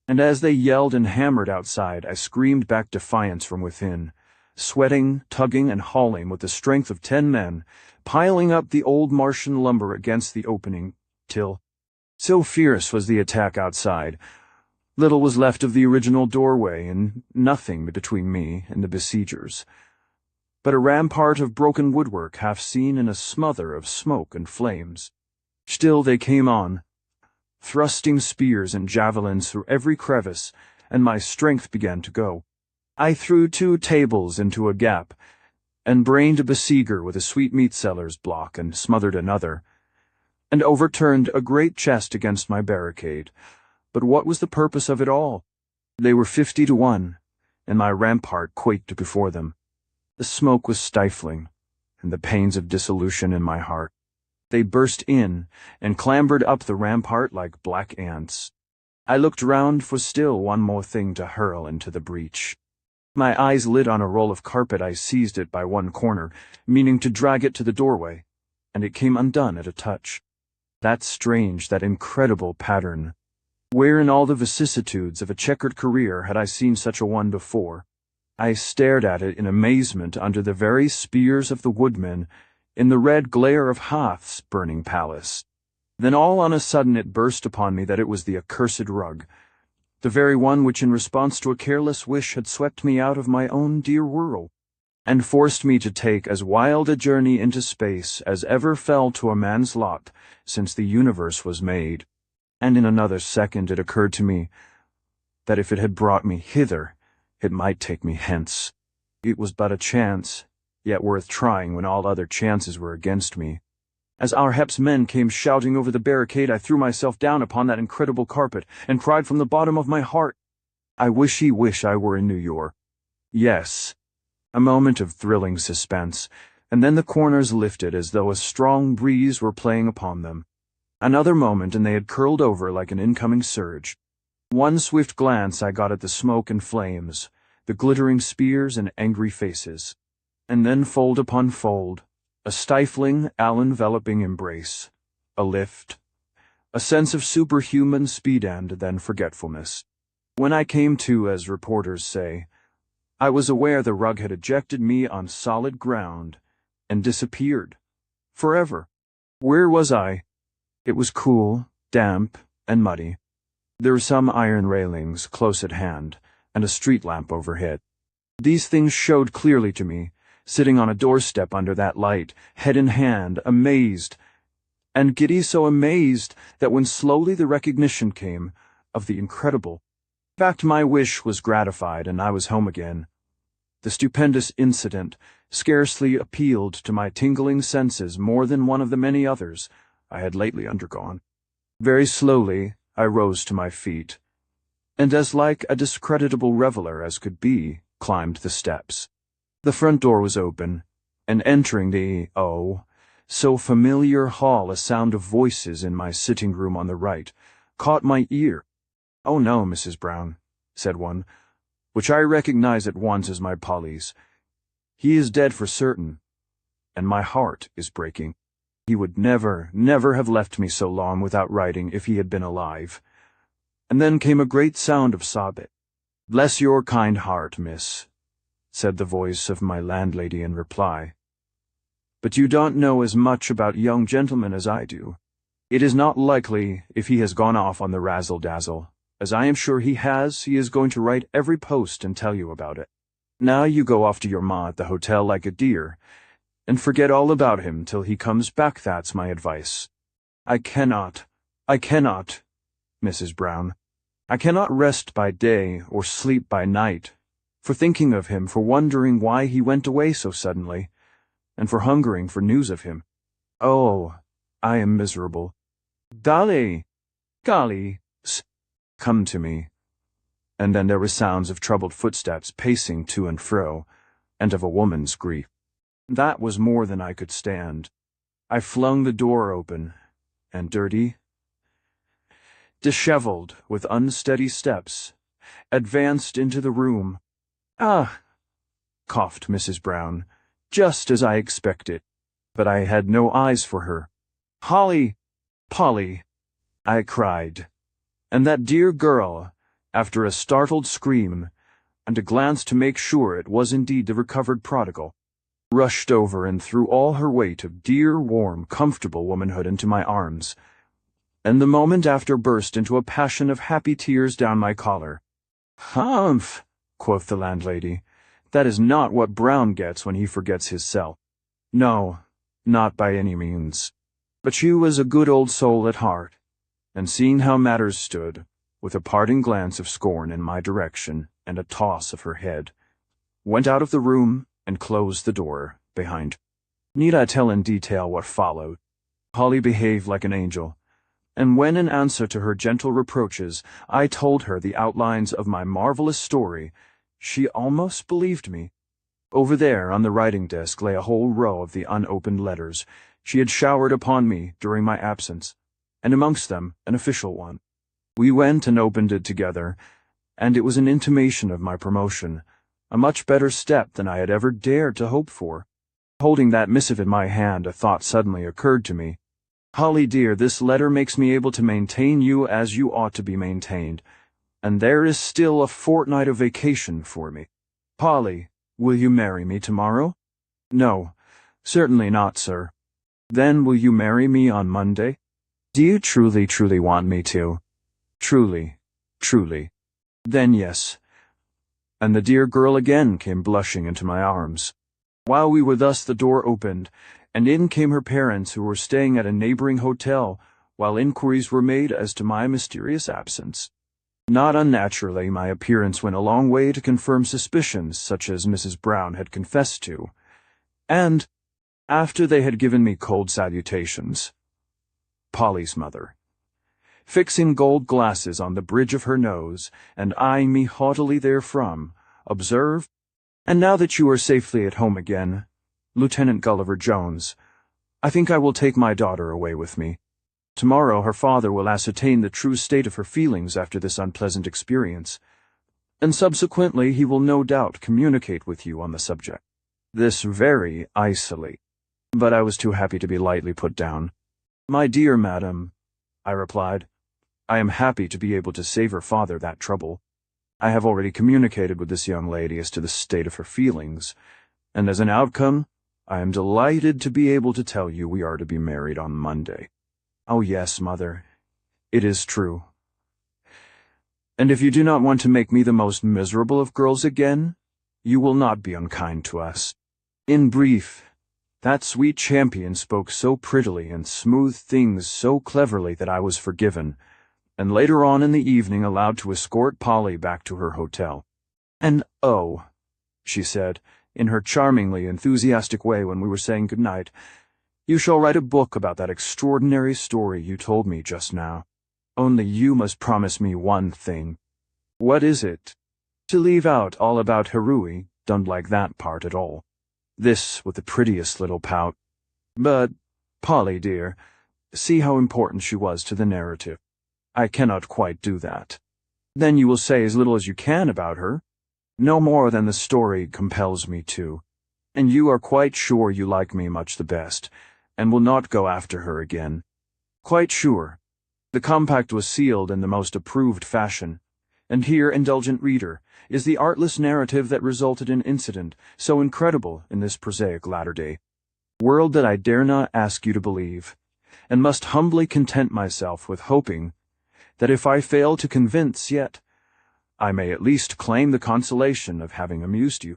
And as they yelled and hammered outside, I screamed back defiance from within, sweating, tugging, and hauling with the strength of 10 men, piling up the old Martian lumber against the opening, till, so fierce was the attack outside, little was left of the original doorway, and nothing between me and the besiegers, but a rampart of broken woodwork half seen in a smother of smoke and flames. Still they came on, thrusting spears and javelins through every crevice, and my strength began to go. I threw 2 tables into a gap, and brained a besieger with a sweetmeat seller's block, and smothered another, and overturned a great chest against my barricade. But what was the purpose of it all? They were 50 to 1, and my rampart quaked before them. The smoke was stifling, and the pains of dissolution in my heart. They burst in and clambered up the rampart like black ants. I looked round for still one more thing to hurl into the breach. My eyes lit on a roll of carpet. I seized it by one corner, meaning to drag it to the doorway, and it came undone at a touch. That strange, that incredible pattern. Where in all the vicissitudes of a checkered career had I seen such a one before? I stared at it in amazement under the very spears of the woodmen, in the red glare of Hath's burning palace. Then all on a sudden it burst upon me that it was the accursed rug, the very one which in response to a careless wish had swept me out of my own dear world, and forced me to take as wild a journey into space as ever fell to a man's lot since the universe was made. And in another second it occurred to me that if it had brought me hither, it might take me hence. It was but a chance, yet worth trying when all other chances were against me. As our Hep's men came shouting over the barricade, I threw myself down upon that incredible carpet and cried from the bottom of my heart, I wish I were in New York. Yes. A moment of thrilling suspense, and then the corners lifted as though a strong breeze were playing upon them. Another moment and they had curled over like an incoming surge. One swift glance I got at the smoke and flames, the glittering spears and angry faces, and then fold upon fold, A stifling, all-enveloping embrace. A lift. A sense of superhuman speed and then forgetfulness. When I came to, as reporters say, I was aware the rug had ejected me on solid ground and disappeared. Forever. Where was I? It was cool, damp, and muddy. There were some iron railings close at hand, and a street lamp overhead. These things showed clearly to me, sitting on a doorstep under that light, head in hand, amazed, and giddy, so amazed that when slowly the recognition came of the incredible, in fact, my wish was gratified and I was home again. The stupendous incident scarcely appealed to my tingling senses more than one of the many others I had lately undergone. Very slowly I rose to my feet, and as like a discreditable reveler as could be, climbed the steps. The front door was open, and entering the, so familiar hall, a sound of voices in my sitting room on the right caught my ear. "Oh no, Mrs. Brown," said one, which I recognized at once as my Polly's. "He is dead for certain, and my heart is breaking. He would never, never have left me so long without writing if he had been alive." And then came a great sound of sobbing. "Bless your kind heart, miss," said the voice of my landlady in reply. "But you don't know as much about young gentlemen as I do. It is not likely, if he has gone off on the razzle-dazzle, as I am sure he is going to write every post and tell you about it. Now you go off to your ma at the hotel like a dear, and forget all about him till he comes back. That's my advice. I cannot, Mrs. Brown. I cannot rest by day or sleep by night, for thinking of him, for wondering why he went away so suddenly, and for hungering for news of him. Oh, I am miserable. Golly, come to me." And then there were sounds of troubled footsteps pacing to and fro, and of a woman's grief. That was more than I could stand. I flung the door open, and dirty, disheveled, with unsteady steps, advanced into the room. "Ah," coughed Mrs. Brown, "just as I expected." But I had no eyes for her. "Polly," I cried. And that dear girl, after a startled scream, and a glance to make sure it was indeed the recovered prodigal, rushed over and threw all her weight of dear, warm, comfortable womanhood into my arms, and the moment after burst into a passion of happy tears down my collar. "Humph," quoth the landlady, "that is not what Brown gets when he forgets his self. No, not by any means. But she was a good old soul at heart, and seeing how matters stood, with a parting glance of scorn in my direction and a toss of her head, went out of the room and closed the door behind her. Need I tell in detail what followed? Polly behaved like an angel, and when in answer to her gentle reproaches I told her the outlines of my marvelous story, she almost believed me. Over there on the writing desk lay a whole row of the unopened letters she had showered upon me during my absence, and amongst them an official one. We went and opened it together, and it was an intimation of my promotion, a much better step than I had ever dared to hope for. Holding that missive in my hand, a thought suddenly occurred to me. "Polly dear, this letter makes me able to maintain you as you ought to be maintained, and there is still a fortnight of vacation for me. Polly, will you marry me tomorrow?" "No, certainly not, sir." "Then will you marry me on Monday?" "Do you truly want me to?" Truly. "Then yes." And the dear girl again came blushing into my arms. While we were thus, the door opened, and in came her parents, who were staying at a neighboring hotel, while inquiries were made as to my mysterious absence. Not unnaturally, my appearance went a long way to confirm suspicions such as Mrs. Brown had confessed to, and, after they had given me cold salutations, Polly's mother, fixing gold glasses on the bridge of her nose, and eyeing me haughtily therefrom, observed, "And now that you are safely at home again, Lieutenant Gulliver Jones, I think I will take my daughter away with me. Tomorrow her father will ascertain the true state of her feelings after this unpleasant experience, and subsequently he will no doubt communicate with you on the subject. This very icily." but I was too happy to be lightly put down. "My dear madam," I replied, "I am happy to be able to save her father that trouble. I have already communicated with this young lady as to the state of her feelings, and as an outcome, I am delighted to be able to tell you we are to be married on Monday." "Oh yes, mother, it is true. And if you do not want to make me the most miserable of girls again, you will not be unkind to us." In brief, that sweet champion spoke so prettily and smoothed things so cleverly that I was forgiven, and later on in the evening allowed to escort Polly back to her hotel. "And oh," she said, in her charmingly enthusiastic way when we were saying good night, "you shall write a book about that extraordinary story you told me just now. Only you must promise me one thing." "What is it?" "To leave out all about Herui, don't like that part at all." This with the prettiest little pout. "But, Polly dear, see how important she was to the narrative. I cannot quite do that." "Then you will say as little as you can about her." "No more than the story compels me to. And you are quite sure you like me much the best, and will not go after her again." "Quite sure." The compact was sealed in the most approved fashion, and here, indulgent reader, is the artless narrative that resulted in incident so incredible in this prosaic latter-day world that I dare not ask you to believe, and must humbly content myself with hoping that if I fail to convince yet, I may at least claim the consolation of having amused you.